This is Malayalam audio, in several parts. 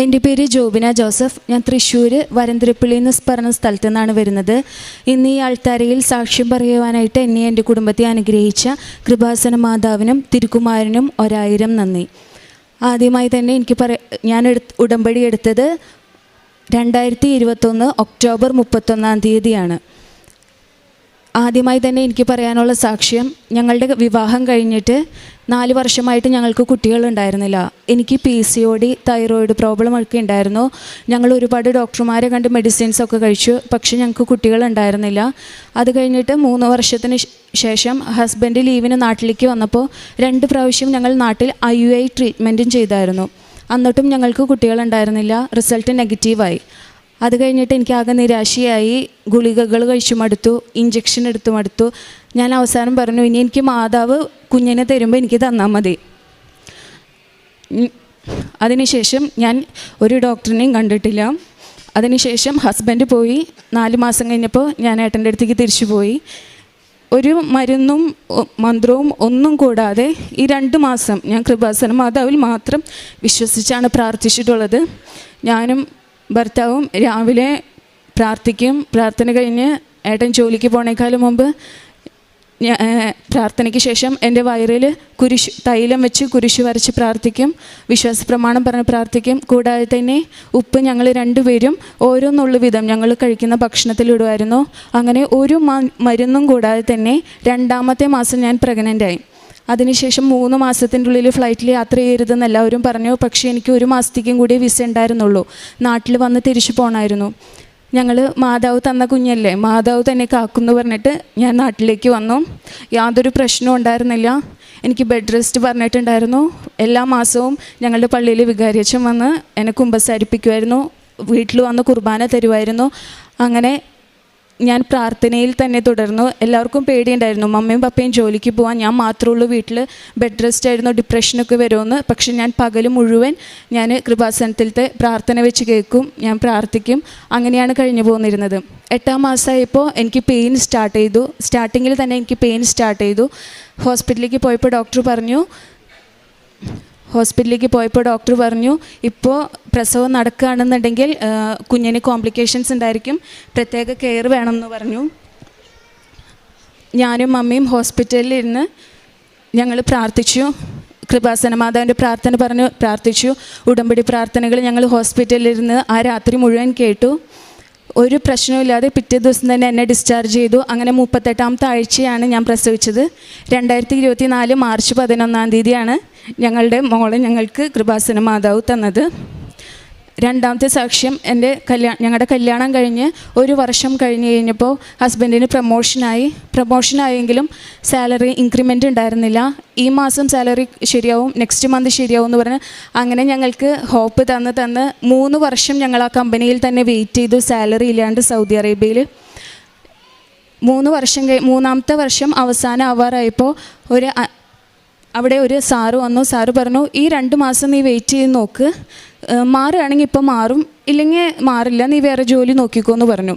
എൻ്റെ പേര് ജോബിന ജോസഫ്. ഞാൻ തൃശ്ശൂർ വരന്തരപ്പള്ളി എന്ന് പറഞ്ഞ സ്ഥലത്തു നിന്നാണ് വരുന്നത്. ഇന്ന് ഈ ആൾത്താരയിൽ സാക്ഷ്യം പറയുവാനായിട്ട് എന്നെ എൻ്റെ കുടുംബത്തെ അനുഗ്രഹിച്ച കൃപാസന മാതാവിനും തിരുക്കുമാരനും 1000 നന്ദി. ആദ്യമായി തന്നെ ഞാൻ ഉടമ്പടി എടുത്തത് 2021 ഒക്ടോബർ 31 ആദ്യമായി തന്നെ എനിക്ക് പറയാനുള്ള സാക്ഷ്യം, ഞങ്ങളുടെ വിവാഹം കഴിഞ്ഞിട്ട് 4 വർഷമായിട്ട് ഞങ്ങൾക്ക് കുട്ടികളുണ്ടായിരുന്നില്ല. എനിക്ക് PCOD, തൈറോയിഡ് പ്രോബ്ലം ഒക്കെ ഉണ്ടായിരുന്നു. ഞങ്ങൾ ഒരുപാട് ഡോക്ടർമാരെ കണ്ട് മെഡിസിൻസൊക്കെ കഴിച്ചു, പക്ഷെ ഞങ്ങൾക്ക് കുട്ടികളുണ്ടായിരുന്നില്ല. അത് കഴിഞ്ഞിട്ട് 3 വർഷത്തിന് ശേഷം ഹസ്ബൻഡ് ലീവിന് നാട്ടിലേക്ക് വന്നപ്പോൾ 2 പ്രാവശ്യം ഞങ്ങൾ നാട്ടിൽ IUI ട്രീറ്റ്മെൻറ്റും ചെയ്തായിരുന്നു. എന്നിട്ടും ഞങ്ങൾക്ക് കുട്ടികളുണ്ടായിരുന്നില്ല. റിസൾട്ട് നെഗറ്റീവായി. അത് കഴിഞ്ഞിട്ട് എനിക്ക് ആകെ നിരാശയായി. ഗുളികകൾ കഴിച്ചു മടുത്തു, ഇഞ്ചക്ഷൻ എടുത്തു മടുത്തു. ഞാൻ അവസാനം പറഞ്ഞു, ഇനി എനിക്ക് മാതാവ് കുഞ്ഞിനെ തരുമ്പോൾ എനിക്ക് തന്നാൽ മതി. അതിനുശേഷം ഞാൻ ഒരു ഡോക്ടറിനെയും കണ്ടിട്ടില്ല. അതിനുശേഷം ഹസ്ബൻഡ് പോയി. 4 മാസം കഴിഞ്ഞപ്പോൾ ഞാൻ ഏട്ടൻ്റെ അടുത്തേക്ക് തിരിച്ചു പോയി. ഒരു മരുന്നും മന്ത്രവും ഒന്നും കൂടാതെ ഈ 2 മാസം ഞാൻ കൃപാസന മാതാവിൽ മാത്രം വിശ്വസിച്ചാണ് പ്രാർത്ഥിച്ചിട്ടുള്ളത്. ഞാനും ഭർത്താവും രാവിലെ പ്രാർത്ഥിക്കും. പ്രാർത്ഥന കഴിഞ്ഞ് ഏട്ടൻ ജോലിക്ക് പോണേക്കാളും മുമ്പ് പ്രാർത്ഥനയ്ക്ക് ശേഷം എൻ്റെ വയറിൽ തൈലം വെച്ച് കുരിശ് വരച്ച് പ്രാർത്ഥിക്കും. വിശ്വാസ പ്രമാണം പറഞ്ഞ് പ്രാർത്ഥിക്കും. കൂടാതെ തന്നെ ഉപ്പ് ഞങ്ങൾ 2 പേരും ഓരോന്നുള്ള വിധം ഞങ്ങൾ കഴിക്കുന്ന ഭക്ഷണത്തിലിടുമായിരുന്നു. അങ്ങനെ ഒരു മരുന്നും കൂടാതെ തന്നെ 2ാമത്തെ മാസം ഞാൻ പ്രഗ്നൻ്റായി. അതിനുശേഷം 3 മാസത്തിൻ്റെ ഉള്ളിൽ ഫ്ലൈറ്റിൽ യാത്ര ചെയ്യരുതെന്ന് എല്ലാവരും പറഞ്ഞു. പക്ഷേ എനിക്ക് 1 മാസത്തേക്കും കൂടി വിസ ഉണ്ടായിരുന്നുള്ളൂ. നാട്ടിൽ വന്ന് തിരിച്ചു പോകണമായിരുന്നു. ഞങ്ങൾ മാതാവ് തന്ന കുഞ്ഞല്ലേ, മാതാവ് തന്നെ കാക്കുമെന്ന് പറഞ്ഞിട്ട് ഞാൻ നാട്ടിലേക്ക് വന്നു. യാതൊരു പ്രശ്നവും ഉണ്ടായിരുന്നില്ല. എനിക്ക് ബെഡ് റെസ്റ്റ് പറഞ്ഞിട്ടുണ്ടായിരുന്നു. എല്ലാ മാസവും ഞങ്ങളുടെ പള്ളിയിൽ വികാരിയച്ഛൻ വന്ന് എന്നെ കുമ്പസാരിപ്പിക്കുമായിരുന്നു. വീട്ടിൽ വന്ന് കുർബാന തരുമായിരുന്നു. അങ്ങനെ ഞാൻ പ്രാർത്ഥനയിൽ തന്നെ തുടർന്നു. എല്ലാവർക്കും പേടിയുണ്ടായിരുന്നു, മമ്മയും പപ്പയും ജോലിക്ക് പോകാൻ, ഞാൻ മാത്രമേ ഉള്ളൂ വീട്ടിൽ. ബെഡ് റെസ്റ്റ് ആയിരുന്നു, ഡിപ്രഷനൊക്കെ വരുമെന്ന്. പക്ഷെ ഞാൻ പകൽ മുഴുവൻ ഞാൻ കൃപാസനത്തിലത്തെ പ്രാർത്ഥന വെച്ച് കേൾക്കും, ഞാൻ പ്രാർത്ഥിക്കും. അങ്ങനെയാണ് കഴിഞ്ഞു പോന്നിരുന്നത്. 8ാം മാസമായപ്പോൾ എനിക്ക് പെയിൻ സ്റ്റാർട്ട് ചെയ്തു. സ്റ്റാർട്ടിങ്ങിൽ തന്നെ എനിക്ക് പെയിൻ സ്റ്റാർട്ട് ചെയ്തു. ഹോസ്പിറ്റലിലേക്ക് പോയപ്പോൾ ഡോക്ടർ പറഞ്ഞു ഇപ്പോൾ പ്രസവം നടക്കുകയാണെന്നുണ്ടെങ്കിൽ കുഞ്ഞിന് കോംപ്ലിക്കേഷൻസ് ഉണ്ടായിരിക്കും, പ്രത്യേക കെയർ വേണമെന്ന് പറഞ്ഞു. ഞാനും മമ്മിയും ഹോസ്പിറ്റലിൽ ഇരുന്ന് ഞങ്ങൾ പ്രാർത്ഥിച്ചു. കൃപാസന മാതാവിൻ്റെ പ്രാർത്ഥന പ്രാർത്ഥിച്ചു. ഉടമ്പടി പ്രാർത്ഥനകൾ ഞങ്ങൾ ഹോസ്പിറ്റലിൽ ഇരുന്ന് ആ രാത്രി മുഴുവൻ കേട്ടു. ഒരു പ്രശ്നമില്ലാതെ പിറ്റേ ദിവസം തന്നെ എന്നെ ഡിസ്ചാർജ് ചെയ്തു. അങ്ങനെ 38ാമത്തെ ആഴ്ചയാണ് ഞാൻ പ്രസവിച്ചത്. 2024 മാർച്ച് 11 ഞങ്ങളുടെ മോളെ ഞങ്ങൾക്ക് കൃപാസന മാതാവ് തന്നത്. 2ാമത്തെ സാക്ഷ്യം, ഞങ്ങളുടെ കല്യാണം കഴിഞ്ഞ് 1 വർഷം കഴിഞ്ഞപ്പോൾ ഹസ്ബൻഡിന് പ്രൊമോഷനായെങ്കിലും സാലറി ഇൻക്രിമെൻ്റ് ഉണ്ടായിരുന്നില്ല. ഈ മാസം സാലറി ശരിയാവും, നെക്സ്റ്റ് മന്ത് ശരിയാവും എന്ന് പറഞ്ഞ് അങ്ങനെ ഞങ്ങൾക്ക് ഹോപ്പ് തന്ന് 3 വർഷം ഞങ്ങൾ ആ കമ്പനിയിൽ തന്നെ വെയിറ്റ് ചെയ്തു, സാലറി ഇല്ലാണ്ട് സൗദി അറേബ്യയിൽ. 3ാമത്തെ വർഷം അവസാനം ആവാറായപ്പോൾ അവിടെ ഒരു സാറ് വന്നു. സാറ് പറഞ്ഞു, ഈ 2 മാസം നീ വെയിറ്റ് ചെയ്ത് നോക്ക്, മാറുകയാണെങ്കിൽ ഇപ്പോൾ മാറും, ഇല്ലെങ്കിൽ മാറില്ല, നീ വേറെ ജോലി നോക്കിക്കോ എന്ന് പറഞ്ഞു.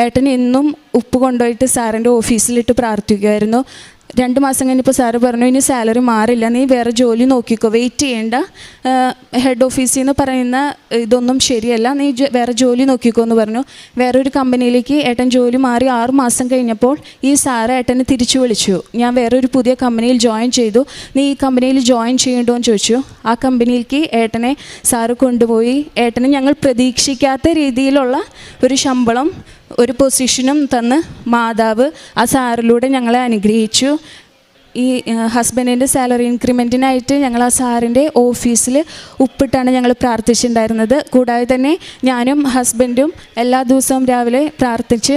ഏട്ടൻ എന്നും ഉപ്പ് കൊണ്ടുപോയിട്ട് സാറിൻ്റെ ഓഫീസിലിട്ട് പ്രാർത്ഥിക്കുമായിരുന്നു. 2 മാസം കഴിഞ്ഞപ്പോൾ സാറ് പറഞ്ഞു, ഇനി സാലറി മാറില്ല, നീ വേറെ ജോലി നോക്കിക്കോ, വെയിറ്റ് ചെയ്യേണ്ട, ഹെഡ് ഓഫീസിൽ നിന്ന് പറയുന്ന ഇതൊന്നും ശരിയല്ല, നീ വേറെ ജോലി നോക്കിക്കോ എന്ന് പറഞ്ഞു. വേറൊരു കമ്പനിയിലേക്ക് ഏട്ടൻ ജോലി മാറി 6 മാസം കഴിഞ്ഞപ്പോൾ ഈ സാറ് ഏട്ടനെ തിരിച്ചു വിളിച്ചു. ഞാൻ വേറൊരു പുതിയ കമ്പനിയിൽ ജോയിൻ ചെയ്തു, നീ ഈ കമ്പനിയിൽ ജോയിൻ ചെയ്യണ്ടോ എന്ന് ചോദിച്ചു. ആ കമ്പനിയിലേക്ക് ഏട്ടനെ സാറ് കൊണ്ടുപോയി. ഏട്ടന് ഞങ്ങൾ പ്രതീക്ഷിക്കാത്ത രീതിയിലുള്ള ഒരു ശമ്പളം, ഒരു പൊസിഷനും തന്ന് മാതാവ് ആ സാറിലൂടെ ഞങ്ങളെ അനുഗ്രഹിച്ചു. ഈ ഹസ്ബൻഡിൻ്റെ സാലറി ഇൻക്രിമെൻറ്റിനായിട്ട് ഞങ്ങൾ ആ സാറിൻ്റെ ഓഫീസിൽ ഉപ്പിട്ടാണ് ഞങ്ങൾ പ്രാർത്ഥിച്ചിട്ടുണ്ടായിരുന്നത്. കൂടാതെ തന്നെ ഞാനും ഹസ്ബൻഡും എല്ലാ ദിവസവും രാവിലെ പ്രാർത്ഥിച്ച്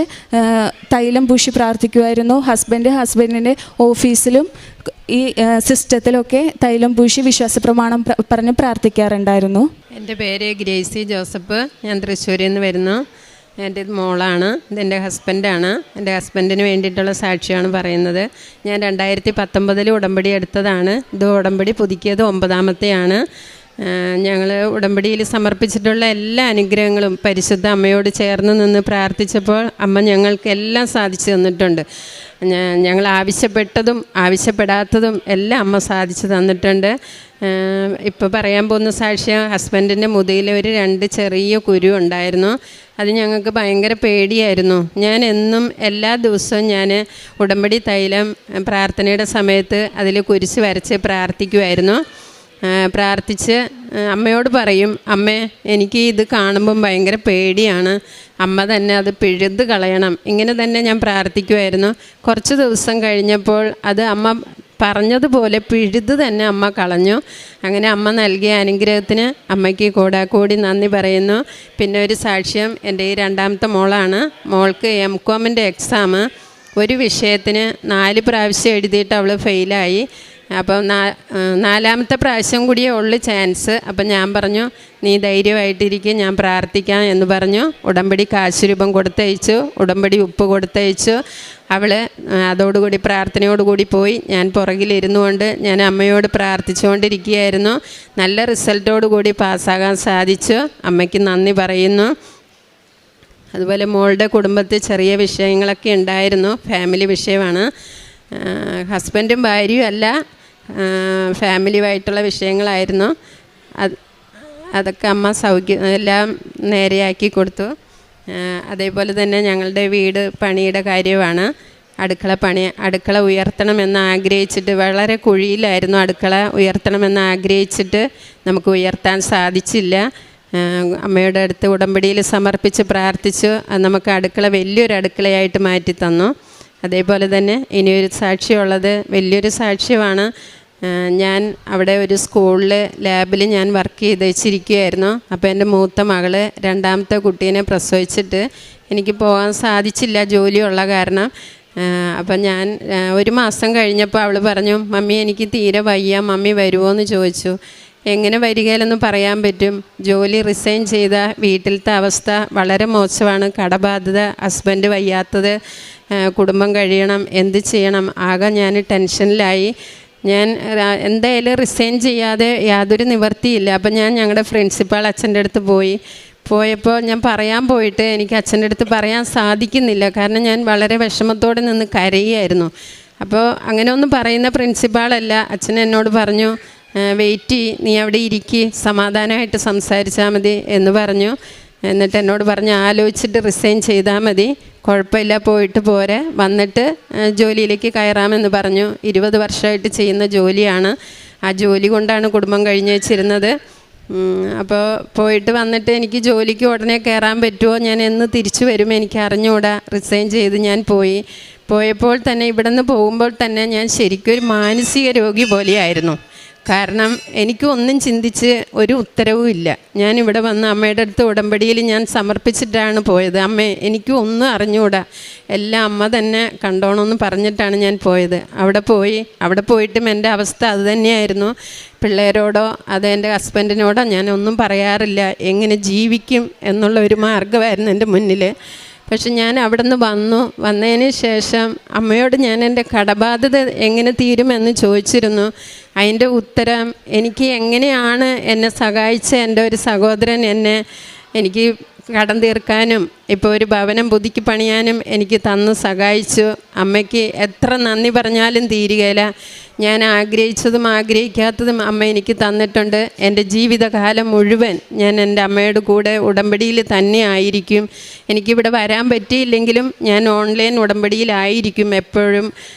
തൈലം പൂശി പ്രാർത്ഥിക്കുമായിരുന്നു. ഹസ്ബൻഡിൻ്റെ ഓഫീസിലും ഈ സിസ്റ്റത്തിലൊക്കെ തൈലം പൂശി വിശ്വാസ പ്രമാണം പറഞ്ഞ് പ്രാർത്ഥിക്കാറുണ്ടായിരുന്നു. എൻ്റെ പേര് ഗ്രേസി ജോസഫ്. ഞാൻ തൃശ്ശൂരിൽ നിന്ന് വരുന്നു. എൻ്റെ മോളാണ്, ഇതെൻ്റെ ഹസ്ബൻഡാണ്. എൻ്റെ ഹസ്ബൻഡിന് വേണ്ടിയിട്ടുള്ള സാക്ഷിയാണ് പറയുന്നത്. ഞാൻ 2019 ഉടമ്പടി എടുത്തതാണ്. ഇത് ഉടമ്പടി പുതുക്കിയത് 9ാമത്തെയാണ്. ഞങ്ങൾ ഉടമ്പടിയിൽ സമർപ്പിച്ചിട്ടുള്ള എല്ലാ അനുഗ്രഹങ്ങളും പരിശുദ്ധ അമ്മയോട് ചേർന്ന് നിന്ന് പ്രാർത്ഥിച്ചപ്പോൾ അമ്മ ഞങ്ങൾക്കെല്ലാം സാധിച്ചു തന്നിട്ടുണ്ട്. ഞങ്ങൾ ആവശ്യപ്പെട്ടതും ആവശ്യപ്പെടാത്തതും എല്ലാം അമ്മ സാധിച്ചു തന്നിട്ടുണ്ട്. ഇപ്പോൾ പറയാൻ പോകുന്ന സാക്ഷ്യം, ഹസ്ബൻഡിൻ്റെ മുതുകിൽ ഒരു 2 ചെറിയ കുരു ഉണ്ടായിരുന്നു. അത് ഞങ്ങൾക്ക് ഭയങ്കര പേടിയായിരുന്നു. ഞാൻ എന്നും എല്ലാ ദിവസവും ഞാൻ ഉടമ്പടി തൈലം പ്രാർത്ഥനയുടെ സമയത്ത് അതിൽ കുരിശ് വരച്ച് പ്രാർത്ഥിക്കുമായിരുന്നു. പ്രാർത്ഥിച്ച് അമ്മയോട് പറയും, അമ്മേ എനിക്ക് ഇത് കാണുമ്പം ഭയങ്കര പേടിയാണ്, അമ്മ തന്നെ അത് പിഴുത് കളയണം. ഇങ്ങനെ തന്നെ ഞാൻ പ്രാർത്ഥിക്കുമായിരുന്നു. കുറച്ച് ദിവസം കഴിഞ്ഞപ്പോൾ അത് അമ്മ പറഞ്ഞതുപോലെ പിഴുത് തന്നെ അമ്മ കളഞ്ഞു. അങ്ങനെ അമ്മ നൽകിയ അനുഗ്രഹത്തിന് അമ്മയ്ക്ക് കൂടാക്കൂടി നന്ദി പറയുന്നു. പിന്നെ ഒരു സാക്ഷ്യം, എൻ്റെ ഈ 2ാമത്തെ മോളാണ്. മോൾക്ക് MCOMൻ്റെ എക്സാം ഒരു വിഷയത്തിന് 4 പ്രാവശ്യം എഴുതിയിട്ട് അവൾ ഫെയിലായി. അപ്പം 4ാമത്തെ പ്രാവശ്യം കൂടിയേ ഉള്ളു ചാൻസ്. അപ്പം ഞാൻ പറഞ്ഞു, നീ ധൈര്യമായിട്ടിരിക്കും, ഞാൻ പ്രാർത്ഥിക്കാം എന്ന് പറഞ്ഞു. ഉടമ്പടി കാശുരൂപം കൊടുത്തയച്ചു, ഉടമ്പടി ഉപ്പ് കൊടുത്തയച്ചു. അവൾ അതോടുകൂടി പ്രാർത്ഥനയോടുകൂടി പോയി. ഞാൻ പുറകിലിരുന്നു കൊണ്ട് ഞാൻ അമ്മയോട് പ്രാർത്ഥിച്ചുകൊണ്ടിരിക്കുകയായിരുന്നു. നല്ല റിസൾട്ടോടുകൂടി പാസ്സാകാൻ സാധിച്ചു. അമ്മയ്ക്ക് നന്ദി പറയുന്നു. അതുപോലെ മോളുടെ കുടുംബത്തിൽ ചെറിയ വിഷയങ്ങളൊക്കെ ഉണ്ടായിരുന്നു. ഫാമിലി വിഷയമാണ്. ഹസ്ബൻഡും ഭാര്യയും അല്ല, ഫാമിലിയുമായിട്ടുള്ള വിഷയങ്ങളായിരുന്നു. അതൊക്കെ അമ്മ എല്ലാം നേരെയാക്കി കൊടുത്തു. അതേപോലെ തന്നെ ഞങ്ങളുടെ വീട് പണിയുടെ കാര്യമാണ്. അടുക്കള ഉയർത്തണമെന്ന് ആഗ്രഹിച്ചിട്ട്, വളരെ കുഴിയിലായിരുന്നു അടുക്കള, ഉയർത്തണമെന്ന് ആഗ്രഹിച്ചിട്ട് നമുക്ക് ഉയർത്താൻ സാധിച്ചില്ല. അമ്മയുടെ അടുത്ത് ഉടമ്പടിയിൽ സമർപ്പിച്ച് പ്രാർത്ഥിച്ചു. അത് നമുക്ക് അടുക്കള വലിയൊരു അടുക്കളയായിട്ട് മാറ്റി തന്നു. അതേപോലെ തന്നെ ഇനിയൊരു സാക്ഷ്യമുള്ളത് വലിയൊരു സാക്ഷ്യമാണ്. ഞാൻ അവിടെ ഒരു സ്കൂളിൽ ലാബിൽ ഞാൻ വർക്ക് ചെയ്ത് വെച്ചിരിക്കുകയായിരുന്നു. അപ്പോൾ എൻ്റെ മൂത്ത മകൾ 2ാമത്തെ കുട്ടീനെ പ്രസവിച്ചിട്ട് എനിക്ക് പോകാൻ സാധിച്ചില്ല ജോലിയുള്ള കാരണം. അപ്പം ഞാൻ 1 മാസം കഴിഞ്ഞപ്പോൾ അവൾ പറഞ്ഞു, മമ്മി എനിക്ക് തീരെ വയ്യ, മമ്മി വരുമോ എന്ന് ചോദിച്ചു. എങ്ങനെ വരികയില്ലെന്ന് പറയാൻ പറ്റും. ജോലി റിസൈൻ ചെയ്ത വീട്ടിലത്തെ അവസ്ഥ വളരെ മോശമാണ്. കടബാധ്യത, ഹസ്ബൻഡ് വയ്യാത്തത്, കുടുംബം കഴിയണം, എന്ത് ചെയ്യണം, ആകെ ഞാൻ ടെൻഷനിലായി. ഞാൻ എന്തായാലും റിസൈൻ ചെയ്യാതെ യാതൊരു നിവർത്തിയില്ല. അപ്പം ഞാൻ ഞങ്ങളുടെ പ്രിൻസിപ്പാൾ അച്ഛൻ്റെ അടുത്ത് പോയപ്പോൾ ഞാൻ പറയാൻ പോയിട്ട് എനിക്ക് അച്ഛൻ്റെ അടുത്ത് പറയാൻ സാധിക്കുന്നില്ല. കാരണം ഞാൻ വളരെ വിഷമത്തോടെ നിന്ന് കരയുമായിരുന്നു. അപ്പോൾ അങ്ങനെ ഒന്നും പറയുന്ന പ്രിൻസിപ്പാളല്ല. അച്ഛൻ എന്നോട് പറഞ്ഞു, വെയിറ്റ് ചെയ്യ്, നീ അവിടെ ഇരിക്ക്, സമാധാനമായിട്ട് സംസാരിച്ചാൽ മതി എന്ന് പറഞ്ഞു. എന്നിട്ട് എന്നോട് പറഞ്ഞ് ആലോചിച്ചിട്ട് റിസൈൻ ചെയ്താൽ മതി, കുഴപ്പമില്ല, പോയിട്ട് പോരെ, വന്നിട്ട് ജോലിയിലേക്ക് കയറാമെന്ന് പറഞ്ഞു. 20 വർഷമായിട്ട് ചെയ്യുന്ന ജോലിയാണ്. ആ ജോലി കൊണ്ടാണ് കുടുംബം കഴിഞ്ഞ് വെച്ചിരുന്നത്. അപ്പോൾ പോയിട്ട് വന്നിട്ട് എനിക്ക് ജോലിക്ക് ഉടനെ കയറാൻ പറ്റുമോ, ഞാൻ എന്ന് തിരിച്ചു വരും എനിക്ക് അറിഞ്ഞുകൂടാ. റിസൈൻ ചെയ്ത് ഞാൻ പോയപ്പോൾ തന്നെ, ഇവിടെ നിന്ന് പോകുമ്പോൾ തന്നെ ഞാൻ ശരിക്കും ഒരു മാനസിക രോഗി പോലെയായിരുന്നു. കാരണം എനിക്ക് ഒന്നും ചിന്തിച്ച് ഒരു ഉത്തരവും ഇല്ല. ഞാനിവിടെ വന്ന് അമ്മയുടെ അടുത്ത് ഉടമ്പടിയിൽ ഞാൻ സമർപ്പിച്ചിട്ടാണ് പോയത്. അമ്മേ എനിക്ക് ഒന്നും അറിഞ്ഞുകൂടാ, എല്ലാം അമ്മ തന്നെ കണ്ടോണമെന്ന് പറഞ്ഞിട്ടാണ് ഞാൻ പോയത്. അവിടെ പോയിട്ടും എൻ്റെ അവസ്ഥ അതുതന്നെയായിരുന്നു. പിള്ളേരോടോ എൻ്റെ ഹസ്ബൻഡിനോടോ ഞാൻ ഒന്നും പറയാറില്ല. എങ്ങനെ ജീവിക്കും എന്നുള്ള ഒരു മാർഗ്ഗമായിരുന്നു എൻ്റെ മുന്നിൽ. പക്ഷെ ഞാൻ അവിടെ നിന്ന് വന്നതിന് ശേഷം അമ്മയോട് ഞാൻ എൻ്റെ കടബാധ്യത എങ്ങനെ തീരുമെന്ന് ചോദിച്ചിരുന്നു. അതിൻ്റെ ഉത്തരം, എനിക്ക് എങ്ങനെയാണ് എന്നെ സഹായിച്ച എൻ്റെ ഒരു സഹോദരൻ എനിക്ക് കടം തീർക്കാനും ഇപ്പോൾ ഒരു ഭവനം പുതുക്കി പണിയാനും എനിക്ക് തന്ന് സഹായിച്ചു. അമ്മയ്ക്ക് എത്ര നന്ദി പറഞ്ഞാലും തീരുകയില്ല. ഞാൻ ആഗ്രഹിച്ചതും ആഗ്രഹിക്കാത്തതും അമ്മ എനിക്ക് തന്നിട്ടുണ്ട്. എൻ്റെ ജീവിതകാലം മുഴുവൻ ഞാൻ എൻ്റെ അമ്മയുടെ കൂടെ ഉടമ്പടിയിൽ തന്നെ ആയിരിക്കും. എനിക്കിവിടെ വരാൻ പറ്റിയില്ലെങ്കിലും ഞാൻ ഓൺലൈൻ ഉടമ്പടിയിലായിരിക്കും എപ്പോഴും.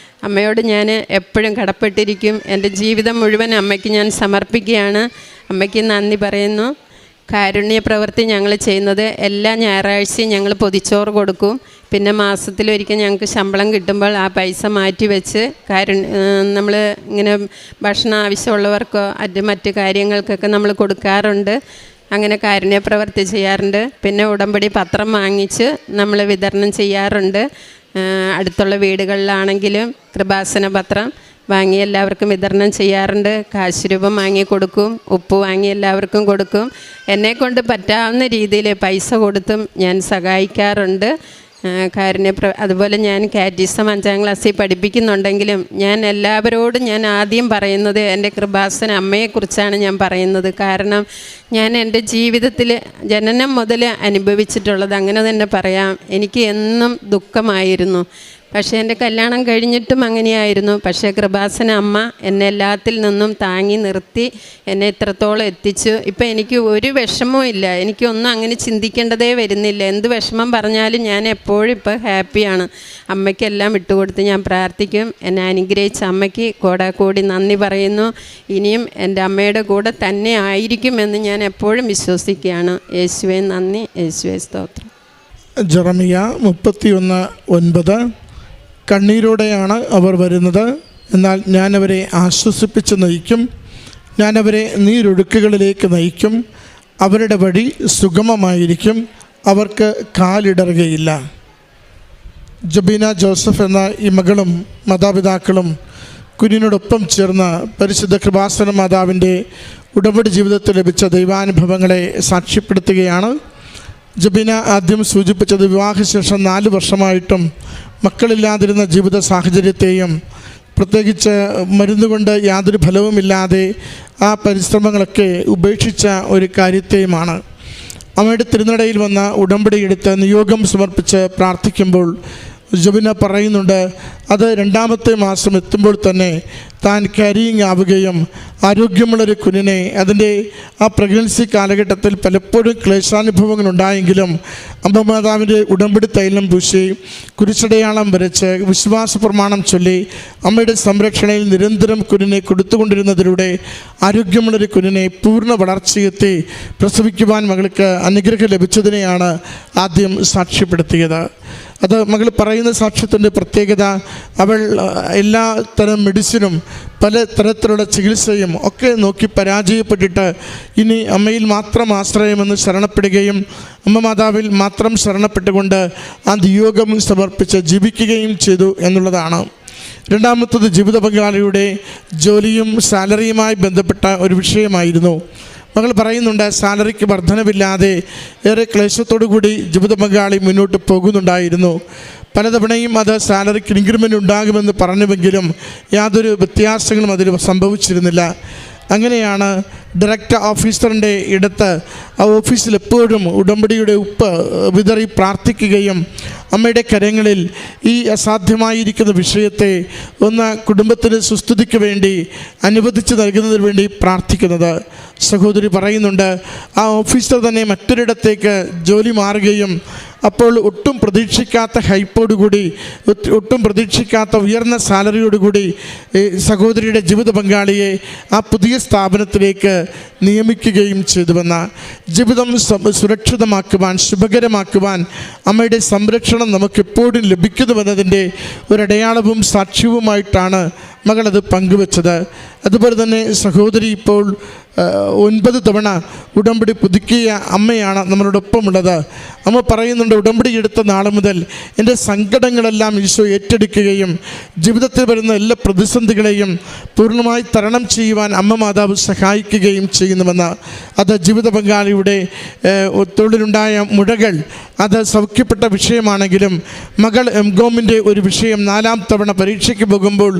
അമ്മയോട് ഞാൻ എപ്പോഴും കടപ്പെട്ടിരിക്കും. എൻ്റെ ജീവിതം മുഴുവൻ അമ്മയ്ക്ക് ഞാൻ സമർപ്പിക്കുകയാണ്. അമ്മയ്ക്ക് നന്ദി പറയുന്നു. കാരുണ്യ പ്രവൃത്തി ഞങ്ങൾ ചെയ്യുന്നത് എല്ലാ ഞായറാഴ്ചയും ഞങ്ങൾ പൊതിച്ചോറ് കൊടുക്കും. പിന്നെ മാസത്തിലൊരിക്കൽ ഞങ്ങൾക്ക് ശമ്പളം കിട്ടുമ്പോൾ ആ പൈസ മാറ്റി വെച്ച് നമ്മൾ ഇങ്ങനെ ഭക്ഷണം ആവശ്യമുള്ളവർക്കോ മറ്റ് കാര്യങ്ങൾക്കൊക്കെ നമ്മൾ കൊടുക്കാറുണ്ട്. അങ്ങനെ കാരുണ്യ പ്രവൃത്തി ചെയ്യാറുണ്ട്. പിന്നെ ഉടമ്പടി പത്രം വാങ്ങിച്ച് നമ്മൾ വിതരണം ചെയ്യാറുണ്ട്. അടുത്തുള്ള വീടുകളിലാണെങ്കിലും കൃപാസന പത്രം വാങ്ങി എല്ലാവർക്കും വിതരണം ചെയ്യാറുണ്ട്. കാശുരൂപം വാങ്ങി കൊടുക്കും, ഉപ്പ് വാങ്ങി എല്ലാവർക്കും കൊടുക്കും. എന്നെക്കൊണ്ട് പറ്റാവുന്ന രീതിയിൽ പൈസ കൊടുത്തും ഞാൻ സഹായിക്കാറുണ്ട്. അതുപോലെ ഞാൻ കാറ്റിസം 5ാം ക്ലാസ്സിൽ പഠിപ്പിക്കുന്നുണ്ടെങ്കിലും ഞാൻ എല്ലാവരോടും ഞാൻ ആദ്യം പറയുന്നത് എൻ്റെ കൃപാസന അമ്മയെക്കുറിച്ചാണ് ഞാൻ പറയുന്നത്. കാരണം ഞാൻ എൻ്റെ ജീവിതത്തിൽ ജനനം മുതൽ അനുഭവിച്ചിട്ടുള്ളത് അങ്ങനെ തന്നെ പറയാം. എനിക്ക് എന്നും ദുഃഖമായിരുന്നു. പക്ഷേ എൻ്റെ കല്യാണം കഴിഞ്ഞിട്ടും അങ്ങനെയായിരുന്നു. പക്ഷേ കൃപാസന അമ്മ എന്നെ എല്ലാത്തിൽ നിന്നും താങ്ങി നിർത്തി എന്നെ ഇത്രത്തോളം എത്തിച്ചു. ഇപ്പം എനിക്ക് ഒരു വിഷമവും ഇല്ല, എനിക്കൊന്നും അങ്ങനെ ചിന്തിക്കേണ്ടതേ വരുന്നില്ല. എന്ത് വിഷമം പറഞ്ഞാലും ഞാൻ എപ്പോഴും ഇപ്പോൾ ഹാപ്പിയാണ്. അമ്മയ്ക്കെല്ലാം വിട്ടുകൊടുത്ത് ഞാൻ പ്രാർത്ഥിക്കും. എന്നെ അനുഗ്രഹിച്ച അമ്മയ്ക്ക് കോടാക്കോടി നന്ദി പറയുന്നു. ഇനിയും എൻ്റെ അമ്മയുടെ കൂടെ തന്നെ ആയിരിക്കുമെന്ന് ഞാൻ എപ്പോഴും വിശ്വസിക്കുകയാണ്. യേശുവേ നന്ദി, യേശുവേ സ്തോത്രം. ജെറമിയ 31:9 കണ്ണീരോടെയാണ് അവർ വരുന്നത്, എന്നാൽ ഞാനവരെ ആശ്വസിപ്പിച്ച് നയിക്കും. ഞാനവരെ നീരൊഴുക്കുകളിലേക്ക് നയിക്കും. അവരുടെ വഴി സുഗമമായിരിക്കും, അവർക്ക് കാലിടറുകയില്ല. ജബീന ജോസഫ് എന്ന ഈ മകളും മാതാപിതാക്കളും കുഞ്ഞിനോടൊപ്പം ചേർന്ന് പരിശുദ്ധ കൃപാസന മാതാവിൻ്റെ ഉടമ്പടി ജീവിതത്തിൽ ലഭിച്ച ദൈവാനുഭവങ്ങളെ സാക്ഷ്യപ്പെടുത്തുകയാണ്. ജബീന ആദ്യം സൂചിപ്പിച്ചത് വിവാഹശേഷം 4 വർഷമായിട്ടും മക്കളില്ലാതിരുന്ന ജീവിത സാഹചര്യത്തെയും പ്രത്യേകിച്ച് മരുന്നുകൊണ്ട് യാതൊരു ഫലവുമില്ലാതെ ആ പരിശ്രമങ്ങളൊക്കെ ഉപേക്ഷിച്ച ഒരു കാര്യത്തെയുമാണ്. അമ്മയുടെ തിരുനടയിൽ വന്ന ഉടമ്പടി എടുത്ത് നിയോഗം സമർപ്പിച്ച് പ്രാർത്ഥിക്കുമ്പോൾ ജബീന പറയുന്നുണ്ട്, അത് 2ാമത്തെ മാസം എത്തുമ്പോൾ തന്നെ താൻ ക്യാരിയിങ് ആവുകയും ആരോഗ്യമുള്ളൊരു കുഞ്ഞിനെ അതിൻ്റെ ആ പ്രഗ്നൻസി കാലഘട്ടത്തിൽ പലപ്പോഴും ക്ലേശാനുഭവങ്ങൾ ഉണ്ടായെങ്കിലും അമ്മ മാതാവിൻ്റെ ഉടമ്പടി തൈലം പൂശി കുരിശടയാളം വരച്ച് വിശ്വാസ പ്രമാണം ചൊല്ലി അമ്മയുടെ സംരക്ഷണയിൽ നിരന്തരം കുഞ്ഞിനെ കൊടുത്തുകൊണ്ടിരുന്നതിലൂടെ ആരോഗ്യമുള്ളൊരു കുഞ്ഞിനെ പൂർണ്ണ വളർച്ചയെത്തി പ്രസവിക്കുവാൻ മകൾക്ക് അനുഗ്രഹം ലഭിച്ചതിനെയാണ് ആദ്യം സാക്ഷ്യപ്പെടുത്തിയത്. അത് മകൾ പറയുന്ന സാക്ഷ്യത്തിൻ്റെ പ്രത്യേകത, അവൾ എല്ലാ തരം മെഡിസിനും പല തരത്തിലുള്ള ചികിത്സയും ഒക്കെ നോക്കി പരാജയപ്പെട്ടിട്ട് ഇനി അമ്മയിൽ മാത്രം ആശ്രയമെന്ന് ശരണപ്പെടുകയും അമ്മ മാതാവിൽ മാത്രം ശരണപ്പെട്ടുകൊണ്ട് ആ നിയോഗം സമർപ്പിച്ച് ജീവിക്കുകയും ചെയ്തു എന്നുള്ളതാണ്. 2ാമത്തത് ജീവിത പങ്കാളിയുടെ ജോലിയും സാലറിയുമായി ബന്ധപ്പെട്ട ഒരു വിഷയമായിരുന്നു. മകൾ പറയുന്നുണ്ട്, സാലറിക്ക് വർധനവില്ലാതെ ഏറെ ക്ലേശത്തോടു കൂടി ജീവിത പങ്കാളി മുന്നോട്ട് പോകുന്നുണ്ടായിരുന്നു. പലതവണയും അത് സാലറിക്ക് ഇൻക്രിമെൻ്റ് ഉണ്ടാകുമെന്ന് പറഞ്ഞുവെങ്കിലും യാതൊരു വ്യത്യാസങ്ങളും അതിൽ സംഭവിച്ചിരുന്നില്ല. അങ്ങനെയാണ് ഡയറക്ടർ ഓഫീസറിൻ്റെ ഇടത്ത് ആ ഓഫീസിൽ എപ്പോഴും ഉടമ്പടിയുടെ ഉപ്പ് വിതറി പ്രാർത്ഥിക്കുകയും അമ്മയുടെ കരങ്ങളിൽ ഈ അസാധ്യമായിരിക്കുന്ന വിഷയത്തെ ഒന്ന് കുടുംബത്തിന് സുസ്ഥിതിക്ക് വേണ്ടി അനുവദിച്ച് നൽകുന്നതിന് വേണ്ടി പ്രാർത്ഥിക്കുന്നത്. സഹോദരി പറയുന്നുണ്ട്, ആ ഓഫീസർ തന്നെ മറ്റൊരിടത്തേക്ക് ജോലി മാറുകയും അപ്പോൾ ഒട്ടും പ്രതീക്ഷിക്കാത്ത ഹൈപ്പോടുകൂടി ഒട്ടും പ്രതീക്ഷിക്കാത്ത ഉയർന്ന സാലറിയോടുകൂടി സഹോദരിയുടെ ജീവിത പങ്കാളിയെ ആ പുതിയ സ്ഥാപനത്തിലേക്ക് നിയമിക്കുകയും ചെയ്തുവെന്ന ജീവിതം സുരക്ഷിതമാക്കുവാൻ ശുഭകരമാക്കുവാൻ അമ്മയുടെ സംരക്ഷണം നമുക്കെപ്പോഴും ലഭിക്കുന്നുവെന്നതിൻ്റെ ഒരടയാളവും സാക്ഷ്യവുമായിട്ടാണ് മകളത് പങ്കുവച്ചത്. അതുപോലെ തന്നെ സഹോദരി ഇപ്പോൾ 9 തവണ ഉടമ്പടി പുതുക്കിയ അമ്മയാണ് നമ്മളോടൊപ്പമുള്ളത്. അമ്മ പറയുന്നുണ്ട്, ഉടമ്പടി എടുത്ത നാൾ മുതൽ എൻ്റെ സങ്കടങ്ങളെല്ലാം ഈശോ ഏറ്റെടുക്കുകയും ജീവിതത്തിൽ വരുന്ന എല്ലാ പ്രതിസന്ധികളെയും പൂർണ്ണമായി തരണം ചെയ്യുവാൻ അമ്മ മാതാവ് സഹായിക്കുകയും ചെയ്യുന്നുവെന്ന്. അത് ജീവിത പങ്കാളിയുടെ തൊഴിലുണ്ടായ മുഴകൾ അത് സൗഖ്യപ്പെട്ട വിഷയമാണെങ്കിലും മകൾ എംകോമിൻ്റെ ഒരു വിഷയം 4ാം തവണ പരീക്ഷയ്ക്ക് പോകുമ്പോൾ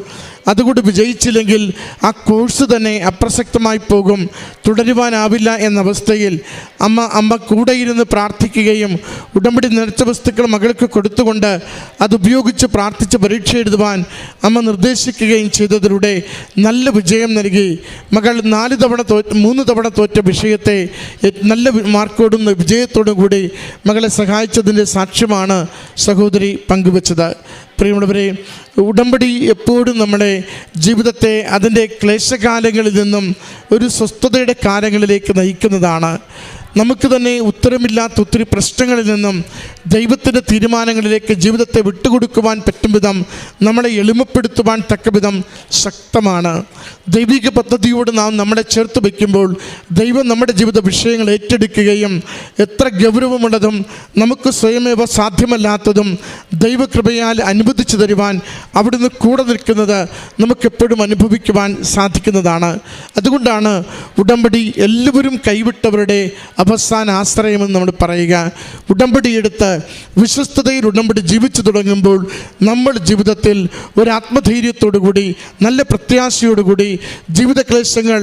അതുകൊണ്ട് വിജയിച്ചില്ലെങ്കിൽ ആ കോഴ്സ് തന്നെ അപ്രസക്തമായി പോകും, തുടരുവാനാവില്ല എന്ന അവസ്ഥയിൽ അമ്മ കൂടെയിരുന്ന് പ്രാർത്ഥിക്കുകയും ഉടമ്പടി നേർച്ച വസ്തുക്കൾ മകൾക്ക് കൊടുത്തുകൊണ്ട് അതുപയോഗിച്ച് പ്രാർത്ഥിച്ച് പരീക്ഷ എഴുതുവാൻ അമ്മ നിർദ്ദേശിക്കുകയും ചെയ്തതിലൂടെ നല്ല വിജയം നൽകി മകൾ 3 തവണ തോറ്റ വിഷയത്തെ നല്ല മാർക്കോടും വിജയത്തോടും കൂടി മകളെ സഹായിച്ചതിൻ്റെ സാക്ഷ്യമാണ് സഹോദരി പങ്കുവച്ചത്. പ്രിയമുള്ളവരെ, ഉടമ്പടി എപ്പോഴും നമ്മുടെ ജീവിതത്തെ അതിൻ്റെ ക്ലേശകാലങ്ങളിൽ നിന്നും ഒരു സ്വസ്ഥതയുടെ കാലങ്ങളിലേക്ക് നയിക്കുന്നതാണ്. നമുക്ക് തന്നെ ഉത്തരമില്ലാത്ത ഒത്തിരി പ്രശ്നങ്ങളിൽ നിന്നും ദൈവത്തിൻ്റെ തീരുമാനങ്ങളിലേക്ക് ജീവിതത്തെ വിട്ടുകൊടുക്കുവാൻ പറ്റും വിധം നമ്മളെ എളിമപ്പെടുത്തുവാൻ തക്ക വിധം ശക്തമാണ്. ദൈവിക പദ്ധതിയോട് നാം നമ്മളെ ചേർത്ത് വയ്ക്കുമ്പോൾ ദൈവം നമ്മുടെ ജീവിത വിഷയങ്ങൾ ഏറ്റെടുക്കുകയും എത്ര ഗൗരവമുള്ളതും നമുക്ക് സ്വയമേവ സാധ്യമല്ലാത്തതും ദൈവകൃപയാൽ അനുവദിച്ചു തരുവാൻ അവിടുന്ന് കൂടെ നിൽക്കുന്നത് നമുക്കെപ്പോഴും അനുഭവിക്കുവാൻ സാധിക്കുന്നതാണ്. അതുകൊണ്ടാണ് ഉടമ്പടി എല്ലാവരും കൈവിട്ടവരുടെ അവസാന ആശ്രയമെന്ന് നമ്മൾ പറയുക. ഉടമ്പടിയെടുത്ത് വിശ്വസ്തതയിൽ ഉടമ്പടി ജീവിച്ചു തുടങ്ങുമ്പോൾ നമ്മൾ ജീവിതത്തിൽ ഒരു ആത്മധൈര്യത്തോടുകൂടി നല്ല പ്രത്യാശയോടുകൂടി ജീവിത ക്ലേശങ്ങൾ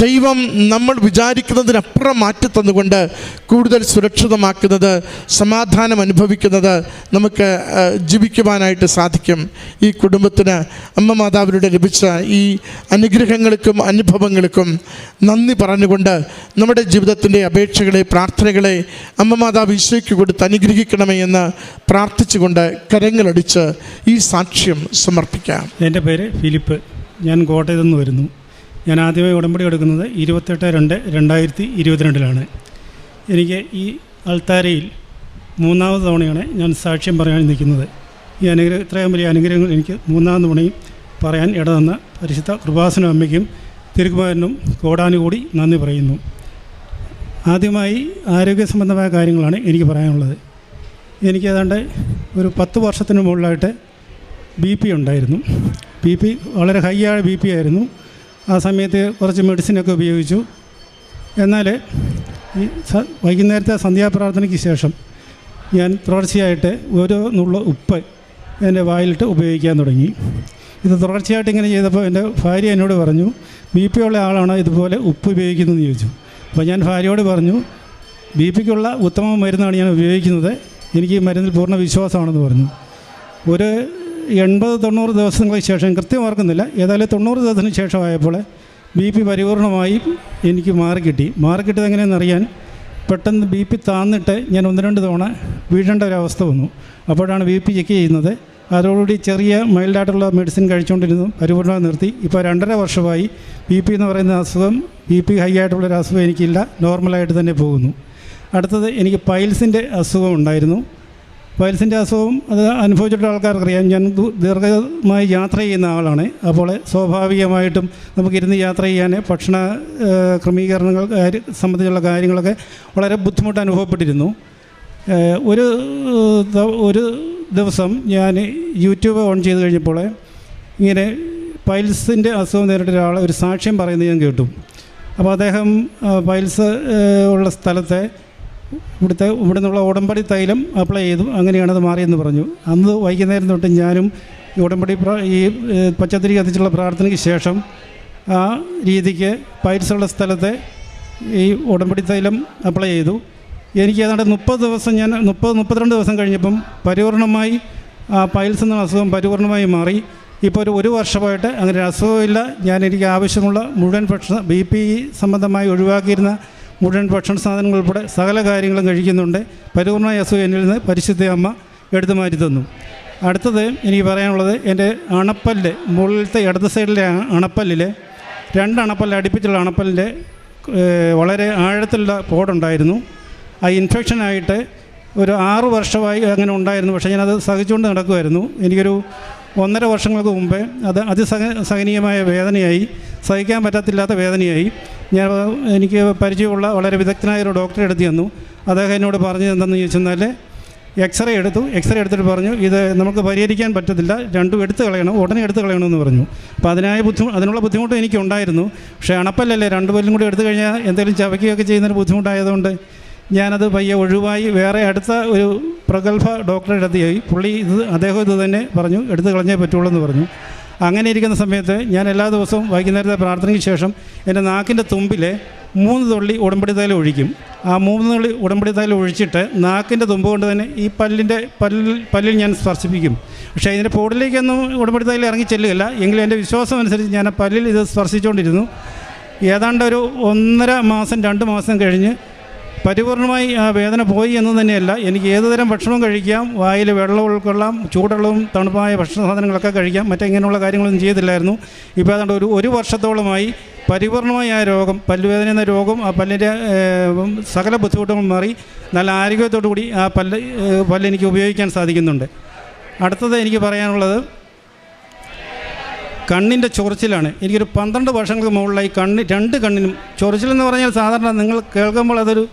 ദൈവം നമ്മൾ വിചാരിക്കുന്നതിനപ്പുറം മാറ്റി തന്നുകൊണ്ട് കൂടുതൽ സുരക്ഷിതമാക്കുന്നത്, സമാധാനം അനുഭവിക്കുന്നത് നമുക്ക് ജീവിക്കുവാനായിട്ട് സാധിക്കും. ഈ കുടുംബത്തിന് അമ്മ മാതാവിലൂടെ ലഭിച്ച ഈ അനുഗ്രഹങ്ങൾക്കും അനുഭവങ്ങൾക്കും നന്ദി പറഞ്ഞുകൊണ്ട് നമ്മുടെ ജീവിതത്തിൻ്റെ അപേക്ഷകളെ, പ്രാർത്ഥനകളെ അമ്മ മാതാവ് ഈശോയ്ക്ക് കൊടുത്ത് അനുഗ്രഹിക്കണമേ എന്ന് പ്രാർത്ഥിച്ചുകൊണ്ട് കരങ്ങളടിച്ച് ഈ സാക്ഷ്യം സമർപ്പിക്കാം. എൻ്റെ പേര് ഫിലിപ്പ്. ഞാൻ കോട്ടയത്തു നിന്ന് വരുന്നു. ഞാൻ ആദ്യമായി ഉടമ്പടി എടുക്കുന്നത് 28/2/2022 എനിക്ക് ഈ അൾത്താരയിൽ 3ാമത് തവണയാണ് ഞാൻ സാക്ഷ്യം പറയാൻ നിൽക്കുന്നത്. ഈ ഇത്രയും വലിയ അനുഗ്രഹങ്ങൾ എനിക്ക് 3ാം തവണയും പറയാൻ ഇടതന്ന പരിശുദ്ധ കൃപാസന അമ്മയ്ക്കും തിരുക്കുമാരനും കോടാനുകൂടി നന്ദി പറയുന്നു. ആദ്യമായി ആരോഗ്യ സംബന്ധമായ കാര്യങ്ങളാണ് എനിക്ക് പറയാനുള്ളത്. എനിക്ക് ഏതാണ്ട് ഒരു 10 വർഷത്തിന് മുകളിലായിട്ട് BP ഉണ്ടായിരുന്നു. BP വളരെ ഹൈ ആയ BP ആയിരുന്നു. ആ സമയത്ത് കുറച്ച് മെഡിസിനൊക്കെ ഉപയോഗിച്ചു. എന്നാൽ ഈ വൈകുന്നേരത്തെ സന്ധ്യാപ്രാർത്ഥനയ്ക്ക് ശേഷം ഞാൻ തുടർച്ചയായിട്ട് ഓരോ നുള്ള ഉപ്പ് എൻ്റെ വായിലിട്ട് ഉപയോഗിക്കാൻ തുടങ്ങി. ഇത് തുടർച്ചയായിട്ട് ഇങ്ങനെ ചെയ്തപ്പോൾ എൻ്റെ ഭാര്യ എന്നോട് പറഞ്ഞു, BP ഉള്ള ആളാണ് ഇതുപോലെ ഉപ്പ് ഉപയോഗിക്കുന്നതെന്ന് ചോദിച്ചു. അപ്പോൾ ഞാൻ ഭാര്യയോട് പറഞ്ഞു, BPക്കുള്ള ഉത്തമ മരുന്നാണ് ഞാൻ ഉപയോഗിക്കുന്നത്, എനിക്ക് ഈ മരുന്നിൽ പൂർണ്ണ വിശ്വാസമാണെന്ന് പറഞ്ഞു. ഒരു 80-90 ദിവസങ്ങൾക്ക് ശേഷം, കൃത്യം ഓർക്കുന്നില്ല, ഏതായാലും 90 ദിവസത്തിന് ശേഷമായപ്പോൾ BP പരിപൂർണമായി എനിക്ക് മാറിക്കിട്ടിയത് എങ്ങനെയെന്നറിയാൻ പെട്ടെന്ന് BP താന്നിട്ട് ഞാൻ 1-2 തവണ വീഴേണ്ട ഒരവസ്ഥ വന്നു. അപ്പോഴാണ് BP ചെക്ക് ചെയ്യുന്നത്. അതോടുകൂടി ചെറിയ മൈൽഡായിട്ടുള്ള മെഡിസിൻ കഴിച്ചുകൊണ്ടിരുന്നു, പരിപൂർണ്ണമായി നിർത്തി. ഇപ്പോൾ 2.5 വർഷമായി BP എന്ന് പറയുന്ന അസുഖം, BP ഹൈ ആയിട്ടുള്ളൊരു അസുഖം എനിക്കില്ല, നോർമലായിട്ട് തന്നെ പോകുന്നു. അടുത്തത് എനിക്ക് പൈൽസിൻ്റെ അസുഖം ഉണ്ടായിരുന്നു. പൈൽസിൻ്റെ അസുഖം അത് അനുഭവിച്ചിട്ടുള്ള ആൾക്കാർക്കറിയാം. ഞാൻ ദീർഘമായി യാത്ര ചെയ്യുന്ന ആളാണ്. അപ്പോൾ സ്വാഭാവികമായിട്ടും നമുക്കിരുന്ന് യാത്ര ചെയ്യാൻ ഭക്ഷണ ക്രമീകരണങ്ങൾ സംബന്ധിച്ചുള്ള കാര്യങ്ങളൊക്കെ വളരെ ബുദ്ധിമുട്ട് അനുഭവപ്പെട്ടിരുന്നു. ഒരു ദിവസം ഞാൻ യൂട്യൂബ് ഓൺ ചെയ്ത് കഴിഞ്ഞപ്പോൾ ഇങ്ങനെ പൈൽസിൻ്റെ അസുഖം നേരിട്ട ഒരാൾ ഒരു സാക്ഷ്യം പറയുന്നത് ഞാൻ കേട്ടു. അപ്പോൾ അദ്ദേഹം പൈൽസ് ഉള്ള സ്ഥലത്തെ ഇവിടെ നിന്നുള്ള ഉടമ്പടി തൈലം അപ്ലൈ ചെയ്തു, അങ്ങനെയാണത് മാറിയെന്ന് പറഞ്ഞു. അന്ന് വൈകുന്നേരം തൊട്ട് ഞാനും ഈ ഉടമ്പടി ഈ പച്ചത്തിരി കത്തിച്ചുള്ള പ്രാർത്ഥനയ്ക്ക് ശേഷം ആ രീതിക്ക് പൈൽസുള്ള സ്ഥലത്തെ ഈ ഉടമ്പടി തൈലം അപ്ലൈ ചെയ്തു. എനിക്ക് ഏതാണ്ട് 30 ദിവസം, ഞാൻ 30-32 ദിവസം കഴിഞ്ഞപ്പം പരിപൂർണമായി ആ പൈൽസ് എന്ന അസുഖം പരിപൂർണമായി മാറി. ഇപ്പോൾ ഒരു വർഷമായിട്ട് അങ്ങനെ അസുഖമില്ല. എനിക്ക് ആവശ്യമുള്ള മുഴുവൻ BP സംബന്ധമായി ഒഴിവാക്കിയിരുന്ന മുഴുവൻ ഭക്ഷണ സാധനങ്ങൾ ഉൾപ്പെടെ സകല കാര്യങ്ങളും കഴിക്കുന്നുണ്ട്. പരിപൂർണമായ അസുഖം എന്നിൽ നിന്ന് പരിശുദ്ധ അമ്മ എടുത്തു മാറ്റി തന്നു. അടുത്തത് എനിക്ക് പറയാനുള്ളത്, എൻ്റെ അണപ്പല്ല്, മുകളിലത്തെ ഇടത് സൈഡിലെ അണപ്പല്ലിൽ 2 അണപ്പല്ല് അടുപ്പിച്ചുള്ള അണപ്പല്ലിൻ്റെ വളരെ ആഴത്തിലുള്ള പോടുണ്ടായിരുന്നു. ആ ഇൻഫെക്ഷനായിട്ട് ഒരു 6 വർഷമായി അങ്ങനെ ഉണ്ടായിരുന്നു. പക്ഷേ ഞാനത് സഹിച്ചുകൊണ്ട് നടക്കുമായിരുന്നു. എനിക്കൊരു 1.5 വർഷങ്ങൾക്ക് മുമ്പേ അത് അതിസഹനീയമായ വേദനയായി, സഹിക്കാൻ പറ്റത്തില്ലാത്ത വേദനയായി. എനിക്ക് പരിചയമുള്ള വളരെ വിദഗ്ധനായ ഒരു ഡോക്ടറെ എടുത്ത് ചെന്നു. അദ്ദേഹം എന്നോട് പറഞ്ഞത് എന്തെന്ന് ചോദിച്ചെന്നാൽ, എക്സ്റേ എടുത്തിട്ട് പറഞ്ഞു, ഇത് നമുക്ക് പരിഹരിക്കാൻ പറ്റത്തില്ല, 2 എടുത്ത് കളയണം, ഉടനെ എടുത്ത് കളയണമെന്ന് പറഞ്ഞു. അപ്പോൾ അതിനുള്ള ബുദ്ധിമുട്ട് എനിക്കുണ്ടായിരുന്നു. പക്ഷേ അണപ്പല്ലല്ലേ, 2 പല്ലും കൂടി എടുത്തു കഴിഞ്ഞാൽ എന്തെങ്കിലും ചവയ്ക്കുകയൊക്കെ ചെയ്യുന്നതിന് ബുദ്ധിമുട്ടായതുകൊണ്ട് ഞാനത് പയ്യെ ഒഴിവായി വേറെ അടുത്ത ഒരു പ്രഗത്ഭ ഡോക്ടറെ അടുത്തായി. അദ്ദേഹം ഇത് തന്നെ പറഞ്ഞു, എടുത്ത് കളഞ്ഞേ പറ്റുള്ളൂ എന്ന് പറഞ്ഞു. അങ്ങനെ ഇരിക്കുന്ന സമയത്ത് ഞാൻ എല്ലാ ദിവസവും വൈകുന്നേരത്തെ പ്രാർത്ഥനയ്ക്ക് ശേഷം എൻ്റെ നാക്കിൻ്റെ തുമ്പിൽ 3 തുള്ളി ഉടമ്പടി തൈലം ഒഴിക്കും. ആ 3 തുള്ളി ഉടമ്പടി തൈലം ഒഴിച്ചിട്ട് നാക്കിൻ്റെ തുമ്പ് കൊണ്ട് തന്നെ ഈ പല്ലിൽ ഞാൻ സ്പർശിപ്പിക്കും. പക്ഷേ ഇതിൻ്റെ പോടിലേക്കൊന്നും ഉടമ്പടി തൈലം ഇറങ്ങി ചെല്ലുകയില്ല. എങ്കിലും എൻ്റെ വിശ്വാസം അനുസരിച്ച് ഞാൻ ആ പല്ലിൽ ഇത് സ്പർശിച്ചുകൊണ്ടിരുന്നു. ഏതാണ്ട് ഒരു 1.5 മാസം 2 മാസം കഴിഞ്ഞ് പരിപൂർണമായി ആ വേദന പോയി എന്ന് തന്നെയല്ല, എനിക്ക് ഏതുതരം ഭക്ഷണവും കഴിക്കാം, വായിൽ വെള്ളം ഉൾക്കൊള്ളാം, ചൂടുള്ളതും തണുപ്പായ ഭക്ഷണ സാധനങ്ങളൊക്കെ കഴിക്കാം, മറ്റിങ്ങനെയുള്ള കാര്യങ്ങളൊന്നും ചെയ്തില്ലായിരുന്നു. ഇപ്പോൾ ഏതാണ്ട് ഒരു വർഷത്തോളമായി പരിപൂർണമായി ആ രോഗം, പല്ലുവേദന എന്ന രോഗം, ആ പല്ലിൻ്റെ സകല ബുദ്ധിമുട്ടുകളും മാറി നല്ല ആരോഗ്യത്തോടു കൂടി ആ പല്ല് എനിക്ക് ഉപയോഗിക്കാൻ സാധിക്കുന്നുണ്ട്. അടുത്തത് എനിക്ക് പറയാനുള്ളത്, കണ്ണിൻ്റെ ചൊറിച്ചിലാണ്. എനിക്കൊരു 12 വർഷങ്ങൾക്ക് മുകളിലായി 2 കണ്ണിനും ചൊറിച്ചിലെന്ന് പറഞ്ഞാൽ സാധാരണ നിങ്ങൾ കേൾക്കുമ്പോൾ അതൊരു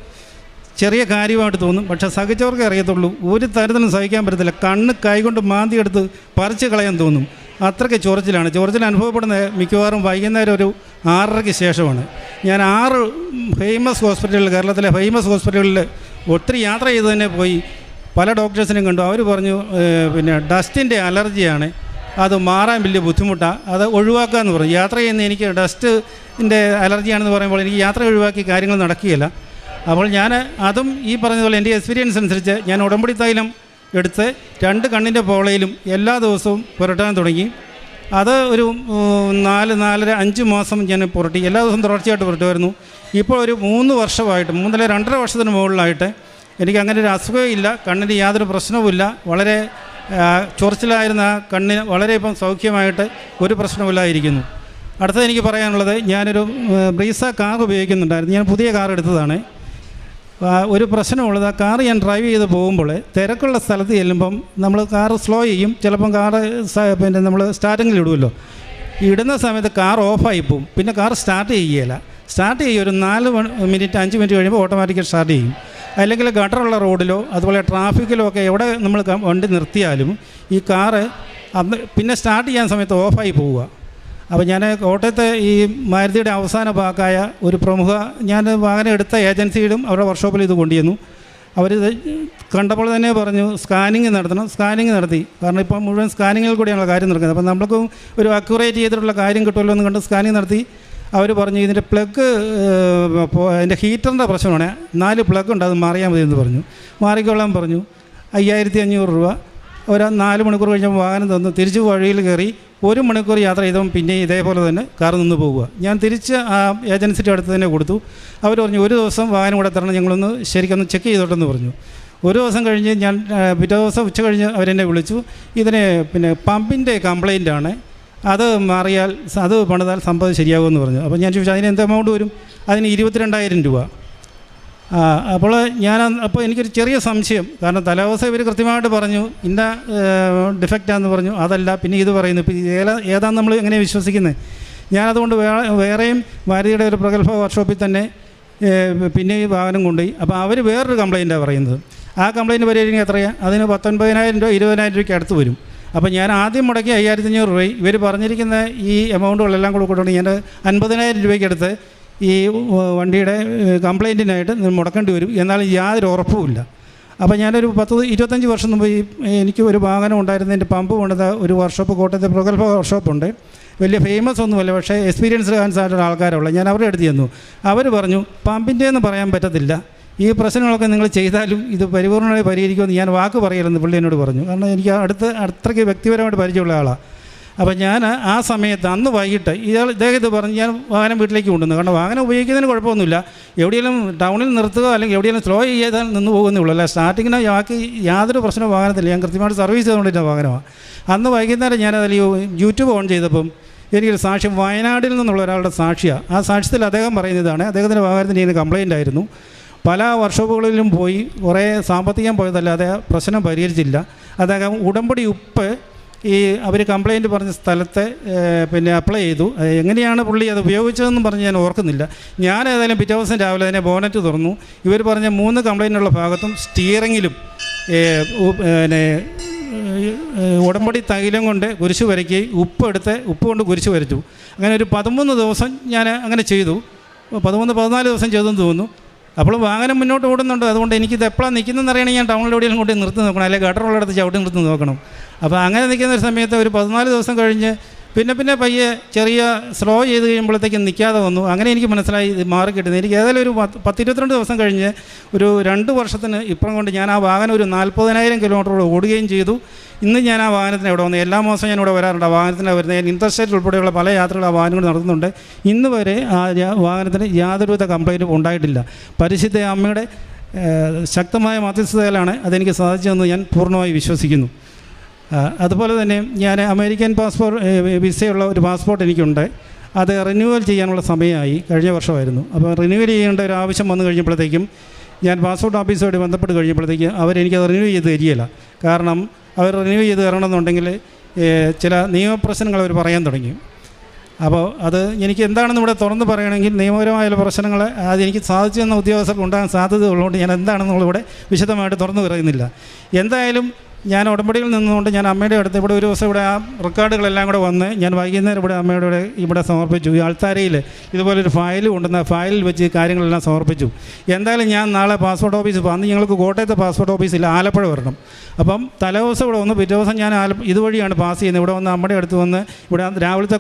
ചെറിയ കാര്യമായിട്ട് തോന്നും. പക്ഷേ സഹിച്ചവർക്കേ അറിയത്തുള്ളൂ. ഒരു തരത്തിലും സഹിക്കാൻ പറ്റത്തില്ല. കണ്ണ് കൈകൊണ്ട് മാന്തിയെടുത്ത് പറിച്ച് കളയാൻ തോന്നും. അത്രയ്ക്ക് ചൊറിച്ചിലാണ്. ചൊറിച്ചിൽ അനുഭവപ്പെടുന്നത് മിക്കവാറും വൈകുന്നേരം ഒരു 6:30-ക്ക് ശേഷമാണ്. ഞാൻ 6 ഫേമസ് ഹോസ്പിറ്റലുകളിൽ, കേരളത്തിലെ ഫേമസ് ഹോസ്പിറ്റലുകളിൽ ഒത്തിരി യാത്ര ചെയ്ത് തന്നെ പോയി പല ഡോക്ടേഴ്സിനും കണ്ടു. അവർ പറഞ്ഞു പിന്നെ ഡസ്റ്റിൻ്റെ അലർജിയാണ്, അത് മാറാൻ വലിയ ബുദ്ധിമുട്ടാണ്, അത് ഒഴിവാക്കാമെന്ന് പറഞ്ഞു. യാത്ര ചെയ്യുന്ന എനിക്ക് ഡസ്റ്റിൻ്റെ അലർജിയാണെന്ന് പറയുമ്പോൾ എനിക്ക് യാത്ര ഒഴിവാക്കി കാര്യങ്ങൾ നടക്കുകയില്ല. അപ്പോൾ ഞാൻ അതും ഈ പറഞ്ഞതുപോലെ എൻ്റെ എക്സ്പീരിയൻസ് അനുസരിച്ച് ഞാൻ ഉടമ്പടി തൈലം എടുത്ത് 2 കണ്ണിൻ്റെ പോളയിലും എല്ലാ ദിവസവും പുരട്ടാൻ തുടങ്ങി. അത് ഒരു 4, 4.5, 5 മാസം ഞാൻ പുരട്ടി, എല്ലാ ദിവസവും തുടർച്ചയായിട്ട് പുരട്ടുമായിരുന്നു. ഇപ്പോൾ ഒരു 3 വർഷമായിട്ട്, 3 2.5 വർഷത്തിന് മുകളിലായിട്ട് എനിക്ക് അങ്ങനെ ഒരു അസുഖമില്ല, കണ്ണിന് യാതൊരു പ്രശ്നവുമില്ല. വളരെ ചൊറിച്ചിലായിരുന്ന കണ്ണിന് വളരെ ഇപ്പം സൗഖ്യമായിട്ട് ഒരു പ്രശ്നമില്ലായിരിക്കുന്നു. അടുത്തത് എനിക്ക് പറയാനുള്ളത്, ഞാനൊരു ബ്രീസ കാർ ഉപയോഗിക്കുന്നുണ്ടായിരുന്നു. ഞാൻ പുതിയ കാർ എടുത്തതാണ്. ഒരു പ്രശ്നമുള്ളത്, ആ കാർ ഞാൻ ഡ്രൈവ് ചെയ്ത് പോകുമ്പോൾ തിരക്കുള്ള സ്ഥലത്ത് ചെല്ലുമ്പം നമ്മൾ കാർ സ്ലോ ചെയ്യും, ചിലപ്പം കാർ പിന്നെ നമ്മൾ സ്റ്റാർട്ടിങ്ങിൽ ഇടുമല്ലോ, ഇടുന്ന സമയത്ത് കാർ ഓഫായി പോവും. പിന്നെ കാർ സ്റ്റാർട്ട് ചെയ്യുകയില്ല. സ്റ്റാർട്ട് ചെയ്യും ഒരു 4 മിനിറ്റ് 5 മിനിറ്റ് കഴിയുമ്പോൾ ഓട്ടോമാറ്റിക്കലി സ്റ്റാർട്ട് ചെയ്യും. അല്ലെങ്കിൽ ഗട്ടറുള്ള റോഡിലോ അതുപോലെ ട്രാഫിക്കിലോ ഒക്കെ എവിടെ നമ്മൾ വണ്ടി നിർത്തിയാലും ഈ കാറ് പിന്നെ സ്റ്റാർട്ട് ചെയ്യാൻ സമയത്ത് ഓഫായി പോവുക. അപ്പോൾ ഞാൻ കോട്ടയത്തെ ഈ മാരുതിയുടെ അവസാന ഭാഗമായ ഒരു പ്രമുഖ, ഞാൻ വാഹനം എടുത്ത ഏജൻസിയിലും അവരുടെ വർക്ക്ഷോപ്പിൽ ഇത് കൊണ്ടുവന്നു. അവരിത് കണ്ടപ്പോൾ തന്നെ പറഞ്ഞു സ്കാനിങ് നടത്തണം. സ്കാനിങ് നടത്തി. കാരണം ഇപ്പോൾ മുഴുവൻ സ്കാനിങ്ങിൽ കൂടിയാണ് കാര്യം നടക്കുന്നത്. അപ്പോൾ നമ്മൾക്കും ഒരു അക്യുറേറ്റ് ചെയ്തിട്ടുള്ള കാര്യം കിട്ടുമല്ലോ എന്ന് കണ്ട് സ്കാനിങ് നടത്തി. അവർ പറഞ്ഞു ഇതിൻ്റെ പ്ലഗ്, അതിൻ്റെ ഹീറ്ററിൻ്റെ പ്രശ്നമാണ്, 4 പ്ലഗ് ഉണ്ട്, അത് മാറിയാൽ മതി എന്ന് പറഞ്ഞു. മാറിക്കൊള്ളാൻ പറഞ്ഞു. 5500 രൂപ. ഒരു 4 മണിക്കൂർ കഴിഞ്ഞപ്പോൾ വാഹനം തന്നു. തിരിച്ച് വഴിയിൽ കയറി 1 മണിക്കൂർ യാത്ര ചെയ്തപ്പോൾ പിന്നെ ഇതേപോലെ തന്നെ കാർ നിന്ന് പോവുക. ഞാൻ തിരിച്ച് ആ ഏജൻസിയുടെ അടുത്ത് തന്നെ കൊടുത്തു. അവർ പറഞ്ഞു 1 ദിവസം വാഹനം കൂടെ തരണം, ഞങ്ങളൊന്ന് ശരിക്കൊന്ന് ചെക്ക് ചെയ്തോട്ടെന്ന് പറഞ്ഞു. 1 ദിവസം കഴിഞ്ഞ് ഞാൻ പിറ്റേ ദിവസം ഉച്ച കഴിഞ്ഞ് അവരെന്നെ വിളിച്ചു. ഇതിന് പിന്നെ പമ്പിൻ്റെ കംപ്ലയിൻ്റാണ്, അത് മാറിയാൽ അത് പണിതാൽ സംഭവം ശരിയാകുമെന്ന് പറഞ്ഞു. അപ്പോൾ ഞാൻ ചോദിച്ചു അതിന് എന്ത് എമൗണ്ട് വരും? അതിന് 22,000 രൂപ. അപ്പോൾ അപ്പോൾ എനിക്കൊരു ചെറിയ സംശയം, കാരണം തലേദിവസം ഇവർ കൃത്യമായിട്ട് പറഞ്ഞു ഇന്ന ഡിഫക്റ്റാന്ന് പറഞ്ഞു, അതല്ല പിന്നെ ഇത് പറയുന്നു. ഇപ്പോൾ ഏതാണെന്ന് നമ്മൾ എങ്ങനെ വിശ്വസിക്കുന്നത്? ഞാനതുകൊണ്ട് വേറെയും മാരുതിയുടെ ഒരു പ്രഗത്ഭ വർക്ക്ഷോപ്പിൽ തന്നെ പിന്നെ ഈ വാഹനം കൊണ്ടുപോയി. അപ്പോൾ അവർ വേറൊരു കംപ്ലയിൻറ്റാണ് പറയുന്നത്. ആ കംപ്ലയിൻറ്റ് പരിഹരിക്കുക എത്രയാണ്? അതിന് 19,000 രൂപ 20,000 രൂപയ്ക്ക് അടുത്ത് വരും. അപ്പോൾ ഞാൻ ആദ്യം മുടക്കി 5,500 രൂപ, ഇവർ പറഞ്ഞിരിക്കുന്ന ഈ എമൗണ്ടുകളെല്ലാം കൂടെ കൂട്ടുകൊണ്ട് ഞാൻ 50,000 രൂപയ്ക്കടുത്ത് ഈ വണ്ടിയുടെ കംപ്ലയിൻറ്റിനായിട്ട് മുടക്കേണ്ടി വരും. എന്നാലും യാതൊരു ഉറപ്പുമില്ല. അപ്പോൾ ഞാനൊരു 10-25 വർഷം മുമ്പ് എനിക്ക് ഒരു വാഹനം ഉണ്ടായിരുന്നതിൻ്റെ പമ്പ് കൊണ്ടത് ഒരു വർക്ക്ഷോപ്പ്, കോട്ടയത്തെ പ്രഗത്ഭ വർക്ക്ഷോപ്പുണ്ട്, വലിയ ഫേമസ് ഒന്നുമല്ല, പക്ഷേ എക്സ്പീരിയൻസ്ഡ് ആയിട്ടുള്ള ആൾക്കാരുള്ള. ഞാൻ അവരുടെ അടുത്ത് ചെന്നു. അവർ പറഞ്ഞു പമ്പിൻ്റെ എന്ന് പറയാൻ പറ്റത്തില്ല, ഈ പ്രശ്നങ്ങളൊക്കെ നിങ്ങൾ ചെയ്താലും ഇത് പരിപൂർണ്ണമായി പരിഹരിക്കുമെന്ന് ഞാൻ വാക്ക് പറയലെന്ന് പുള്ളി എന്നോട് പറഞ്ഞു. കാരണം എനിക്ക് അത്രയ്ക്ക് വ്യക്തിപരമായിട്ട് പരിചയമുള്ള ആളാണ്. അപ്പോൾ ഞാൻ ആ സമയത്ത് അന്ന് വൈകിട്ട് ഇദ്ദേഹത്തെ പറഞ്ഞ് ഞാൻ വാഹനം വീട്ടിലേക്ക് കൊണ്ടുവന്നു. കാരണം വാഹനം ഉപയോഗിക്കുന്നതിന് കുഴപ്പമൊന്നുമില്ല, എവിടെയെങ്കിലും ടൗണിൽ നിർത്തുക അല്ലെങ്കിൽ എവിടെയെങ്കിലും സ്ലോ ചെയ്താൽ നിന്ന് പോകുന്നേ ഉള്ളൂ, അല്ല സ്റ്റാർട്ടിങ്ങിന് ബാക്കി യാതൊരു പ്രശ്നവും വാഹനത്തില്ല. ഞാൻ കൃത്യമായിട്ട് സർവീസ് ചെയ്തുകൊണ്ടിരുന്ന വാഹനമാണ്. അന്ന് വൈകുന്നേരം ഞാനതിൽ യൂട്യൂബ് ഓൺ ചെയ്തപ്പം എനിക്കൊരു സാക്ഷ്യം വയനാട്ടിൽ നിന്നുള്ള ഒരാളുടെ സാക്ഷിയാണ്. ആ സാക്ഷ്യത്തിൽ അദ്ദേഹം പറയുന്നതാണ്, അദ്ദേഹത്തിൻ്റെ വാഹനത്തിന് ഇങ്ങനെ കംപ്ലയിൻ്റ് ആയിരുന്നു, പല വർക്ക്ഷോപ്പുകളിലും പോയി കുറേ സാമ്പത്തികം പോയതല്ലാതെ പ്രശ്നം പരിഹരിച്ചില്ല. അദ്ദേഹം ഉടമ്പടി ഉപ്പ് ഈ അവർ കംപ്ലയിൻറ്റ് പറഞ്ഞ സ്ഥലത്ത് പിന്നെ അപ്ലൈ ചെയ്തു. എങ്ങനെയാണ് പുള്ളി അത് ഉപയോഗിച്ചതെന്നും പറഞ്ഞ് ഞാൻ ഓർക്കുന്നില്ല. ഞാൻ ഏതായാലും പിറ്റേ ദിവസം രാവിലെ തന്നെ ബോണറ്റ് തുറന്നു. ഇവർ പറഞ്ഞ 3 കംപ്ലയിൻ്റുള്ള ഭാഗത്തും സ്റ്റിയറിങ്ങിലും പിന്നെ ഉടമ്പടി തൈലം കൊണ്ട് കുരിശ് വരയ്ക്കുകയും ഉപ്പ് കൊണ്ട് കുരിശ് വരച്ചു. അങ്ങനെ ഒരു 13 ദിവസം ഞാൻ അങ്ങനെ ചെയ്തു. 13-14 ദിവസം ചെയ്തെന്ന് തോന്നുന്നു. അപ്പോൾ വാഹനം മുന്നോട്ട് ഓടുന്നുണ്ട്. അതുകൊണ്ട് എനിക്കിത് എപ്പോഴാണ് നിൽക്കുന്നതെന്ന് അറിയണമെങ്കിൽ ഞാൻ ടൗണിൽ എവിടെയെങ്കിലും കൊണ്ട് നിർത്തി നോക്കണം, അല്ലെങ്കിൽ ഗട്ടറുള്ളിടത്ത് ചവിട്ടി നിർത്തി നോക്കണം. അപ്പോൾ അങ്ങനെ നിൽക്കുന്ന ഒരു സമയത്ത് ഒരു 14 ദിവസം കഴിഞ്ഞ് പിന്നെ പയ്യെ ചെറിയ സ്ലോ ചെയ്ത് കഴിയുമ്പോഴത്തേക്കും നിൽക്കാതെ വന്നു. അങ്ങനെ എനിക്ക് മനസ്സിലായി ഇത് മാറി കിട്ടുന്നത്. എനിക്ക് ഏതായാലും ഒരു 10-22 ദിവസം കഴിഞ്ഞ് ഒരു 2 വർഷത്തിന് ഇപ്പുറം കൊണ്ട് ഞാൻ ആ വാഹനം ഒരു 40,000 കിലോമീറ്റർ ഓടുകയും ചെയ്തു. ഇന്ന് ഞാൻ ആ വാഹനത്തിന് ഇവിടെ വന്നു. എല്ലാ മാസവും ഞാൻ ഇവിടെ വരാറുണ്ട്. ആ വാഹനത്തിന് വരുന്നത് ഞാൻ ഇൻ്റർസ്റ്റേറ്റ് ഉൾപ്പെടെയുള്ള പല യാത്രകൾ ആ വാഹനം കൊണ്ട് നടത്തുന്നുണ്ട്. ഇന്ന് വരെ ആ വാഹനത്തിന് യാതൊരുവിധ കംപ്ലയിൻറ്റും ഉണ്ടായിട്ടില്ല. പരിശുദ്ധ അമ്മയുടെ ശക്തമായ മധ്യസ്ഥതയിലാണ് അതെനിക്ക് സാധിച്ചതെന്ന് ഞാൻ പൂർണ്ണമായി വിശ്വസിക്കുന്നു. അതുപോലെ തന്നെ ഞാൻ അമേരിക്കൻ വിസയുള്ള ഒരു പാസ്പോർട്ട് എനിക്കുണ്ട്. അത് റിന്യൂവൽ ചെയ്യാനുള്ള സമയമായി, കഴിഞ്ഞ വർഷമായിരുന്നു. അപ്പോൾ റിന്യൂവൽ ചെയ്യേണ്ട ഒരു ആവശ്യം വന്നു കഴിഞ്ഞപ്പോഴത്തേക്കും ഞാൻ പാസ്പോർട്ട് ഓഫീസുമായിട്ട് ബന്ധപ്പെട്ട് കഴിഞ്ഞപ്പോഴത്തേക്കും അവരെനിക്കത് റിന്യൂ ചെയ്ത് തരികയില്ല. കാരണം അവർ റിന്യൂ ചെയ്ത് തരണമെന്നുണ്ടെങ്കിൽ ചില നിയമപ്രശ്നങ്ങൾ അവർ പറയാൻ തുടങ്ങി. അപ്പോൾ അത് എനിക്ക് എന്താണെന്ന് ഇവിടെ തുറന്ന് പറയണമെങ്കിൽ നിയമപരമായ പ്രശ്നങ്ങൾ അതെനിക്ക് സാധിച്ചു തന്ന ഉദ്യോഗസ്ഥർക്ക് ഉണ്ടാകാൻ സാധ്യത ഉള്ളതുകൊണ്ട് ഞാൻ എന്താണെന്നുള്ളത് ഇവിടെ വിശദമായിട്ട് തുറന്നു പറയുന്നില്ല. എന്തായാലും ഞാൻ ഉടമ്പടിയിൽ നിന്നുകൊണ്ട് ഞാൻ അമ്മയുടെ അടുത്ത് ഇവിടെ ഒരു ദിവസം ഇവിടെ ആ റെക്കോർഡുകളെല്ലാം കൂടെ വന്ന് ഞാൻ വൈകുന്നേരം ഇവിടെ അമ്മയുടെ ഇവിടെ സമർപ്പിച്ചു. ഈ ആൾത്താരയിൽ ഇതുപോലൊരു ഫയൽ കൊണ്ടുവന്ന ഫയലിൽ വെച്ച് കാര്യങ്ങളെല്ലാം സമർപ്പിച്ചു. എന്തായാലും ഞാൻ നാളെ പാസ്പോർട്ട് ഓഫീസിൽ അന്ന് ഞങ്ങൾക്ക് കോട്ടയത്തെ പാസ്പോർട്ട് ഓഫീസിൽ ആലപ്പുഴ വരണം. അപ്പം തലേദിവസം ഇവിടെ വന്ന് പിറ്റേ ദിവസം ഞാൻ ഇതുവഴിയാണ് പാസ് ചെയ്യുന്നത്. ഇവിടെ വന്ന് അമ്മയുടെ അടുത്ത് വന്ന് ഇവിടെ രാവിലത്തെ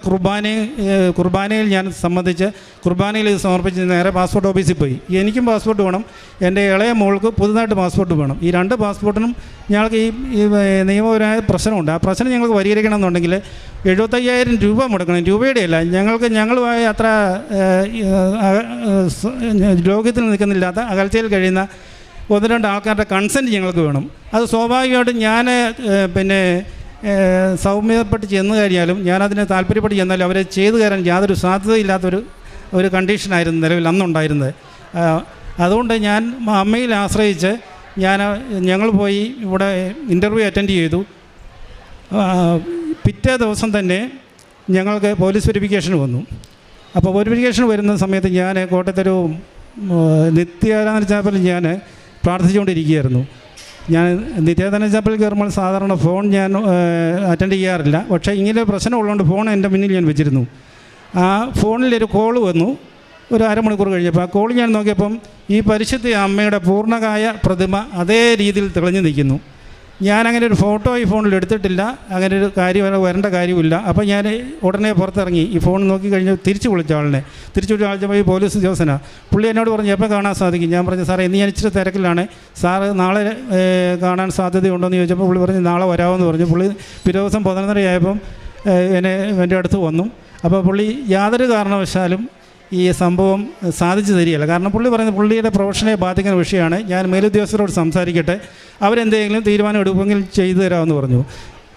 കുർബാനയിൽ ഞാൻ സംബന്ധിച്ച് കുർബാനയിൽ ഇത് സമർപ്പിച്ച് നേരെ പാസ്പോർട്ട് ഓഫീസിൽ പോയി. എനിക്കും പാസ്പോർട്ട് വേണം, എൻ്റെ ഇളയ മോൾക്ക് പുതുതായിട്ട് പാസ്പോർട്ട് വേണം. ഈ രണ്ട് പാസ്പോർട്ടിനും ഞങ്ങൾക്ക് ഈ നിയമപരമായ പ്രശ്നമുണ്ട്. ആ പ്രശ്നം ഞങ്ങൾക്ക് പരിഹരിക്കണം എന്നുണ്ടെങ്കിൽ 75,000 രൂപ മുടക്കണം. രൂപയുടെ അല്ല, ഞങ്ങളുമായി അത്ര ലോകത്തിൽ നിൽക്കുന്നില്ലാത്ത അകൽച്ചയിൽ കഴിയുന്ന 1-2 ആൾക്കാരുടെ കൺസെൻറ്റ് ഞങ്ങൾക്ക് വേണം. അത് സ്വാഭാവികമായിട്ടും ഞാൻ സൗമ്യപ്പെട്ട് ചെന്ന് കഴിഞ്ഞാലും ഞാനതിന് താല്പര്യപ്പെട്ട് ചെന്നാലും അവരെ ചെയ്തു കയറാൻ യാതൊരു സാധ്യതയില്ലാത്തൊരു കണ്ടീഷനായിരുന്നു നിലവിൽ അന്നുണ്ടായിരുന്നത്. അതുകൊണ്ട് ഞാൻ അമ്മയിൽ ആശ്രയിച്ച് ഞങ്ങൾ പോയി ഇവിടെ ഇൻ്റർവ്യൂ അറ്റൻഡ് ചെയ്തു. പിറ്റേ ദിവസം തന്നെ ഞങ്ങൾക്ക് പോലീസ് വെരിഫിക്കേഷൻ വന്നു. അപ്പോൾ വെരിഫിക്കേഷൻ വരുന്ന സമയത്ത് ഞാൻ കോട്ടയത്തൊരു നിത്യാരാധന ചാപ്പലിൽ ഞാൻ പ്രാർത്ഥിച്ചുകൊണ്ടിരിക്കുകയായിരുന്നു. ഞാൻ നിത്യാരാധന ചാപ്പലിൽ കയറുമ്പോൾ സാധാരണ ഫോൺ ഞാൻ അറ്റൻഡ് ചെയ്യാറില്ല. പക്ഷേ ഇങ്ങനെ പ്രശ്നമുള്ളതുകൊണ്ട് ഫോൺ എൻ്റെ മുന്നിൽ ഞാൻ വെച്ചിരുന്നു. ആ ഫോണിലൊരു കോൾ വന്നു. ഒരു അരമണിക്കൂർ കഴിഞ്ഞപ്പോൾ ആ കോൾ ഞാൻ നോക്കിയപ്പം ഈ പരിശുദ്ധ അമ്മയുടെ പൂർണ്ണകായ പ്രതിമ അതേ രീതിയിൽ തെളിഞ്ഞു നിൽക്കുന്നു. ഞാനങ്ങനെ ഒരു ഫോട്ടോ ഈ ഫോണിൽ എടുത്തിട്ടില്ല, അങ്ങനെ ഒരു കാര്യം വരേണ്ട കാര്യമില്ല. അപ്പോൾ ഞാൻ ഉടനെ പുറത്തിറങ്ങി ഈ ഫോൺ നോക്കി കഴിഞ്ഞ് തിരിച്ചു വിളിച്ച ആളിച്ചപ്പോൾ ഈ പോലീസ് ഉദ്യോഗസ്ഥനാണ്. പുള്ളി എന്നോട് പറഞ്ഞു എപ്പോൾ കാണാൻ സാധിക്കും. ഞാൻ പറഞ്ഞു സാറേ ഇന്ന് ഞാൻ ഇച്ചിരി തിരക്കിലാണ്, സാറ് നാളെ കാണാൻ സാധ്യതയുണ്ടോ എന്ന് ചോദിച്ചപ്പോൾ പുള്ളി പറഞ്ഞു നാളെ വരാമെന്ന് പറഞ്ഞു. പുള്ളി പിറ്റേ ദിവസം 11:30 ആയപ്പം എൻ്റെ അടുത്ത് വന്നു. അപ്പോൾ പുള്ളി യാതൊരു കാരണവശാലും ഈ സംഭവം സാധിച്ചു തരികയില്ല. കാരണം പുള്ളി പറയുന്നത് പുള്ളിയുടെ പ്രൊഫഷനെ ബാധിക്കുന്ന വിഷയമാണ്, ഞാൻ മേലുദ്യോഗസ്ഥരോട് സംസാരിക്കട്ടെ, അവരെന്തെങ്കിലും തീരുമാനം എടുക്കുമെങ്കിൽ ചെയ്തു തരാമെന്ന് പറഞ്ഞു.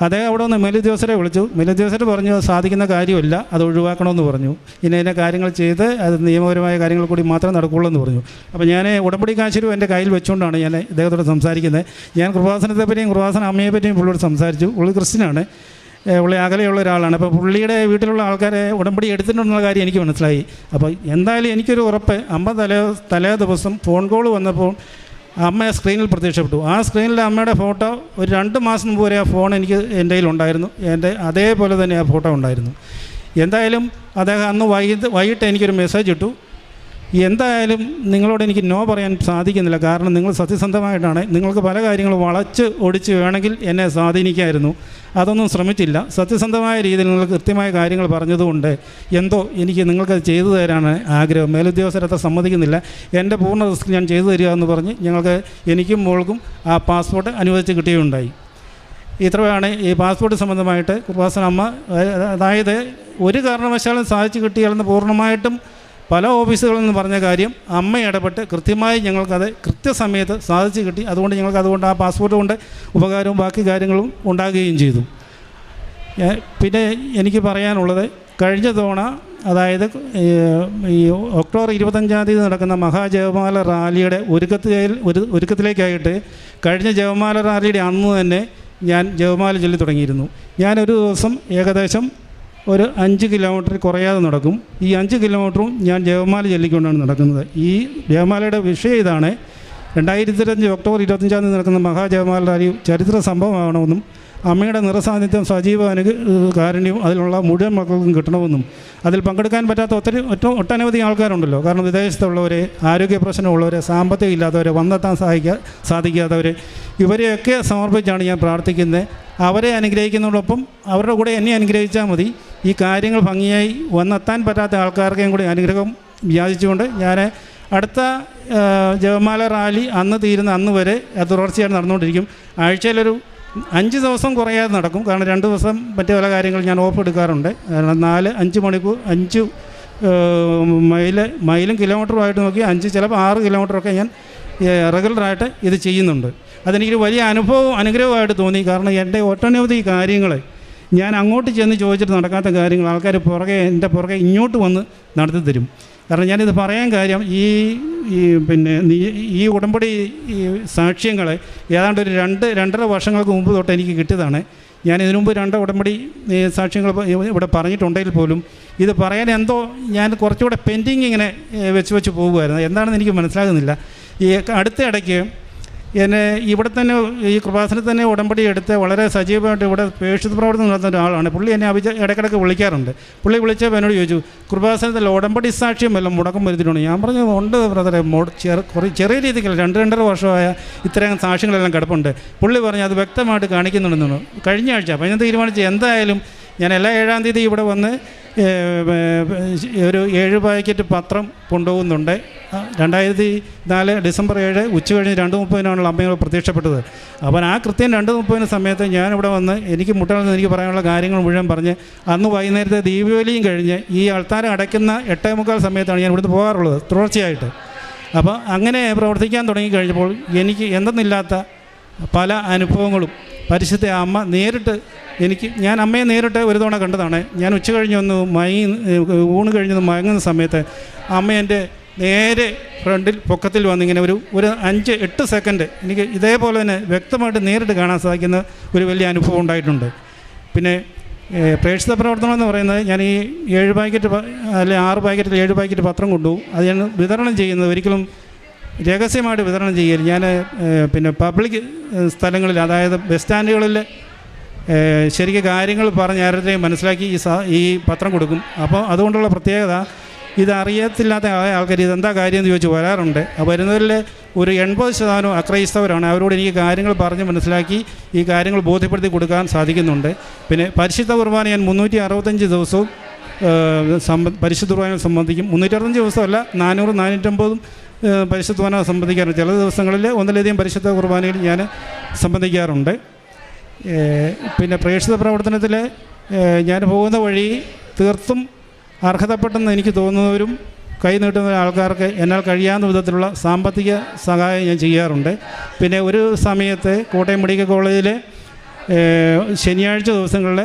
അദ്ദേഹം അവിടെ നിന്ന് മേലുദ്യോഗസ്ഥരെ വിളിച്ചു. മേലുദ്യോഗസ്ഥർ പറഞ്ഞു സാധിക്കുന്ന കാര്യമില്ല, അത് ഒഴിവാക്കണമെന്ന് പറഞ്ഞു. ഇന്ന കാര്യങ്ങൾ ചെയ്ത് അത് നിയമപരമായ കാര്യങ്ങൾ കൂടി മാത്രമേ നടക്കുകയുള്ളൂ എന്ന് പറഞ്ഞു. അപ്പോൾ ഞാൻ ഉടമ്പടി കാശിരും എൻ്റെ കയ്യിൽ വെച്ചുകൊണ്ടാണ് ഞാൻ ഇദ്ദേഹത്തോട് സംസാരിക്കുന്നത്. ഞാൻ കൃപാസനത്തെപ്പറ്റിയും കൃപാസന അമ്മയെപ്പറ്റിയും പുള്ളിയോട് സംസാരിച്ചു. പുള്ളി ക്രിസ്ത്യനാണ്, പുള്ളി അകലെയുള്ള ഒരാളാണ്. അപ്പോൾ പുള്ളിയുടെ വീട്ടിലുള്ള ആൾക്കാരെ ഉടമ്പടി എടുത്തിട്ടുണ്ടെന്നുള്ള കാര്യം എനിക്ക് മനസ്സിലായി. അപ്പോൾ എന്തായാലും എനിക്കൊരു ഉറപ്പ്, അമ്മ തലേ ദിവസം ഫോൺ കോൾ വന്നപ്പോൾ അമ്മ സ്ക്രീനിൽ പ്രത്യക്ഷപ്പെട്ടു. ആ സ്ക്രീനിൽ അമ്മയുടെ ഫോട്ടോ ഒരു 2 മാസം മുമ്പ് വരെ ആ ഫോൺ എൻ്റെ കയ്യിലുണ്ടായിരുന്നു. എൻ്റെ അതേപോലെ തന്നെ ആ ഫോട്ടോ ഉണ്ടായിരുന്നു. എന്തായാലും അദ്ദേഹം അന്ന് വൈകിട്ട് എനിക്കൊരു മെസ്സേജ് ഇട്ടു. എന്തായാലും നിങ്ങളോട് എനിക്ക് നോ പറയാൻ സാധിക്കുന്നില്ല, കാരണം നിങ്ങൾ സത്യസന്ധമായിട്ടാണ്, നിങ്ങൾക്ക് പല കാര്യങ്ങളും വളച്ച് ഒടിച്ച് വേണമെങ്കിൽ എന്നെ സ്വാധീനിക്കായിരുന്നു, അതൊന്നും ശ്രമിച്ചില്ല. സത്യസന്ധമായ രീതിയിൽ നിങ്ങൾ കൃത്യമായ കാര്യങ്ങൾ പറഞ്ഞതുകൊണ്ട് എന്തോ എനിക്ക് നിങ്ങൾക്കത് ചെയ്തു തരാനാണ് ആഗ്രഹം. മേലുദ്യോഗസ്ഥരത്ര സമ്മതിക്കുന്നില്ല, എൻ്റെ പൂർണ്ണ റിസ്ക് ഞാൻ ചെയ്തു തരിക എന്ന് പറഞ്ഞ് എനിക്കും മോൾക്കും ആ പാസ്പോർട്ട് അനുവദിച്ച് കിട്ടുകയുണ്ടായി. ഇത്രയാണ് ഈ പാസ്പോർട്ട് സംബന്ധമായിട്ട് കൃപാസന അമ്മ, അതായത് ഒരു കാരണവശാലും സാധിച്ചു കിട്ടിയാലെന്ന് പൂർണ്ണമായിട്ടും പല ഓഫീസുകളിൽ നിന്ന് പറഞ്ഞ കാര്യം അമ്മ ഇടപെട്ട് കൃത്യമായി ഞങ്ങൾക്കത് കൃത്യസമയത്ത് സാധിച്ചു കിട്ടി. അതുകൊണ്ട് അതുകൊണ്ട് ആ പാസ്പോർട്ട് കൊണ്ട് ഉപകാരവും ബാക്കി കാര്യങ്ങളും ഉണ്ടാകുകയും ചെയ്തു. പിന്നെ എനിക്ക് പറയാനുള്ളത്, കഴിഞ്ഞ തവണ അതായത് ഈ ഒക്ടോബർ 25 നടക്കുന്ന മഹാജപമാല റാലിയുടെ ഒരുക്കത്തിലേക്കായിട്ട് കഴിഞ്ഞ ജപമാല റാലിയുടെ അന്ന് തന്നെ ഞാൻ ജപമാല ചൊല്ലി തുടങ്ങിയിരുന്നു. ഞാനൊരു ദിവസം ഏകദേശം ഒരു 5 കിലോമീറ്റർ കുറയാതെ നടക്കും. ഈ 5 കിലോമീറ്ററും ഞാൻ ജപമാല ചൊല്ലിക്കൊണ്ടാണ് നടക്കുന്നത്. ഈ ജപമാലയുടെ വിഷയം ഇതാണ്: 2025 ഒക്ടോബർ 25 നടക്കുന്ന മഹാജപമാല റാലി ചരിത്ര സംഭവമാകണമെന്നും അമ്മയുടെ നിറസാന്നിധ്യം സജീവ കാരുണ്യവും അതിലുള്ള മുഴുവൻ മക്കൾക്കും കിട്ടണമെന്നും അതിൽ പങ്കെടുക്കാൻ പറ്റാത്ത ഒട്ടനവധി ആൾക്കാരുണ്ടല്ലോ. കാരണം വിദേശത്തുള്ളവരെ, ആരോഗ്യ പ്രശ്നമുള്ളവരെ, സാമ്പത്തികം ഇല്ലാത്തവരെ, വന്നെത്താൻ സാധിക്കാത്തവരെ, ഇവരെയൊക്കെ സമർപ്പിച്ചാണ് ഞാൻ പ്രാർത്ഥിക്കുന്നത്. അവരെ അനുഗ്രഹിക്കുന്നതോടൊപ്പം അവരുടെ കൂടെ എന്നെ അനുഗ്രഹിച്ചാൽ മതി. ഈ കാര്യങ്ങൾ ഭംഗിയായി വന്നെത്താൻ പറ്റാത്ത ആൾക്കാർക്കും കൂടി അനുഗ്രഹം യാചിച്ചുകൊണ്ട് ഞാൻ അടുത്ത ജപമാല റാലി അന്ന് തീരുന്ന അന്ന് വരെ തുടർച്ചയായിട്ട് നടന്നുകൊണ്ടിരിക്കും. ആഴ്ചയിലൊരു 5 ദിവസം കുറയാതെ നടക്കും. കാരണം 2 ദിവസം മറ്റു പല കാര്യങ്ങൾ ഞാൻ ഓഫ് എടുക്കാറുണ്ട്. 4-5 മണിക്കൂർ 5 മൈലും കിലോമീറ്ററുമായിട്ട് നോക്കി 5 ചിലപ്പോൾ 6 കിലോമീറ്ററൊക്കെ ഞാൻ റെഗുലറായിട്ട് ഇത് ചെയ്യുന്നുണ്ട്. അതെനിക്കൊരു വലിയ അനുഗ്രഹമായിട്ട് തോന്നി. കാരണം എൻ്റെ ഒട്ടനവധി കാര്യങ്ങൾ ഞാൻ അങ്ങോട്ട് ചെന്ന് ചോദിച്ചിട്ട് നടക്കാത്ത കാര്യങ്ങൾ ആൾക്കാർ എൻ്റെ പുറകെ ഇങ്ങോട്ട് വന്ന് നടത്തി തരും. കാരണം ഞാനിത് പറയാൻ കാര്യം, ഈ ഉടമ്പടി സാക്ഷ്യങ്ങൾ ഏതാണ്ട് ഒരു 2-2.5 വർഷങ്ങൾക്ക് മുമ്പ് തൊട്ട് എനിക്ക് കിട്ടിയതാണ്. ഞാൻ ഇതിനു മുമ്പ് 2 ഉടമ്പടി സാക്ഷ്യങ്ങൾ ഇവിടെ പറഞ്ഞിട്ടുണ്ടെങ്കിൽ പോലും ഇത് പറയാൻ എന്തോ ഞാൻ കുറച്ചുകൂടെ പെൻഡിങ് ഇങ്ങനെ വെച്ച് പോകുമായിരുന്നു. എന്താണെന്ന് എനിക്ക് മനസ്സിലാകുന്നില്ല. ഈ അടുത്ത ഇടയ്ക്ക് എന്നെ ഇവിടെ തന്നെ ഈ കൃപാസനത്തിൽ തന്നെ ഉടമ്പടി എടുത്ത് വളരെ സജീവമായിട്ട് ഇവിടെ പേക്ഷിത പ്രവർത്തനം നടത്തുന്ന ഒരാളാണ്. പുള്ളി എന്നെ ഇടയ്ക്കിടയ്ക്ക് വിളിക്കാറുണ്ട്. പുള്ളി വിളിച്ചപ്പോൾ എന്നോട് ചോദിച്ചു, കൃപാസനത്തിൽ ഉടമ്പടി സാക്ഷ്യം വല്ലതും മുടക്കം വരുത്തിയിട്ടുണ്ട്? ഞാൻ പറഞ്ഞു, ഉണ്ട് ബ്രദറെ, ചെറിയ രീതിക്കല്ല, 2-2.5 വർഷമായ ഇത്രയും സാക്ഷ്യങ്ങളെല്ലാം കിടപ്പുണ്ട്. പുള്ളി പറഞ്ഞു അത് വ്യക്തമായിട്ട് കാണിക്കുന്നുണ്ടെന്നു. കഴിഞ്ഞ ആഴ്ച അപ്പം ഞാൻ തീരുമാനിച്ചു, എന്തായാലും ഞാൻ എല്ലാ 7-ാം തീയതി ഇവിടെ വന്ന് ഒരു 7 പാക്കറ്റ് പത്രം കൊണ്ടുപോകുന്നുണ്ട്. 2004 ഡിസംബർ 7 ഉച്ചകഴിഞ്ഞ് 2:30 അമ്മയോട് പ്രത്യക്ഷപ്പെട്ടത്. അപ്പോൾ ആ കൃത്യം 2:30 സമയത്ത് ഞാനിവിടെ വന്ന് എനിക്ക് മുട്ടകളിൽ എനിക്ക് പറയാനുള്ള കാര്യങ്ങൾ മുഴുവൻ പറഞ്ഞ് അന്ന് വൈകുന്നേരത്തെ ദീപാവലിയും കഴിഞ്ഞ് ഈ അൾത്താരം അടയ്ക്കുന്ന 8:45 സമയത്താണ് ഞാൻ ഇവിടുന്ന് പോകാറുള്ളത് തുടർച്ചയായിട്ട്. അപ്പോൾ അങ്ങനെ പ്രവർത്തിക്കാൻ തുടങ്ങിക്കഴിഞ്ഞപ്പോൾ എനിക്ക് എന്തെന്നില്ലാത്ത പല അനുഭവങ്ങളും പരിശുദ്ധ അമ്മ നേരിട്ട് ഞാൻ അമ്മയെ നേരിട്ട് ഒരു തവണ കണ്ടതാണ്. ഞാൻ ഉച്ച കഴിഞ്ഞൊന്ന് ഊണ് കഴിഞ്ഞൊന്ന് മയങ്ങുന്ന സമയത്ത് അമ്മ എൻ്റെ നേരെ ഫ്രണ്ടിൽ പൊക്കത്തിൽ വന്നിങ്ങനെ ഒരു 5-8 സെക്കൻഡ് എനിക്ക് ഇതേപോലെ തന്നെ വ്യക്തമായിട്ട് നേരിട്ട് കാണാൻ സാധിക്കുന്ന ഒരു വലിയ അനുഭവം ഉണ്ടായിട്ടുണ്ട്. പിന്നെ പ്രേക്ഷിത പ്രവർത്തനം എന്ന് പറയുന്നത്, ഞാൻ ഈ 7 പാക്കറ്റ് അല്ലെങ്കിൽ 6 പാക്കറ്റിൽ 7 പാക്കറ്റ് പത്രം കൊണ്ടുപോകും. അത് ഞാൻ വിതരണം ചെയ്യുന്നത് ഒരിക്കലും രഹസ്യമായിട്ട് വിതരണം ചെയ്യൽ. ഞാൻ പിന്നെ പബ്ലിക് സ്ഥലങ്ങളിൽ, അതായത് ബസ് സ്റ്റാൻഡുകളിൽ ശരിക്കും കാര്യങ്ങൾ പറഞ്ഞ് ആരുടെയും മനസ്സിലാക്കി ഈ പത്രം കൊടുക്കും. അപ്പോൾ അതുകൊണ്ടുള്ള പ്രത്യേകത, ഇതറിയത്തില്ലാത്ത ആൾക്കാർ ഇതെന്താ കാര്യം എന്ന് ചോദിച്ച് വരാറുണ്ട്. അപ്പോൾ വരുന്നവരിൽ ഒരു 80% അക്രൈസ്തവരാണ്. അവരോട് എനിക്ക് കാര്യങ്ങൾ പറഞ്ഞ് മനസ്സിലാക്കി ഈ കാര്യങ്ങൾ ബോധ്യപ്പെടുത്തി കൊടുക്കാൻ സാധിക്കുന്നുണ്ട്. പിന്നെ പരിശുദ്ധ കുർബാന ഞാൻ 365 ദിവസവും പരിശുദ്ധ കുർബാന സംബന്ധിക്കും. 365 ദിവസമല്ല, 400-450 പരിശുദ്ധ കുർബാന സംബന്ധിക്കാറുണ്ട്. ചില ദിവസങ്ങളിൽ ഒന്നിലധികം പരിശുദ്ധ കുർബാനയിൽ ഞാൻ സംബന്ധിക്കാറുണ്ട്. പിന്നെ പ്രേക്ഷിത പ്രവർത്തനത്തിൽ ഞാൻ പോകുന്ന വഴി തീർത്തും അർഹതപ്പെട്ടെന്ന് എനിക്ക് തോന്നുന്നവരും കൈ നീട്ടുന്ന ആൾക്കാർക്ക് എന്നാൽ കഴിയാവുന്ന വിധത്തിലുള്ള സാമ്പത്തിക സഹായം ഞാൻ ചെയ്യാറുണ്ട്. പിന്നെ ഒരു സമയത്ത് കോട്ടയം മെഡിക്കൽ കോളേജിൽ ശനിയാഴ്ച ദിവസങ്ങളിൽ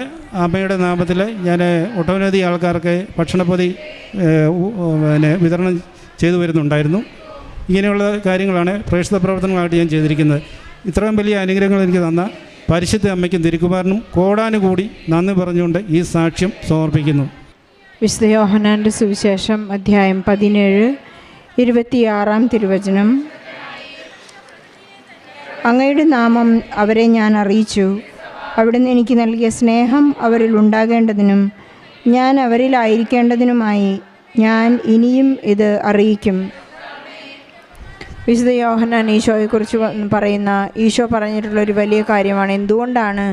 അമ്മയുടെ നാമത്തിൽ ഞാൻ ഒട്ടനവധി ആൾക്കാർക്ക് ഭക്ഷണപ്പൊതി പിന്നെ വിതരണം ചെയ്തു വരുന്നുണ്ടായിരുന്നു. ഇങ്ങനെയുള്ള കാര്യങ്ങളാണ് പ്രേക്ഷിത പ്രവർത്തനങ്ങളായിട്ട് ഞാൻ ചെയ്തിരിക്കുന്നത്. ഇത്രയും വലിയ അനുഗ്രഹങ്ങൾ എനിക്ക് തന്ന പരിശുദ്ധ അമ്മയ്ക്കും തിരുക്കുമാരനും കോടാനുകൂടി നന്ദി പറഞ്ഞുകൊണ്ട് ഈ സാക്ഷ്യം സമർപ്പിക്കുന്നു. വിശുദ്ധ യോഹന്നാൻ്റെ സുവിശേഷം അധ്യായം 17 26 തിരുവചനം. അങ്ങയുടെ നാമം അവരെ ഞാൻ അറിയിച്ചു. അവിടുന്ന് എനിക്ക് നൽകിയ സ്നേഹം അവരിൽ ഉണ്ടാകേണ്ടതിനും ഞാൻ അവരിലായിരിക്കേണ്ടതിനുമായി ഞാൻ ഇനിയും ഇത് അറിയിക്കും. വിശുദ്ധ യോഹന്നാൻ ഈശോയെക്കുറിച്ച് പറയുന്ന, ഈശോ പറഞ്ഞിട്ടുള്ളൊരു വലിയ കാര്യമാണ്. എന്തുകൊണ്ടാണ്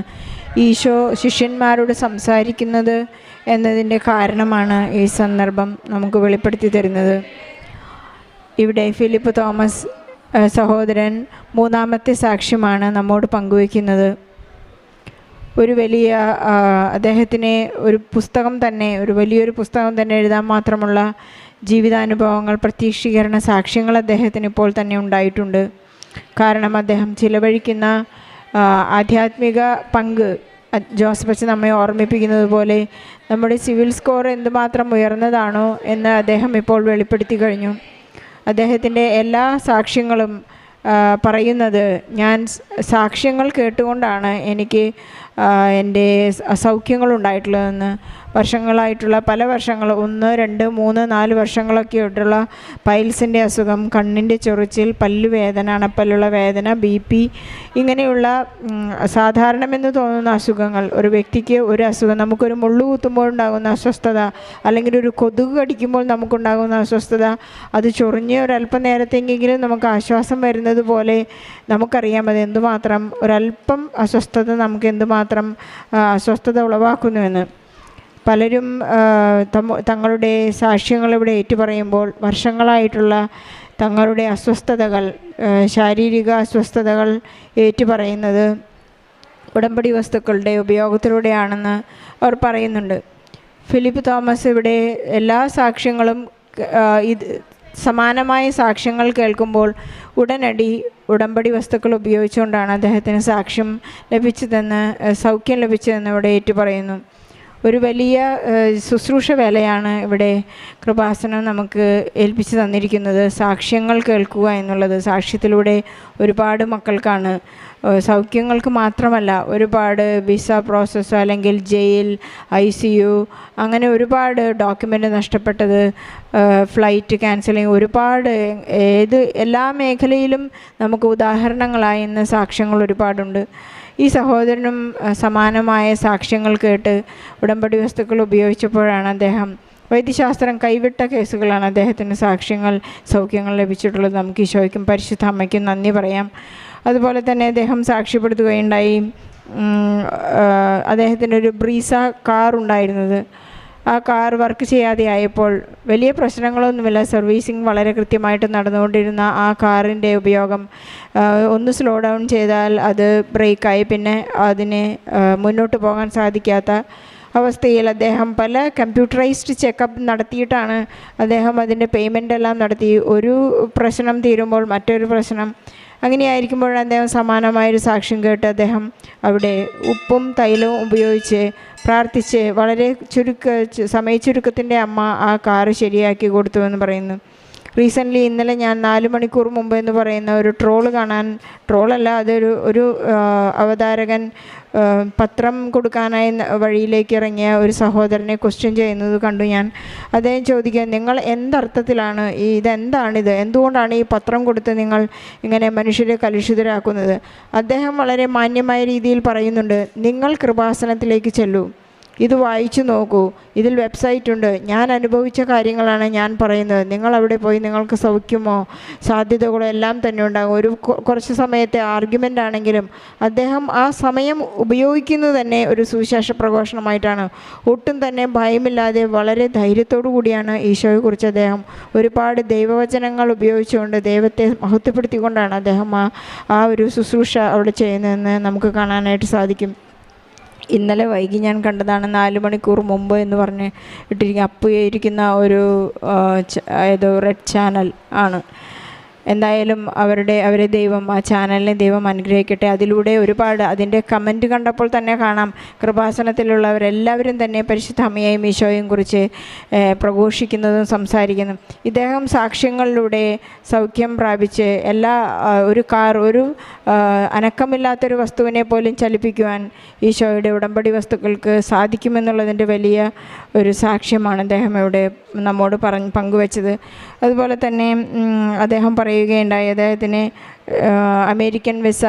ഈശോ ശിഷ്യന്മാരോട് സംസാരിക്കുന്നത് എന്നതിൻ്റെ കാരണമാണ് ഈ സന്ദർഭം നമുക്ക് വെളിപ്പെടുത്തി തരുന്നത്. ഇവിടെ ഫിലിപ്പ് തോമസ് സഹോദരൻ 3ാമത്തെ സാക്ഷ്യമാണ് നമ്മോട് പങ്കുവയ്ക്കുന്നത്. ഒരു വലിയ അദ്ദേഹത്തിന് ഒരു പുസ്തകം തന്നെ, ഒരു വലിയൊരു പുസ്തകം തന്നെ എഴുതാൻ മാത്രമുള്ള ജീവിതാനുഭവങ്ങൾ, പ്രത്യക്ഷീകരണ സാക്ഷ്യങ്ങൾ അദ്ദേഹത്തിന് ഇപ്പോൾ തന്നെ ഉണ്ടായിട്ടുണ്ട്. കാരണം അദ്ദേഹം ചിലവഴിക്കുന്ന ആധ്യാത്മിക പങ്ക് ജോസഫ് അച്ഛൻ നമ്മെ ഓർമ്മിപ്പിക്കുന്നത് പോലെ നമ്മുടെ സിവിൽ സ്കോർ എന്തുമാത്രം ഉയർന്നതാണോ എന്ന് അദ്ദേഹം ഇപ്പോൾ വെളിപ്പെടുത്തി കഴിഞ്ഞു. അദ്ദേഹത്തിൻ്റെ എല്ലാ സാക്ഷ്യങ്ങളും പറയുന്നത്, ഞാൻ സാക്ഷ്യങ്ങൾ കേട്ടുകൊണ്ടാണ് എനിക്ക് എൻ്റെ സൗഖ്യങ്ങളുണ്ടായിട്ടുള്ളതെന്ന്. വർഷങ്ങളായിട്ടുള്ള പല വർഷങ്ങൾ 1, 2, 3, 4 വർഷങ്ങളൊക്കെ ആയിട്ടുള്ള പൈൽസിൻ്റെ അസുഖം, കണ്ണിൻ്റെ ചൊറിച്ചിൽ, പല്ലുവേദന, അണപ്പല്ലുള്ള വേദന, BP, ഇങ്ങനെയുള്ള സാധാരണമെന്ന് തോന്നുന്ന അസുഖങ്ങൾ. ഒരു വ്യക്തിക്ക് ഒരു അസുഖം, നമുക്കൊരു മുള്ളു കുത്തുമ്പോൾ ഉണ്ടാകുന്ന അസ്വസ്ഥത, അല്ലെങ്കിൽ ഒരു കൊതുക് കടിക്കുമ്പോൾ നമുക്കുണ്ടാകുന്ന അസ്വസ്ഥത, അത് ചൊറിഞ്ഞ് ഒരല്പം നേരത്തെങ്കിലും നമുക്ക് ആശ്വാസം വരുന്നത് പോലെ നമുക്കറിയാം അത് എന്തുമാത്രം ഒരല്പം അസ്വസ്ഥത നമുക്ക് എന്തുമാത്രം അസ്വസ്ഥത ഉളവാക്കുന്നുവെന്ന്. പലരും തങ്ങളുടെ സാക്ഷ്യങ്ങൾ ഇവിടെ ഏറ്റുപറയുമ്പോൾ വർഷങ്ങളായിട്ടുള്ള തങ്ങളുടെ അസ്വസ്ഥതകൾ, ശാരീരിക അസ്വസ്ഥതകൾ ഏറ്റുപറയുന്നത് ഉടമ്പടി വസ്തുക്കളുടെ ഉപയോഗത്തിലൂടെയാണെന്ന് അവർ പറയുന്നുണ്ട്. ഫിലിപ്പ് തോമസ് ഇവിടെ എല്ലാ സാക്ഷ്യങ്ങളും സമാനമായ സാക്ഷ്യങ്ങൾ കേൾക്കുമ്പോൾ ഉടനടി ഉടമ്പടി വസ്തുക്കൾ ഉപയോഗിച്ചുകൊണ്ടാണ് അദ്ദേഹത്തിന് സാക്ഷ്യം ലഭിച്ചതെന്ന്, സൗഖ്യം ലഭിച്ചതെന്ന് ഇവിടെ ഏറ്റുപറയുന്നു. ഒരു വലിയ ശുശ്രൂഷ വേലയാണ് ഇവിടെ കൃപാസനം നമുക്ക് ഏൽപ്പിച്ചു തന്നിരിക്കുന്നത്. സാക്ഷ്യങ്ങൾ കേൾക്കുക എന്നുള്ളത്. സാക്ഷ്യത്തിലൂടെ ഒരുപാട് മക്കൾക്കാണ്, സൗഖ്യങ്ങൾക്ക് മാത്രമല്ല, ഒരുപാട് വിസ പ്രോസസ്സോ അല്ലെങ്കിൽ ജയിൽ, ICU, അങ്ങനെ ഒരുപാട് ഡോക്യുമെൻ്റ് നഷ്ടപ്പെട്ടത്, ഫ്ലൈറ്റ് ക്യാൻസലിങ്, ഒരുപാട് എല്ലാ മേഖലയിലും നമുക്ക് ഉദാഹരണങ്ങളായി ഇന്ന് സാക്ഷ്യങ്ങൾ ഒരുപാടുണ്ട്. ഈ സഹോദരനും സമാനമായ സാക്ഷ്യങ്ങൾ കേട്ട് ഉടമ്പടി വസ്തുക്കൾ ഉപയോഗിച്ചപ്പോഴാണ് അദ്ദേഹം, വൈദ്യശാസ്ത്രം കൈവിട്ട കേസുകളാണ് അദ്ദേഹത്തിന് സൗഖ്യങ്ങൾ ലഭിച്ചിട്ടുള്ളത്. നമുക്ക് ഈശോയ്ക്കും പരിശുദ്ധ അമ്മയ്ക്കും നന്ദി പറയാം. അതുപോലെ തന്നെ അദ്ദേഹം സാക്ഷ്യപ്പെടുത്തുകയുണ്ടായി. അദ്ദേഹത്തിൻ്റെ ഒരു ബ്രീസ കാർ ഉണ്ടായിരുന്നത്, ആ കാർ വർക്ക് ചെയ്യാതെ ആയപ്പോൾ വലിയ പ്രശ്നങ്ങളൊന്നുമില്ല, സർവീസിങ് വളരെ കൃത്യമായിട്ട് നടന്നുകൊണ്ടിരുന്ന ആ കാറിൻ്റെ ഉപയോഗം ഒന്ന് സ്ലോ ഡൗൺ ചെയ്താൽ അത് ബ്രേക്കായി, പിന്നെ അതിന് മുന്നോട്ട് പോകാൻ സാധിക്കാത്ത അവസ്ഥയിൽ അദ്ദേഹം പല കമ്പ്യൂട്ടറൈസ്ഡ് ചെക്കപ്പ് നടത്തിയിട്ടാണ് അദ്ദേഹം അതിൻ്റെ പേയ്മെൻ്റ് എല്ലാം നടത്തി. ഒരു പ്രശ്നം തീരുമ്പോൾ മറ്റൊരു പ്രശ്നം, അങ്ങനെയായിരിക്കുമ്പോൾ അദ്ദേഹം സമാനമായൊരു സാക്ഷ്യം കേട്ട് അദ്ദേഹം അവിടെ ഉപ്പും തൈലവും ഉപയോഗിച്ച് പ്രാർത്ഥിച്ച് വളരെ സമയച്ചുരുക്കത്തിൻ്റെ അമ്മ ആ കാറ് ശരിയാക്കി കൊടുത്തുവെന്ന് പറയുന്നു. റീസെൻ്റ്ലി ഇന്നലെ ഞാൻ 4 മണിക്കൂർ മുമ്പ് എന്ന് പറയുന്ന ഒരു ട്രോളല്ല, അതൊരു അവതാരകൻ പത്രം കൊടുക്കാനായി വഴിയിലേക്ക് ഇറങ്ങിയ ഒരു സഹോദരനെ ക്വസ്റ്റ്യൻ ചെയ്യുന്നത് കണ്ടു ഞാൻ. അദ്ദേഹം ചോദിക്കുക, നിങ്ങൾ എന്തർത്ഥത്തിലാണ് ഇതെന്താണിത്, എന്തുകൊണ്ടാണ് ഈ പത്രം കൊടുത്ത് നിങ്ങൾ ഇങ്ങനെ മനുഷ്യരെ കലുഷിതരാക്കുന്നത്? അദ്ദേഹം വളരെ മാന്യമായ രീതിയിൽ പറയുന്നുണ്ട്, നിങ്ങൾ കൃപാസനത്തിലേക്ക് ചെല്ലൂ, ഇത് വായിച്ചു നോക്കൂ, ഇതിൽ വെബ്സൈറ്റ് ഉണ്ട്, ഞാൻ അനുഭവിച്ച കാര്യങ്ങളാണ് ഞാൻ പറയുന്നത്. നിങ്ങൾ അവിടെ പോയി നിങ്ങൾക്ക് സൗഖ്യമോ സാധ്യതകളോ എല്ലാം തന്നെ ഉണ്ടാകും. കുറച്ച് സമയത്തെ ആർഗ്യുമെൻ്റ് ആണെങ്കിലും അദ്ദേഹം ആ സമയം ഉപയോഗിക്കുന്നത് തന്നെ ഒരു സുവിശേഷ പ്രഘോഷണമായിട്ടാണ്. ഒട്ടും തന്നെ ഭയമില്ലാതെ വളരെ ധൈര്യത്തോടു കൂടിയാണ് ഈശോയെക്കുറിച്ച് അദ്ദേഹം ഒരുപാട് ദൈവവചനങ്ങൾ ഉപയോഗിച്ചുകൊണ്ട് ദൈവത്തെ മഹത്വപ്പെടുത്തിക്കൊണ്ടാണ് അദ്ദേഹം ആ ഒരു ശുശ്രൂഷ അവിടെ ചെയ്യുന്നതെന്ന് നമുക്ക് കാണാനായിട്ട് സാധിക്കും. ഇന്നലെ വൈകി ഞാൻ കണ്ടതാണ്, 4 മണിക്കൂർ മുമ്പ് എന്ന് പറഞ്ഞ് ഇട്ടിരിക്കുന്ന ഒരു ഏതോ റെഡ് ചാനൽ ആണ്. എന്തായാലും അവരെ ദൈവം, ആ ചാനലിനെ ദൈവം അനുഗ്രഹിക്കട്ടെ. അതിലൂടെ ഒരുപാട് അതിൻ്റെ കമൻറ്റ് കണ്ടപ്പോൾ തന്നെ കാണാം, കൃപാസനത്തിലുള്ളവരെല്ലാവരും തന്നെ പരിശുദ്ധ അമ്മയെയും ഈശോയെയും കുറിച്ച് പ്രഘോഷിക്കുന്നതും സംസാരിക്കുന്നതും. ഇദ്ദേഹം സാക്ഷ്യങ്ങളിലൂടെ സൗഖ്യം പ്രാപിച്ച് ഒരു അനക്കമില്ലാത്തൊരു വസ്തുവിനെ പോലും ചലിപ്പിക്കുവാൻ ഈശോയുടെ ഉടമ്പടി വസ്തുക്കൾക്ക് സാധിക്കുമെന്നുള്ളതിൻ്റെ വലിയ ഒരു സാക്ഷ്യമാണ് അദ്ദേഹം ഇവിടെ നമ്മോട് പങ്കുവച്ചത്. അതുപോലെ തന്നെ അദ്ദേഹം പറയുകയുണ്ടായി, അദ്ദേഹത്തിന് അമേരിക്കൻ വിസ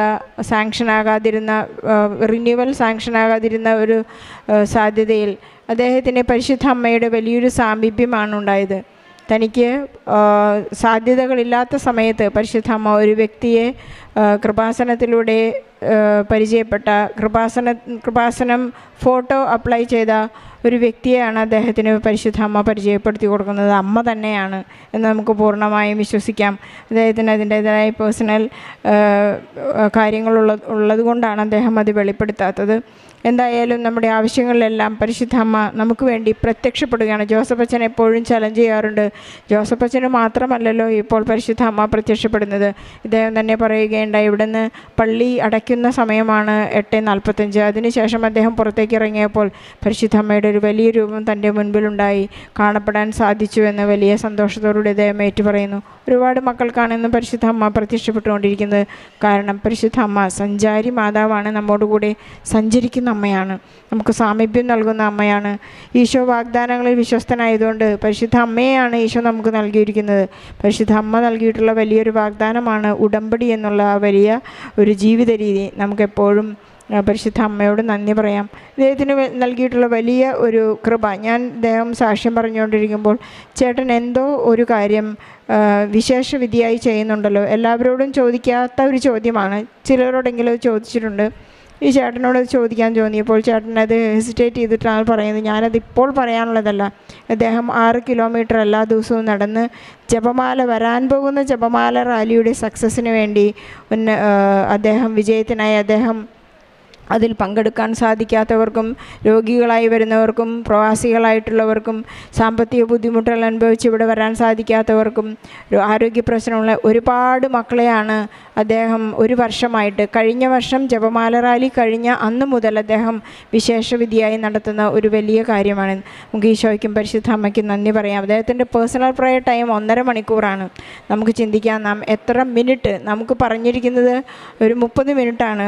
റിന്യൂവൽ സാങ്ഷനാകാതിരുന്ന ഒരു സാധ്യതയിൽ അദ്ദേഹത്തിന് പരിശുദ്ധ അമ്മയുടെ വലിയൊരു സാമീപ്യമാണ് ഉണ്ടായത്. തനിക്ക് സാധ്യതകളില്ലാത്ത സമയത്ത് പരിശുദ്ധ അമ്മ ഒരു വ്യക്തിയെ കൃപാസനത്തിലൂടെ പരിചയപ്പെട്ട കൃപാസനം ഫോട്ടോ അപ്ലൈ ചെയ്ത ഒരു വ്യക്തിയെയാണ് അദ്ദേഹത്തിന് പരിശുദ്ധ അമ്മ പരിചയപ്പെടുത്തി കൊടുക്കുന്നത്. അമ്മ തന്നെയാണ് എന്ന് നമുക്ക് പൂർണ്ണമായും വിശ്വസിക്കാം. അദ്ദേഹത്തിന് അതിൻ്റേതായ പേഴ്സണൽ കാര്യങ്ങളുള്ളത് കൊണ്ടാണ് അദ്ദേഹം അത് വെളിപ്പെടുത്താത്തത്. എന്തായാലും നമ്മുടെ ആവശ്യങ്ങളിലെല്ലാം പരിശുദ്ധ അമ്മ നമുക്ക് വേണ്ടി പ്രത്യക്ഷപ്പെടുകയാണ്. ജോസഫ് അച്ഛൻ എപ്പോഴും ചലഞ്ച് ചെയ്യാറുണ്ട്, ജോസഫ് അച്ഛന് മാത്രമല്ലല്ലോ ഇപ്പോൾ പരിശുദ്ധ അമ്മ പ്രത്യക്ഷപ്പെടുന്നത്. ഇദ്ദേഹം തന്നെ പറയുകയുണ്ടായി, ഇവിടുന്ന് പള്ളി അടയ്ക്കുന്ന സമയമാണ് 8:45. അതിനുശേഷം അദ്ദേഹം പുറത്തേക്ക് ഇറങ്ങിയപ്പോൾ പരിശുദ്ധ അമ്മയുടെ ഒരു വലിയ രൂപം തൻ്റെ മുൻപിലുണ്ടായി കാണപ്പെടാൻ സാധിച്ചു എന്ന് വലിയ സന്തോഷത്തോടുകൂടി അദ്ദേഹം ഏറ്റു പറയുന്നു. ഒരുപാട് മക്കൾക്കാണ് ഇന്ന് പരിശുദ്ധ അമ്മ പ്രത്യക്ഷപ്പെട്ടുകൊണ്ടിരിക്കുന്നത്. കാരണം പരിശുദ്ധ അമ്മ സഞ്ചാരി മാതാവാണ്, നമ്മോടുകൂടെ സഞ്ചരിക്കുന്ന അമ്മയാണ്, നമുക്ക് സാമീപ്യം നൽകുന്ന അമ്മയാണ്. ഈശോ വാഗ്ദാനങ്ങളിൽ വിശ്വസ്തനായതുകൊണ്ട് പരിശുദ്ധ അമ്മയെയാണ് ഈശോ നമുക്ക് നൽകിയിരിക്കുന്നത്. പരിശുദ്ധ അമ്മ നൽകിയിട്ടുള്ള വലിയൊരു വാഗ്ദാനമാണ് ഉടമ്പടി എന്നുള്ള വലിയ ഒരു ജീവിത രീതി. നമുക്കെപ്പോഴും പരിശുദ്ധ അമ്മയോട് നന്ദി പറയാം. ഇദ്ദേഹത്തിന് നൽകിയിട്ടുള്ള വലിയ ഒരു കൃപ. ഇദ്ദേഹം സാക്ഷ്യം പറഞ്ഞുകൊണ്ടിരിക്കുമ്പോൾ ചേട്ടൻ എന്തോ ഒരു കാര്യം വിശേഷ വിധിയായി ചെയ്യുന്നുണ്ടല്ലോ, എല്ലാവരോടും ചോദിക്കാത്ത ഒരു ചോദ്യമാണ്, ചിലരോടെങ്കിലും ചോദിച്ചിട്ടുണ്ട്. ഈ ചേട്ടനോട് ചോദിക്കാൻ തോന്നിയപ്പോൾ ചേട്ടൻ അത് ഹെസിറ്റേറ്റ് ചെയ്തിട്ടാണ് പറയുന്നത്. ഞാനതിപ്പോൾ പറയാനുള്ളതല്ല. അദ്ദേഹം 6 കിലോമീറ്റർ എല്ലാ ദിവസവും നടന്ന് വരാൻ പോകുന്ന ജപമാല റാലിയുടെ സക്സസ്സിന് വേണ്ടി അദ്ദേഹം വിജയത്തിനായി അദ്ദേഹം അതിൽ പങ്കെടുക്കാൻ സാധിക്കാത്തവർക്കും, രോഗികളായി വരുന്നവർക്കും, പ്രവാസികളായിട്ടുള്ളവർക്കും, സാമ്പത്തിക ബുദ്ധിമുട്ടുകൾ അനുഭവിച്ച് ഇവിടെ വരാൻ സാധിക്കാത്തവർക്കും, ആരോഗ്യ പ്രശ്നമുള്ള ഒരുപാട് മക്കളെയാണ് അദ്ദേഹം ഒരു വർഷമായിട്ട്, കഴിഞ്ഞ വർഷം ജപമാല റാലി കഴിഞ്ഞ അന്ന് മുതൽ അദ്ദേഹം വിശേഷവിധിയായി നടത്തുന്ന ഒരു വലിയ കാര്യമാണ്. നമുക്ക് ഈശോയ്ക്കും പരിശുദ്ധ അമ്മയ്ക്കും നന്ദി പറയാം. അദ്ദേഹത്തിൻ്റെ പേഴ്സണൽ പ്രയർ ടൈം 1.5 മണിക്കൂറാണ്. നമുക്ക് ചിന്തിക്കാം നാം എത്ര മിനിറ്റ്, നമുക്ക് പറഞ്ഞിരിക്കുന്നത് ഒരു 30 മിനിറ്റാണ്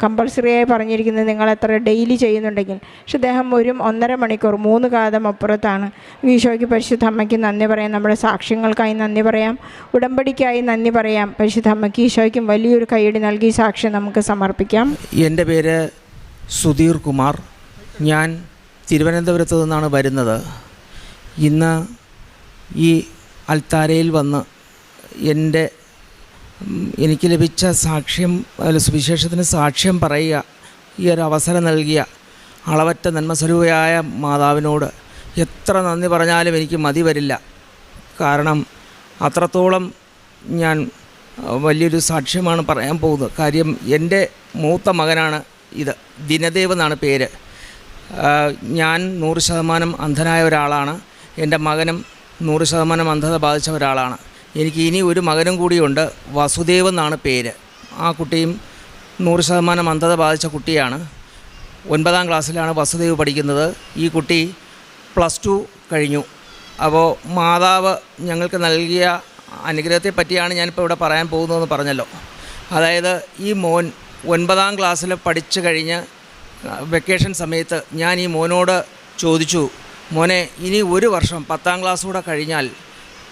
കമ്പൾസറിയായി പറഞ്ഞിരിക്കുന്നത്, നിങ്ങൾ എത്ര ഡെയിലി ചെയ്യുന്നുണ്ടെങ്കിൽ. പക്ഷെ അദ്ദേഹം ഒരു 1.5 മണിക്കൂർ 3 കാതം അപ്പുറത്താണ്. ഈശോയ്ക്ക് പരിശുദ്ധ അമ്മയ്ക്ക് നന്ദി പറയാം. നമ്മുടെ സാക്ഷ്യങ്ങൾക്കായി നന്ദി പറയാം, ഉടമ്പടിക്കായി നന്ദി പറയാം. പരിശുദ്ധ അമ്മയ്ക്ക് ഈശോയ്ക്കും വലിയൊരു കൈയടി നൽകി സാക്ഷ്യം നമുക്ക് സമർപ്പിക്കാം. എൻ്റെ പേര് സുധീർ കുമാർ. ഞാൻ തിരുവനന്തപുരത്ത് നിന്നാണ് വരുന്നത്. ഇന്ന് ഈ അൽത്താരയിൽ വന്ന് എനിക്ക് ലഭിച്ച സാക്ഷ്യം, സുവിശേഷത്തിന് സാക്ഷ്യം പറയുക, ഈ ഒരു അവസരം നൽകിയ അളവറ്റ നന്മസ്വരൂപയായ മാതാവിനോട് എത്ര നന്ദി പറഞ്ഞാലും എനിക്ക് മതി വരില്ല. കാരണം അത്രത്തോളം ഞാൻ വലിയൊരു സാക്ഷ്യമാണ് പറയാൻ പോകുന്നത്. കാര്യം എൻ്റെ മൂത്ത മകനാണ് ഇത്. ദിനദേവ് എന്നാണ് പേര്. ഞാൻ 100% അന്ധനായ ഒരാളാണ്. എൻ്റെ മകനും 100% അന്ധത ബാധിച്ച ഒരാളാണ്. എനിക്ക് ഇനി ഒരു മകനും കൂടിയുണ്ട്, വസുദേവ് എന്നാണ് പേര്. ആ കുട്ടിയും 100% അന്ധത ബാധിച്ച കുട്ടിയാണ്. 9ാം ക്ലാസ്സിലാണ് വസുദേവ് പഠിക്കുന്നത്. ഈ കുട്ടി +2 കഴിഞ്ഞു. അപ്പോൾ മാതാവ് ഞങ്ങൾക്ക് നൽകിയ അനുഗ്രഹത്തെ പറ്റിയാണ് ഞാനിപ്പോൾ ഇവിടെ പറയാൻ പോകുന്നതെന്ന് പറഞ്ഞല്ലോ. അതായത് ഈ മോൻ 9ാം ക്ലാസ്സിൽ പഠിച്ചു കഴിഞ്ഞ് വെക്കേഷൻ സമയത്ത് ഞാൻ ഈ മോനോട് ചോദിച്ചു, മോനെ ഇനി ഒരു വർഷം 10ാം ക്ലാസ് കൂടെ കഴിഞ്ഞാൽ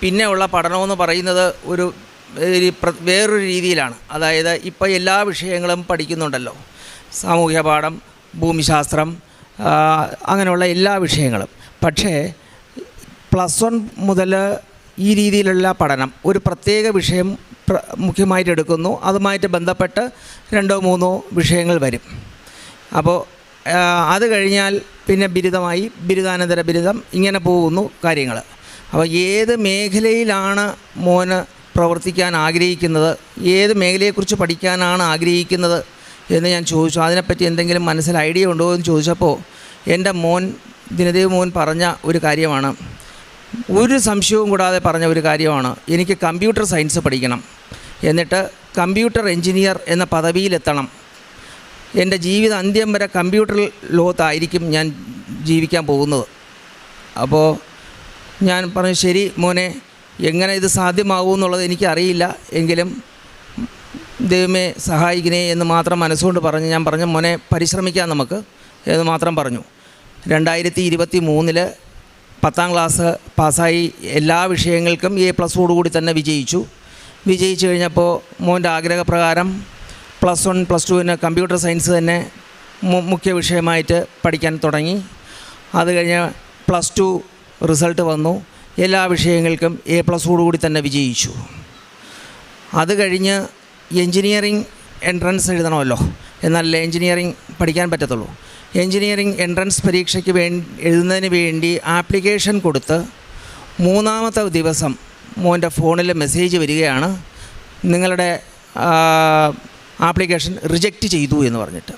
പിന്നെയുള്ള പഠനമെന്ന് പറയുന്നത് വേറൊരു രീതിയിലാണ്. അതായത് ഇപ്പോൾ എല്ലാ വിഷയങ്ങളും പഠിക്കുന്നുണ്ടല്ലോ, സാമൂഹ്യ പാഠം, ഭൂമിശാസ്ത്രം, അങ്ങനെയുള്ള എല്ലാ വിഷയങ്ങളും. പക്ഷേ +1 മുതൽ ഈ രീതിയിലുള്ള പഠനം ഒരു പ്രത്യേക വിഷയം മുഖ്യമായിട്ട് എടുക്കുന്നു. അതുമായിട്ട് ബന്ധപ്പെട്ട് 2-3 വിഷയങ്ങൾ വരും. അപ്പോൾ അത് കഴിഞ്ഞാൽ പിന്നെ ബിരുദമായി, ബിരുദാനന്തര ബിരുദം, ഇങ്ങനെ പോകുന്നു കാര്യങ്ങൾ. അപ്പോൾ ഏത് മേഖലയിലാണ് മോന് പ്രവർത്തിക്കാൻ ആഗ്രഹിക്കുന്നത്, ഏത് മേഖലയെക്കുറിച്ച് പഠിക്കാനാണ് ആഗ്രഹിക്കുന്നത് എന്ന് ഞാൻ ചോദിച്ചു. അതിനെപ്പറ്റി എന്തെങ്കിലും മനസ്സിൽ ഐഡിയ ഉണ്ടോ എന്ന് ചോദിച്ചപ്പോൾ എൻ്റെ മോൻ, ദിനദേവ് മോൻ പറഞ്ഞ ഒരു കാര്യമാണ്, ഒരു സംശയവും കൂടാതെ പറഞ്ഞ ഒരു കാര്യമാണ്, എനിക്ക് കമ്പ്യൂട്ടർ സയൻസ് പഠിക്കണം, എന്നിട്ട് കമ്പ്യൂട്ടർ എഞ്ചിനീയർ എന്ന പദവിയിലെത്തണം, എൻ്റെ ജീവിത അന്ത്യം വരെ കമ്പ്യൂട്ടർ ലോകത്തായിരിക്കും ഞാൻ ജീവിക്കാൻ പോകുന്നത്. അപ്പോൾ ഞാൻ പറഞ്ഞു, ശരി മോനെ, എങ്ങനെ ഇത് സാധ്യമാകുമെന്നുള്ളത് എനിക്കറിയില്ല, എങ്കിലും ദൈവമേ സഹായിക്കണേ എന്ന് മാത്രം മനസ്സുകൊണ്ട് പറഞ്ഞ് ഞാൻ പറഞ്ഞു, മോനെ പരിശ്രമിക്കാം നമുക്ക് എന്ന് മാത്രം പറഞ്ഞു. 2023 10ാം ക്ലാസ് പാസ്സായി. എല്ലാ വിഷയങ്ങൾക്കും A+ഓടുകൂടി തന്നെ വിജയിച്ചു കഴിഞ്ഞപ്പോൾ മോൻ്റെ ആഗ്രഹപ്രകാരം +1 +2 കമ്പ്യൂട്ടർ സയൻസ് തന്നെ മുഖ്യ വിഷയമായിട്ട് പഠിക്കാൻ തുടങ്ങി. അത് കഴിഞ്ഞ് +2 റിസൾട്ട് വന്നു. എല്ലാ വിഷയങ്ങൾക്കും A+ഓടുകൂടി തന്നെ വിജയിച്ചു. അത് കഴിഞ്ഞ് എൻജിനീയറിംഗ് എൻട്രൻസ് എഴുതണമല്ലോ, എന്നാലല്ലേ എൻജിനീയറിംഗ് പഠിക്കാൻ പറ്റത്തുള്ളൂ. എൻജിനീയറിംഗ് എൻട്രൻസ് പരീക്ഷയ്ക്ക് എഴുതുന്നതിന് വേണ്ടി ആപ്ലിക്കേഷൻ കൊടുത്ത് 3ാമത്തെ ദിവസം മോൻ്റെ ഫോണിൽ മെസ്സേജ് വരികയാണ്, നിങ്ങളുടെ ആപ്ലിക്കേഷൻ റിജക്റ്റ് ചെയ്തു എന്ന് പറഞ്ഞിട്ട്.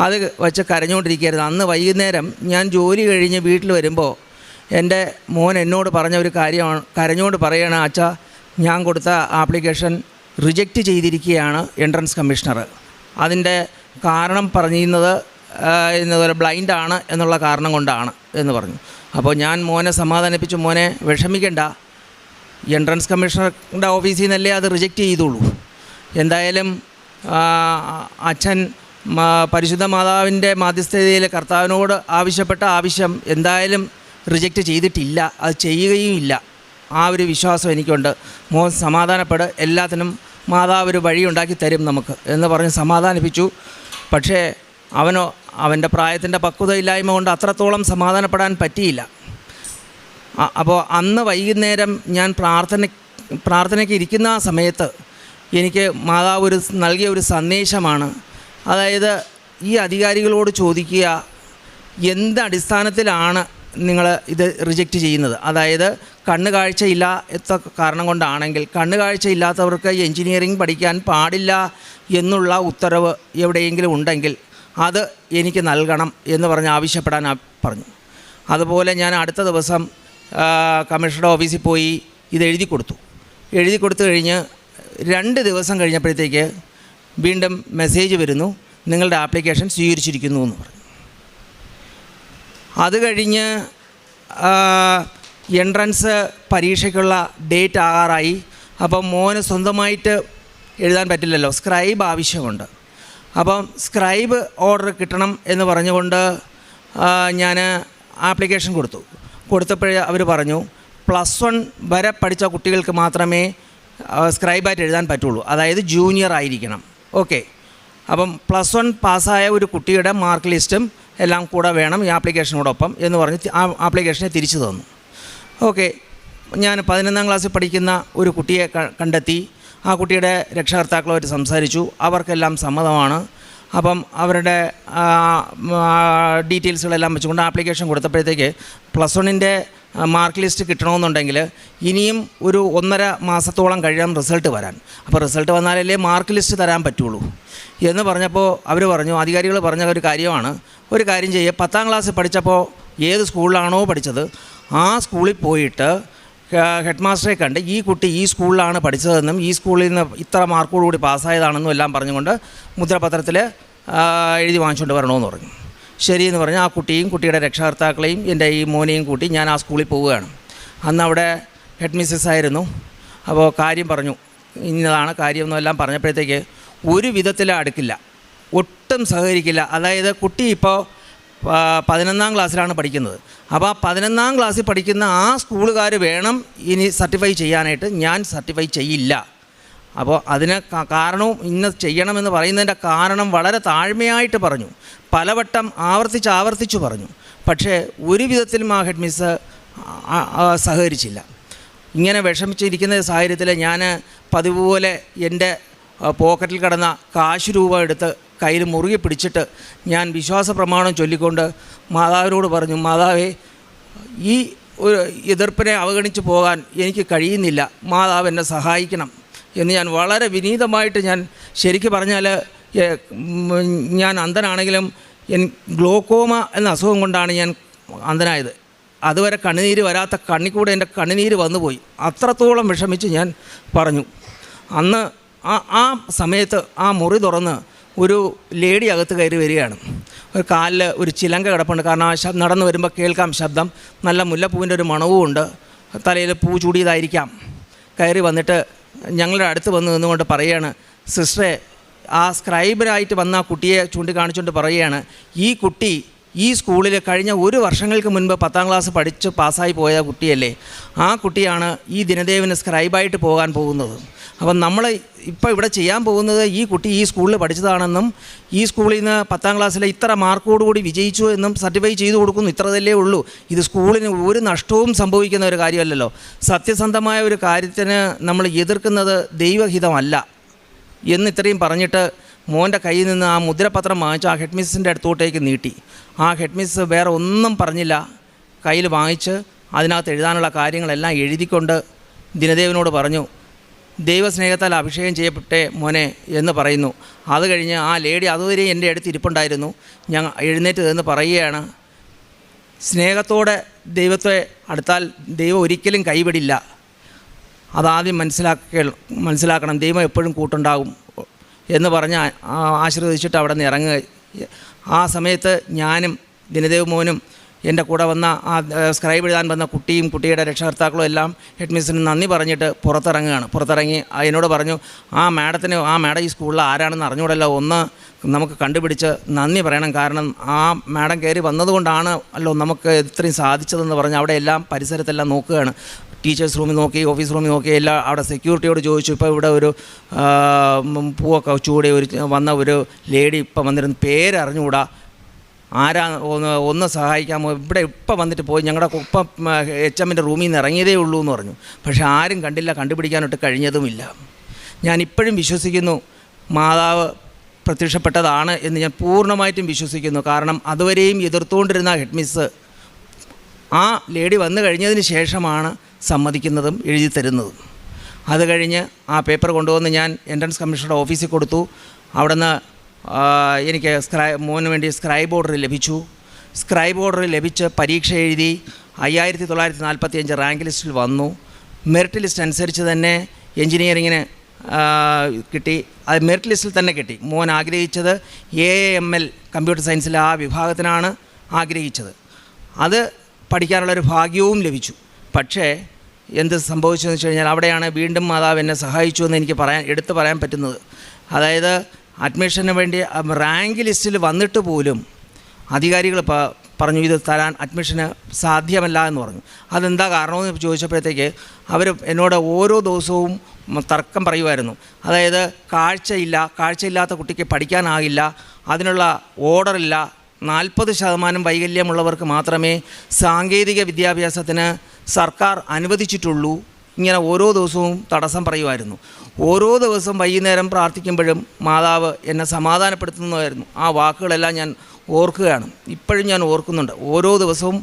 അത് വച്ച് കരഞ്ഞുകൊണ്ടിരിക്കുകയായിരുന്നു. അന്ന് വൈകുന്നേരം ഞാൻ ജോലി കഴിഞ്ഞ് വീട്ടിൽ വരുമ്പോൾ എൻ്റെ മോൻ എന്നോട് പറഞ്ഞ ഒരു കാര്യമാണ്, കരഞ്ഞുകൊണ്ട് പറയുകയാണ്, അച്ഛാ ഞാൻ കൊടുത്ത ആപ്ലിക്കേഷൻ റിജക്റ്റ് ചെയ്തിരിക്കുകയാണ് എൻട്രൻസ് കമ്മീഷണർ. അതിൻ്റെ കാരണം പറഞ്ഞിരുന്നത് എന്നതുപോലെ ബ്ലൈൻഡാണ് എന്നുള്ള കാരണം കൊണ്ടാണ് എന്ന് പറഞ്ഞു. അപ്പോൾ ഞാൻ മോനെ സമാധാനിപ്പിച്ചു, മോനെ വിഷമിക്കണ്ട, എൻട്രൻസ് കമ്മീഷണറുടെ ഓഫീസിൽ നിന്നല്ലേ അത് റിജക്റ്റ് ചെയ്തുള്ളൂ. എന്തായാലും അച്ഛൻ പരിശുദ്ധ മാതാവിൻ്റെ മാധ്യസ്ഥതയിൽ കർത്താവിനോട് ആവശ്യപ്പെട്ട ആവശ്യം എന്തായാലും റിജക്റ്റ് ചെയ്തിട്ടില്ല, അത് ചെയ്യുകയും ഇല്ല. ആ ഒരു വിശ്വാസം എനിക്കുണ്ട്. മോൻ സമാധാനപ്പെട്, എല്ലാത്തിനും മാതാവ് ഒരു വഴി ഉണ്ടാക്കി തരും നമുക്ക് എന്ന് പറഞ്ഞ് സമാധാനിപ്പിച്ചു. പക്ഷേ അവൻ്റെ പ്രായത്തിൻ്റെ പക്വതയില്ലായ്മ കൊണ്ട് അത്രത്തോളം സമാധാനപ്പെടാൻ പറ്റിയില്ല. അപ്പോൾ അന്ന് വൈകുന്നേരം ഞാൻ പ്രാർത്ഥനയ്ക്ക് ഇരിക്കുന്ന ആ സമയത്ത് എനിക്ക് മാതാവ് നൽകിയ ഒരു സന്ദേശമാണ്. അതായത് ഈ അധികാരികളോട് ചോദിക്കുക, എന്ത് അടിസ്ഥാനത്തിലാണ് നിങ്ങൾ ഇത് റിജക്റ്റ് ചെയ്യുന്നത്? അതായത് കണ്ണുകാഴ്ചയില്ലാത്ത കാരണം കൊണ്ടാണെങ്കിൽ കണ്ണുകാഴ്ചയില്ലാത്തവർക്ക് എൻജിനീയറിംഗ് പഠിക്കാൻ പാടില്ല എന്നുള്ള ഉത്തരവ് എവിടെയെങ്കിലും ഉണ്ടെങ്കിൽ അത് എനിക്ക് നൽകണം എന്ന് പറഞ്ഞ് ആവശ്യപ്പെടാൻ പറഞ്ഞു. അതുപോലെ ഞാൻ അടുത്ത ദിവസം കമ്മീഷണറുടെ ഓഫീസിൽ പോയി ഇത് എഴുതി കൊടുത്തു കഴിഞ്ഞ് 2 ദിവസം കഴിഞ്ഞപ്പോഴത്തേക്ക് വീണ്ടും മെസ്സേജ് വരുന്നു, നിങ്ങളുടെ ആപ്ലിക്കേഷൻ സ്വീകരിച്ചിരിക്കുന്നു എന്ന് പറഞ്ഞു. അത് കഴിഞ്ഞ് എൻട്രൻസ് പരീക്ഷയ്ക്കുള്ള ഡേറ്റ് ആകാറായി. അപ്പം മോന് സ്വന്തമായിട്ട് എഴുതാൻ പറ്റില്ലല്ലോ, സ്ക്രൈബ് ആവശ്യമുണ്ട്. അപ്പം സ്ക്രൈബ് ഓർഡർ കിട്ടണം എന്ന് പറഞ്ഞുകൊണ്ട് ഞാൻ ആപ്ലിക്കേഷൻ കൊടുത്തപ്പോഴേ അവർ പറഞ്ഞു +1 വരെ പഠിച്ച കുട്ടികൾക്ക് മാത്രമേ സ്ക്രൈബായിട്ട് എഴുതാൻ പറ്റുള്ളൂ, അതായത് ജൂനിയർ ആയിരിക്കണം. ഓക്കെ, അപ്പം +1 പാസ്സായ ഒരു കുട്ടിയുടെ മാർക്ക് ലിസ്റ്റും എല്ലാം കൂടെ വേണം ഈ ആപ്ലിക്കേഷനോടൊപ്പം എന്ന് പറഞ്ഞ് ആ ആപ്ലിക്കേഷനെ തിരിച്ചു തന്നു. ഓക്കെ, ഞാൻ 11ാം ക്ലാസ്സിൽ പഠിക്കുന്ന ഒരു കുട്ടിയെ കണ്ടെത്തി. ആ കുട്ടിയുടെ രക്ഷകർത്താക്കളുമായിട്ട് സംസാരിച്ചു, അവർക്കെല്ലാം സമ്മതമാണ്. അപ്പം അവരുടെ ഡീറ്റെയിൽസുകളെല്ലാം വെച്ചുകൊണ്ട് ആപ്ലിക്കേഷൻ കൊടുത്തപ്പോഴത്തേക്ക് +1ൻ്റെ മാർക്ക് ലിസ്റ്റ് കിട്ടണമെന്നുണ്ടെങ്കിൽ ഇനിയും ഒരു 1.5 മാസത്തോളം കഴിയാം റിസൾട്ട് വരാൻ. അപ്പോൾ റിസൾട്ട് വന്നാലല്ലേ മാർക്ക് ലിസ്റ്റ് തരാൻ പറ്റുള്ളൂ എന്ന് പറഞ്ഞപ്പോൾ അവർ പറഞ്ഞു, അധികാരികൾ പറഞ്ഞ ഒരു കാര്യമാണ്, ഒരു കാര്യം ചെയ്യുക, 10ാം ക്ലാസ്സിൽ പഠിച്ചപ്പോൾ ഏത് സ്കൂളിലാണോ പഠിച്ചത് ആ സ്കൂളിൽ പോയിട്ട് ഹെഡ് മാസ്റ്ററെ കണ്ട് ഈ കുട്ടി ഈ സ്കൂളിലാണ് പഠിച്ചതെന്നും ഈ സ്കൂളിൽ നിന്ന് ഇത്ര മാർക്കോടുകൂടി പാസ്സായതാണെന്നും എല്ലാം പറഞ്ഞുകൊണ്ട് മുദ്രപത്രത്തിൽ എഴുതി വാങ്ങിച്ചുകൊണ്ട് വരണമെന്ന് പറഞ്ഞു. ശരിയെന്ന് പറഞ്ഞ് ആ കുട്ടിയും കുട്ടിയുടെ രക്ഷകർത്താക്കളെയും എൻ്റെ ഈ മോനെയും കൂട്ടി ഞാൻ ആ സ്കൂളിൽ പോവുകയാണ്. അന്ന് അവിടെ ഹെഡ് മിസ്സസ് ആയിരുന്നു. അപ്പോൾ കാര്യം പറഞ്ഞു, ഇന്നതാണ് കാര്യമെന്നും എല്ലാം പറഞ്ഞപ്പോഴത്തേക്ക് ഒരു വിധത്തിൽ അടുക്കില്ല, ഒട്ടും സഹകരിക്കില്ല. അതായത് കുട്ടി ഇപ്പോൾ 11ാം ക്ലാസ്സിലാണ് പഠിക്കുന്നത്. അപ്പോൾ ആ 11ാം ക്ലാസ്സിൽ പഠിക്കുന്ന ആ സ്കൂളുകാർ വേണം ഇനി സർട്ടിഫൈ ചെയ്യാനായിട്ട്, ഞാൻ സർട്ടിഫൈ ചെയ്യില്ല. അപ്പോൾ അതിന് കാരണവും ഇന്ന് ചെയ്യണമെന്ന് പറയുന്നതിൻ്റെ കാരണം വളരെ താഴ്മയായിട്ട് പറഞ്ഞു, പലവട്ടം ആവർത്തിച്ചു പറഞ്ഞു. പക്ഷേ ഒരു വിധത്തിലും ആ ഹെഡ് മിസ്സ് സഹകരിച്ചില്ല. ഇങ്ങനെ വിഷമിച്ചിരിക്കുന്ന സാഹചര്യത്തിൽ ഞാൻ പതിവ് പോലെ എൻ്റെ പോക്കറ്റിൽ കിടന്ന കാശ് രൂപ എടുത്ത് കയ്യിൽ മുറുകെ പിടിച്ചിട്ട് ഞാൻ വിശ്വാസ പ്രമാണം ചൊല്ലിക്കൊണ്ട് മാതാവിനോട് പറഞ്ഞു, മാതാവേ, ഈ ഒരു എതിർപ്പിനെ അവഗണിച്ച് പോകാൻ എനിക്ക് കഴിയുന്നില്ല, മാതാവ് എന്നെ സഹായിക്കണം എന്ന് ഞാൻ വളരെ വിനീതമായിട്ട് ഞാൻ ശരിക്കും പറഞ്ഞാൽ ഞാൻ അന്ധനാണെങ്കിലും ഗ്ലോക്കോമ എന്ന അസുഖം കൊണ്ടാണ് ഞാൻ അന്ധനായത്. അതുവരെ കണ്ണുനീര് വരാത്ത കണ്ണിക്കൂടെ എൻ്റെ കണ്ണുനീര് വന്നുപോയി. അത്രത്തോളം വിഷമിച്ച് ഞാൻ പറഞ്ഞു. അന്ന് ആ സമയത്ത് ആ മുറി തുറന്ന് ഒരു ലേഡി അകത്ത് കയറി വരികയാണ്. ഒരു കാലിൽ ഒരു ചിലങ്ക കിടപ്പുണ്ട്, കാരണം ആ നടന്നു വരുമ്പോൾ കേൾക്കാം ശബ്ദം, നല്ല മുല്ലപ്പൂവിൻ്റെ ഒരു മണവും ഉണ്ട്, തലയിൽ പൂ ചൂടിയതായിരിക്കാം. കയറി വന്നിട്ട് ഞങ്ങളുടെ അടുത്ത് വന്ന് നിന്നുകൊണ്ട് പറയുകയാണ്, സിസ്റ്ററെ, ആ സ്ക്രൈബറായിട്ട് വന്ന ആ കുട്ടിയെ ചൂണ്ടിക്കാണിച്ചുകൊണ്ട് പറയുകയാണ്, ഈ കുട്ടി ഈ സ്കൂളിൽ കഴിഞ്ഞ 1 വർഷങ്ങൾക്ക് മുൻപ് 10ാം ക്ലാസ് പഠിച്ച് പാസ്സായി പോയ കുട്ടിയല്ലേ, ആ കുട്ടിയാണ് ഈ ദിനദേവന് സ്ക്രൈബായിട്ട് പോകാൻ പോകുന്നത്. അപ്പം നമ്മൾ ഇപ്പോൾ ഇവിടെ ചെയ്യാൻ പോകുന്നത് ഈ കുട്ടി ഈ സ്കൂളിൽ പഠിച്ചതാണെന്നും ഈ സ്കൂളിൽ നിന്ന് 10ാം ക്ലാസ്സിൽ ഇത്ര മാർക്കോടുകൂടി വിജയിച്ചു എന്നും സർട്ടിഫൈ ചെയ്തു കൊടുക്കുന്നു, ഇത്രതല്ലേ ഉള്ളൂ. ഇത് സ്കൂളിന് ഒരു നഷ്ടവും സംഭവിക്കുന്ന ഒരു കാര്യമല്ലല്ലോ. സത്യസന്ധമായ ഒരു കാര്യത്തിന് നമ്മൾ എതിർക്കുന്നത് ദൈവഹിതമല്ല എന്ന് ഇത്രയും പറഞ്ഞിട്ട് മോൻ്റെ കയ്യിൽ നിന്ന് ആ മുദ്രപത്രം വാങ്ങിച്ച് ആ ഹെഡ് മിസ്സിൻ്റെ അടുത്തോട്ടേക്ക് നീട്ടി. ആ ഹെഡ് മിസ്സ് വേറെ ഒന്നും പറഞ്ഞില്ല, കയ്യിൽ വാങ്ങിച്ച് അതിനകത്ത് എഴുതാനുള്ള കാര്യങ്ങളെല്ലാം എഴുതിക്കൊണ്ട് ദിനദേവനോട് പറഞ്ഞു, ദൈവസ്നേഹത്താൽ അഭിഷേകം ചെയ്യപ്പെട്ടേ മോനെ എന്ന് പറയുന്നു. അത് കഴിഞ്ഞ് ആ ലേഡി അതുവരെ എൻ്റെ അടുത്ത് ഇരിപ്പുണ്ടായിരുന്നു. ഞാൻ എഴുന്നേറ്റ് നിന്ന് പറയുകയാണ്, സ്നേഹത്തോടെ ദൈവത്തെ അടുത്താൽ ദൈവം ഒരിക്കലും കൈവിടില്ല, അതാദ്യം മനസ്സിലാക്കണം, ദൈവം എപ്പോഴും കൂട്ടുണ്ടാകും എന്ന് പറഞ്ഞ് ആശീർവദിച്ചിട്ട് അവിടെ നിന്ന് ഇറങ്ങുക. ആ സമയത്ത് ഞാനും ദിനദേവ് മോനും എൻ്റെ കൂടെ വന്ന ആ സ്ക്രൈബ് എഴുതാൻ വന്ന കുട്ടിയും കുട്ടിയുടെ രക്ഷകർത്താക്കളും എല്ലാം ഹെഡ് മിസ്സിന് നന്ദി പറഞ്ഞിട്ട് പുറത്തിറങ്ങി എന്നോട് പറഞ്ഞു, ആ മാഡം ഈ സ്കൂളിൽ ആരാണെന്ന് അറിഞ്ഞൂടല്ലോ, ഒന്ന് നമുക്ക് കണ്ടുപിടിച്ച് നന്ദി പറയണം, കാരണം ആ മാഡം കയറി വന്നതുകൊണ്ടാണ് അല്ലോ നമുക്ക് ഇത്രയും സാധിച്ചതെന്ന് പറഞ്ഞ് അവിടെ എല്ലാം പരിസരത്തെല്ലാം നോക്കുകയാണ്. ടീച്ചേഴ്സ് റൂമിൽ നോക്കി, ഓഫീസ് റൂമിൽ നോക്കി, എല്ലാം അവിടെ സെക്യൂരിറ്റിയോട് ചോദിച്ചു. ഇപ്പോൾ ഇവിടെ ഒരു പൂവൊക്കെ ചൂടി വന്ന ഒരു ലേഡി ഇപ്പം വന്നിരുന്നു, പേരറിഞ്ഞുകൂടാ, ആരാ, ഒന്ന് സഹായിക്കാമോ, ഇവിടെ ഇപ്പം വന്നിട്ട് പോയി, ഞങ്ങളുടെ ഇപ്പം HMൻ്റെ റൂമിൽ നിന്ന് ഇറങ്ങിയതേ ഉള്ളൂ എന്ന് പറഞ്ഞു. പക്ഷേ ആരും കണ്ടില്ല, കണ്ടുപിടിക്കാനായിട്ട് കഴിഞ്ഞതുമില്ല. ഞാനിപ്പോഴും വിശ്വസിക്കുന്നു മാതാവ് പ്രത്യക്ഷപ്പെട്ടതാണ് എന്ന് ഞാൻ പൂർണ്ണമായിട്ടും വിശ്വസിക്കുന്നു. കാരണം അതുവരെയും എതിർത്തുകൊണ്ടിരുന്ന ഹെഡ് മിസ്സ് ആ ലേഡി വന്നു കഴിഞ്ഞതിന് ശേഷമാണ് സമ്മതിക്കുന്നതും എഴുതി തരുന്നതും. അത് കഴിഞ്ഞ് ആ പേപ്പർ കൊണ്ടുവന്ന് ഞാൻ എൻട്രൻസ് കമ്മീഷണറുടെ ഓഫീസിൽ കൊടുത്തു. അവിടുന്ന് എനിക്ക് മോന് വേണ്ടി സ്ക്രൈബ് ഓർഡർ ലഭിച്ചു. സ്ക്രൈബ് ഓർഡർ ലഭിച്ച് പരീക്ഷ എഴുതി 5945 റാങ്ക് ലിസ്റ്റിൽ വന്നു. മെറിറ്റ് ലിസ്റ്റ് അനുസരിച്ച് തന്നെ എൻജിനീയറിങ്ങിന് കിട്ടി. അത് മെറിറ്റ് ലിസ്റ്റിൽ തന്നെ കിട്ടി. മോൻ ആഗ്രഹിച്ചത് AML കമ്പ്യൂട്ടർ സയൻസിലെ ആ വിഭാഗത്തിനാണ് ആഗ്രഹിച്ചത്. അത് പഠിക്കാനുള്ളൊരു ഭാഗ്യവും ലഭിച്ചു. പക്ഷേ എന്ത് സംഭവിച്ചതെന്ന് വെച്ച് കഴിഞ്ഞാൽ അവിടെയാണ് വീണ്ടും മാതാവ് എന്നെ സഹായിച്ചു എന്ന് എനിക്ക് എടുത്തു പറയാൻ പറ്റുന്നത്. അതായത് അഡ്മിഷന് വേണ്ടി റാങ്ക് ലിസ്റ്റിൽ വന്നിട്ട് പോലും അധികാരികൾ പറഞ്ഞു ഇത് തരാൻ അഡ്മിഷന് സാധ്യമല്ല എന്ന് പറഞ്ഞു. അതെന്താ കാരണമെന്ന് ചോദിച്ചപ്പോഴത്തേക്ക് അവർ എന്നോട് ഓരോ ദിവസവും തർക്കം പറയുമായിരുന്നു. അതായത് കാഴ്ചയില്ലാത്ത കുട്ടിക്ക് പഠിക്കാനാകില്ല, അതിനുള്ള ഓർഡറില്ല, 40% വൈകല്യമുള്ളവർക്ക് മാത്രമേ സാങ്കേതിക വിദ്യാഭ്യാസത്തിന് സർക്കാർ അനുവദിച്ചിട്ടുള്ളൂ. ഇങ്ങനെ ഓരോ ദിവസവും തടസ്സം പറയുമായിരുന്നു. ഓരോ ദിവസം വൈകുന്നേരം പ്രാർത്ഥിക്കുമ്പോഴും മാതാവ് എന്നെ സമാധാനപ്പെടുത്തുന്നതായിരുന്നു. ആ വാക്കുകളെല്ലാം ഞാൻ ഓർക്കുകയാണ്, ഇപ്പോഴും ഞാൻ ഓർക്കുന്നുണ്ട്. ഓരോ ദിവസവും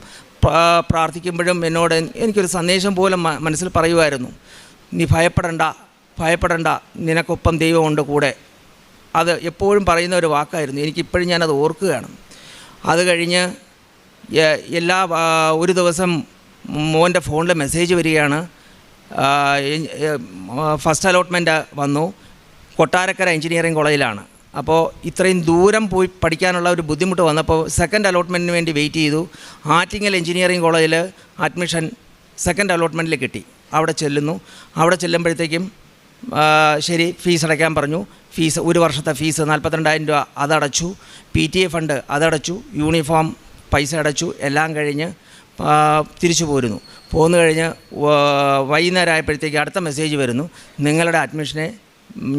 പ്രാർത്ഥിക്കുമ്പോഴും എന്നോട് എനിക്കൊരു സന്ദേശം പോലെ മനസ്സിൽ പറയുമായിരുന്നു, നീ ഭയപ്പെടണ്ട, നിനക്കൊപ്പം ദൈവമുണ്ട് കൂടെ. അത് എപ്പോഴും പറയുന്ന ഒരു വാക്കായിരുന്നു. എനിക്കിപ്പോഴും ഞാനത് ഓർക്കുകയാണ്. അത് കഴിഞ്ഞ് ഒരു ദിവസം മോൻ്റെ ഫോണിൽ മെസ്സേജ് വരികയാണ്, ഫസ്റ്റ് അലോട്ട്മെൻറ്റ് വന്നു, കൊട്ടാരക്കര എഞ്ചിനീയറിംഗ് കോളേജിലാണ്. അപ്പോൾ ഇത്രയും ദൂരം പോയി പഠിക്കാനുള്ള ഒരു ബുദ്ധിമുട്ട് വന്നപ്പോൾ സെക്കൻഡ് അലോട്ട്മെൻറ്റിന് വേണ്ടി വെയിറ്റ് ചെയ്തു. ആറ്റിങ്ങൽ എഞ്ചിനീയറിംഗ് കോളേജിൽ അഡ്മിഷൻ സെക്കൻഡ് അലോട്ട്മെൻറ്റിൽ കിട്ടി. അവിടെ ചെല്ലുമ്പോഴത്തേക്കും ശരി, ഫീസ് അടയ്ക്കാൻ പറഞ്ഞു. ഫീസ് ഒരു വർഷത്തെ ഫീസ് 42,000 രൂപ അതടച്ചു. PTA ഫണ്ട് അതടച്ചു. യൂണിഫോം പൈസ അടച്ചു. എല്ലാം കഴിഞ്ഞ് തിരിച്ചു പോന്നു കഴിഞ്ഞ് വൈകുന്നേരം ആയപ്പോഴത്തേക്ക് അടുത്ത മെസ്സേജ് വരുന്നു, നിങ്ങളുടെ അഡ്മിഷനെ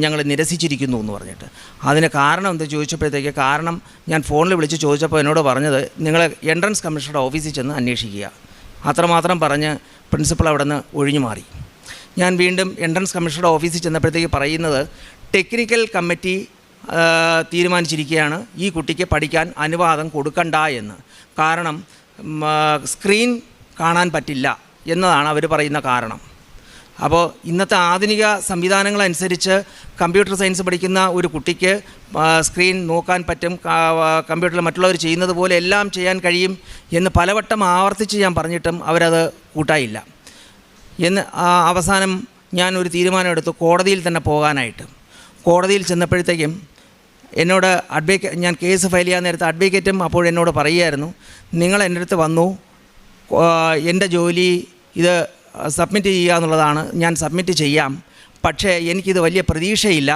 ഞങ്ങൾ നിരസിച്ചിരിക്കുന്നു എന്ന് പറഞ്ഞിട്ട്. അതിന് കാരണം എന്താ ചോദിച്ചപ്പോഴത്തേക്ക് കാരണം ഞാൻ ഫോണിൽ വിളിച്ച് ചോദിച്ചപ്പോൾ എന്നോട് പറഞ്ഞത് നിങ്ങൾ എൻട്രൻസ് കമ്മീഷണറുടെ ഓഫീസിൽ ചെന്ന് അന്വേഷിക്കുക. അത്രമാത്രം പറഞ്ഞ് പ്രിൻസിപ്പൾ അവിടെ നിന്ന് ഒഴിഞ്ഞു മാറി. ഞാൻ വീണ്ടും എൻട്രൻസ് കമ്മീഷണറുടെ ഓഫീസിൽ ചെന്നപ്പോഴത്തേക്ക് പറയുന്നത് ടെക്നിക്കൽ കമ്മിറ്റി തീരുമാനിച്ചിരിക്കുകയാണ് ഈ കുട്ടിക്ക് പഠിക്കാൻ അനുവാദം കൊടുക്കണ്ട എന്ന്. കാരണം സ്ക്രീൻ കാണാൻ പറ്റില്ല എന്നതാണ് അവർ പറയുന്ന കാരണം. അപ്പോൾ ഇന്നത്തെ ആധുനിക സംവിധാനങ്ങളനുസരിച്ച് കമ്പ്യൂട്ടർ സയൻസ് പഠിക്കുന്ന ഒരു കുട്ടിക്ക് സ്ക്രീൻ നോക്കാൻ പറ്റും, കമ്പ്യൂട്ടറിൽ മറ്റുള്ളവർ ചെയ്യുന്നത് പോലെ എല്ലാം ചെയ്യാൻ കഴിയും എന്ന് പലവട്ടം ആവർത്തിച്ച് ഞാൻ പറഞ്ഞിട്ടും അവരത് കൂട്ടായില്ല. അവസാനം ഞാൻ ഒരു തീരുമാനമെടുത്തു കോടതിയിൽ തന്നെ പോകാനായിട്ട്. കോടതിയിൽ ചെന്നപ്പോഴത്തേക്കും എന്നോട് ഞാൻ കേസ് ഫയൽ ചെയ്യാൻ നേരത്തെ അഡ്വക്കേറ്റും അപ്പോഴെന്നോട് പറയുമായിരുന്നു, നിങ്ങൾ എൻ്റെ അടുത്ത് വന്നു, എൻ്റെ ജോലി ഇത് സബ്മിറ്റ് ചെയ്യുക എന്നുള്ളതാണ്, ഞാൻ സബ്മിറ്റ് ചെയ്യാം, പക്ഷേ എനിക്കിത് വലിയ പ്രതീക്ഷയില്ല.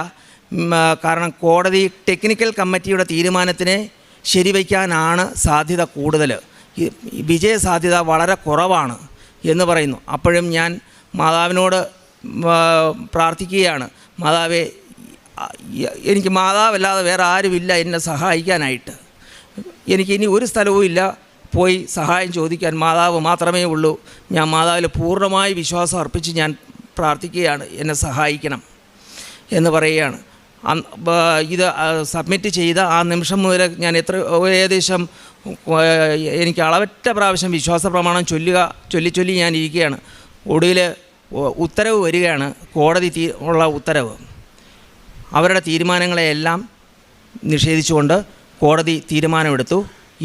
കാരണം കോടതി ടെക്നിക്കൽ കമ്മിറ്റിയുടെ തീരുമാനത്തിനെ ശരിവയ്ക്കാനാണ് സാധ്യത കൂടുതൽ, വിജയ സാധ്യത വളരെ കുറവാണ് എന്ന് പറയുന്നു. അപ്പോഴും ഞാൻ മാതാവിനോട് പ്രാർത്ഥിക്കുകയാണ്, മാതാവേ എനിക്ക് മാതാവല്ലാതെ വേറെ ആരുമില്ല എന്നെ സഹായിക്കാനായിട്ട്, എനിക്കിനി ഒരു സ്ഥലവും ഇല്ല പോയി സഹായം ചോദിക്കാൻ, മാതാവ് മാത്രമേ ഉള്ളൂ. ഞാൻ മാതാവിൽ പൂർണ്ണമായി വിശ്വാസം അർപ്പിച്ച് ഞാൻ പ്രാർത്ഥിക്കുകയാണ്, എന്നെ സഹായിക്കണം എന്ന് പറയുകയാണ്. ഇത് സബ്മിറ്റ് ചെയ്ത ആ നിമിഷം മുതൽ ഞാൻ ഏകദേശം എനിക്ക് അളവറ്റ പ്രാവശ്യം വിശ്വാസ പ്രമാണം ചൊല്ലി ഞാൻ ഇരിക്കുകയാണ്. ഒടുവിൽ ഉത്തരവ് വരികയാണ്, കോടതി ഉള്ള ഉത്തരവ്. അവരുടെ തീരുമാനങ്ങളെയെല്ലാം നിഷേധിച്ചുകൊണ്ട് കോടതി തീരുമാനമെടുത്തു,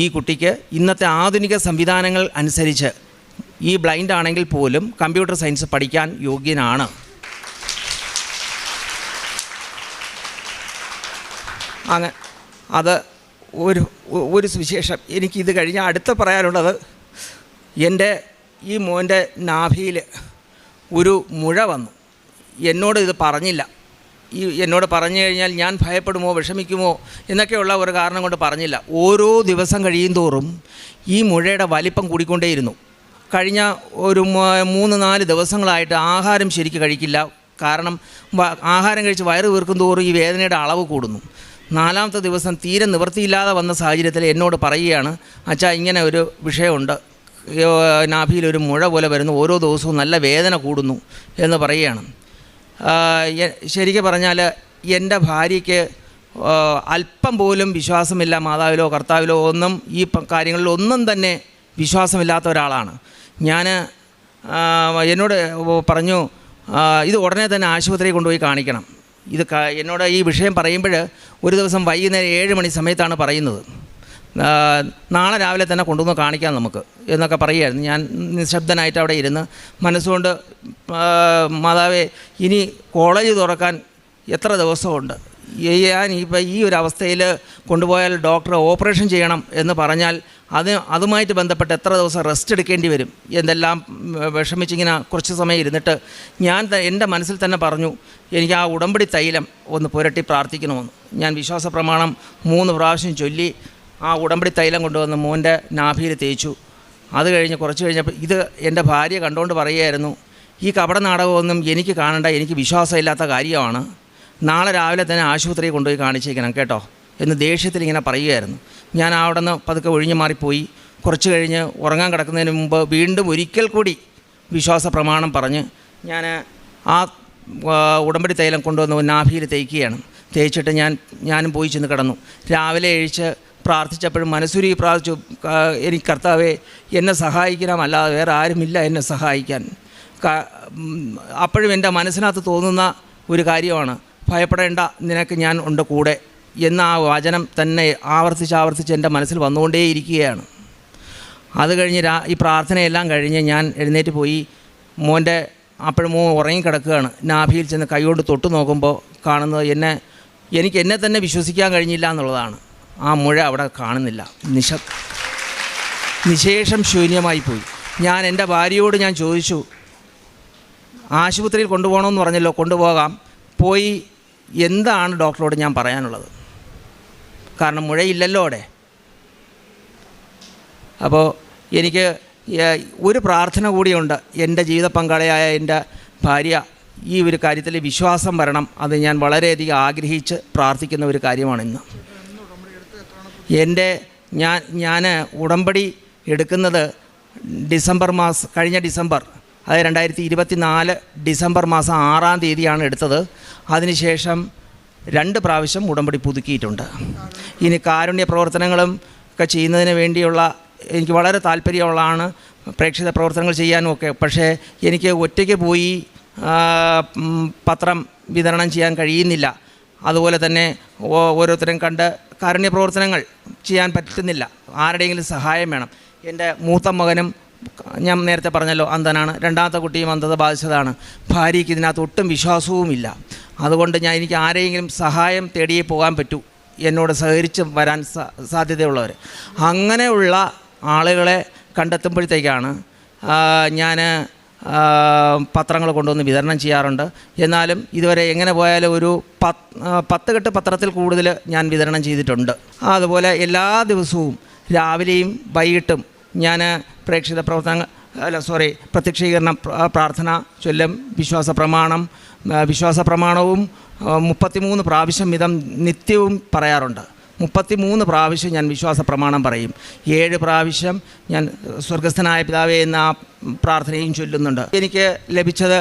ഈ കുട്ടിക്ക് ഇന്നത്തെ ആധുനിക സംവിധാനങ്ങൾ അനുസരിച്ച് ഈ ബ്ലൈൻഡ് ആണെങ്കിൽ പോലും കമ്പ്യൂട്ടർ സയൻസ് പഠിക്കാൻ യോഗ്യനാണ്. അത് ഒരു സുവിശേഷം. എനിക്കിത് കഴിഞ്ഞ് അടുത്ത് പറയാനുള്ളത്, എൻ്റെ ഈ മോൻ്റെ നാഭിയിൽ ഒരു മുഴ വന്നു. എന്നോട് ഇത് പറഞ്ഞില്ല. എന്നോട് പറഞ്ഞു കഴിഞ്ഞാൽ ഞാൻ ഭയപ്പെടുമോ വിഷമിക്കുമോ എന്നൊക്കെയുള്ള ഒരു കാരണം കൊണ്ട് പറഞ്ഞില്ല. ഓരോ ദിവസം കഴിയും തോറും ഈ മുഴയുടെ വലിപ്പം കൂടിക്കൊണ്ടേയിരുന്നു. കഴിഞ്ഞ ഒരു 3-4 ദിവസങ്ങളായിട്ട് ആഹാരം ശരിക്ക് കഴിക്കില്ല. കാരണം ആഹാരം കഴിച്ച് വയറ് വീർക്കും തോറും ഈ വേദനയുടെ അളവ് കൂടുന്നു. 4ാമത്തെ ദിവസം തീരെ നിവൃത്തിയില്ലാതെ വന്ന സാഹചര്യത്തിൽ എന്നോട് പറയുകയാണ്, അച്ഛാ ഇങ്ങനെ ഒരു വിഷയമുണ്ട്, നാഭിയിലൊരു മുഴ പോലെ വരുന്നു, ഓരോ ദിവസവും നല്ല വേദന കൂടുന്നു എന്ന് പറയുകയാണ്. ശരിക്കും പറഞ്ഞാൽ എൻ്റെ ഭാര്യയ്ക്ക് അല്പം പോലും വിശ്വാസമില്ല, മാതാവിലോ കർത്താവിലോ ഒന്നും, ഈ കാര്യങ്ങളിലൊന്നും തന്നെ വിശ്വാസമില്ലാത്ത ഒരാളാണ്. ഞാൻ എന്നോട് പറഞ്ഞു ഇത് ഉടനെ തന്നെ ആശുപത്രിയിൽ കൊണ്ടുപോയി കാണിക്കണം. എന്നോട് ഈ വിഷയം പറയുമ്പോൾ ഒരു ദിവസം വൈകുന്നേരം 7 മണി സമയത്താണ് പറയുന്നത്. നാളെ രാവിലെ തന്നെ കൊണ്ടുവന്ന് കാണിക്കാം നമുക്ക് എന്നൊക്കെ പറയുമായിരുന്നു. ഞാൻ നിശബ്ദനായിട്ട് അവിടെ ഇരുന്ന് മനസ്സുകൊണ്ട് മാതാവേ, ഇനി കോളേജ് തുറക്കാൻ എത്ര ദിവസമുണ്ട്, ഞാൻ ഇപ്പോൾ ഈ ഒരു അവസ്ഥയിൽ കൊണ്ടുപോയാൽ ഡോക്ടർ ഓപ്പറേഷൻ ചെയ്യണം എന്ന് പറഞ്ഞാൽ അതുമായിട്ട് ബന്ധപ്പെട്ട് എത്ര ദിവസം റെസ്റ്റ് എടുക്കേണ്ടി വരും എന്തെല്ലാം വിഷമിച്ചിങ്ങനെ കുറച്ച് സമയം ഇരുന്നിട്ട് ഞാൻ എൻ്റെ മനസ്സിൽ തന്നെ പറഞ്ഞു, എനിക്ക് ആ ഉടമ്പടി തൈലം ഒന്ന് പുരട്ടി പ്രാർത്ഥിക്കണമെന്ന്. ഞാൻ വിശ്വാസ പ്രമാണം 3 പ്രാവശ്യം ചൊല്ലി ആ ഉടമ്പടി തൈലം കൊണ്ടുവന്ന് മോൻ്റെ നാഭിയിൽ തേച്ചു. അത് കഴിഞ്ഞ് കുറച്ച് കഴിഞ്ഞപ്പോൾ ഇത് എൻ്റെ ഭാര്യ കണ്ടുകൊണ്ട് പറയുമായിരുന്നു, ഈ കപട നാടകമൊന്നും എനിക്ക് കാണണ്ട, എനിക്ക് വിശ്വാസമില്ലാത്ത കാര്യമാണ്, നാളെ രാവിലെ തന്നെ ആശുപത്രിയിൽ കൊണ്ടുപോയി കാണിച്ചേക്കണം കേട്ടോ എന്ന് ദേഷ്യത്തിൽ ഇങ്ങനെ പറയുമായിരുന്നു. ഞാൻ അവിടെ നിന്ന് പതുക്കെ ഒഴിഞ്ഞു മാറിപ്പോയി. കുറച്ച് കഴിഞ്ഞ് ഉറങ്ങാൻ കിടക്കുന്നതിന് മുമ്പ് വീണ്ടും ഒരിക്കൽ കൂടി വിശ്വാസ പ്രമാണം പറഞ്ഞ് ഞാൻ ആ ഉടമ്പടി തൈലം കൊണ്ടുവന്ന് നാഭിയിൽ തേക്കുകയാണ്. തേച്ചിട്ട് ഞാനും പോയി ചെന്ന് കിടന്നു. രാവിലെ എഴുതിച്ച് പ്രാർത്ഥിച്ചപ്പോഴും മനസ്സുരുകി പ്രാർത്ഥിച്ചു, എനിക്ക് കർത്താവേ എന്നെ സഹായിക്കണമല്ലാതെ വേറെ ആരുമില്ല എന്നെ സഹായിക്കാൻ. അപ്പോഴും എൻ്റെ മനസ്സിനകത്ത് തോന്നുന്ന ഒരു കാര്യമാണ്, ഭയപ്പെടേണ്ട, നിനക്ക് ഞാൻ ഉണ്ട് കൂടെ എന്ന ആ വചനം തന്നെ ആവർത്തിച്ച് എൻ്റെ മനസ്സിൽ വന്നുകൊണ്ടേയിരിക്കുകയാണ്. അത് കഴിഞ്ഞ് ഈ പ്രാർത്ഥനയെല്ലാം കഴിഞ്ഞ് ഞാൻ എഴുന്നേറ്റ് പോയി. മോൻ്റെ അപ്പോഴും മോൻ ഉറങ്ങിക്കിടക്കുകയാണ്. നാഭിയിൽ ചെന്ന് കൈകൊണ്ട് തൊട്ട് നോക്കുമ്പോൾ കാണുന്നത് എനിക്ക് എന്നെ തന്നെ വിശ്വസിക്കാൻ കഴിഞ്ഞില്ല എന്നുള്ളതാണ്. ആ മുഴ അവിടെ കാണുന്നില്ല, നിശേഷം ശൂന്യമായി പോയി. ഞാൻ എൻ്റെ ഭാര്യയോട് ഞാൻ ചോദിച്ചു, ആശുപത്രിയിൽ കൊണ്ടുപോകണമെന്ന് പറഞ്ഞല്ലോ, കൊണ്ടുപോകാം, പോയി എന്താണ് ഡോക്ടറോട് ഞാൻ പറയാനുള്ളത്? കാരണം മുഴയില്ലല്ലോ അവിടെ. അപ്പോൾ എനിക്ക് ഒരു പ്രാർത്ഥന കൂടിയുണ്ട്. എൻ്റെ ജീവിത പങ്കാളിയായ എൻ്റെ ഭാര്യ ഈ ഒരു കാര്യത്തിൽ വിശ്വാസം വരണം. അത് ഞാൻ വളരെയധികം ആഗ്രഹിച്ച് പ്രാർത്ഥിക്കുന്ന ഒരു കാര്യമാണിന്ന്. ഞാൻ ഉടമ്പടി എടുക്കുന്നത് കഴിഞ്ഞ ഡിസംബർ, അത് 2024 ഡിസംബർ മാസം 6-ാം തീയതിയാണ് എടുത്തത്. അതിനുശേഷം 2 പ്രാവശ്യം ഉടമ്പടി പുതുക്കിയിട്ടുണ്ട്. ഇനി കാരുണ്യ പ്രവർത്തനങ്ങളും ഒക്കെ ചെയ്യുന്നതിന് വേണ്ടിയുള്ള എനിക്ക് വളരെ താല്പര്യമുള്ളതാണ്, പ്രേക്ഷിത പ്രവർത്തനങ്ങൾ ചെയ്യാനും ഒക്കെ. പക്ഷേ എനിക്ക് ഒറ്റയ്ക്ക് പോയി പത്രം വിതരണം ചെയ്യാൻ കഴിയുന്നില്ല. അതുപോലെ തന്നെ ഓരോരുത്തരും കണ്ട് കാരുണ്യ പ്രവർത്തനങ്ങൾ ചെയ്യാൻ പറ്റുന്നില്ല. ആരുടെയെങ്കിലും സഹായം വേണം. എൻ്റെ മൂത്ത മകനും ഞാൻ നേരത്തെ പറഞ്ഞല്ലോ അന്ധനാണ്, 2ാമത്തെ കുട്ടിയും അന്ധത ബാധിച്ചതാണ്. ഭാര്യയ്ക്ക് ഇതിനകത്ത് ഒട്ടും വിശ്വാസവുമില്ല. അതുകൊണ്ട് എനിക്ക് ആരെയെങ്കിലും സഹായം തേടിയേ പോകാൻ പറ്റൂ, എന്നോട് സഹകരിച്ച് വരാൻ സാധ്യതയുള്ളവർ. അങ്ങനെയുള്ള ആളുകളെ കണ്ടെത്തുമ്പോഴത്തേക്കാണ് ഞാൻ പത്രങ്ങൾ കൊണ്ടുവന്ന് വിതരണം ചെയ്യാറുണ്ട്. എന്നാലും ഇതുവരെ എങ്ങനെ പോയാലും ഒരു 10 കെട്ട് പത്രത്തിൽ കൂടുതൽ ഞാൻ വിതരണം ചെയ്തിട്ടുണ്ട്. അതുപോലെ എല്ലാ ദിവസവും രാവിലെയും വൈകിട്ടും ഞാൻ പ്രത്യക്ഷീകരണ പ്രാർത്ഥന ചൊല്ലും. വിശ്വാസ പ്രമാണവും 33 പ്രാവശ്യം വീതം നിത്യവും പറയാറുണ്ട്. 33 പ്രാവശ്യം ഞാൻ വിശ്വാസ പ്രമാണം പറയും. 7 പ്രാവശ്യം ഞാൻ സ്വർഗസ്ഥനായ പിതാവേ എന്ന ആ പ്രാർത്ഥനയും ചൊല്ലുന്നുണ്ട്. എനിക്ക് ലഭിച്ചത്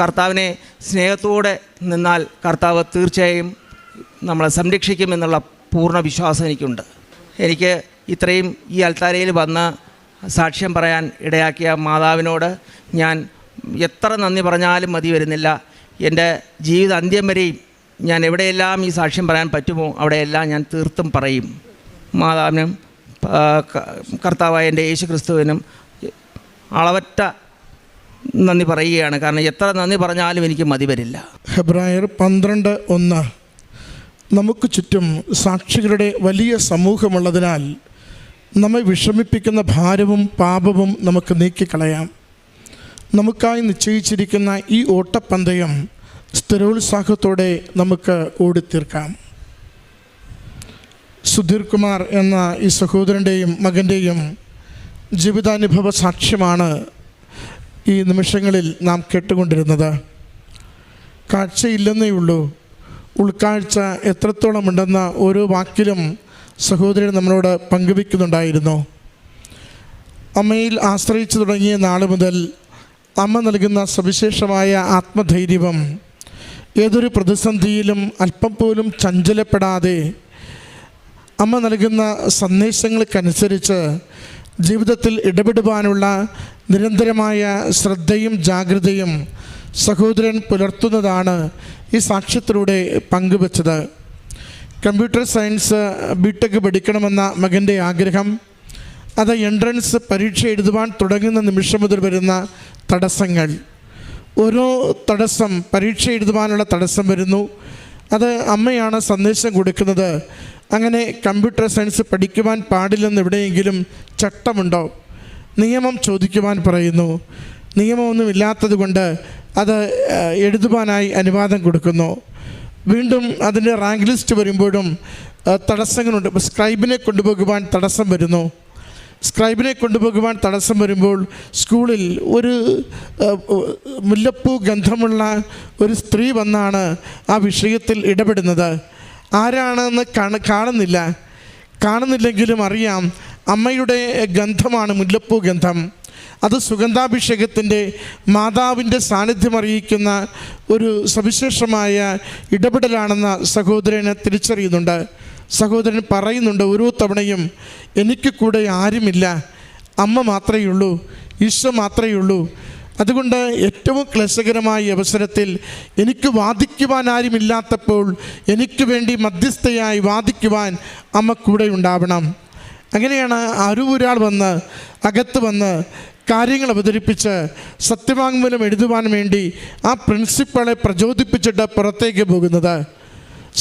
കർത്താവിനെ സ്നേഹത്തോടെ നിന്നാൽ കർത്താവ് തീർച്ചയായും നമ്മളെ സംരക്ഷിക്കുമെന്നുള്ള പൂർണ്ണ വിശ്വാസം എനിക്കുണ്ട്. എനിക്ക് ഇത്രയും ഈ അൽത്താരയിൽ വന്ന് സാക്ഷ്യം പറയാൻ ഇടയാക്കിയ മാതാവിനോട് ഞാൻ എത്ര നന്ദി പറഞ്ഞാലും മതി വരുന്നില്ല. എൻ്റെ ജീവിത അന്ത്യം വരെയും ഞാൻ എവിടെയെല്ലാം ഈ സാക്ഷ്യം പറയാൻ പറ്റുമോ അവിടെയെല്ലാം ഞാൻ തീർത്തും പറയും. മാതാവിനും കർത്താവായ എൻ്റെ യേശു ക്രിസ്തുവിനും അളവറ്റ നന്ദി പറയുകയാണ്. കാരണം എത്ര നന്ദി പറഞ്ഞാലും എനിക്ക് മതി വരില്ല. ഹെബ്രായർ 12:1 നമുക്ക് ചുറ്റും സാക്ഷികളുടെ വലിയ സമൂഹമുള്ളതിനാൽ നമ്മെ വിഷമിപ്പിക്കുന്ന ഭാരവും പാപവും നമുക്ക് നീക്കിക്കളയാം. നമുക്കായി നിശ്ചയിച്ചിരിക്കുന്ന ഈ ഓട്ടപ്പന്തയം സ്ഥിരോത്സാഹത്തോടെ നമുക്ക് ഓടിത്തീർക്കാം. സുധീർ കുമാർ എന്ന ഈ സഹോദരൻ്റെയും മകൻ്റെയും ജീവിതാനുഭവ സാക്ഷ്യമാണ് ഈ നിമിഷങ്ങളിൽ നാം കേട്ടുകൊണ്ടിരുന്നത്. കാഴ്ചയില്ലെന്നേ ഉള്ളൂ, ഉൾക്കാഴ്ച എത്രത്തോളം ഉണ്ടെന്ന ഓരോ വാക്കിലും സഹോദരൻ നമ്മളോട് പങ്കുവയ്ക്കുന്നുണ്ടായിരുന്നു. അമ്മയിൽ ആശ്രയിച്ചു തുടങ്ങിയ നാൾ മുതൽ അമ്മ നൽകുന്ന സവിശേഷമായ ആത്മധൈര്യവും ഏതൊരു പ്രതിസന്ധിയിലും അല്പം പോലും ചഞ്ചലപ്പെടാതെ അമ്മ നൽകുന്ന സന്ദേശങ്ങൾക്കനുസരിച്ച് ജീവിതത്തിൽ ഇടപെടുവാനുള്ള നിരന്തരമായ ശ്രദ്ധയും ജാഗ്രതയും സഹോദരൻ പുലർത്തുന്നതാണ് ഈ സാക്ഷ്യത്തിലൂടെ പങ്കുവച്ചത്. കമ്പ്യൂട്ടർ സയൻസ് ബിടെക് പഠിക്കണമെന്ന മകൻ്റെ ആഗ്രഹം, അത് എൻട്രൻസ് പരീക്ഷ എഴുതുവാൻ തുടങ്ങുന്ന നിമിഷം മുതൽ വരുന്ന തടസ്സങ്ങൾ, ഓരോ തടസ്സം, പരീക്ഷ എഴുതുവാനുള്ള തടസ്സം വരുന്നു. അത് അമ്മയാണ് സന്ദേശം കൊടുക്കുന്നത്. അങ്ങനെ കമ്പ്യൂട്ടർ സയൻസ് പഠിക്കുവാൻ പാടില്ലെന്ന് എവിടെയെങ്കിലും ചട്ടമുണ്ടോ? നിയമം ചോദിക്കുവാൻ പറയുന്നു. നിയമമൊന്നുമില്ലാത്തത് കൊണ്ട് അത് എഴുതുവാനായി അനുവാദം കൊടുക്കുന്നു. വീണ്ടും അതിൻ്റെ റാങ്ക് ലിസ്റ്റ് വരുമ്പോഴും തടസ്സങ്ങളുണ്ട്. സ്ക്രൈബിനെ കൊണ്ടുപോകുവാൻ തടസ്സം വരുന്നു. സ്ക്രൈബിനെ കൊണ്ടുപോകുവാൻ തടസ്സം വരുമ്പോൾ സ്കൂളിൽ ഒരു മുല്ലപ്പൂ ഗന്ധമുള്ള ഒരു സ്ത്രീ വന്നാണ് ആ വിഷയത്തിൽ ഇടപെടുന്നത്. ആരാണെന്ന് കാണുന്നില്ലെങ്കിലും അറിയാം, അമ്മയുടെ ഗന്ധമാണ് മുല്ലപ്പൂ ഗന്ധം. അത് സുഗന്ധാഭിഷേകത്തിൻ്റെ മാതാവിൻ്റെ സാന്നിധ്യം അറിയിക്കുന്ന ഒരു സവിശേഷമായ ഇടപെടലാണെന്ന സഹോദരന് തിരിച്ചറിയുന്നുണ്ട്. സഹോദരൻ പറയുന്നുണ്ട്, ഓരോ തവണയും എനിക്ക് കൂടെ ആരുമില്ല, അമ്മ മാത്രമേ ഉള്ളൂ, ഈശോ മാത്രമേ ഉള്ളൂ. അതുകൊണ്ട് ഏറ്റവും ക്ലേശകരമായ അവസരത്തിൽ എനിക്ക് വാദിക്കുവാൻ ആരുമില്ലാത്തപ്പോൾ എനിക്ക് വേണ്ടി മധ്യസ്ഥയായി വാദിക്കുവാൻ അമ്മ കൂടെ ഉണ്ടാവണം. അങ്ങനെയാണ് ഒരാൾ വന്ന് അകത്ത് വന്ന് കാര്യങ്ങൾ അവതരിപ്പിച്ച് സത്യവാങ്മൂലം എഴുതുവാൻ വേണ്ടി ആ പ്രിൻസിപ്പളെ പ്രചോദിപ്പിച്ചിട്ട് പുറത്തേക്ക് പോകുന്നത്.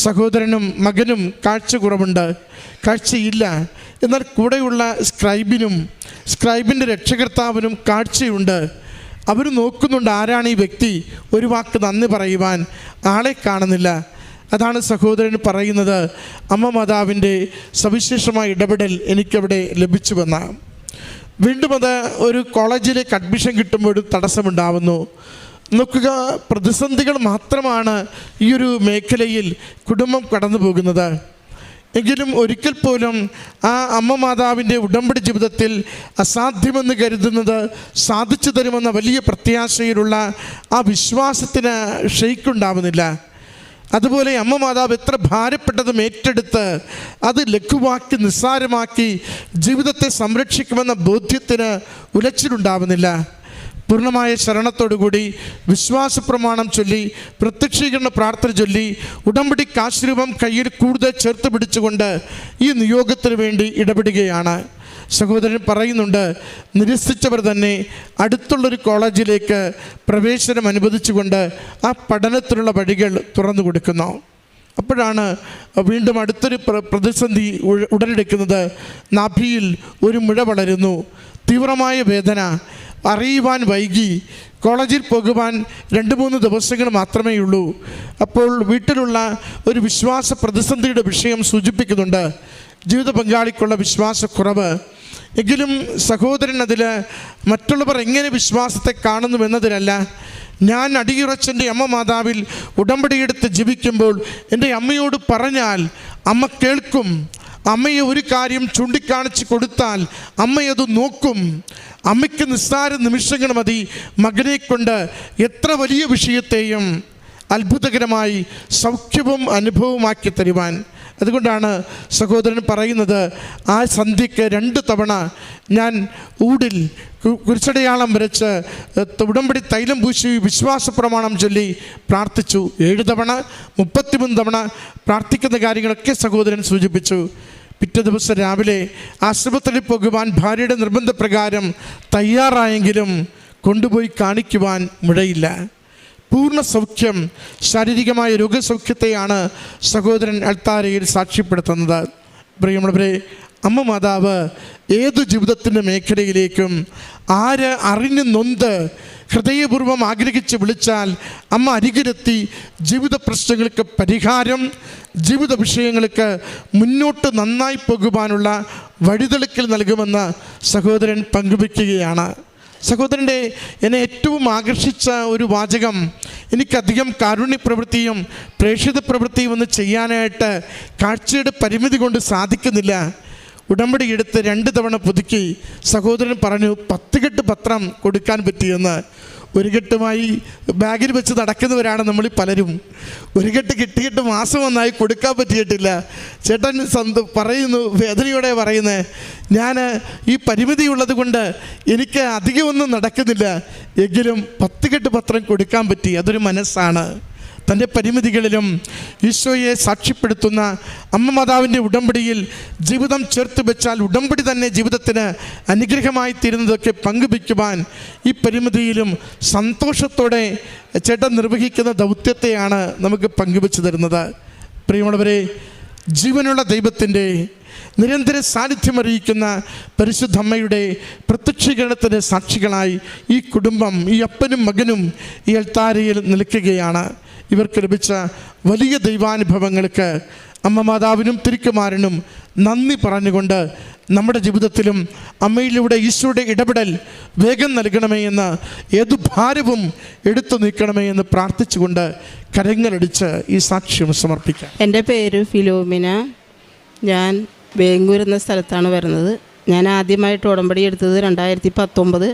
സഹോദരനും മകനും കാഴ്ച കുറവുണ്ട്, കാഴ്ചയില്ല. എന്നാൽ കൂടെയുള്ള സ്ക്രൈബിൻ്റെ രക്ഷകർത്താവിനും കാഴ്ചയുണ്ട്. അവർ നോക്കുന്നുണ്ട്, ആരാണ് ഈ വ്യക്തി, ഒരു വാക്ക് നന്ദി പറയുവാൻ ആളെ കാണുന്നില്ല. അതാണ് സഹോദരൻ പറയുന്നത്, അമ്മ മാതാവിൻ്റെ സവിശേഷമായ ഇടപെടൽ എനിക്കവിടെ ലഭിച്ചുവെന്ന. വീണ്ടും അത് ഒരു കോളേജിലേക്ക് അഡ്മിഷൻ കിട്ടുമ്പോഴും തടസ്സമുണ്ടാവുന്നു. നോക്കുക, പ്രതിസന്ധികൾ മാത്രമാണ് ഈ ഒരു മേഖലയിൽ കുടുംബം കടന്നു പോകുന്നത്. എങ്കിലും ഒരിക്കൽ പോലും ആ അമ്മ മാതാവിൻ്റെ ഉടമ്പടി ജീവിതത്തിൽ അസാധ്യമെന്ന് കരുതുന്നത് സാധിച്ചു തരുമെന്ന വലിയ പ്രത്യാശയിലുള്ള ആ വിശ്വാസത്തിന് ക്ഷയിക്കുണ്ടാവുന്നില്ല. അതുപോലെ അമ്മ മാതാവ് എത്ര ഭാരപ്പെട്ടതും ഏറ്റെടുത്ത് അത് ലഘുവാക്കി നിസ്സാരമാക്കി ജീവിതത്തെ സംരക്ഷിക്കുമെന്ന ബോധ്യത്തിന് ഉലച്ചിലുണ്ടാവുന്നില്ല. പൂർണ്ണമായ ശരണത്തോടുകൂടി വിശ്വാസ പ്രമാണം ചൊല്ലി, പ്രത്യക്ഷീകരണ പ്രാർത്ഥന ചൊല്ലി, ഉടമ്പടിക്ക് ആശീർവാദം കയ്യിൽ കൂടുതൽ ചേർത്ത് പിടിച്ചുകൊണ്ട് ഈ നിയോഗത്തിന് വേണ്ടി ഇടപെടുകയാണ്. സഹോദരൻ പറയുന്നുണ്ട്, നിരസിച്ചവർ തന്നെ അടുത്തുള്ളൊരു കോളേജിലേക്ക് പ്രവേശനം അനുവദിച്ചുകൊണ്ട് ആ പഠനത്തിനുള്ള വഴികൾ തുറന്നു കൊടുക്കുന്നു. അപ്പോഴാണ് വീണ്ടും അടുത്തൊരു പ്രതിസന്ധി ഉടലെടുക്കുന്നത്. നാഭിയിൽ ഒരു മുഴ വളരുന്നു, തീവ്രമായ വേദന, അറിയുവാൻ വൈകി, കോളേജിൽ പോകുവാൻ 2-3 ദിവസങ്ങൾ മാത്രമേ ഉള്ളൂ. അപ്പോൾ വീട്ടിലുള്ള ഒരു വിശ്വാസ പ്രതിസന്ധിയുടെ വിഷയം സൂചിപ്പിക്കുന്നുണ്ട്, ജീവിത പങ്കാളിക്കുള്ള വിശ്വാസക്കുറവ്. എങ്കിലും സഹോദരൻ അതിൽ മറ്റുള്ളവർ എങ്ങനെ വിശ്വാസത്തെ കാണുന്നുവെന്നതിലല്ല, ഞാൻ അടിയുറച്ചെൻ്റെ അമ്മ മാതാവിൽ ഉടമ്പടിയെടുത്ത് ജീവിക്കുമ്പോൾ എൻ്റെ അമ്മയോട് പറഞ്ഞാൽ അമ്മ കേൾക്കും. അമ്മയെ ഒരു കാര്യം ചൂണ്ടിക്കാണിച്ച് കൊടുത്താൽ അമ്മയത് നോക്കും. അമ്മയ്ക്ക് നിസ്സാര നിമിഷങ്ങൾ മതി മകനെ കൊണ്ട് എത്ര വലിയ വിഷയത്തെയും അത്ഭുതകരമായി സൗഖ്യവും അനുഭവമാക്കി തരുവാൻ. അതുകൊണ്ടാണ് സഹോദരൻ പറയുന്നത്, ആ സന്ധ്യയ്ക്ക് 2 തവണ ഞാൻ ഊടിൽ കുരിശടയാളം വരച്ച് ഉടമ്പടി തൈലം പൂശി വിശ്വാസ പ്രമാണം ചൊല്ലി പ്രാർത്ഥിച്ചു. 7 തവണ 33 തവണ പ്രാർത്ഥിക്കുന്ന കാര്യങ്ങളൊക്കെ സഹോദരൻ സൂചിപ്പിച്ചു. പിറ്റേ ദിവസം രാവിലെ ആശുപത്രിയിൽ പോകുവാൻ ഭാര്യയുടെ നിർബന്ധപ്രകാരം തയ്യാറായെങ്കിലും കൊണ്ടുപോയി കാണിക്കുവാൻ മുഴയില്ല. പൂർണ്ണ സൗഖ്യം, ശാരീരികമായ രോഗസൗഖ്യത്തെയാണ് സഹോദരൻ അൾത്താരയിൽ സാക്ഷ്യപ്പെടുത്തുന്നത്. പ്രിയമുള്ളവരെ, അമ്മ മാതാവ് ഏതു ജീവിതത്തിൻ്റെ മേഖലയിലേക്കും അറിഞ്ഞ് നൊന്ത് ഹൃദയപൂർവ്വം ആഗ്രഹിച്ച് വിളിച്ചാൽ അമ്മ അരികിലെത്തി ജീവിത പ്രശ്നങ്ങൾക്ക് പരിഹാരം, ജീവിത വിഷയങ്ങൾക്ക് മുന്നോട്ട് നന്നായി പോകുവാനുള്ള വഴിതെളിക്കൽ നൽകുമെന്ന് സഹോദരൻ പങ്കുവയ്ക്കുകയാണ്. സഹോദരൻ്റെ എന്നെ ഏറ്റവും ആകർഷിച്ച ഒരു വാചകം, എനിക്കധികം കാരുണ്യപ്രവൃത്തിയും പ്രേക്ഷിത പ്രവൃത്തിയും ഒന്നും ചെയ്യാനായിട്ട് കാഴ്ചയുടെ പരിമിതി കൊണ്ട് സാധിക്കുന്നില്ല. ഉടമ്പടി എടുത്ത് 2 തവണ പുതുക്കി. സഹോദരൻ പറഞ്ഞു, 10 കെട്ട് പത്രം കൊടുക്കാൻ പറ്റിയെന്ന്. 1 കെട്ടുമായി ബാഗിൽ വെച്ച് നടക്കുന്നവരാണ് നമ്മൾ പലരും. 1 കെട്ട് കിട്ടിയിട്ട് മാസം ഒന്നായി കൊടുക്കാൻ പറ്റിയിട്ടില്ല. ചേട്ടൻ പറയുന്നു, വേദനയോടെ പറയുന്നത്, ഞാൻ ഈ പരിമിതി ഉള്ളത് കൊണ്ട് എനിക്ക് അധികമൊന്നും നടക്കുന്നില്ല, എങ്കിലും 10 കെട്ട് പത്രം കൊടുക്കാൻ പറ്റി. അതൊരു മനസ്സാണ്. തൻ്റെ പരിമിതികളിലും ഈശോയെ സാക്ഷ്യപ്പെടുത്തുന്ന അമ്മ മാതാവിൻ്റെ ഉടമ്പടിയിൽ ജീവിതം ചേർത്ത് വെച്ചാൽ ഉടമ്പടി തന്നെ ജീവിതത്തിന് അനുഗ്രഹമായി തീരുന്നതൊക്കെ പങ്കുവയ്ക്കുവാൻ ഈ പരിമിതിയിലും സന്തോഷത്തോടെ ചേട്ടൻ നിർവഹിക്കുന്ന ദൗത്യത്തെയാണ് നമുക്ക് പങ്കുവെച്ച് തരുന്നത്. പ്രിയമുള്ളവരെ, ജീവനുള്ള ദൈവത്തിൻ്റെ നിരന്തര സാന്നിധ്യം അറിയിക്കുന്ന പരിശുദ്ധ അമ്മയുടെ പ്രത്യക്ഷീകരണത്തിൻ്റെ സാക്ഷികളായി ഈ കുടുംബം, ഈ അപ്പനും മകനും ഈ അൾത്താരയിൽ നിൽക്കുകയാണ്. ഇവർക്ക് ലഭിച്ച വലിയ ദൈവാനുഭവങ്ങൾക്ക് അമ്മ മാതാവിനും തിരുക്കുമാരനും നന്ദി പറഞ്ഞുകൊണ്ട് നമ്മുടെ ജീവിതത്തിലും അമ്മയിലൂടെ ഈശോയുടെ ഇടപെടൽ വേഗം നൽകണമേ എന്ന്, ഏതു ഭാരവും എടുത്തു നീക്കണമേ എന്ന് പ്രാർത്ഥിച്ചുകൊണ്ട് കരങ്ങളടിച്ച് ഈ സാക്ഷ്യം സമർപ്പിക്കാം. എൻ്റെ പേര് ഫിലോമിന. ഞാൻ വേങ്ങൂർ എന്ന സ്ഥലത്താണ് വരുന്നത്. ഞാൻ ആദ്യമായിട്ട് ഉടമ്പടി എടുത്തത് 2019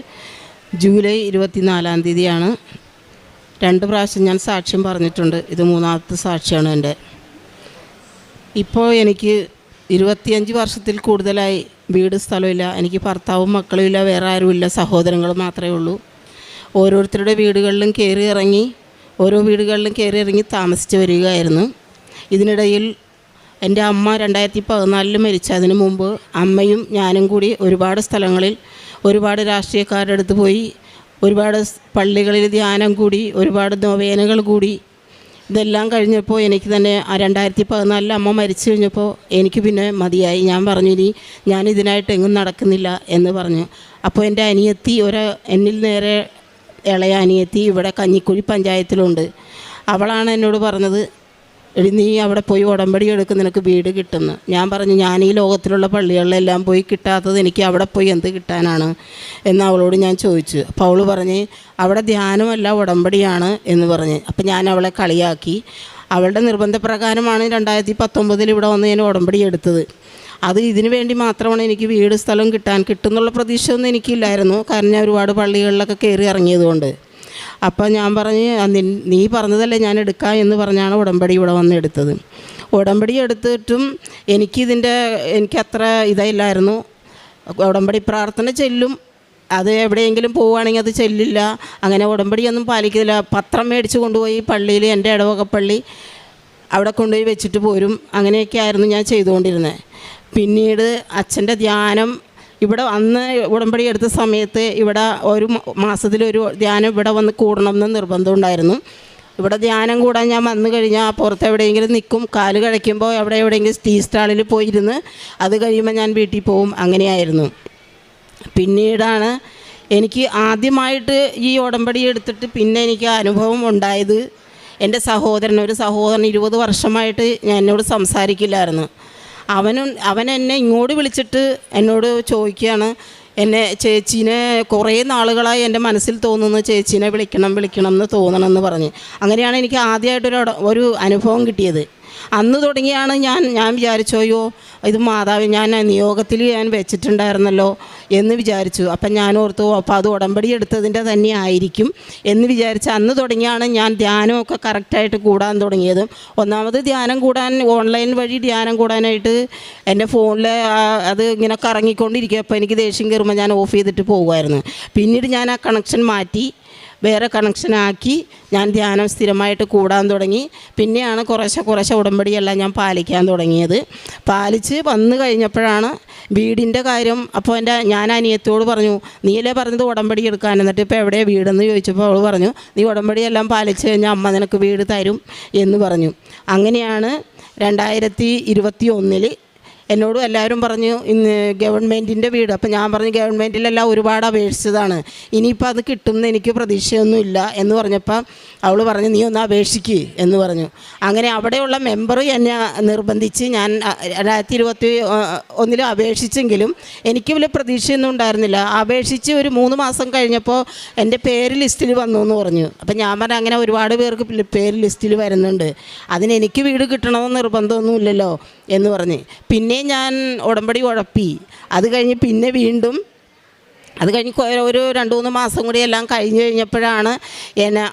ജൂലൈ 24-ാം തീയതിയാണ്. 2 പ്രാവശ്യം ഞാൻ സാക്ഷ്യം പറഞ്ഞിട്ടുണ്ട്. ഇത് 3ാമത്തെ സാക്ഷിയാണ് എൻ്റെ. ഇപ്പോൾ എനിക്ക് 25 വർഷത്തിൽ കൂടുതലായി വീട് സ്ഥലമില്ല. എനിക്ക് ഭർത്താവും മക്കളും ഇല്ല, വേറെ ആരുമില്ല, സഹോദരങ്ങൾ മാത്രമേ ഉള്ളൂ. ഓരോരുത്തരുടെ വീടുകളിലും കയറി ഇറങ്ങി, ഓരോ വീടുകളിലും കയറി ഇറങ്ങി താമസിച്ച് വരികയായിരുന്നു. ഇതിനിടയിൽ എൻ്റെ അമ്മ 2014 മരിച്ചു. അതിനു മുമ്പ് അമ്മയും ഞാനും കൂടി ഒരുപാട് സ്ഥലങ്ങളിൽ ഒരുപാട് രാഷ്ട്രീയക്കാരുടെ അടുത്ത് പോയി, ഒരുപാട് പള്ളികളിൽ ധ്യാനം കൂടി, ഒരുപാട് നൊവേനകൾ കൂടി. ഇതെല്ലാം കഴിഞ്ഞപ്പോൾ എനിക്ക് തന്നെ 2014 അമ്മ മരിച്ചു കഴിഞ്ഞപ്പോൾ എനിക്ക് പിന്നെ മതിയായി. ഞാൻ പറഞ്ഞു, ഇനി ഞാൻ ഇതിനായിട്ട് എങ്ങും നടക്കുന്നില്ല എന്ന് പറഞ്ഞു. അപ്പോൾ എൻ്റെ അനിയത്തി, എന്നിൽ നേരെ ഇളയ അനിയത്തി ഇവിടെ കഞ്ഞിക്കുഴി പഞ്ചായത്തിലുണ്ട്. അവളാണ് എന്നോട് പറഞ്ഞത്, എടി നീ അവിടെ പോയി ഉടമ്പടി എടുക്കും, നിനക്ക് വീട് കിട്ടുന്നു. ഞാൻ പറഞ്ഞു, ഞാൻ ഈ ലോകത്തിലുള്ള പള്ളികളിലെല്ലാം പോയി കിട്ടാത്തത് എനിക്ക് അവിടെ പോയി എന്ത് കിട്ടാനാണ് എന്ന് അവളോട് ഞാൻ ചോദിച്ചു. അപ്പോൾ അവൾ പറഞ്ഞ് അവിടെ ധ്യാനമല്ല ഉടമ്പടിയാണ് എന്ന് പറഞ്ഞ്. അപ്പം ഞാൻ അവളെ കളിയാക്കി. അവളുടെ നിർബന്ധപ്രകാരമാണ് 2019 ഇവിടെ വന്ന് ഞാൻ ഉടമ്പടി എടുത്തത്. അത് ഇതിനു വേണ്ടി മാത്രമാണ് എനിക്ക് വീട് സ്ഥലം കിട്ടുന്നുള്ള പ്രതീക്ഷയൊന്നും എനിക്കില്ലായിരുന്നു. കാരണം ഞാൻ ഒരുപാട് പള്ളികളിലൊക്കെ കയറി ഇറങ്ങിയതുകൊണ്ട്. അപ്പോൾ ഞാൻ പറഞ്ഞ്, നീ പറഞ്ഞതല്ലേ ഞാൻ എടുക്കാം എന്ന് പറഞ്ഞാണ് ഉടമ്പടി ഇവിടെ വന്ന് എടുത്തത്. ഉടമ്പടി എടുത്തിട്ടും എനിക്കത്ര ഇതായില്ലായിരുന്നു. ഉടമ്പടി പ്രാർത്ഥന ചെല്ലും, അത് എവിടെയെങ്കിലും പോവുകയാണെങ്കിൽ അത് ചെല്ലില്ല, അങ്ങനെ ഉടമ്പടിയൊന്നും പാലിക്കില്ല. പത്രം മേടിച്ച് കൊണ്ടുപോയി പള്ളിയിൽ, എൻ്റെ ഇടവക പള്ളി, അവിടെ കൊണ്ടുപോയി വെച്ചിട്ട് പോരും. അങ്ങനെയൊക്കെ ആയിരുന്നു ഞാൻ ചെയ്തുകൊണ്ടിരുന്നത്. പിന്നീട് അച്ഛൻ്റെ ധ്യാനം ഇവിടെ അന്ന് ഉടമ്പടി എടുത്ത സമയത്ത് ഇവിടെ ഒരു മാസത്തിലൊരു ധ്യാനം ഇവിടെ വന്ന് കൂടണമെന്ന് നിർബന്ധമുണ്ടായിരുന്നു. ഇവിടെ ധ്യാനം കൂടാൻ ഞാൻ വന്നു കഴിഞ്ഞാൽ പുറത്ത് എവിടെയെങ്കിലും നിൽക്കും, കാല് കഴിക്കുമ്പോൾ എവിടെയെങ്കിലും ടീ സ്റ്റാളിൽ പോയിരുന്ന് അത് കഴിയുമ്പോൾ ഞാൻ വീട്ടിൽ പോവും. അങ്ങനെയായിരുന്നു. പിന്നീടാണ് എനിക്ക് ആദ്യമായിട്ട് ഈ ഉടമ്പടി എടുത്തിട്ട് പിന്നെ എനിക്ക് അനുഭവം ഉണ്ടായത്. എൻ്റെ ഒരു സഹോദരൻ 20 വർഷമായിട്ട് എന്നോട് സംസാരിക്കില്ലായിരുന്നു. അവൻ എന്നെ ഇങ്ങോട്ട് വിളിച്ചിട്ട് എന്നോട് ചോദിക്കുകയാണ്, ചേച്ചീനെ കുറേ നാളുകളായി എൻ്റെ മനസ്സിൽ തോന്നുന്നു, ചേച്ചീനെ വിളിക്കണം എന്ന് തോന്നണമെന്ന് പറഞ്ഞ്. അങ്ങനെയാണ് എനിക്ക് ആദ്യമായിട്ടൊരു അനുഭവം കിട്ടിയത്. അന്ന് തുടങ്ങിയാണ് ഞാൻ വിചാരിച്ചു, അയ്യോ ഇത് മാതാവ് ഞാൻ നിയോഗത്തിൽ ഞാൻ വെച്ചിട്ടുണ്ടായിരുന്നല്ലോ എന്ന് വിചാരിച്ചു. അപ്പം ഞാൻ ഓർത്തു, അപ്പോൾ അത് ഉടമ്പടി എടുത്തതിൻ്റെ തന്നെ ആയിരിക്കും എന്ന് വിചാരിച്ച് അന്ന് തുടങ്ങിയാണ് ഞാൻ ധ്യാനമൊക്കെ കറക്റ്റായിട്ട് കൂടാൻ തുടങ്ങിയത്. ഒന്നാമത് ധ്യാനം കൂടാൻ ഓൺലൈൻ വഴി ധ്യാനം കൂടാനായിട്ട് എൻ്റെ ഫോണിൽ അത് ഇങ്ങനെ കറങ്ങിക്കൊണ്ടിരിക്കുക. അപ്പോൾ എനിക്ക് ദേഷ്യം കയറുമ്പോൾ ഞാൻ ഓഫ് ചെയ്തിട്ട് പോകുമായിരുന്നു. പിന്നീട് ഞാൻ ആ കണക്ഷൻ മാറ്റി വേറെ കണക്ഷനാക്കി ഞാൻ ധ്യാനം സ്ഥിരമായിട്ട് കൂടാൻ തുടങ്ങി. പിന്നെയാണ് കുറേശ്ശെ ഉടമ്പടിയെല്ലാം ഞാൻ പാലിക്കാൻ തുടങ്ങിയത്. പാലിച്ച് വന്നു കഴിഞ്ഞപ്പോഴാണ് വീടിൻ്റെ കാര്യം. അപ്പോൾ ഞാൻ അനിയത്തോട് പറഞ്ഞു, നീയല്ലേ പറഞ്ഞത് ഉടമ്പടി എടുക്കാൻ, എന്നിട്ട് ഇപ്പോൾ എവിടെയാണ് വീടെന്ന് ചോദിച്ചപ്പോൾ അവൾ പറഞ്ഞു, നീ ഉടമ്പടിയെല്ലാം പാലിച്ച് കഴിഞ്ഞാൽ അമ്മ നിനക്ക് വീട് തരും എന്ന് പറഞ്ഞു. അങ്ങനെയാണ് 2021 എന്നോടും എല്ലാവരും പറഞ്ഞു ഇന്ന് ഗവൺമെൻറ്റിൻ്റെ വീട്. അപ്പം ഞാൻ പറഞ്ഞു, ഗവൺമെൻറ്റിലെല്ലാം ഒരുപാട് അപേക്ഷിച്ചതാണ്, ഇനിയിപ്പോൾ അത് കിട്ടുമെന്ന് എനിക്ക് പ്രതീക്ഷയൊന്നുമില്ല എന്ന് പറഞ്ഞപ്പോൾ അവൾ പറഞ്ഞു, നീ ഒന്ന് അപേക്ഷിക്ക് എന്ന് പറഞ്ഞു. അങ്ങനെ അവിടെയുള്ള മെമ്പർ എന്നെ നിർബന്ധിച്ച് ഞാൻ 2021 അപേക്ഷിച്ചെങ്കിലും എനിക്ക് വലിയ പ്രതീക്ഷയൊന്നും ഉണ്ടായിരുന്നില്ല. അപേക്ഷിച്ച് ഒരു 3 മാസം കഴിഞ്ഞപ്പോൾ എൻ്റെ പേര് ലിസ്റ്റിൽ വന്നു എന്ന് പറഞ്ഞു. അപ്പം ഞാൻ പറഞ്ഞു, അങ്ങനെ ഒരുപാട് പേർക്ക് പേര് ലിസ്റ്റിൽ വരുന്നുണ്ട്, അതിന് എനിക്ക് വീട് കിട്ടണമെന്ന് നിർബന്ധമൊന്നുമില്ലല്ലോ എന്ന് പറഞ്ഞ്. പിന്നെ ഞാൻ ഉടമ്പടി ഉഴപ്പി. അത് കഴിഞ്ഞ് പിന്നെ വീണ്ടും അത് കഴിഞ്ഞ് ഒരു 2-3 മാസം കൂടി എല്ലാം കഴിഞ്ഞ് കഴിഞ്ഞപ്പോഴാണ്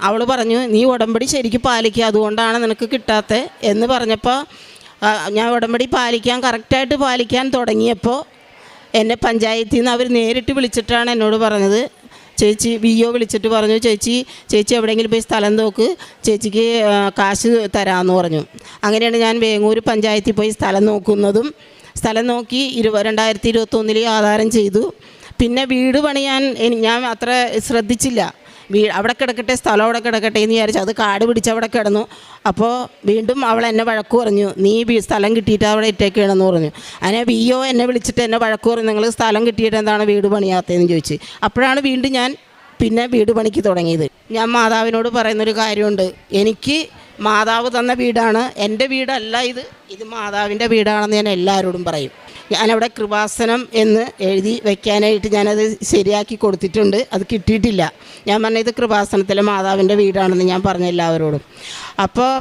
അവൾ പറഞ്ഞു, നീ ഉടമ്പടി ശരിക്കും പാലിക്കുക, അതുകൊണ്ടാണ് നിനക്ക് കിട്ടാത്തത് എന്ന് പറഞ്ഞപ്പോൾ ഞാൻ ഉടമ്പടി കറക്റ്റായിട്ട് പാലിക്കാൻ തുടങ്ങിയപ്പോൾ എന്നെ പഞ്ചായത്തിൽ നിന്ന് അവർ നേരിട്ട് വിളിച്ചിട്ടാണ് എന്നോട് പറഞ്ഞത്, ചേച്ചി VO വിളിച്ചിട്ട് പറഞ്ഞു, ചേച്ചി എവിടെയെങ്കിലും പോയി സ്ഥലം നോക്ക്, ചേച്ചിക്ക് കാശ് തരാമെന്ന് പറഞ്ഞു. അങ്ങനെയാണ് ഞാൻ വേങ്ങൂർ പഞ്ചായത്തിൽ പോയി സ്ഥലം നോക്കുന്നതും. സ്ഥലം നോക്കി 2021 ആധാരം ചെയ്തു. പിന്നെ വീട് പണിയാൻ ഞാൻ അത്ര ശ്രദ്ധിച്ചില്ല. അവിടെ കിടക്കട്ടെ, സ്ഥലം അവിടെ കിടക്കട്ടെ എന്ന് വിചാരിച്ചു. അത് കാട് പിടിച്ച് അവിടെ കിടന്നു. അപ്പോൾ വീണ്ടും അവൾ എന്നെ വഴക്ക് പറഞ്ഞു, നീ സ്ഥലം കിട്ടിയിട്ട് അവിടെ ഇട്ടേക്കണമെന്ന് പറഞ്ഞു. അങ്ങനെ VO എന്നെ വിളിച്ചിട്ട് എന്നെ വഴക്ക് പറഞ്ഞു, നിങ്ങൾ സ്ഥലം കിട്ടിയിട്ട് എന്താണ് വീട് പണിയാത്തതെന്ന് ചോദിച്ചു. അപ്പോഴാണ് വീണ്ടും ഞാൻ പിന്നെ വീട് പണിക്ക് തുടങ്ങിയത്. ഞാൻ മാതാവിനോട് പറയുന്നൊരു കാര്യമുണ്ട്, എനിക്ക് മാതാവ് തന്ന വീടാണ്, എൻ്റെ വീടല്ല ഇത് മാതാവിൻ്റെ വീടാണെന്ന് ഞാൻ എല്ലാവരോടും പറയും. ഞാനവിടെ കൃപാസനം എന്ന് എഴുതി വയ്ക്കാനായിട്ട് ഞാനത് ശരിയാക്കി കൊടുത്തിട്ടുണ്ട്, അത് കിട്ടിയിട്ടില്ല. ഞാൻ പറഞ്ഞ ഇത് കൃപാസനത്തിലെ മാതാവിൻ്റെ വീടാണെന്ന് ഞാൻ പറഞ്ഞ എല്ലാവരോടും. അപ്പോൾ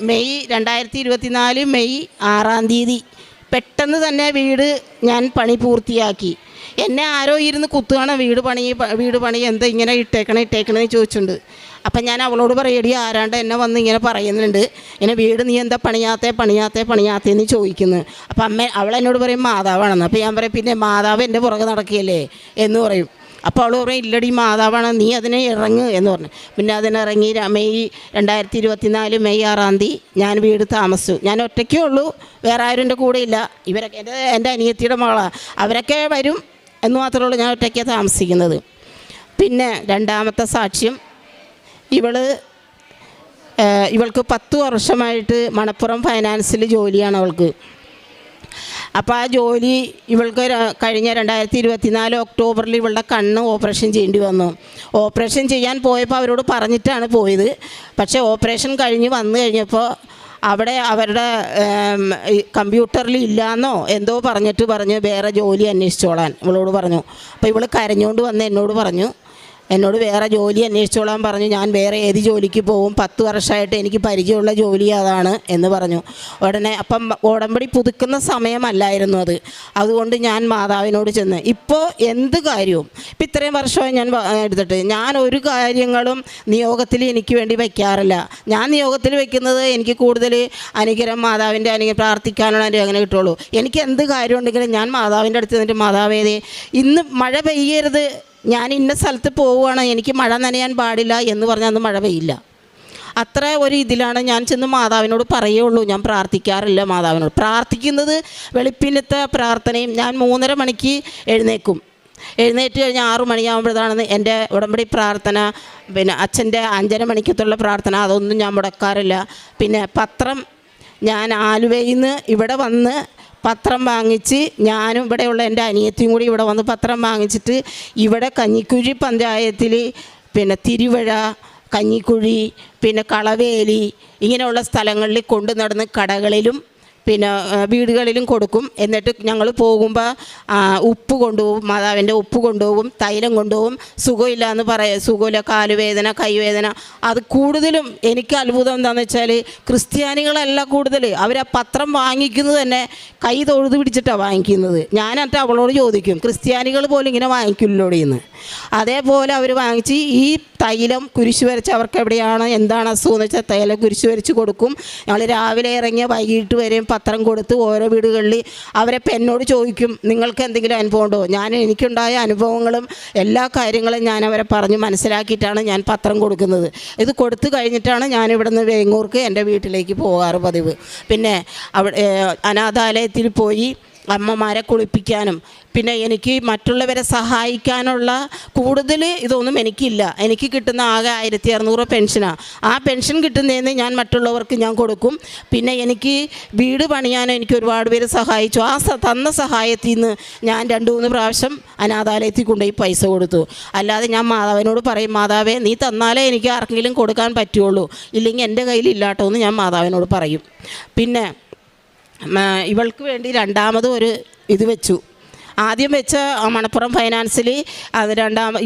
മെയ് 2024 മെയ് 6 പെട്ടെന്ന് തന്നെ വീട് ഞാൻ പണി പൂർത്തിയാക്കി. എന്നെ ആരോ ഇരുന്ന് കുത്തുകയാണ്, വീട് പണി എന്താ ഇങ്ങനെ ഇട്ടേക്കണമെന്ന് ചോദിച്ചിട്ടുണ്ട്. അപ്പം ഞാൻ അവളോട് പറയടി, ആരാണ്ട് എന്നെ വന്ന് ഇങ്ങനെ പറയുന്നുണ്ട്, ഇങ്ങനെ വീട് നീ എന്താ പണിയാത്തേന്ന് ചോദിക്കുന്നു. അപ്പം അവളെന്നോട് പറയും മാതാവാണെന്ന്. അപ്പോൾ ഞാൻ പറയും പിന്നെ മാതാവ് എൻ്റെ പുറകെ നടക്കുകയല്ലേ എന്ന് പറയും. അപ്പോൾ അവൾ പറയും ഇല്ലടി മാതാവാണ്, നീ അതിനെ ഇറങ്ങ് എന്ന് പറഞ്ഞു. പിന്നെ അതിനിറങ്ങി മെയ് 2024 മെയ് 6 ഞാൻ വീട് താമസിച്ചു. ഞാൻ ഒറ്റയ്ക്കേ ഉള്ളൂ, വേറെ ആരും എൻ്റെ കൂടെ ഇല്ല. ഇവരൊക്കെ എൻ്റെ അനിയത്തിയുടെ മകളാണ്, അവരൊക്കെ വരും എന്ന് മാത്രമേ ഉള്ളൂ. ഞാൻ ഒറ്റയ്ക്കാണ് താമസിക്കുന്നത്. പിന്നെ രണ്ടാമത്തെ സാക്ഷ്യം, ഇവൾക്ക് 10 വർഷമായിട്ട് മണപ്പുറം ഫൈനാൻസിൽ ജോലിയാണ് അവൾക്ക്. അപ്പോൾ ആ ജോലി ഇവൾക്ക് കഴിഞ്ഞ 2024 ഒക്ടോബറിൽ ഇവളുടെ കണ്ണ് ഓപ്പറേഷൻ ചെയ്യേണ്ടി വന്നു. ഓപ്പറേഷൻ ചെയ്യാൻ പോയപ്പോൾ അവരോട് പറഞ്ഞിട്ടാണ് പോയത്. പക്ഷേ ഓപ്പറേഷൻ കഴിഞ്ഞ് വന്നു കഴിഞ്ഞപ്പോൾ അവിടെ അവരുടെ കമ്പ്യൂട്ടറിൽ ഇല്ലയെന്നോ എന്തോ പറഞ്ഞ് വേറെ ജോലി അന്വേഷിച്ചോളാൻ ഇവളോട് പറഞ്ഞു. അപ്പോൾ ഇവൾ കരഞ്ഞുകൊണ്ട് വന്ന് എന്നോട് വേറെ ജോലി അന്വേഷിച്ചോളാൻ പറഞ്ഞു. ഞാൻ വേറെ ഏത് ജോലിക്ക് പോകും, 10 വർഷമായിട്ട് എനിക്ക് പരിചയമുള്ള ജോലി അതാണ് എന്ന് പറഞ്ഞു. ഉടനെ അപ്പം ഉടമ്പടി പുതുക്കുന്ന സമയമല്ലായിരുന്നു അതുകൊണ്ട് ഞാൻ മാതാവിനോട് ചെന്ന് ഇപ്പോൾ എന്ത് കാര്യവും ഇപ്പം ഇത്രയും വർഷമായി ഞാൻ എടുത്തിട്ട് ഞാൻ ഒരു കാര്യങ്ങളും നിയോഗത്തിൽ എനിക്ക് വേണ്ടി വയ്ക്കാറില്ല. ഞാൻ നിയോഗത്തിൽ വയ്ക്കുന്നത് എനിക്ക് കൂടുതൽ അനുഗ്രഹം മാതാവിൻ്റെ പ്രാർത്ഥിക്കാനുള്ള അങ്ങനെ കിട്ടുള്ളൂ. എനിക്ക് എന്ത് കാര്യം ഉണ്ടെങ്കിലും ഞാൻ മാതാവിൻ്റെ അടുത്ത് നിന്നിട്ട് മാതാവേദേ ഇന്ന് മഴ പെയ്യരുത്, ഞാൻ ഇന്ന സ്ഥലത്ത് പോവുകയാണ്, എനിക്ക് മഴ നനയാൻ പാടില്ല എന്ന് പറഞ്ഞാൽ അന്ന് മഴ പെയ്യില്ല. അത്ര ഒരു ഇതിലാണ് ഞാൻ ചെന്ന് മാതാവിനോട് പറയുള്ളൂ. ഞാൻ പ്രാർത്ഥിക്കാറില്ല മാതാവിനോട്. പ്രാർത്ഥിക്കുന്നത് വെളുപ്പിനത്തെ പ്രാർത്ഥനയും ഞാൻ 3:30 മണിക്ക് എഴുന്നേറ്റ് കഴിഞ്ഞ് 6 മണിയാകുമ്പോഴാണ് എൻ്റെ ഉടമ്പടി പ്രാർത്ഥന. പിന്നെ അച്ഛൻ്റെ 5:30 മണിക്കത്തുള്ള പ്രാർത്ഥന അതൊന്നും ഞാൻ മുടക്കാറില്ല. പിന്നെ പത്രം ഞാൻ ആലുവയിൽ നിന്ന് ഇവിടെ വന്ന് പത്രം വാങ്ങിച്ച് ഞാനും ഇവിടെയുള്ള എൻ്റെ അനിയത്തിയും കൂടി ഇവിടെ വന്ന് പത്രം വാങ്ങിച്ചിട്ട് ഇവിടെ കഞ്ഞിക്കുഴി പഞ്ചായത്തിൽ പിന്നെ തിരുവഴ, കഞ്ഞിക്കുഴി, പിന്നെ കളവേലി ഇങ്ങനെയുള്ള സ്ഥലങ്ങളിൽ കൊണ്ടു നടന്ന് കടകളിലും പിന്നെ വീടുകളിലും കൊടുക്കും. എന്നിട്ട് ഞങ്ങൾ പോകുമ്പോൾ ഉപ്പ് കൊണ്ടുപോകും, മാതാവിൻ്റെ ഉപ്പ് കൊണ്ടുപോകും, തൈലം കൊണ്ടുപോകും. സുഖമില്ല, കാലുവേദന, കൈവേദന. അത് കൂടുതലും എനിക്ക് അത്ഭുതം എന്താണെന്ന് വെച്ചാൽ ക്രിസ്ത്യാനികളല്ല കൂടുതൽ അവർ ആ പത്രം വാങ്ങിക്കുന്നത് തന്നെ കൈ തൊഴുത് പിടിച്ചിട്ടാണ് വാങ്ങിക്കുന്നത്. ഞാനന്നിട്ട് അവളോട് ചോദിക്കും, ക്രിസ്ത്യാനികൾ പോലും ഇങ്ങനെ വാങ്ങിക്കില്ലോടെ എന്ന്. അതേപോലെ അവർ വാങ്ങിച്ച് ഈ തൈലം കുരിശ് വരച്ച് അവർക്ക് എവിടെയാണ് എന്താണ് അസുഖം എന്ന് വെച്ചാൽ തൈലം കുരിശ് വരച്ച് കൊടുക്കും. ഞങ്ങൾ രാവിലെ ഇറങ്ങിയ വൈകിട്ട് വരെയും പത്രം കൊടുത്ത് ഓരോ വീടുകളിൽ അവരപ്പോൾ എന്നോട് ചോദിക്കും നിങ്ങൾക്ക് എന്തെങ്കിലും അനുഭവം ഉണ്ടോ. എനിക്കുണ്ടായ അനുഭവങ്ങളും എല്ലാ കാര്യങ്ങളും ഞാൻ അവരെ പറഞ്ഞ് മനസ്സിലാക്കിയിട്ടാണ് ഞാൻ പത്രം കൊടുക്കുന്നത്. ഇത് കൊടുത്തു കഴിഞ്ഞിട്ടാണ് ഞാൻ ഇവിടുന്ന് വേങ്ങൂർക്ക് എൻ്റെ വീട്ടിലേക്ക് പോകാറ് പതിവ്. പിന്നെ അവിടെ അനാഥാലയത്തിൽ പോയി അമ്മമാരെ കുളിപ്പിക്കാനും പിന്നെ എനിക്ക് മറ്റുള്ളവരെ സഹായിക്കാനുള്ള കൂടുതൽ ഇതൊന്നും എനിക്കില്ല. എനിക്ക് കിട്ടുന്ന ആകെ 1600 പെൻഷനാണ്. ആ പെൻഷൻ കിട്ടുന്നതിന് ഞാൻ മറ്റുള്ളവർക്ക് ഞാൻ കൊടുക്കും. പിന്നെ എനിക്ക് വീട് പണിയാൻ എനിക്ക് ഒരുപാട് പേര് സഹായിച്ചു. ആ തന്ന സഹായത്തിൽ നിന്ന് ഞാൻ 2-3 പ്രാവശ്യം അനാഥാലയത്തിൽ കൊണ്ടുപോയി പൈസ കൊടുത്തു. അല്ലാതെ ഞാൻ മാതാവിനോട് പറയും, മാതാവേ നീ തന്നാലേ എനിക്ക് ആർക്കെങ്കിലും കൊടുക്കാൻ പറ്റുള്ളൂ, ഇല്ലെങ്കിൽ എൻ്റെ കയ്യിൽ ഇല്ലാട്ടോ എന്ന് ഞാൻ മാതാവിനോട് പറയും. പിന്നെ ഇവൾക്ക് വേണ്ടി രണ്ടാമതും ഒരു ഇത് വെച്ചു. ആദ്യം വെച്ച മണപ്പുറം ഫൈനാൻസിൽ അത്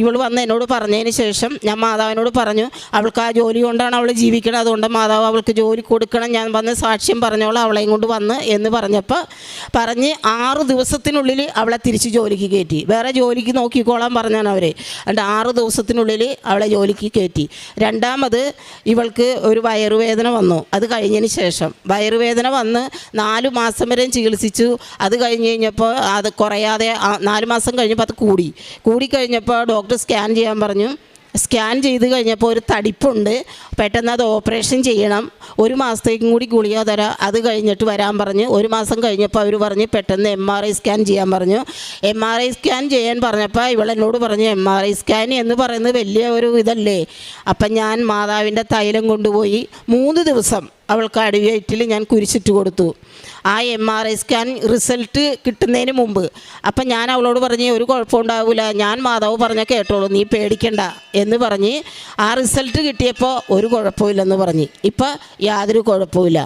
ഇവൾ വന്ന് എന്നോട് പറഞ്ഞതിന് ശേഷം ഞാൻ മാതാവിനോട് പറഞ്ഞു, അവൾക്ക് ആ ജോലി കൊണ്ടാണ് അവൾ ജീവിക്കണം, അതുകൊണ്ട് മാതാവ് അവൾക്ക് ജോലി കൊടുക്കണം, ഞാൻ വന്ന് സാക്ഷ്യം പറഞ്ഞോളാം അവളെയും കൊണ്ട് വന്ന് എന്ന് പറഞ്ഞപ്പോൾ 6 ദിവസത്തിനുള്ളിൽ അവളെ തിരിച്ച് ജോലിക്ക് കയറ്റി. വേറെ ജോലിക്ക് നോക്കിക്കോളാൻ പറഞ്ഞാണ് അവർ. അതുകൊണ്ട് 6 ദിവസത്തിനുള്ളിൽ അവളെ ജോലിക്ക് കയറ്റി. രണ്ടാമത് ഇവൾക്ക് ഒരു വയറുവേദന വന്നു. അത് കഴിഞ്ഞതിന് ശേഷം വയറുവേദന വന്ന് 4 മാസം വരെ ചികിത്സിച്ചു. അത് കഴിഞ്ഞ് കഴിഞ്ഞപ്പോൾ അത് കുറയാതെ 4 മാസം കഴിഞ്ഞപ്പോൾ അത് കൂടിക്കഴിഞ്ഞപ്പോൾ ഡോക്ടർ സ്കാൻ ചെയ്യാൻ പറഞ്ഞു. സ്കാൻ ചെയ്ത് കഴിഞ്ഞപ്പോൾ ഒരു തടിപ്പുണ്ട്, പെട്ടെന്ന് അത് ഓപ്പറേഷൻ ചെയ്യണം, 1 മാസത്തേക്കും കൂടി ഗുളിക തരാം, അത് കഴിഞ്ഞിട്ട് വരാൻ പറഞ്ഞ്. 1 മാസം കഴിഞ്ഞപ്പോൾ അവർ പറഞ്ഞ് പെട്ടെന്ന് MRI സ്കാൻ ചെയ്യാൻ പറഞ്ഞു. MRI സ്കാൻ ചെയ്യാൻ പറഞ്ഞപ്പോൾ ഇവളെന്നോട് പറഞ്ഞു, MRI സ്കാൻ എന്ന് പറയുന്നത് വലിയ ഒരു ഇതല്ലേ. അപ്പം ഞാൻ മാതാവിൻ്റെ തൈലം കൊണ്ടുപോയി 3 ദിവസം അവൾക്ക് അടിവയറ്റിൽ ഞാൻ കുരിശിട്ട് കൊടുത്തു. ആ MRI സ്കാൻ റിസൾട്ട് കിട്ടുന്നതിന് മുമ്പ്. അപ്പം ഞാൻ അവളോട് പറഞ്ഞ് ഒരു കുഴപ്പമുണ്ടാവില്ല, ഞാൻ മാതാവ് പറഞ്ഞ കേട്ടോളൂ, നീ പേടിക്കണ്ട എന്ന് പറഞ്ഞ് ആ റിസൾട്ട് കിട്ടിയപ്പോൾ ഒരു കുഴപ്പമില്ലെന്ന് പറഞ്ഞ്. ഇപ്പം യാതൊരു കുഴപ്പമില്ല.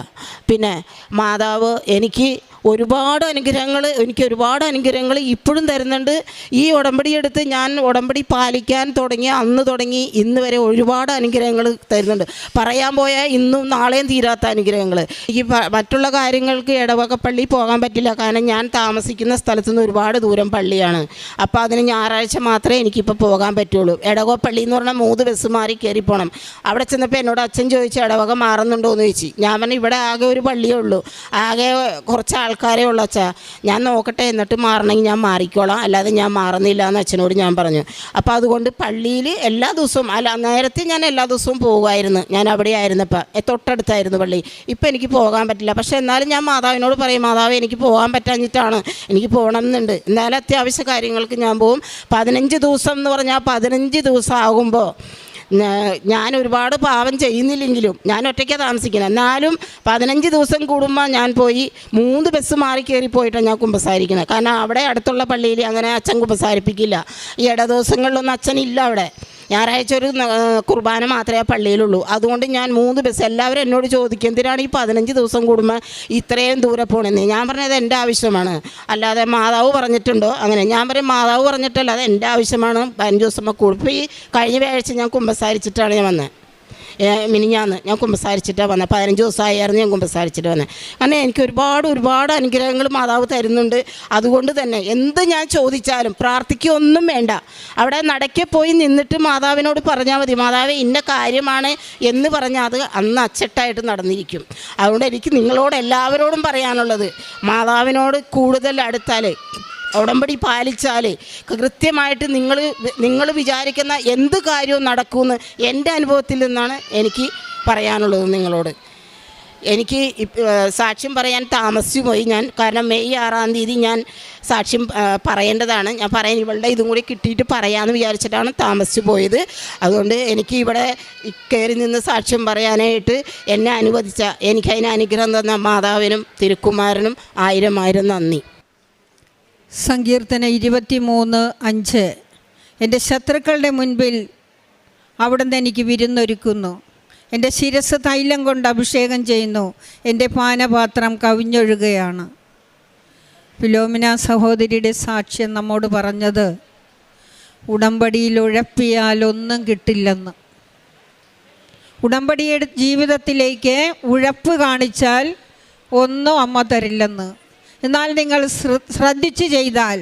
പിന്നെ മാതാവ് എനിക്ക് ഒരുപാട് അനുഗ്രഹങ്ങൾ ഇപ്പോഴും തരുന്നുണ്ട്. ഈ ഉടമ്പടി എടുത്ത് ഞാൻ ഉടമ്പടി പാലിക്കാൻ തുടങ്ങി അന്ന് തുടങ്ങി ഇന്ന് വരെ ഒരുപാട് അനുഗ്രഹങ്ങൾ തരുന്നുണ്ട്. പറയാൻ പോയാൽ ഇന്നും നാളെയും തീരാത്ത അനുഗ്രഹങ്ങൾ. എനിക്ക് മറ്റുള്ള കാര്യങ്ങൾക്ക് ഇടവക പള്ളി പോകാൻ പറ്റില്ല, കാരണം ഞാൻ താമസിക്കുന്ന സ്ഥലത്തു നിന്ന് ഒരുപാട് ദൂരം പള്ളിയാണ്. അപ്പോൾ അതിന് ഞായറാഴ്ച മാത്രമേ എനിക്കിപ്പോൾ പോകാൻ പറ്റുള്ളൂ. ഇടവക പള്ളി എന്ന് പറഞ്ഞാൽ 3 ബസ് മാറി കയറി പോകണം. അവിടെ ചെന്നപ്പോൾ എന്നോട് അച്ഛൻ ചോദിച്ചു, ഇടവക മാറുന്നുണ്ടോ എന്ന് ചോദിച്ചു. ഞാൻ പറഞ്ഞു, ഇവിടെ ആകെ ഒരു പള്ളിയേ ഉള്ളൂ, ആകെ കുറച്ച് ആൾക്കാരേ ഉള്ളൂ അച്ഛാ, ഞാൻ നോക്കട്ടെ, എന്നിട്ട് മാറണമെങ്കിൽ ഞാൻ മാറിക്കോളാം, അല്ലാതെ ഞാൻ മാറുന്നില്ല എന്ന് അച്ഛനോട് ഞാൻ പറഞ്ഞു. അപ്പോൾ അതുകൊണ്ട് പള്ളിയിൽ എല്ലാ ദിവസവും നേരത്തെ ഞാൻ എല്ലാ ദിവസവും പോകുമായിരുന്നു. ഞാൻ അവിടെ ആയിരുന്നപ്പോൾ തൊട്ടടുത്തായിരുന്നു പള്ളി. ഇപ്പം എനിക്ക് പോകാൻ പറ്റില്ല. പക്ഷേ എന്നാലും ഞാൻ മാതാവിനോട് പറയും, മാതാവ് എനിക്ക് പോകാൻ പറ്റാഞ്ഞിട്ടാണ്, എനിക്ക് പോകണം എന്നുണ്ട്. എന്നാലും അത്യാവശ്യ കാര്യങ്ങൾക്ക് ഞാൻ പോകും. 15 ദിവസം എന്ന് പറഞ്ഞാൽ 15 ദിവസം ആകുമ്പോൾ ഞാൻ ഒരുപാട് പാവം ചെയ്യുന്നില്ലെങ്കിലും, ഞാൻ ഒറ്റയ്ക്കാണ് താമസിക്കുന്നത്, എന്നാലും 15 ദിവസം കൂടുമ്പോൾ ഞാൻ പോയി 3 ബസ് മാറി കയറി പോയിട്ടാണ് ഞാൻ കുമ്പസാരിക്കുന്നത്. കാരണം അവിടെ അടുത്തുള്ള പള്ളിയിൽ അങ്ങനെ അച്ഛൻ കുമ്പസാരിപ്പിക്കില്ല. ഈ ഇട ദിവസങ്ങളിലൊന്നും അച്ഛനില്ല അവിടെ. ഞായറാഴ്ച ഒരു കുർബാന മാത്രമേ ആ പള്ളിയിലുള്ളൂ. അതുകൊണ്ട് ഞാൻ 3 ബസ്, എല്ലാവരും എന്നോട് ചോദിക്കും, എന്തിനാണ് ഈ 15 ദിവസം കൂടുമ്പോൾ ഇത്രയും ദൂരെ പോകണമെന്ന്. ഞാൻ പറഞ്ഞത് എൻ്റെ ആവശ്യമാണ്, അല്ലാതെ മാതാവ് പറഞ്ഞിട്ടുണ്ടോ അങ്ങനെ. ഞാൻ പറയും, മാതാവ് പറഞ്ഞിട്ടല്ല, അത് എൻ്റെ ആവശ്യമാണ്. 15 ദിവസം കൂടും. ഇപ്പോൾ ഈ കഴിഞ്ഞ വ്യാഴാഴ്ച ഞാൻ കുമ്പസാരിച്ചിട്ടാണ് ഞാൻ വന്നത്. മിനിഞ്ഞാന്ന് ഞാൻ കുമ്പസാരിച്ചിട്ടാണ് വന്നത്. 15 ദിവസമായിരുന്നു ഞാൻ കുമ്പസാരിച്ചിട്ട് വന്നത്. കാരണം എനിക്ക് ഒരുപാട് അനുഗ്രഹങ്ങൾ മാതാവ് തരുന്നുണ്ട്. അതുകൊണ്ട് തന്നെ എന്ത് ഞാൻ ചോദിച്ചാലും പ്രാർത്ഥിക്കുകയൊന്നും വേണ്ട, അവിടെ നടക്കെ പോയി നിന്നിട്ട് മാതാവിനോട് പറഞ്ഞാൽ മതി, മാതാവേ ഇന്ന കാര്യമാണ് എന്ന് പറഞ്ഞാൽ അത് അന്ന് അച്ചട്ടായിട്ട് നടന്നിരിക്കും. അതുകൊണ്ട് എനിക്ക് നിങ്ങളോട് എല്ലാവരോടും പറയാനുള്ളത്, മാതാവിനോട് കൂടുതൽ അടുത്താൽ, ഉടമ്പടി പാലിച്ചാൽ കൃത്യമായിട്ട് നിങ്ങൾ വിചാരിക്കുന്ന എന്ത് കാര്യവും നടക്കുമെന്ന് എൻ്റെ അനുഭവത്തിൽ നിന്നാണ് എനിക്ക് പറയാനുള്ളത് നിങ്ങളോട്. എനിക്ക് സാക്ഷ്യം പറയാൻ താമസിച്ചു പോയി ഞാൻ, കാരണം മെയ് 6-ാം തീയതി ഞാൻ സാക്ഷ്യം പറയേണ്ടതാണ്. ഞാൻ പറയാൻ ഇവളുടെ ഇതും കൂടി കിട്ടിയിട്ട് പറയാമെന്ന് വിചാരിച്ചിട്ടാണ് താമസിച്ചു പോയത്. അതുകൊണ്ട് എനിക്ക് ഇവിടെ കയറി നിന്ന് സാക്ഷ്യം പറയാനായിട്ട് എന്നെ അനുവദിച്ച, എനിക്കതിന് അനുഗ്രഹം തന്ന മാതാവിനും തിരുക്കുമാരനും 1000 നന്ദി. സങ്കീർത്തനം 23:5 എൻ്റെ ശത്രുക്കളുടെ മുൻപിൽ അവിടുന്ന് എനിക്ക് വിരുന്നൊരുക്കുന്നു, എൻ്റെ ശിരസ് തൈലം കൊണ്ട് അഭിഷേകം ചെയ്യുന്നു, എൻ്റെ പാനപാത്രം കവിഞ്ഞൊഴുകയാണ്. ഫിലോമിന സഹോദരിയുടെ സാക്ഷ്യം നമ്മോട് പറഞ്ഞത്, ഉടമ്പടിയിൽ ഉഴപ്പിയാൽ ഒന്നും കിട്ടില്ലെന്ന്. ഉടമ്പടിയുടെ ജീവിതത്തിലേക്ക് ഉഴപ്പ് കാണിച്ചാൽ ഒന്നും അമ്മ തരില്ലെന്ന്. എന്നാൽ നിങ്ങൾ ശ്രദ്ധിച്ച് ചെയ്താൽ,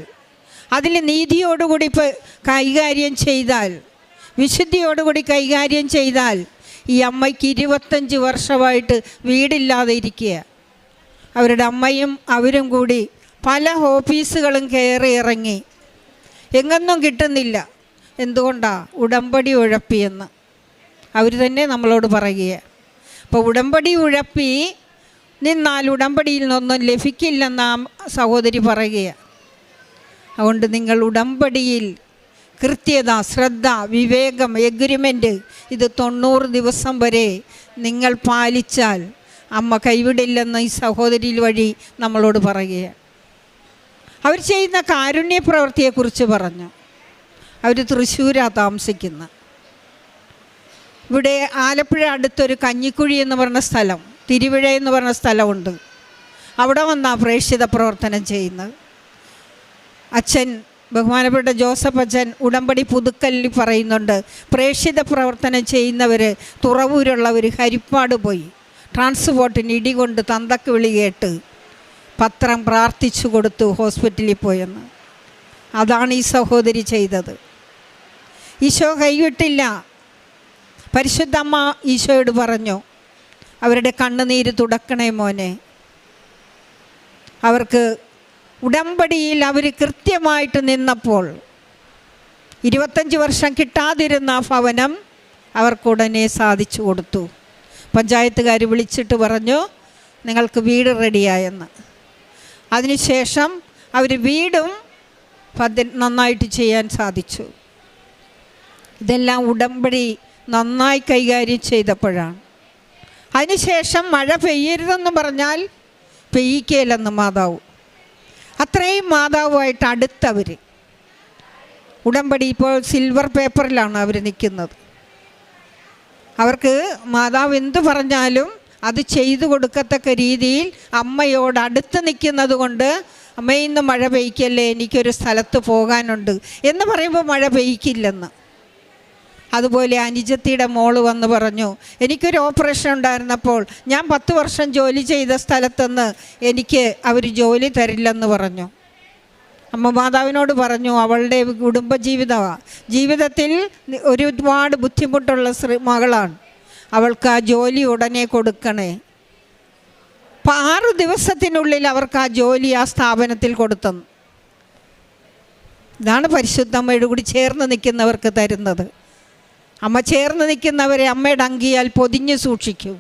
അതിൽ നീതിയോടുകൂടി കൈകാര്യം ചെയ്താൽ, വിശുദ്ധിയോടുകൂടി കൈകാര്യം ചെയ്താൽ, ഈ അമ്മയ്ക്ക് 25 വർഷമായിട്ട് വീടില്ലാതെ ഇരിക്കുക. അവരുടെ അമ്മയും അവരും കൂടി പല ഓഫീസുകളും കയറി ഇറങ്ങി, എങ്ങൊന്നും കിട്ടുന്നില്ല. എന്തുകൊണ്ടാണ്? ഉടമ്പടി ഉഴപ്പിയെന്ന് അവർ തന്നെ നമ്മളോട് പറയുക. അപ്പോൾ ഉടമ്പടി ഉഴപ്പി നിന്നാൽ ഉടമ്പടിയിൽ നിന്നൊന്നും ലഭിക്കില്ലെന്ന് ആ സഹോദരി പറയുക. അതുകൊണ്ട് നിങ്ങൾ ഉടമ്പടിയിൽ കൃത്യത, ശ്രദ്ധ, വിവേകം, എഗ്രിമെൻ്റ് ഇത് 90 ദിവസം വരെ നിങ്ങൾ പാലിച്ചാൽ അമ്മ കൈവിടില്ലെന്ന് ഈ സഹോദരി വഴി നമ്മളോട് പറയുക. അവർ ചെയ്യുന്ന കാരുണ്യ പ്രവൃത്തിയെക്കുറിച്ച് പറഞ്ഞു. അവർ തൃശ്ശൂരാണ് താമസിക്കുന്നത്. ഇവിടെ ആലപ്പുഴ അടുത്തൊരു കഞ്ഞിക്കുഴി എന്ന് പറഞ്ഞ സ്ഥലം, തിരുവിഴ എന്ന് പറഞ്ഞ സ്ഥലമുണ്ട്. അവിടെ വന്നാണ് പ്രേക്ഷിത പ്രവർത്തനം ചെയ്യുന്നത്. അച്ഛൻ ബഹുമാനപ്പെട്ട ജോസഫ് അച്ഛൻ ഉടമ്പടി പുതുക്കലിൽ പറയുന്നുണ്ട്, പ്രേക്ഷിത പ്രവർത്തനം ചെയ്യുന്നവർ തുറവൂരുള്ളവർ ഹരിപ്പാട് പോയി ട്രാൻസ്പോർട്ടിന് ഇടികൊണ്ട് തന്തക്ക് വിളി കേട്ട് പത്രം പ്രാർത്ഥിച്ചു കൊടുത്തു ഹോസ്പിറ്റലിൽ പോയെന്ന്. അതാണ് ഈ സഹോദരി ചെയ്തത്. ഈശോ കൈവിട്ടില്ല. പരിശുദ്ധ അമ്മ ഈശോയോട് പറഞ്ഞു, അവരുടെ കണ്ണുനീര് തുടക്കണേ മോനെ. അവർക്ക് ഉടമ്പടിയിൽ അവർ കൃത്യമായിട്ട് നിന്നപ്പോൾ 25 വർഷം കിട്ടാതിരുന്ന ഭവനം അവർക്കുടനെ സാധിച്ചു കൊടുത്തു. പഞ്ചായത്തുകാർ വിളിച്ചിട്ട് പറഞ്ഞു, നിങ്ങൾക്ക് വീട് റെഡിയായെന്ന്. അതിനുശേഷം അവർ വീടും നന്നായിട്ട് ചെയ്യാൻ സാധിച്ചു. ഇതെല്ലാം ഉടമ്പടി നന്നായി കൈകാര്യം ചെയ്തപ്പോഴാണ്. അതിനുശേഷം മഴ പെയ്യരുതെന്ന് പറഞ്ഞാൽ പെയ്യിക്കയില്ലെന്ന് മാതാവ്. അത്രയും മാതാവുമായിട്ട് അടുത്തവർ. ഉടമ്പടി ഇപ്പോൾ സിൽവർ പേപ്പറിലാണ് അവർ നിൽക്കുന്നത്. അവർക്ക് മാതാവ് എന്തു പറഞ്ഞാലും അത് ചെയ്തു കൊടുക്കത്തക്ക രീതിയിൽ അമ്മയോട് അടുത്ത് നിൽക്കുന്നത് കൊണ്ട്, അമ്മ ഇന്ന് മഴ പെയ്ക്കല്ലേ, എനിക്കൊരു സ്ഥലത്ത് പോകാനുണ്ട് എന്ന് പറയുമ്പോൾ മഴ പെയ്ക്കില്ലെന്ന്. അതുപോലെ അനുജത്തിയുടെ മോള് വന്ന് പറഞ്ഞു, എനിക്കൊരു ഓപ്പറേഷൻ ഉണ്ടായിരുന്നപ്പോൾ ഞാൻ 10 വർഷം ജോലി ചെയ്ത സ്ഥലത്തുനിന്ന് എനിക്ക് അവർ ജോലി തരില്ലെന്ന് പറഞ്ഞു. അമ്മ മാതാവിനോട് പറഞ്ഞു, അവളുടെ കുടുംബജീവിതമാണ്, ജീവിതത്തിൽ ഒരുപാട് ബുദ്ധിമുട്ടുള്ള മകളാണ്, അവൾക്ക് ആ ജോലി ഉടനെ കൊടുക്കണേ. അപ്പം 6 ദിവസത്തിനുള്ളിൽ അവർക്ക് ആ ജോലി ആ സ്ഥാപനത്തിൽ കൊടുത്തെന്ന്. ഇതാണ് പരിശുദ്ധമ്മയോട് കൂടി ചേർന്ന് നിൽക്കുന്നവർക്ക് തരുന്നത്. അമ്മ ചേർന്ന് നിൽക്കുന്നവരെ അമ്മയുടെ അങ്കിയാൽ പൊതിഞ്ഞ് സൂക്ഷിക്കും.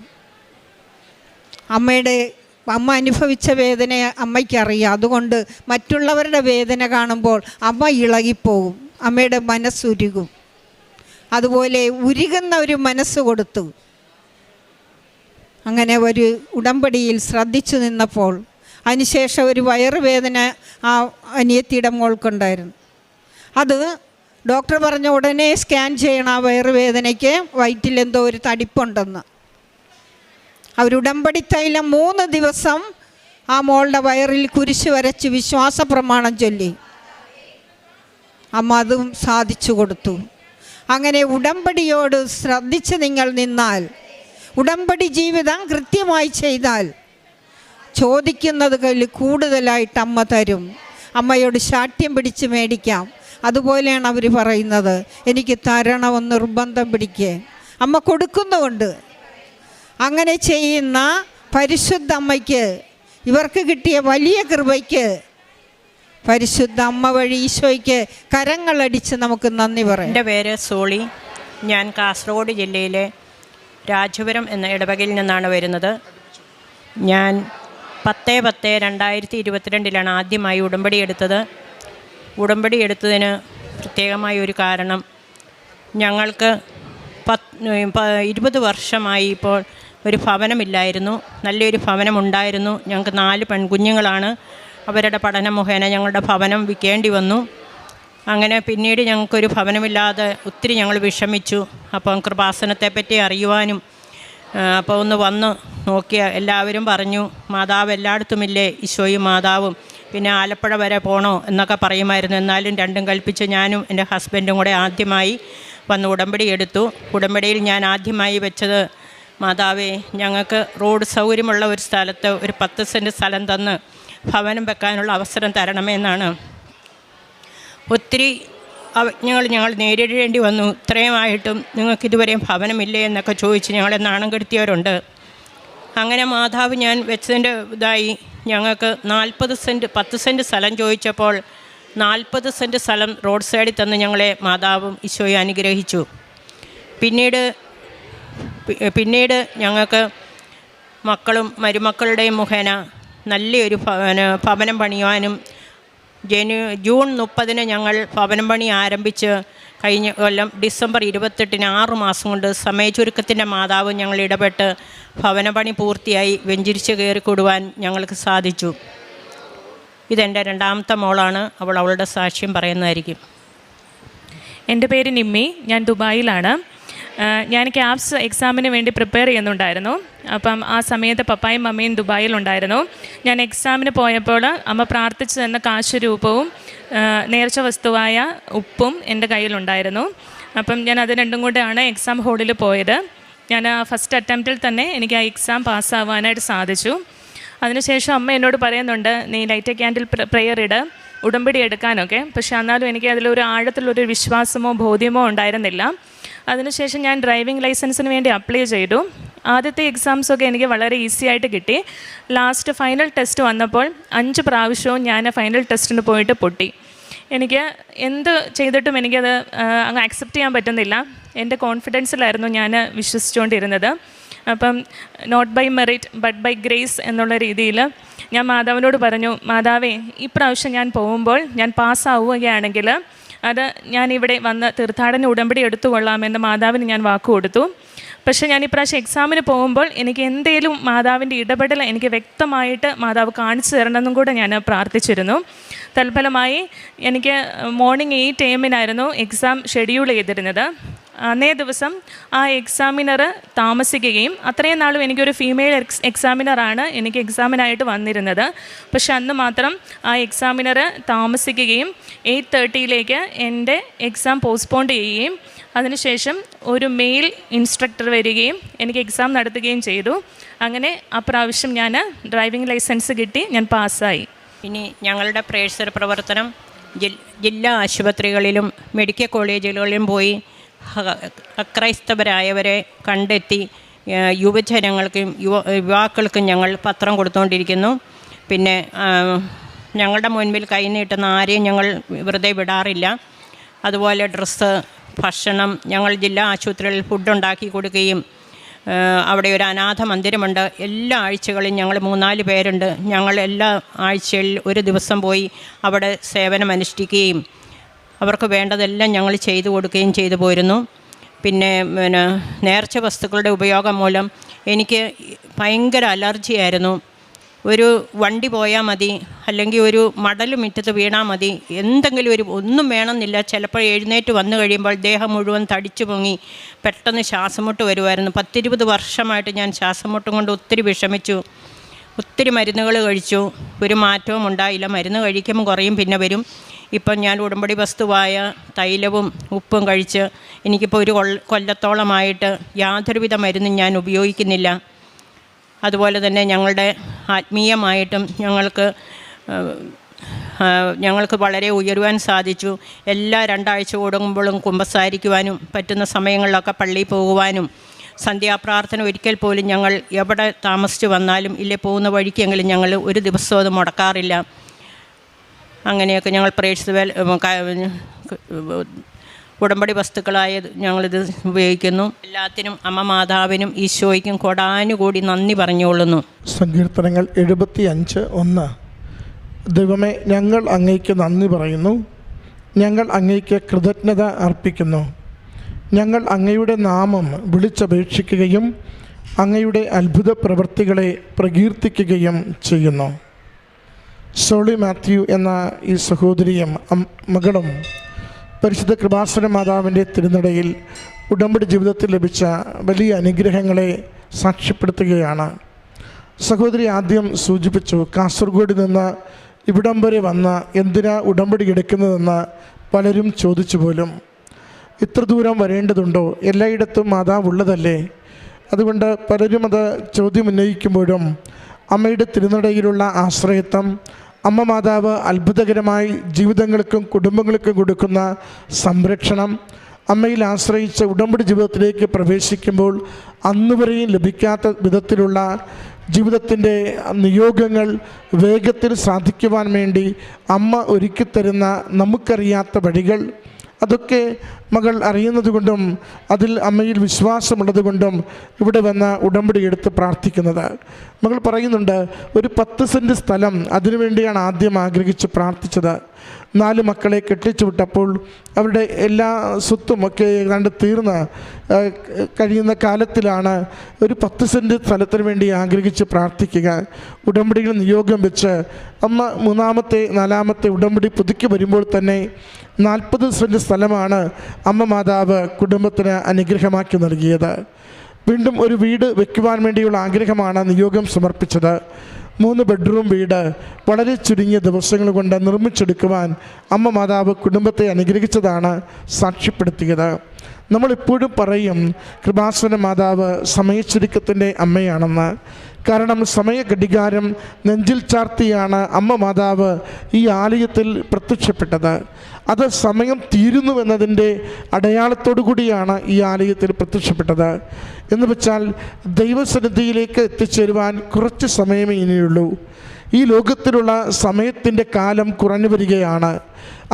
അമ്മ അനുഭവിച്ച വേദന അമ്മയ്ക്കറിയാം. അതുകൊണ്ട് മറ്റുള്ളവരുടെ വേദന കാണുമ്പോൾ അമ്മ ഇളകിപ്പോകും, അമ്മയുടെ മനസ്സുരുകും. അതുപോലെ ഉരുകുന്ന ഒരു മനസ്സ് കൊടുത്തു. അങ്ങനെ ഒരു ഉടമ്പടിയിൽ ശ്രദ്ധിച്ചു നിന്നപ്പോൾ അതിനുശേഷം ഒരു വയറുവേദന ആ അനിയത്തിയുടെ മോൾക്കുണ്ടായിരുന്നു. അത് ഡോക്ടർ പറഞ്ഞ ഉടനെ സ്കാൻ ചെയ്യണം, ആ വയറുവേദനയ്ക്ക് വയറ്റിലെന്തോ ഒരു തടിപ്പുണ്ടെന്ന്. അവരുടമ്പടി തൈലം 3 ദിവസം ആ മോളുടെ വയറിൽ കുരിശ് വരച്ച് വിശ്വാസ പ്രമാണം ചൊല്ലി. അമ്മ അതും സാധിച്ചു കൊടുത്തു. അങ്ങനെ ഉടമ്പടിയോട് ശ്രദ്ധിച്ച് നിങ്ങൾ നിന്നാൽ, ഉടമ്പടി ജീവിതം കൃത്യമായി ചെയ്താൽ ചോദിക്കുന്നത് കയ്യിൽ കൂടുതലായിട്ട് അമ്മ തരും. അമ്മയോട് ശാഠ്യം പിടിച്ച് മേടിക്കാം. അതുപോലെയാണ് അവർ പറയുന്നത്, എനിക്ക് തരണമെന്ന് നിർബന്ധം പിടിക്കേ. അമ്മ കൊടുക്കുന്നുമുണ്ട്. അങ്ങനെ ചെയ്യുന്ന പരിശുദ്ധ അമ്മയ്ക്ക്, ഇവർക്ക് കിട്ടിയ വലിയ കൃപയ്ക്ക് പരിശുദ്ധ അമ്മ വഴി ഈശോയ്ക്ക് കരങ്ങളടിച്ച് നമുക്ക് നന്ദി പറയാം. എൻ്റെ പേര് സോളി. ഞാൻ കാസർഗോഡ് ജില്ലയിലെ രാജപുരം എന്ന ഇടവകയിൽ നിന്നാണ് വരുന്നത്. ഞാൻ 10/10/2022 ആദ്യമായി ഉടമ്പടി എടുത്തത്. ഉടമ്പടി എടുത്തതിന് പ്രത്യേകമായ ഒരു കാരണം, ഞങ്ങൾക്ക് 20 വർഷമായി ഇപ്പോൾ ഒരു ഭവനമില്ലായിരുന്നു. നല്ലൊരു ഭവനമുണ്ടായിരുന്നു. ഞങ്ങൾക്ക് 4 പെൺകുഞ്ഞുങ്ങളാണ്. അവരുടെ പഠനം മുഖേന ഞങ്ങളുടെ ഭവനം വിൽക്കേണ്ടി വന്നു. അങ്ങനെ പിന്നീട് ഞങ്ങൾക്കൊരു ഭവനമില്ലാതെ ഒത്തിരി ഞങ്ങൾ വിഷമിച്ചു. അപ്പം കൃപാസനത്തെപ്പറ്റി അറിയുവാനും അപ്പോൾ ഒന്ന് വന്ന് നോക്കിയ എല്ലാവരും പറഞ്ഞു, മാതാവ് എല്ലായിടത്തുമില്ലേ, ഈശോയും മാതാവും, പിന്നെ ആലപ്പുഴ വരെ പോകണോ എന്നൊക്കെ പറയുമായിരുന്നു. എന്നാലും രണ്ടും കൽപ്പിച്ച് ഞാനും എൻ്റെ ഹസ്ബൻഡും കൂടെ ആദ്യമായി വന്ന് ഉടമ്പടി എടുത്തു. ഉടമ്പടിയിൽ ഞാൻ ആദ്യമായി വെച്ചത്, മാതാവേ ഞങ്ങൾക്ക് റോഡ് സൗകര്യമുള്ള ഒരു സ്ഥലത്ത് ഒരു 10 സെൻറ്റ് സ്ഥലം തന്ന് ഭവനം വെക്കാനുള്ള അവസരം തരണമെന്നാണ്. ഒത്തിരി ഞങ്ങൾ നേരിടേണ്ടി വന്നു. ഇത്രയുമായിട്ടും നിങ്ങൾക്കിതുവരെയും ഭവനമില്ലേ എന്നൊക്കെ ചോദിച്ച് ഞങ്ങളെ നാണം കെടുത്തിയവരുണ്ട്. അങ്ങനെ മാതാവ് ഞാൻ വെച്ചതിൻ്റെ ഇതായി ഞങ്ങൾക്ക് 40 സെൻറ്റ് 10 സെൻറ്റ് സ്ഥലം ചോദിച്ചപ്പോൾ 40 സെൻറ്റ് സ്ഥലം റോഡ് സൈഡിൽ തന്ന് ഞങ്ങളെ മാതാവും ഈശോയും അനുഗ്രഹിച്ചു. പിന്നീട് ഞങ്ങൾക്ക് മക്കളും മരുമക്കളുടെയും മുഖേന നല്ലൊരു ഭവനം പണിയുവാനും ജൂൺ 30 ഞങ്ങൾ ഭവനം പണി ആരംഭിച്ച് കഴിഞ്ഞ കൊല്ലം ഡിസംബർ 28 6 മാസം കൊണ്ട് സമയചുരുക്കത്തിൻ്റെ മാതാവ് ഞങ്ങൾ ഇടപെട്ട് ഭവന പണി പൂർത്തിയായി വെഞ്ചിരിച്ച് കയറിക്കൂടുവാൻ ഞങ്ങൾക്ക് സാധിച്ചു. ഇതെൻ്റെ 2ാമത്തെ മോളാണ്. അവളുടെ സാക്ഷ്യം പറയുന്നതായിരിക്കും. എൻ്റെ പേര് നിമ്മി. ഞാൻ ദുബായിലാണ്. ഞാൻ ക്യാപ്സ് എക്സാമിന് വേണ്ടി പ്രിപ്പയർ ചെയ്യുന്നുണ്ടായിരുന്നു. അപ്പം ആ സമയത്ത് പപ്പായും മമ്മിയും ദുബായിലുണ്ടായിരുന്നു. ഞാൻ എക്സാമിന് പോയപ്പോൾ അമ്മ പ്രാർത്ഥിച്ചു തന്ന കാശ് രൂപവും നേർച്ച വസ്തുവായ ഉപ്പും എൻ്റെ കയ്യിലുണ്ടായിരുന്നു. അപ്പം ഞാൻ അത് രണ്ടും കൂടെയാണ് എക്സാം ഹോളിൽ പോയത്. ഞാൻ ആ ഫസ്റ്റ് അറ്റംപ്റ്റിൽ തന്നെ എനിക്ക് ആ എക്സാം പാസ്സാവാനായിട്ട് സാധിച്ചു. അതിനുശേഷം അമ്മ എന്നോട് പറയുന്നുണ്ട്, നീ ലൈറ്റ് ക്യാൻഡിൽ പ്രെയർ ഇട്, ഉടമ്പടി എടുക്കാനൊക്കെ. പക്ഷേ എന്നാലും എനിക്ക് അതിലൊരു ആഴത്തിലൊരു വിശ്വാസമോ ബോധ്യമോ ഉണ്ടായിരുന്നില്ല. അതിനുശേഷം ഞാൻ ഡ്രൈവിംഗ് ലൈസൻസിന് വേണ്ടി അപ്ലൈ ചെയ്തു. ആദ്യത്തെ എക്സാംസൊക്കെ എനിക്ക് വളരെ ഈസി ആയിട്ട് കിട്ടി. ലാസ്റ്റ് ഫൈനൽ ടെസ്റ്റ് വന്നപ്പോൾ 5 പ്രാവശ്യവും ഞാൻ ഫൈനൽ ടെസ്റ്റിന് പോയിട്ട് പൊട്ടി. എനിക്ക് എന്ത് ചെയ്തിട്ടും എനിക്കത് അങ്ങ് ആക്സെപ്റ്റ് ചെയ്യാൻ പറ്റുന്നില്ല. എൻ്റെ കോൺഫിഡൻസിലായിരുന്നു ഞാൻ വിശ്വസിച്ചുകൊണ്ടിരുന്നത്. അപ്പം not by merit but by grace എന്നുള്ള രീതിയിൽ ഞാൻ മാതാവിനോട് പറഞ്ഞു, മാതാവേ, ഇപ്രാവശ്യം ഞാൻ പോകുമ്പോൾ ഞാൻ പാസ്സാവുകയാണെങ്കിൽ അത് ഞാൻ ഇവിടെ വന്ന് തീർത്ഥാടന ഉടമ്പടി എടുത്തുകൊള്ളാമെന്ന് മാതാവിന് ഞാൻ വാക്ക് കൊടുത്തു. പക്ഷേ ഞാൻ ഇപ്രാവശ്യം എക്സാമിന് പോകുമ്പോൾ എനിക്ക് എന്തെങ്കിലും മാതാവിൻ്റെ ഇടപെടൽ എനിക്ക് വ്യക്തമായിട്ട് മാതാവ് കാണിച്ചു തരണമെന്നും കൂടെ ഞാൻ പ്രാർത്ഥിച്ചിരുന്നു. തൽഫലമായി എനിക്ക് മോർണിംഗ് 8 AM എക്സാം ഷെഡ്യൂൾ ചെയ്തിരുന്നത്. അന്നേ ദിവസം ആ എക്സാമിനർ താമസിക്കുകയും, അത്രയും നാളും എനിക്കൊരു ഫീമെയിൽ എക്സാമിനറാണ് എനിക്ക് എക്സാമിനായിട്ട് വന്നിരുന്നത്. പക്ഷെ അന്ന് മാത്രം ആ എക്സാമിനർ താമസിക്കുകയും 8:30 എൻ്റെ എക്സാം പോസ്റ്റ്പോൺ ചെയ്യുകയും അതിനുശേഷം ഒരു മെയിൽ ഇൻസ്ട്രക്ടർ വരികയും എനിക്ക് എക്സാം നടത്തുകയും ചെയ്തു. അങ്ങനെ അപ്രാവശ്യം ഞാൻ ഡ്രൈവിംഗ് ലൈസൻസ് കിട്ടി, ഞാൻ പാസ്സായി. ഇനി ഞങ്ങളുടെ പ്രേഴ്സർ പ്രവർത്തനം ജില്ലാ ആശുപത്രികളിലും മെഡിക്കൽ കോളേജുകളിലും പോയി അക്രൈസ്തവരായവരെ കണ്ടെത്തി യുവജനങ്ങൾക്കും യുവാക്കൾക്കും ഞങ്ങൾ പത്രം കൊടുത്തുകൊണ്ടിരിക്കുന്നു. പിന്നെ ഞങ്ങളുടെ മുൻപിൽ കൈനീട്ടുന്ന ആരെയും ഞങ്ങൾ വെറുതെ വിടാറില്ല. അതുപോലെ ഡ്രസ്സ്, ഭക്ഷണം, ഞങ്ങൾ ജില്ലാ ആശുപത്രികളിൽ ഫുഡ് ഉണ്ടാക്കി കൊടുക്കുകയും അവിടെ ഒരു അനാഥ മന്ദിരമുണ്ട്. എല്ലാ ആഴ്ചകളിലും ഞങ്ങൾ 3-4 പേരുണ്ട്. ഞങ്ങൾ എല്ലാ ആഴ്ചകളിൽ ഒരു ദിവസം പോയി അവിടെ സേവനം അനുഷ്ഠിക്കുകയും അവർക്ക് വേണ്ടതെല്ലാം ഞങ്ങൾ ചെയ്തു കൊടുക്കുകയും ചെയ്തു പോരുന്നു. പിന്നെ നേർച്ച വസ്തുക്കളുടെ ഉപയോഗം മൂലം എനിക്ക് ഭയങ്കര അലർജിയായിരുന്നു. ഒരു വണ്ടി പോയാൽ മതി, അല്ലെങ്കിൽ ഒരു മടൽ മുറ്റത്ത് വീണാൽ മതി, എന്തെങ്കിലും ഒന്നും വേണമെന്നില്ല. ചിലപ്പോൾ എഴുന്നേറ്റ് വന്നു കഴിയുമ്പോൾ ദേഹം മുഴുവൻ തടിച്ചു പൊങ്ങി പെട്ടെന്ന് ശ്വാസമുട്ട് വരുമായിരുന്നു. 10-20 വർഷമായിട്ട് ഞാൻ ശ്വാസമുട്ടും കൊണ്ട് ഒത്തിരി വിഷമിച്ചു. ഒത്തിരി മരുന്നുകൾ കഴിച്ചു, ഒരു മാറ്റവും ഉണ്ടായില്ല. മരുന്ന് കഴിക്കുമ്പോൾ കുറയും, പിന്നെ വരും. ഇപ്പം ഞാൻ ഉടമ്പടി വസ്തുവായ തൈലവും ഉപ്പും കഴിച്ച് എനിക്കിപ്പോൾ ഒരു കൊല്ലത്തോളമായിട്ട് യാതൊരുവിധ മരുന്നും ഞാൻ ഉപയോഗിക്കുന്നില്ല. അതുപോലെ തന്നെ ഞങ്ങളുടെ ആത്മീയമായിട്ടും ഞങ്ങൾക്ക് വളരെ ഉയരുവാൻ സാധിച്ചു. എല്ലാ 2 ആഴ്ച കൂടുമ്പോഴും കുമ്പസാരിക്കുവാനും പറ്റുന്ന സമയങ്ങളിലൊക്കെ പള്ളിയിൽ പോകുവാനും സന്ധ്യാപ്രാർത്ഥന ഒരിക്കൽ പോലും ഞങ്ങൾ എവിടെ താമസിച്ച് വന്നാലും ഇല്ലേ പോകുന്ന വഴിക്കെങ്കിലും ഞങ്ങൾ ഒരു ദിവസവും അത് മുടക്കാറില്ല. അങ്ങനെയൊക്കെ ഞങ്ങൾ ഉടമ്പടി വസ്തുക്കളായ ഞങ്ങളിത് ഉപയോഗിക്കുന്നു. എല്ലാത്തിനും അമ്മ മാതാവിനും ഈശോയ്ക്കും കൊടാനുകൂടി നന്ദി പറഞ്ഞുകൊള്ളുന്നു. സങ്കീർത്തനങ്ങൾ 75:1. ദൈവമേ, ഞങ്ങൾ അങ്ങേക്ക് നന്ദി പറയുന്നു, ഞങ്ങൾ അങ്ങേക്ക് കൃതജ്ഞത അർപ്പിക്കുന്നു. ഞങ്ങൾ അങ്ങയുടെ നാമം വിളിച്ചപേക്ഷിക്കുകയും അങ്ങയുടെ അത്ഭുത പ്രവൃത്തികളെ പ്രകീർത്തിക്കുകയും ചെയ്യുന്നു. സോളി മാത്യു എന്ന ഈ സഹോദരിയും മകളും പരിശുദ്ധ കൃപാസന മാതാവിൻ്റെ തിരുനടയിൽ ഉടമ്പടി ജീവിതത്തിൽ ലഭിച്ച വലിയ അനുഗ്രഹങ്ങളെ സാക്ഷ്യപ്പെടുത്തുകയാണ്. സഹോദരി ആദ്യം സൂചിപ്പിച്ചു, കാസർഗോഡ് നിന്ന് ഇവിടം വരെ വന്ന് എന്തിനാ ഉടമ്പടി എടുക്കുന്നതെന്ന് പലരും ചോദിച്ചു പോലും. ഇത്ര ദൂരം വരേണ്ടതുണ്ടോ? എല്ലായിടത്തും മാതാവ് ഉള്ളതല്ലേ? അതുകൊണ്ട് പലരും അത് ചോദ്യം ഉന്നയിക്കുമ്പോഴും അമ്മയുടെ തിരുനടയിലുള്ള ആശ്രയത്വം, അമ്മ മാതാവ് അത്ഭുതകരമായി ജീവിതങ്ങൾക്കും കുടുംബങ്ങൾക്കും കൊടുക്കുന്ന സംരക്ഷണം, അമ്മയിൽ ആശ്രയിച്ച ഉടമ്പടി ജീവിതത്തിലേക്ക് പ്രവേശിക്കുമ്പോൾ അന്നുവരെയും ലഭിക്കാത്ത വിധത്തിലുള്ള ജീവിതത്തിൻ്റെ നിയോഗങ്ങൾ വേഗത്തിൽ സാധിക്കുവാൻ വേണ്ടി അമ്മ ഒരുക്കിത്തരുന്ന നമുക്കറിയാത്ത വഴികൾ, അതൊക്കെ മകൾ അറിയുന്നത് കൊണ്ടും അതിൽ അമ്മയിൽ വിശ്വാസമുള്ളതുകൊണ്ടും ഇവിടെ വന്ന ഉടമ്പടി എടുത്ത് പ്രാർത്ഥിക്കുന്നത്. മകൾ പറയുന്നുണ്ട്, ഒരു 10 സെൻറ്റ് സ്ഥലം അതിനുവേണ്ടിയാണ് ആദ്യം ആഗ്രഹിച്ച് പ്രാർത്ഥിച്ചത്. 4 മക്കളെ കെട്ടിച്ചു വിട്ടപ്പോൾ അവരുടെ എല്ലാ സ്വത്തുമൊക്കെ ഏതാണ്ട് തീർന്ന് കഴിയുന്ന കാലത്തിലാണ് ഒരു 10 സെൻറ്റ് സ്ഥലത്തിന് വേണ്ടി ആഗ്രഹിച്ച് പ്രാർത്ഥിക്കുക. ഉടമ്പടിയിൽ നിയോഗം വെച്ച് അമ്മ 3-ാമത്തെ 4-ാമത്തെ ഉടമ്പടി പുതുക്കി വരുമ്പോൾ തന്നെ 40 സെൻറ്റ് സ്ഥലമാണ് അമ്മ മാതാവ് കുടുംബത്തിന് അനുഗ്രഹമാക്കി നൽകിയത്. വീണ്ടും ഒരു വീട് വയ്ക്കുവാൻ വേണ്ടിയുള്ള ആഗ്രഹമാണ് നിയോഗം സമർപ്പിച്ചത്. 3 ബെഡ്റൂം വീട് വളരെ ചുരുങ്ങിയ ദിവസങ്ങൾ കൊണ്ട് നിർമ്മിച്ചെടുക്കുവാൻ അമ്മ മാതാവ് കുടുംബത്തെ അനുഗ്രഹിച്ചതാണ് സാക്ഷ്യപ്പെടുത്തിയത്. നമ്മളിപ്പോഴും പറയും കൃപാസന മാതാവ് സമയച്ചുരുക്കത്തിൻ്റെ അമ്മയാണെന്ന്. കാരണം സമയഘടികാരം നെഞ്ചിൽ ചാർത്തിയാണ് അമ്മ മാതാവ് ഈ ആലയത്തിൽ പ്രത്യക്ഷപ്പെട്ടത്. അത് സമയം തീരുന്നുവെന്നതിൻ്റെ അടയാളത്തോടു കൂടിയാണ് ഈ ആലയത്തിൽ പ്രത്യക്ഷപ്പെട്ടത്. എന്ന് വെച്ചാൽ ദൈവസന്നിധിയിലേക്ക് എത്തിച്ചേരുവാൻ കുറച്ച് സമയമേ ഇനിയുള്ളൂ. ഈ ലോകത്തിലുള്ള സമയത്തിൻ്റെ കാലം കുറഞ്ഞു വരികയാണ്.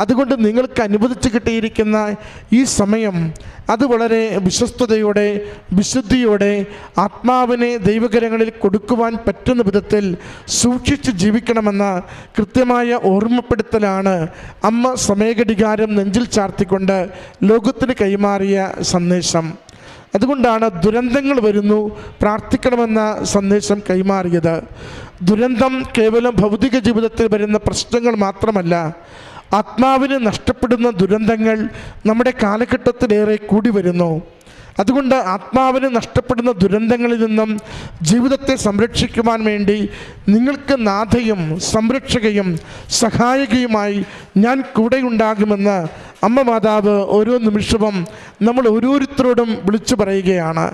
അതുകൊണ്ട് നിങ്ങൾക്ക് അനുവദിച്ച് കിട്ടിയിരിക്കുന്ന ഈ സമയം അത് വളരെ വിശ്വസ്തയോടെ വിശുദ്ധിയോടെ ആത്മാവിനെ ദൈവകരങ്ങളിൽ കൊടുക്കുവാൻ പറ്റുന്ന വിധത്തിൽ സൂക്ഷിച്ച് ജീവിക്കണമെന്ന കൃത്യമായ ഓർമ്മപ്പെടുത്തലാണ് അമ്മ സമയഘടികാരം നെഞ്ചിൽ ചാർത്തിക്കൊണ്ട് ലോകത്തിന് കൈമാറിയ സന്ദേശം. അതുകൊണ്ടാണ് ദുരന്തങ്ങൾ വരുന്നു പ്രാർത്ഥിക്കണമെന്ന സന്ദേശം കൈമാറിയത്. ദുരന്തം കേവലം ഭൗതിക ജീവിതത്തിൽ വരുന്ന പ്രശ്നങ്ങൾ മാത്രമല്ല, ആത്മാവിന് നഷ്ടപ്പെടുന്ന ദുരന്തങ്ങൾ നമ്മുടെ കാലഘട്ടത്തിലേറെ കൂടി വരുന്നു. അതുകൊണ്ട് ആത്മാവിന് നഷ്ടപ്പെടുന്ന ദുരന്തങ്ങളിൽ നിന്നും ജീവിതത്തെ സംരക്ഷിക്കുവാൻ വേണ്ടി നിങ്ങൾക്ക് നാഥയും സംരക്ഷകയും സഹായകയുമായി ഞാൻ കൂടെയുണ്ടാകുമെന്ന് അമ്മ മാതാവ് ഓരോ നിമിഷവും നമ്മൾ ഓരോരുത്തരോടും വിളിച്ചു പറയുകയാണ്.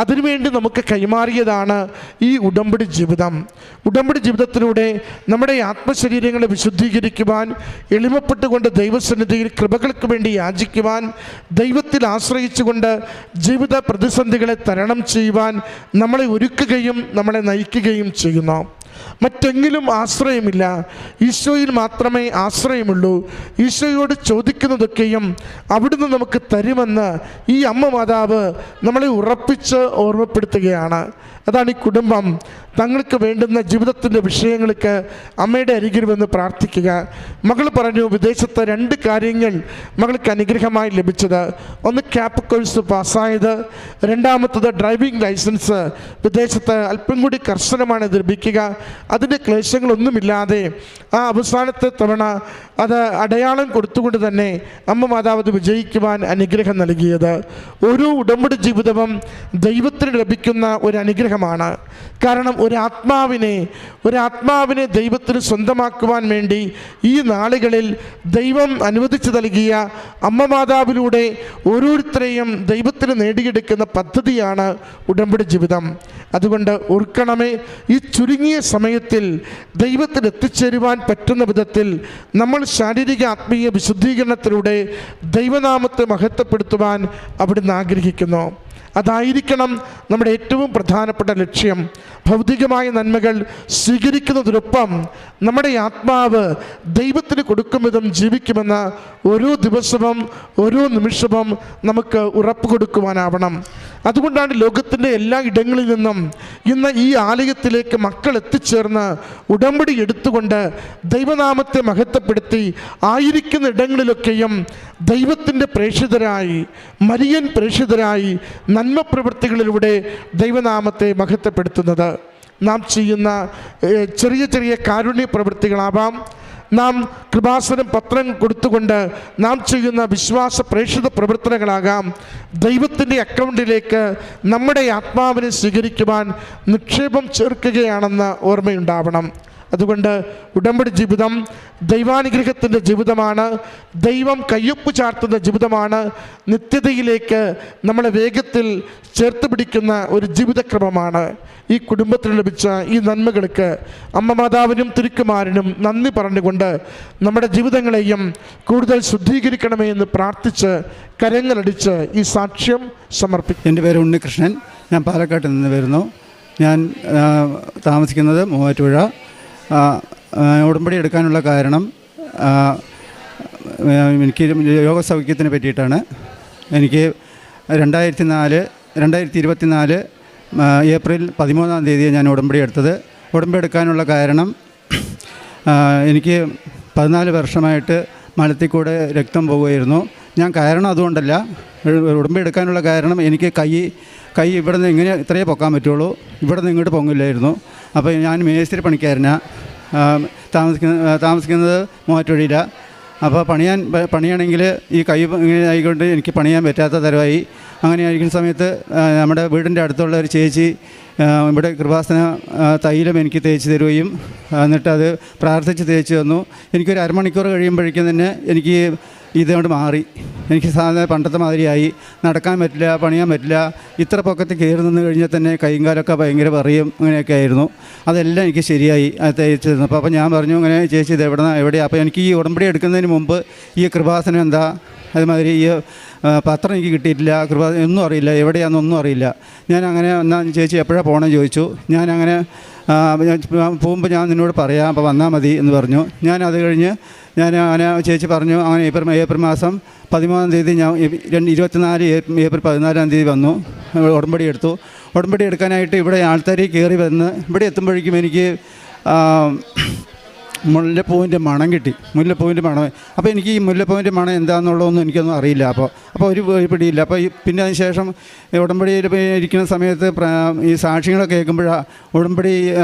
അതിനുവേണ്ടി നമുക്ക് കൈമാറിയതാണ് ഈ ഉടമ്പടി ജീവിതം. ഉടമ്പടി ജീവിതത്തിലൂടെ നമ്മുടെ ആത്മശരീരങ്ങളെ വിശുദ്ധീകരിക്കുവാൻ, എളിമപ്പെട്ടുകൊണ്ട് ദൈവസന്നിധിയിൽ കൃപകൾക്ക് വേണ്ടി യാചിക്കുവാൻ, ദൈവത്തിൽ ആശ്രയിച്ചുകൊണ്ട് ജീവിത പ്രതിസന്ധികളെ തരണം ചെയ്യുവാൻ നമ്മളെ ഒരുക്കുകയും നമ്മളെ നയിക്കുകയും ചെയ്യുന്നു. മറ്റെങ്കിലും ആശ്രയമില്ല, ഈശോയിൽ മാത്രമേ ആശ്രയമുള്ളൂ. ഈശോയോട് ചോദിക്കുന്നതൊക്കെയും അവിടുന്ന് നമുക്ക് തരുമെന്ന് ഈ അമ്മ മാതാവ് നമ്മളെ ഉറപ്പിച്ച് ഓർമ്മപ്പെടുത്തുകയാണ്. അതാണ് ഈ കുടുംബം തങ്ങൾക്ക് വേണ്ടുന്ന ജീവിതത്തിൻ്റെ വിഷയങ്ങൾക്ക് അമ്മയുടെ അരികിൽ വന്ന് പ്രാർത്ഥിക്കുക. മകൾ പറഞ്ഞു വിദേശത്ത് 2 കാര്യങ്ങൾ മകൾക്ക് അനുഗ്രഹമായി ലഭിച്ചത്. ഒന്ന് ക്യാപ്പ് കോഴ്സ് പാസ്സായത്, രണ്ടാമത്തത് ഡ്രൈവിംഗ് ലൈസൻസ് വിദേശത്ത് അല്പം കൂടി കർശനമാണ് ഇത് ലഭിക്കുക. അതിൻ്റെ ക്ലേശങ്ങളൊന്നുമില്ലാതെ ആ അവസാനത്തെ തവണ അത് അടയാളം കൊടുത്തുകൊണ്ട് തന്നെ അമ്മ മാതാവ് അത് വിജയിക്കുവാൻ അനുഗ്രഹം നൽകിയത്. ഓരോ ഉടമ്പടി ജീവിതവും ദൈവത്തിന് ലഭിക്കുന്ന ഒരു അനുഗ്രഹമാണ്. കാരണം ഒരാത്മാവിനെ ദൈവത്തിന് സ്വന്തമാക്കുവാൻ വേണ്ടി ഈ നാളുകളിൽ ദൈവം അനുവദിച്ചു നൽകിയ അമ്മ മാതാവിലൂടെ ഓരോരുത്തരെയും ദൈവത്തിന് നേടിയെടുക്കുന്ന പദ്ധതിയാണ് ഉടമ്പടി ജീവിതം. അതുകൊണ്ട് ഓർക്കണമേ, ഈ ചുരുങ്ങിയ സമയത്തിൽ ദൈവത്തിന് എത്തിച്ചേരുവാൻ പറ്റുന്ന വിധത്തിൽ നമ്മൾ ശാരീരിക ആത്മീയ വിശുദ്ധീകരണത്തിലൂടെ ദൈവനാമത്തെ മഹത്വപ്പെടുത്തുവാൻ അവിടുന്ന് ആഗ്രഹിക്കുന്നു. അതായിരിക്കണം നമ്മുടെ ഏറ്റവും പ്രധാനപ്പെട്ട ലക്ഷ്യം. ഭൗതികമായ നന്മകൾ സ്വീകരിക്കുന്നതിനൊപ്പം നമ്മുടെ ആത്മാവ് ദൈവത്തിന് കൊടുക്കും വിധം ജീവിക്കുമെന്ന ഓരോ ദിവസവും ഓരോ നിമിഷവും നമുക്ക് ഉറപ്പ് കൊടുക്കുവാനാവണം. അതുകൊണ്ടാണ് ലോകത്തിൻ്റെ എല്ലാ ഇടങ്ങളിൽ നിന്നും ഇന്ന് ഈ ആലയത്തിലേക്ക് മക്കൾ എത്തിച്ചേർന്ന് ഉടമ്പടി എടുത്തുകൊണ്ട് ദൈവനാമത്തെ മഹത്വപ്പെടുത്തി ആയിരിക്കുന്ന ഇടങ്ങളിലൊക്കെയും ദൈവത്തിൻ്റെ പ്രേക്ഷിതരായി, മരിയൻ പ്രേക്ഷിതരായി നന്മ പ്രവൃത്തികളിലൂടെ ദൈവനാമത്തെ മഹത്വപ്പെടുത്തുന്നത്. നാം ചെയ്യുന്ന ചെറിയ ചെറിയ കാരുണ്യ പ്രവൃത്തികളാവാം, നാം കൃപാസനം പത്രം കൊടുത്തുകൊണ്ട് നാം ചെയ്യുന്ന വിശ്വാസ പ്രേക്ഷിത പ്രവർത്തനങ്ങളാകാം. ദൈവത്തിൻ്റെ അക്കൗണ്ടിലേക്ക് നമ്മുടെ ആത്മാവിനെ സ്വീകരിക്കുവാൻ നിക്ഷേപം ചേർക്കുകയാണെന്ന് ഓർമ്മയുണ്ടാവണം. അതുകൊണ്ട് ഉടമ്പടി ജീവിതം ദൈവാനുഗ്രഹത്തിൻ്റെ ജീവിതമാണ്, ദൈവം കയ്യൊപ്പ് ചാർത്തുന്ന ജീവിതമാണ്, നിത്യതയിലേക്ക് നമ്മളെ വേഗത്തിൽ ചേർത്ത് പിടിക്കുന്ന ഒരു ജീവിതക്രമമാണ്. ഈ കുടുംബത്തിന് ലഭിച്ച ഈ നന്മകൾക്ക് അമ്മ മാതാവിനും തിരുക്കുമാരനും നന്ദി പറഞ്ഞുകൊണ്ട് നമ്മുടെ ജീവിതങ്ങളെയും കൂടുതൽ ശുദ്ധീകരിക്കണമേ എന്ന് പ്രാർത്ഥിച്ച് കരങ്ങളടിച്ച് ഈ സാക്ഷ്യം സമർപ്പിക്കും. എൻ്റെ പേര് ഉണ്ണികൃഷ്ണൻ, ഞാൻ പാലക്കാട്ട് നിന്ന് വരുന്നു. ഞാൻ താമസിക്കുന്നത് മൂവാറ്റുപുഴ. ഉടമ്പടി എടുക്കാനുള്ള കാരണം എനിക്ക് രോഗസൗഖ്യത്തിനെ പറ്റിയിട്ടാണ്. എനിക്ക് 2024 ഏപ്രിൽ 13-ാം തീയതിയാണ് ഞാൻ ഉടമ്പടി എടുത്തത്. ഉടമ്പടി എടുക്കാനുള്ള കാരണം എനിക്ക് 14 വർഷമായിട്ട് മലത്തിൽ കൂടെ രക്തം പോകുമായിരുന്നു. ഞാൻ കാരണം അതുകൊണ്ടല്ല, ഉടമ്പടി എടുക്കാനുള്ള കാരണം എനിക്ക് കൈ ഇവിടെ നിന്ന് ഇങ്ങനെ ഇത്രയേ പൊക്കാൻ പറ്റുള്ളൂ, ഇവിടെ നിന്ന് ഇങ്ങോട്ട് പൊങ്ങില്ലായിരുന്നു. അപ്പോൾ ഞാൻ മേസ്തിരി പണിക്കാരനാണ്, താമസിക്കുന്നത് മൂവാറ്റുപുഴയിലാണ്. അപ്പോൾ പണിയാണെങ്കിൽ ഈ കൈ ഇങ്ങനെ ആയിക്കൊണ്ട് എനിക്ക് പണിയാൻ പറ്റാത്ത തരമായി. അങ്ങനെ ആയിരിക്കുന്ന സമയത്ത് നമ്മുടെ വീടിൻ്റെ അടുത്തുള്ള ഒരു ചേച്ചി ഇവിടെ കൃപാസന തൈലം എനിക്ക് തേച്ച് തരുകയും എന്നിട്ട് അത് പ്രാർത്ഥിച്ച് തേച്ച് തന്നു. എനിക്കൊരു അരമണിക്കൂർ കഴിയുമ്പോഴേക്കും തന്നെ എനിക്ക് ഇതുകൊണ്ട് മാറി. എനിക്ക് സാധാരണ പണ്ടത്തെ മാതിരിയായി. നടക്കാൻ പറ്റില്ല, പണിയാൻ പറ്റില്ല. ഇത്ര പൊക്കത്തിൽ കയറി നിന്ന് കഴിഞ്ഞാൽ തന്നെ കൈയും കാലൊക്കെ ഭയങ്കര പറയും. അങ്ങനെയൊക്കെ ആയിരുന്നു. അതെല്ലാം എനിക്ക് ശരിയായി തയ്ച്ചു തന്നപ്പോൾ. അപ്പോൾ ഞാൻ പറഞ്ഞു, അങ്ങനെ ചേച്ചി ഇത് എവിടെയാണ്? അപ്പോൾ എനിക്ക് ഈ ഉടമ്പടി എടുക്കുന്നതിന് മുമ്പ് ഈ കൃപാസനം എന്താ, അതുമാതിരി ഈ പത്രം എനിക്ക് കിട്ടിയിട്ടില്ല, ഒന്നും അറിയില്ല, എവിടെയാണെന്നൊന്നും അറിയില്ല. ഞാൻ അങ്ങനെ എന്നാൽ ചേച്ചി എപ്പോഴാണ് പോകണമെന്ന് ചോദിച്ചു. ഞാനങ്ങനെ പോകുമ്പോൾ ഞാൻ നിന്നോട് പറയാം, അപ്പോൾ വന്നാൽ മതി എന്ന് പറഞ്ഞു. ഞാൻ അത് കഴിഞ്ഞ് അങ്ങനെ ചേച്ചി പറഞ്ഞു. അങ്ങനെ ഏപ്രിൽ മാസം 13-ാം തീയതി ഞാൻ 24 ഏപ്രിൽ 14-ാം തീയതി വന്നു, ഉടമ്പടി എടുത്തു. ഉടമ്പടി എടുക്കാനായിട്ട് ഇവിടെ ആൾക്കാർ കയറി വന്ന് ഇവിടെ എത്തുമ്പോഴേക്കും എനിക്ക് മുല്ലപ്പൂവിൻ്റെ മണം കിട്ടി. മുല്ലപ്പൂവിൻ്റെ മണം. അപ്പോൾ എനിക്ക് ഈ മുല്ലപ്പൂവിൻ്റെ മണം എന്താണെന്നുള്ളതൊന്നും എനിക്കൊന്നും അറിയില്ല. അപ്പോൾ ഒരു പിടിയില്ല. അപ്പോൾ പിന്നെ അതിന് ശേഷം ഉടമ്പടിയിൽ ഇരിക്കുന്ന സമയത്ത് ഈ സാക്ഷികളൊക്കെ കേൾക്കുമ്പോഴാണ് ഉടമ്പടി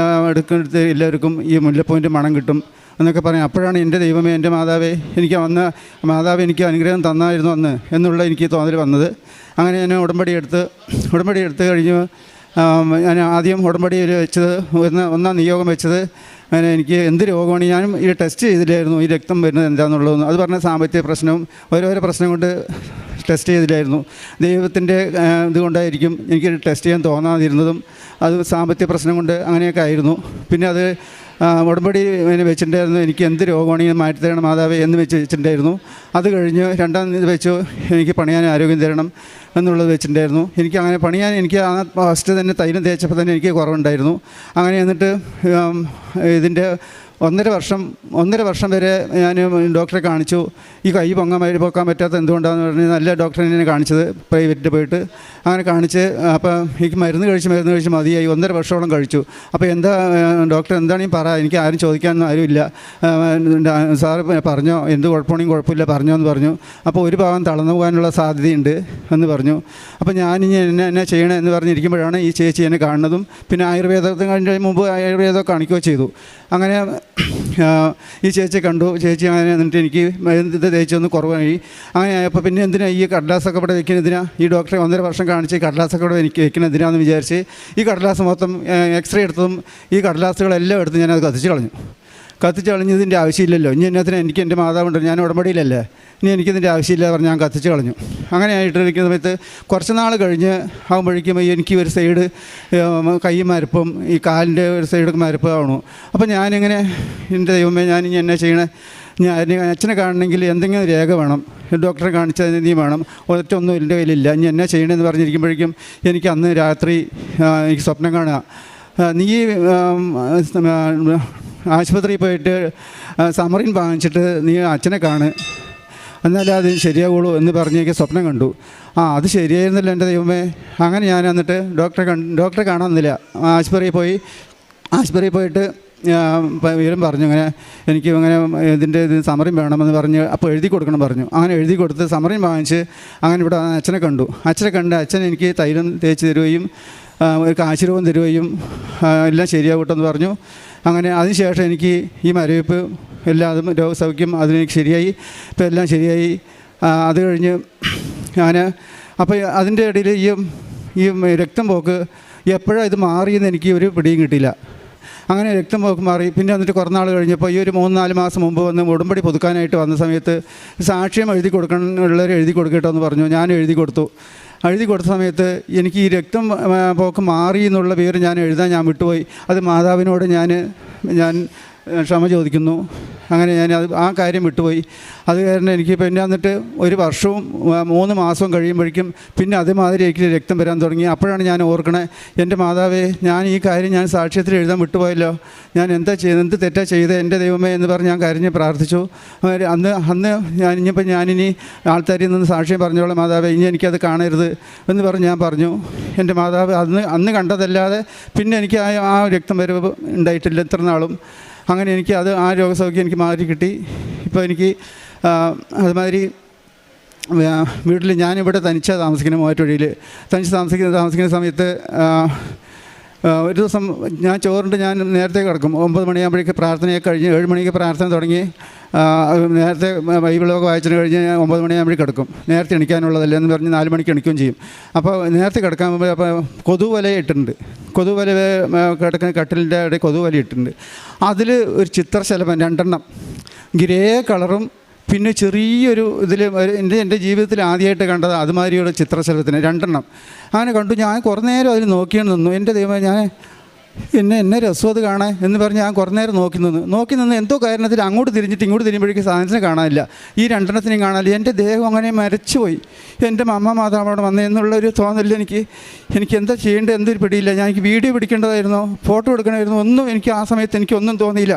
എടുക്കുന്നത് എല്ലാവർക്കും ഈ മുല്ലപ്പൂവിൻ്റെ മണം കിട്ടും എന്നൊക്കെ പറയും. അപ്പോഴാണ് എൻ്റെ ദൈവമേ, എൻ്റെ മാതാവേ, മാതാവ് എനിക്ക് അനുഗ്രഹം തന്നായിരുന്നു അന്ന് എന്നുള്ള എനിക്ക് തോന്നൽ വന്നത്. അങ്ങനെ ഞാൻ ഉടമ്പടി എടുത്ത് കഴിഞ്ഞ് ഞാൻ ആദ്യം ഉടമ്പടിയിൽ വെച്ചത് ഒന്നാം നിയോഗം വെച്ചത്, അങ്ങനെ എനിക്ക് എന്ത് രോഗമാണ്, ഞാനും ഈ ടെസ്റ്റ് ചെയ്തില്ലായിരുന്നു ഈ രക്തം വരുന്നത് എന്താണെന്നുള്ളതെന്ന്. അത് പറഞ്ഞ സാമ്പത്തിക പ്രശ്നവും ഓരോരോ പ്രശ്നം കൊണ്ട് ടെസ്റ്റ് ചെയ്തില്ലായിരുന്നു. ദൈവത്തിൻ്റെ ഇതുകൊണ്ടായിരിക്കും എനിക്ക് ടെസ്റ്റ് ചെയ്യാൻ തോന്നാതിരുന്നതും. അത് സാമ്പത്തിക പ്രശ്നം കൊണ്ട് അങ്ങനെയൊക്കെ ആയിരുന്നു. പിന്നെ അത് ഉടമ്പടി വെച്ചിട്ടുണ്ടായിരുന്നു, എനിക്ക് എന്ത് രോഗമാണെങ്കിൽ മാറ്റി തരണം മാതാവേ എന്ന് വെച്ചിട്ടുണ്ടായിരുന്നു. അത് കഴിഞ്ഞ് രണ്ടാം ഇത് വെച്ചു, എനിക്ക് പണിയാൻ ആരോഗ്യം തരണം എന്നുള്ളത് വെച്ചിട്ടുണ്ടായിരുന്നു. എനിക്ക് അങ്ങനെ പണിയാൻ എനിക്ക് ആ ഫസ്റ്റ് തന്നെ തൈലം തേച്ചപ്പോൾ തന്നെ എനിക്ക് കുറവുണ്ടായിരുന്നു. അങ്ങനെ എന്നിട്ട് ഇതിൻ്റെ 1.5 വർഷം വരെ ഞാൻ ഡോക്ടറെ കാണിച്ചു. ഈ കൈ പൊക്കാൻ പറ്റാത്ത എന്തുകൊണ്ടാണെന്ന് പറഞ്ഞ് നല്ല ഡോക്ടറിനെ കാണിച്ചത്, പ്രൈവറ്റിൽ പോയിട്ട്. അങ്ങനെ കാണിച്ച് അപ്പോൾ എനിക്ക് മരുന്ന് കഴിച്ച് മതിയായി. 1.5 വർഷത്തോളം കഴിച്ചു. അപ്പോൾ എന്താ ഡോക്ടർ എന്താണെങ്കിലും പറ, എനിക്ക് ആരും ചോദിക്കാനൊന്നും ആരുമില്ല, സാറ് പറഞ്ഞോ, എന്ത് കുഴപ്പമാണെങ്കിൽ കുഴപ്പമില്ല പറഞ്ഞോ എന്ന് പറഞ്ഞു. അപ്പോൾ ഒരു ഭാഗം തളർന്നു പോകാനുള്ള സാധ്യതയുണ്ട് എന്ന് പറഞ്ഞു. അപ്പോൾ ഞാനിനി എന്നെ ചെയ്യണമെന്ന് പറഞ്ഞിരിക്കുമ്പോഴാണ് ഈ ചേച്ചി എന്നെ കാണുന്നതും. പിന്നെ ആയുർവേദത്തിന് കഴിഞ്ഞ മുമ്പ് ആയുർവേദം കാണിക്കുകയോ ചെയ്തു. അങ്ങനെ ഈ ചേച്ചിയെ കണ്ടു. ചേച്ചി അങ്ങനെ എന്നിട്ട് എനിക്ക് ഇത് തേച്ചൊന്ന് കുറവായി. അങ്ങനെ ആയപ്പോൾ പിന്നെ എന്തിനാണ് ഈ കടലാസൊക്കെ ഇവിടെ വെക്കുന്നതിനാ, ഈ ഡോക്ടറെ 1.5 വർഷം കാണിച്ച് ഈ കടലാസൊക്കെ ഇവിടെ എനിക്ക് വെക്കുന്നതിനാന്ന് വിചാരിച്ച് ഈ കടലാസ് മൊത്തം എക്സ്റേ എടുത്തതും ഈ കടലാസുകളെല്ലാം എടുത്ത് ഞാനത് കത്തിച്ച് കളഞ്ഞതിൻ്റെ ആവശ്യമില്ലല്ലോ. ഇനി എന്നതിന് എനിക്ക് എൻ്റെ മാതാവുണ്ട്, ഞാൻ ഉടമ്പടിയിലല്ലേ, ഇനി എനിക്കിതിൻ്റെ ആവശ്യമില്ല പറഞ്ഞ് ഞാൻ കത്തിച്ച് കളഞ്ഞു. അങ്ങനെ ആയിട്ടിരിക്കുന്ന സമയത്ത് കുറച്ച് നാൾ കഴിഞ്ഞ് ആകുമ്പോഴേക്കും എനിക്ക് ഒരു സൈഡ് കൈ മരപ്പും ഈ കാലിൻ്റെ ഒരു സൈഡ് മരപ്പാണു. അപ്പോൾ ഞാനിങ്ങനെ, എൻ്റെ ദൈവമേ, ഞാനിനി എന്നെ ചെയ്യണേ, ഞാൻ അച്ഛനെ കാണണമെങ്കിൽ എന്തെങ്കിലും രേഖ വേണം, ഡോക്ടറെ കാണിച്ചതിന് നീ വേണം, ഒറ്റൊന്നും എൻ്റെ കയ്യിലില്ല, ഇനി എന്നെ ചെയ്യണമെന്ന് പറഞ്ഞിരിക്കുമ്പോഴേക്കും എനിക്ക് അന്ന് രാത്രി എനിക്ക് സ്വപ്നം കാണുക, നീ ആശുപത്രിയിൽ പോയിട്ട് സമറിൻ വാങ്ങിച്ചിട്ട് നീ അച്ഛനെ കാണ്, എന്നാലും അത് ശരിയാവുള്ളൂ എന്ന് പറഞ്ഞ് എനിക്ക് സ്വപ്നം കണ്ടു. അത് ശരിയായിരുന്നില്ല എൻ്റെ ദൈവമേ. അങ്ങനെ ഞാൻ എന്നിട്ട് ഡോക്ടറെ കാണാമെന്നില്ല, ആശുപത്രിയിൽ പോയിട്ട് വിവരം പറഞ്ഞു, അങ്ങനെ എനിക്ക് അങ്ങനെ ഇതിൻ്റെ സമറിൻ വേണമെന്ന് പറഞ്ഞ് അപ്പോൾ എഴുതി കൊടുക്കണം പറഞ്ഞു. അങ്ങനെ എഴുതി കൊടുത്ത് സമറിൻ വാങ്ങിച്ച് അങ്ങനെ ഇവിടെ അച്ഛനെ കണ്ടു. അച്ഛൻ എനിക്ക് തൈലം തേച്ച് തരുകയും ഒരു കാശിരവും തരുകയും എല്ലാം ശരിയാകട്ടെന്ന് പറഞ്ഞു. അങ്ങനെ അതിനുശേഷം എനിക്ക് ഈ മരവിപ്പ് എല്ലാതും രോഗസൗഖ്യം അതിനെനിക്ക് ശരിയായി. ഇപ്പോൾ എല്ലാം ശരിയായി. അത് കഴിഞ്ഞ് അപ്പോൾ അതിൻ്റെ ഇടയിൽ ഈ രക്തം പോക്ക് എപ്പോഴാണ് ഇത് മാറിയെന്ന് എനിക്ക് ഒരു പിടിയും കിട്ടിയില്ല. അങ്ങനെ രക്തം പോക്ക് മാറി. പിന്നെ എന്നിട്ട് കുറേ നാൾ കഴിഞ്ഞപ്പോൾ ഈ ഒരു 3-4 മാസം മുമ്പ് വന്ന് ഉടമ്പടി പുതുക്കാനായിട്ട് വന്ന സമയത്ത് സാക്ഷ്യം എഴുതി കൊടുക്കണമുള്ളവർ എഴുതി കൊടുക്കട്ടോ എന്ന് പറഞ്ഞു. ഞാൻ എഴുതി കൊടുത്ത സമയത്ത് എനിക്ക് ഈ രക്തം പോക്ക് മാറി എന്നുള്ള പേര് ഞാൻ വിട്ടുപോയി. അത് മാതാവിനോട് ഞാൻ ക്ഷമ ചോദിക്കുന്നു. അങ്ങനെ ഞാൻ ആ കാര്യം വിട്ടുപോയി. അത് കാരണം എനിക്ക് പിന്നെ എന്നിട്ട് 1 വർഷവും 3 മാസവും കഴിയുമ്പോഴേക്കും പിന്നെ അതേമാതിരി എനിക്ക് രക്തം വരാൻ തുടങ്ങി. അപ്പോഴാണ് ഞാൻ ഓർക്കണേ, എൻ്റെ മാതാവേ, ഞാൻ ഈ കാര്യം ഞാൻ സാക്ഷ്യത്തിൽ എഴുതാൻ വിട്ടുപോയല്ലോ, ഞാൻ എന്ത് തെറ്റാ ചെയ്തത് എൻ്റെ ദൈവമേ എന്ന് പറഞ്ഞ് ഞാൻ കരഞ്ഞ് പ്രാർത്ഥിച്ചു. അന്ന് ഞാനിനി ആൾക്കാരിൽ നിന്ന് സാക്ഷ്യം പറഞ്ഞോളാം മാതാവേ, ഇനി എനിക്കത് കാണരുത് എന്ന് പറഞ്ഞ് ഞാൻ പറഞ്ഞു. എൻ്റെ മാതാവ് അന്ന് കണ്ടതല്ലാതെ പിന്നെ എനിക്ക് ആ രക്തം വരവ് ഉണ്ടായിട്ടില്ല ഇത്ര നാളും. അങ്ങനെ എനിക്ക് ആ രോഗസൗഖ്യം എനിക്ക് മാറി കിട്ടി. ഇപ്പോൾ എനിക്ക് അതുമാതിരി വീട്ടിൽ ഞാനിവിടെ തനിച്ചാണ് താമസിക്കുന്നത്. മൂവാറ്റുപുഴയിൽ തനിച്ച് താമസിക്കുന്ന സമയത്ത് ഒരു ദിവസം ഞാൻ ചോറിൻ്റെ ഞാൻ നേരത്തെ കിടക്കും. 9 മണിയാകുമ്പോഴേക്ക് പ്രാർത്ഥനയൊക്കെ കഴിഞ്ഞ് 7 മണിക്ക് പ്രാർത്ഥന തുടങ്ങി നേരത്തെ ബൈബിളൊക്കെ വായിച്ചിട്ട് കഴിഞ്ഞ് ഞാൻ 9 മണിയാകുമ്പോഴേക്ക് കിടക്കും. നേരത്തെ എണിക്കാനുള്ളതല്ല എന്ന് പറഞ്ഞ് 4 മണിക്ക് എണിക്കുകയും ചെയ്യും. അപ്പോൾ നേരത്തെ കിടക്കാൻ പോകുമ്പോൾ അപ്പോൾ കൊതുവല ഇട്ടിട്ടുണ്ട്. കൊതുവല കിടക്കുന്ന കട്ടിലിൻ്റെ അവിടെ കൊതുവല ഇട്ടിട്ടുണ്ട്. അതിൽ ഒരു ചിത്രശലഭം 2 എണ്ണം ഗ്രേ കളറും പിന്നെ ചെറിയൊരു ഇതിൽ എൻ്റെ ജീവിതത്തിൽ ആദ്യമായിട്ട് കണ്ടത് അതുമാതിരിയുള്ള ചിത്രശലഭത്തിന് 2 എണ്ണം അങ്ങനെ കണ്ടു. ഞാൻ കുറേ നേരം അതിൽ നോക്കിയാണ് നിന്നു. എൻ്റെ ദൈവം ഞാൻ എന്നെ രസം അത് കാണാൻ എന്ന് പറഞ്ഞ് ഞാൻ കുറേ നേരം നോക്കി നിന്ന് എന്തോ കാരണത്തിൽ അങ്ങോട്ട് തിരിഞ്ഞിട്ട് ഇങ്ങോട്ട് തിരിയുമ്പോഴേക്കും സാധനത്തിനെ കാണാനില്ല. ഈ 2 എണ്ണത്തിനെയും കാണാനില്ല. എൻ്റെ ദേഹം അങ്ങനെ മരച്ചുപോയി. എൻ്റെ അമ്മ മാതാവോടെ വന്നേ എന്നുള്ളൊരു തോന്നലിൽ എനിക്ക് എന്താ ചെയ്യേണ്ടത് എന്തൊരു പിടിയില്ല. എനിക്ക് വീഡിയോ പിടിക്കേണ്ടതായിരുന്നോ ഫോട്ടോ എടുക്കണമായിരുന്നോ ഒന്നും എനിക്ക് ആ സമയത്ത് എനിക്കൊന്നും തോന്നിയില്ല.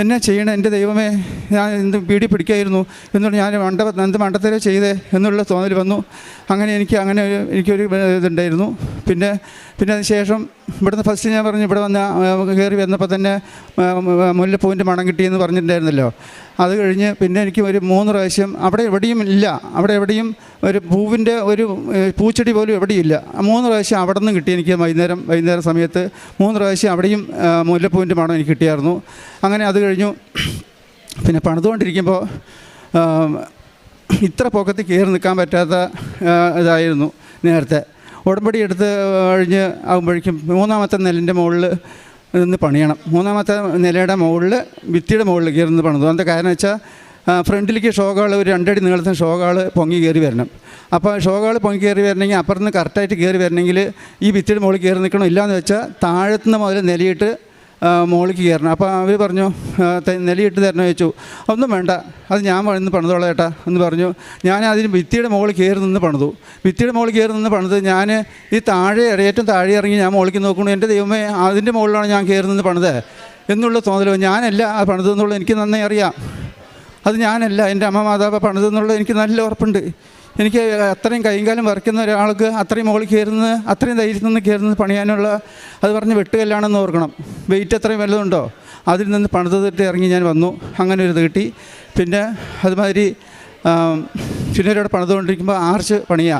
എന്നാ ചെയ്യണം എൻ്റെ ദൈവമേ, ഞാൻ എന്ത് വീഡിയോ പിടിക്കായിരുന്നു എന്നുള്ള ഞാൻ എന്ത് മണ്ടത്തരേ ചെയ്തേ എന്നുള്ള തോന്നൽ വന്നു. അങ്ങനെ എനിക്കൊരു ഇതുണ്ടായിരുന്നു. പിന്നെ അതിന് ശേഷം ഇവിടുന്ന് ഫസ്റ്റ് ഞാൻ പറഞ്ഞു ഇവിടെ കയറി വന്നപ്പോൾ തന്നെ മുല്ലപ്പൂവിൻ്റെ മണം കിട്ടിയെന്ന് പറഞ്ഞിട്ടുണ്ടായിരുന്നല്ലോ. അത് കഴിഞ്ഞ് പിന്നെ എനിക്ക് ഒരു 3 പ്രാവശ്യം അവിടെ എവിടെയും ഇല്ല, അവിടെ എവിടെയും ഒരു പൂവിൻ്റെ ഒരു പൂച്ചെടി പോലും എവിടെയില്ല. 3 പ്രാവശ്യം അവിടെ നിന്ന് കിട്ടി എനിക്ക്. വൈകുന്നേരം സമയത്ത് 3 പ്രാവശ്യം അവിടെയും മുല്ലപ്പൂവിൻ്റെ മണം എനിക്ക് കിട്ടിയായിരുന്നു. അങ്ങനെ അത് കഴിഞ്ഞു. പിന്നെ പണിതുകൊണ്ടിരിക്കുമ്പോൾ ഇത്ര പൊക്കത്തിൽ കയറി നിൽക്കാൻ പറ്റാത്ത ഇതായിരുന്നു നേരത്തെ. ഉടമ്പടി എടുത്ത് കഴിഞ്ഞ് ആകുമ്പോഴേക്കും 3ാമത്തെ നിലൻ്റെ മുകളിൽ നിന്ന് പണിയണം. 3ാമത്തെ നിലയുടെ മുകളിൽ ഭിത്തിയുടെ മുകളിൽ കയറി നിന്ന് പണിതു. അതിൻ്റെ കാരണം വെച്ചാൽ ഫ്രണ്ടിലേക്ക് ഷോകൾ ഒരു 2 അടി നീളത്തിന് ഷോകൾ പൊങ്ങി കയറി വരണം. അപ്പോൾ ഷോകൾ പൊങ്ങി കയറി വരണമെങ്കിൽ അപ്പുറത്ത് കറക്റ്റായിട്ട് കയറി വരണമെങ്കിൽ ഈ ഭിത്തിയുടെ മുകളിൽ കയറി നിൽക്കണം. ഇല്ലയെന്ന് വെച്ചാൽ താഴത്തുനിന്ന് മുതൽ നിലയിട്ട് മുകളിലേക്ക് കയറണം. അപ്പോൾ അവർ പറഞ്ഞു നിലയിട്ട് തരണം ചോദിച്ചു. ഒന്നും വേണ്ട, അത് ഞാൻ ഇന്ന് പണിതോളാം ഏട്ടാ എന്ന് പറഞ്ഞു. ഞാൻ അതിന് ഭിത്തിയുടെ മുകളിൽ കയറി നിന്ന് പണിതു. ഭിത്തിയുടെ മുകളിൽ കയറി നിന്ന് പണിത് ഞാൻ ഈ ഏറ്റവും താഴെ ഇറങ്ങി ഞാൻ മുകളിലേക്ക് നോക്കണു. എൻ്റെ ദൈവമേ, അതിൻ്റെ മുകളിലാണ് ഞാൻ കയറി നിന്ന് പണിത് എന്നുള്ള തോന്നലോ. ഞാനല്ല ആ പണിതെന്നുള്ളത് എനിക്ക് നന്നായി അറിയാം. അത് ഞാനല്ല, എൻ്റെ അമ്മ മാതാവ് പണിതെന്നുള്ളത് എനിക്ക് നല്ല ഉറപ്പുണ്ട്. എനിക്ക് അത്രയും കൈകാലം വരയ്ക്കുന്ന ഒരാൾക്ക് അത്രയും മുകളിൽ കയറുന്നത് അത്രയും ധൈര്യത്തിൽ നിന്ന് കയറുന്നത് പണിയാനുള്ള അത് പറഞ്ഞ് വെട്ടുകല്ലാണെന്ന് ഓർക്കണം. വെയിറ്റ് അത്രയും വല്ലതുണ്ടോ അതിൽ നിന്ന് പണിതിട്ട് ഇറങ്ങി ഞാൻ വന്നു. അങ്ങനെ ഒരു ഇത് കിട്ടി. പിന്നെ അതുമാതിരി പിന്നെ ഒരാടെ പണിതുകൊണ്ടിരിക്കുമ്പോൾ ആർച്ച് പണിയുക.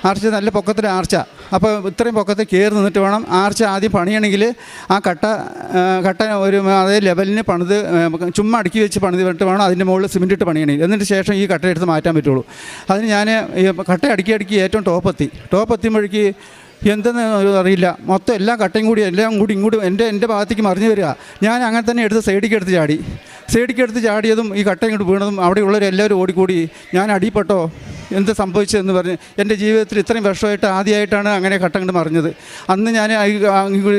ആർച്ച് നല്ല പൊക്കത്തിൽ ആർച്ചാണ്. അപ്പോൾ ഇത്രയും പൊക്കത്തിൽ കയറി നിന്നിട്ട് വേണം ആർച്ച് ആദ്യം പണിയണമെങ്കിൽ ആ കട്ട ഒരു അതേ ലെവലിന് പണിത് ചുമ്മാ അടുക്കി വെച്ച് പണിത് വിട്ട് വേണം അതിൻ്റെ മുകളിൽ സിമെൻ്റ് ഇട്ട് പണിയണമെങ്കിൽ. എന്നിട്ട് ശേഷം ഈ കട്ട എടുത്ത് മാറ്റാൻ പറ്റുള്ളൂ. അതിന് ഞാൻ ഈ കട്ട അടുക്കി ഏറ്റവും ടോപ്പെത്തിയപ്പോഴേക്ക് എന്തെന്ന് അറിയില്ല, മൊത്തം എല്ലാം കട്ടയും കൂടി എല്ലാം കൂടി ഇങ്ങോട്ട് എൻ്റെ ഭാഗത്തേക്ക് മറിഞ്ഞു വരിക. ഞാൻ അങ്ങനെ തന്നെ എടുത്ത് സൈഡിലേക്ക് എടുത്ത് ചാടിയതും ഈ കട്ട ഇങ്ങോട്ട് വീണതും അവിടെയുള്ളവരെല്ലാവരും ഓടിക്കൂടി ഞാൻ അടിപ്പെട്ടോ എന്ത് സംഭവിച്ചതെന്ന് പറഞ്ഞ് എൻ്റെ ജീവിതത്തിൽ ഇത്രയും വർഷമായിട്ട് ആദ്യമായിട്ടാണ് അങ്ങനെ കട്ട ഇങ്ങോട്ട് മറിഞ്ഞത്. അന്ന് ഞാൻ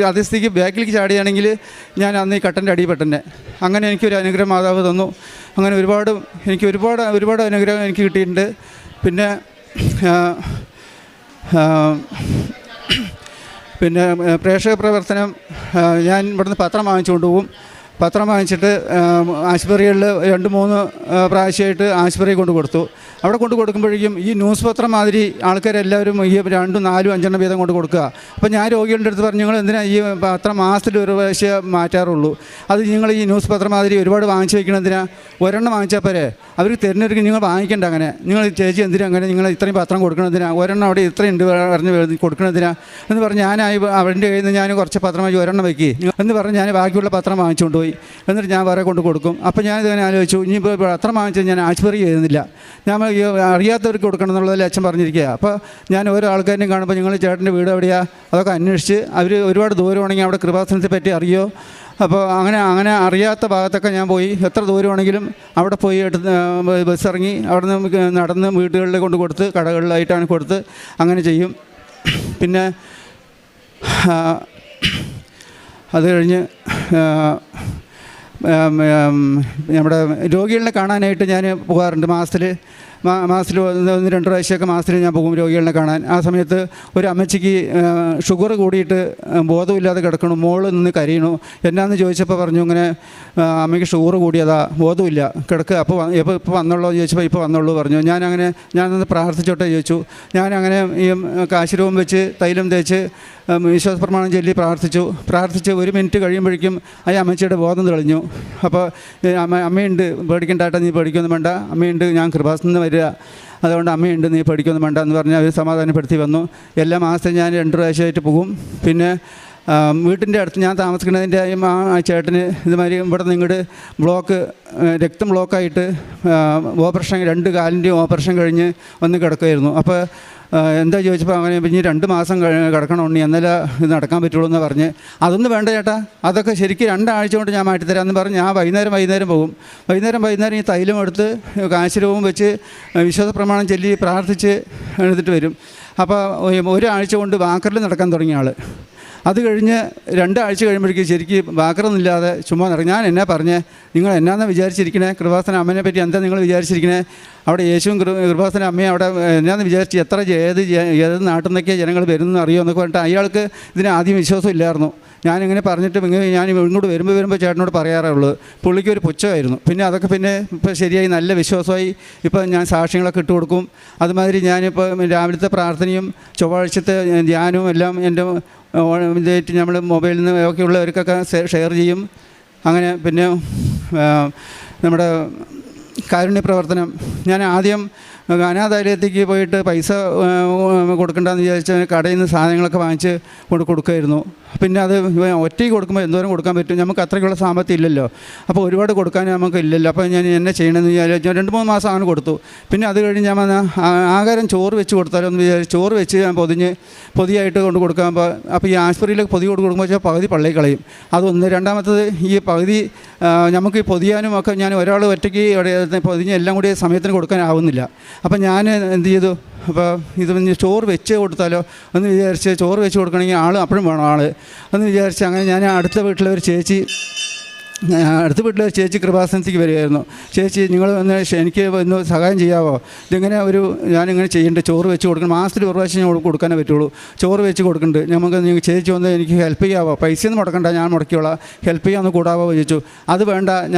അതേ സ്ഥിതിക്ക് ബാക്കിലേക്ക് ചാടിയാണെങ്കിൽ ഞാൻ അന്ന് ഈ കട്ടൻ്റെ അടിപ്പെട്ടന്നെ. അങ്ങനെ എനിക്കൊരു അനുഗ്രഹം മാതാവ് തന്നു. അങ്ങനെ ഒരുപാട് അനുഗ്രഹം എനിക്ക് കിട്ടിയിട്ടുണ്ട്. പിന്നെ പ്രേക്ഷക പ്രവർത്തനം ഞാൻ ഇവിടുന്ന് പത്രം വാങ്ങിച്ചുകൊണ്ട് പോകും. പത്രം വാങ്ങിച്ചിട്ട് ആശുപത്രികളിൽ 2-3 പ്രാവശ്യമായിട്ട് ആശുപത്രിയിൽ കൊണ്ട് കൊടുത്തു. അവിടെ കൊണ്ട് കൊടുക്കുമ്പോഴേക്കും ഈ ന്യൂസ് പത്രം മാതിരി ആൾക്കാരെല്ലാവരും ഈ 2, 4, 5 വീതം കൊണ്ട് കൊടുക്കുക. അപ്പോൾ ഞാൻ രോഗികളുടെ അടുത്ത് പറഞ്ഞു, നിങ്ങൾ എന്തിനാണ് ഈ പത്രം മാസത്തിൽ ഒരു പ്രാവശ്യം മാറ്റാറുള്ളൂ, അത് നിങ്ങൾ ഈ ന്യൂസ് പത്രം മാതിരി ഒരുപാട് വാങ്ങിച്ച് വയ്ക്കണതിനാ, ഒരെണ്ണം വാങ്ങിച്ചാൽ പോരെ, അവർ തിരഞ്ഞെടുക്കും, നിങ്ങൾ വാങ്ങിക്കേണ്ട. അങ്ങനെ നിങ്ങൾ ചേച്ചി എന്തിനാ അങ്ങനെ നിങ്ങൾ ഇത്രയും പത്രം കൊടുക്കണതിനാ, ഒരെണ്ണം അവിടെ ഇത്രയുണ്ട് പറഞ്ഞ് കൊടുക്കണതിനാ എന്ന് പറഞ്ഞ് ഞാനായി അവൻ്റെ കയ്യിൽ നിന്ന് ഞാൻ കുറച്ച് പത്രം വാങ്ങി ഒരെണ്ണം വയ്ക്കി എന്ന് പറഞ്ഞ് ഞാൻ ബാക്കിയുള്ള പത്രം വാങ്ങിച്ചുകൊണ്ട് പോയി. എന്നിട്ട് ഞാൻ വേറെ കൊണ്ട് കൊടുക്കും. അപ്പോൾ ഞാൻ ഇതിനെ ആലോചിച്ചു, ഇനിയിപ്പോൾ പത്രം വാങ്ങിച്ചാൽ ഞാൻ ആശുപത്രി ചെയ്യുന്നില്ല, ഞാൻ അറിയാത്തവർക്ക് കൊടുക്കണം എന്നുള്ളതിൽ അച്ഛൻ പറഞ്ഞിരിക്കുക. അപ്പോൾ ഞാൻ ഓരോ ആൾക്കാരെയും കാണുമ്പോൾ നിങ്ങൾ ചേട്ടൻ്റെ വീട് എവിടെയാണ് അതൊക്കെ അന്വേഷിച്ച് അവർ ഒരുപാട് ദൂരമാണെങ്കിൽ അവിടെ കൃപാസനത്തെ പറ്റി അറിയോ. അപ്പോൾ അങ്ങനെ അറിയാത്ത ഭാഗത്തൊക്കെ ഞാൻ പോയി, എത്ര ദൂരമാണെങ്കിലും അവിടെ പോയി ബസ് ഇറങ്ങി അവിടെ നിന്ന് നടന്ന് വീടുകളിൽ കൊണ്ട് കൊടുത്ത് കടകളിലായിട്ടാണ് കൊടുത്ത് അങ്ങനെ ചെയ്യും. പിന്നെ അത് കഴിഞ്ഞ് നമ്മുടെ രോഗികളെ കാണാനായിട്ട് ഞാൻ പോകാറുണ്ട്. മാസത്തിൽ 1-2 പ്രാവശ്യമൊക്കെ മാസത്തിൽ ഞാൻ പോകും രോഗികളെ കാണാൻ. ആ സമയത്ത് ഒരു അമ്മച്ചിക്ക് ഷുഗർ കൂടിയിട്ട് ബോധമില്ലാതെ കിടക്കണം, മോള് നിന്ന് കരയണു. എന്നാന്ന് ചോദിച്ചപ്പോൾ പറഞ്ഞു, ഇങ്ങനെ അമ്മയ്ക്ക് ഷുഗർ കൂടിയതാ, ബോധമില്ല കിടക്കുക. അപ്പോൾ ഇപ്പോൾ വന്നുള്ളൂ ചോദിച്ചപ്പോൾ ഇപ്പോൾ വന്നുള്ളൂ പറഞ്ഞു. ഞാനൊന്ന് പ്രാർത്ഥിച്ചോട്ടെ ചോദിച്ചു. ഞാനങ്ങനെ ഈ കാശിരൂപം വെച്ച് തൈലം തേച്ച് വിശ്വാസ പ്രമാണം ചൊല്ലി പ്രാർത്ഥിച്ച് 1 മിനിറ്റ് കഴിയുമ്പോഴേക്കും ആ അമ്മച്ചിയുടെ ബോധം തെളിഞ്ഞു. അപ്പോൾ അമ്മയുണ്ട്, പേടിക്കണ്ടാട്ടോ, നീ പേടിക്കൊന്നും വേണ്ട, അമ്മയുണ്ട്, ഞാൻ കൃപാസനം വരിക, അതുകൊണ്ട് അമ്മയുണ്ട്, നീ പേടിക്കൊന്നും വേണ്ട എന്ന് പറഞ്ഞ് അവർ സമാധാനപ്പെടുത്തി വന്നു. എല്ലാ മാസവും ഞാൻ 2 പ്രാവശ്യമായിട്ട് പോകും. പിന്നെ വീട്ടിൻ്റെ അടുത്ത് ഞാൻ താമസിക്കുന്നതിൻ്റെ ആ ചേട്ടന് ഇതുമാതിരി ഇവിടെ നിങ്ങളുടെ രക്തം ബ്ലോക്കായിട്ട് ഓപ്പറേഷൻ 2 കാലിൻ്റെയും ഓപ്പറേഷൻ കഴിഞ്ഞ് വന്ന് കിടക്കുമായിരുന്നു. അപ്പോൾ എന്താ ചോദിച്ചപ്പോൾ അങ്ങനെ പിന്നെ 2 മാസം കിടക്കണം ഉണ്ണി, എന്നാലേ ഇത് നടക്കാൻ പറ്റുള്ളൂ എന്ന് പറഞ്ഞ്. അതൊന്നും വേണ്ട ചേട്ടാ, അതൊക്കെ ശരിക്കും 2 ആഴ്ച കൊണ്ട് ഞാൻ മാറ്റിത്തരാമെന്ന് പറഞ്ഞ് ഞാൻ വൈകുന്നേരം പോകും. വൈകുന്നേരം ഈ തൈലം എടുത്ത് കാശിരവും വെച്ച് വിശ്വാസ പ്രമാണം ചൊല്ലി പ്രാർത്ഥിച്ച് എടുത്തിട്ട് വരും. അപ്പോൾ 1 ആഴ്ച കൊണ്ട് വാക്കറിൽ നടക്കാൻ തുടങ്ങിയ ആൾ. അത് കഴിഞ്ഞ് 2 ആഴ്ച കഴിയുമ്പോഴേക്കും ശരിക്കും വാക്കറൊന്നുമില്ലാതെ ചുമ്മാ നടക്കും. ഞാൻ എന്നാ പറഞ്ഞേ, നിങ്ങൾ എന്നാന്ന് വിചാരിച്ചിരിക്കണേ, കൃപാസന അമ്മനെ പറ്റി എന്താ നിങ്ങൾ വിചാരിച്ചിരിക്കണേ? അവിടെ യേശുവും കൃപാസന അമ്മയും അവിടെ എന്നാന്ന് വിചാരിച്ച് ഏത് നാട്ടിൽ നിന്നൊക്കെ ജനങ്ങൾ വരുന്നതെന്ന് അറിയുമോ എന്നൊക്കെ പറഞ്ഞിട്ട് അയാൾക്ക് ഇതിന് ആദ്യം വിശ്വാസം ഇല്ലായിരുന്നു. ഞാനിങ്ങനെ പറഞ്ഞിട്ട് ഞാൻ ഇങ്ങോട്ട് വരുമ്പോൾ ചേട്ടനോട് പറയാറേ ഉള്ളൂ. പുള്ളിക്ക് ഒരു പുച്ഛമായിരുന്നു. പിന്നെ അതൊക്കെ ഇപ്പോൾ ശരിയായി, നല്ല വിശ്വാസമായി. ഇപ്പോൾ ഞാൻ സാക്ഷ്യങ്ങളൊക്കെ ഇട്ട് കൊടുക്കും. അതുമാതിരി ഞാനിപ്പോൾ രാവിലത്തെ പ്രാർത്ഥനയും ചൊവ്വാഴ്ചത്തെ ധ്യാനവും എല്ലാം എൻ്റെ ഇതായിട്ട് നമ്മൾ മൊബൈലിൽ നിന്ന് ഒക്കെ ഉള്ളവർക്കൊക്കെ ഷെയർ ചെയ്യും. അങ്ങനെ പിന്നെ നമ്മുടെ കാരുണ്യ പ്രവർത്തനം, ഞാൻ ആദ്യം അനാഥാലയത്തേക്ക് പോയിട്ട് പൈസ കൊടുക്കണ്ടെന്ന് വിചാരിച്ച് കടയിൽ നിന്ന് സാധനങ്ങളൊക്കെ വാങ്ങിച്ച് കൊടുക്കുമായിരുന്നു. പിന്നെ അത് ഒറ്റയ്ക്ക് കൊടുക്കുമ്പോൾ എന്തോരം കൊടുക്കാൻ പറ്റും, നമുക്ക് അത്രയ്ക്കുള്ള സാമ്പത്തികം ഇല്ലല്ലോ. അപ്പോൾ ഒരുപാട് കൊടുക്കാൻ നമുക്ക് ഇല്ലല്ലോ. അപ്പോൾ ഞാൻ എന്നെ ചെയ്യണമെന്ന് വിചാരിച്ചു 2-3 മാസം അങ്ങനെ കൊടുത്തു. പിന്നെ അത് കഴിഞ്ഞ് ഞാൻ ആഹാരം ചോറ് വെച്ച് കൊടുത്താലോ എന്ന് വിചാരിച്ചു. ചോറ് വെച്ച് ഞാൻ പൊതിയായിട്ട് കൊണ്ട് കൊടുക്കാൻ. അപ്പോൾ ഈ ആശുപത്രിയിലേക്ക് പൊതി കൊടുക്കുമ്പോൾ വെച്ചാൽ പകുതി പള്ളി കളയും. അതൊന്ന്. രണ്ടാമത്തത് ഈ പകുതി നമുക്ക് ഈ പൊതിയാനും ഒക്കെ ഞാൻ ഒരാൾ ഒറ്റയ്ക്ക് പൊതിഞ്ഞ് എല്ലാം കൂടി സമയത്തിന് കൊടുക്കാനാവുന്നില്ല. അപ്പം ഞാൻ എന്ത് ചെയ്തു, അപ്പോൾ ഇത് ചോറ് വെച്ച് കൊടുത്താലോ എന്ന് വിചാരിച്ച്, ചോറ് വെച്ച് കൊടുക്കണമെങ്കിൽ ആൾ അപ്പോഴും വേണം ആൾ എന്ന് വിചാരിച്ച് അങ്ങനെ ഞാൻ അടുത്ത വീട്ടിലെ ഒരു ചേച്ചി കൃപാസനത്തേക്ക് വരികയായിരുന്നു. ചേച്ചി നിങ്ങൾ എനിക്ക് ഒന്ന് സഹായം ചെയ്യാമോ, ഇതിങ്ങനെ ഞാനിങ്ങനെ ചെയ്യേണ്ടത്, ചോറ് വെച്ച് കൊടുക്കണം, മാസത്തിൽ 1 പ്രാവശ്യം ഞാൻ കൊടുക്കാനേ പറ്റുള്ളൂ, ചോറ് വെച്ച് കൊടുക്കുന്നുണ്ട്, നമുക്ക് ചേച്ചി ഒന്ന് എനിക്ക് ഹെൽപ്പ് ചെയ്യാമോ, പൈസയൊന്നും മുടക്കണ്ട, ഞാൻ മുടക്കിയോളാം, ഹെൽപ്പ് ചെയ്യാമെന്ന് കൂടാവോ ചോദിച്ചു. അത് വേണ്ട,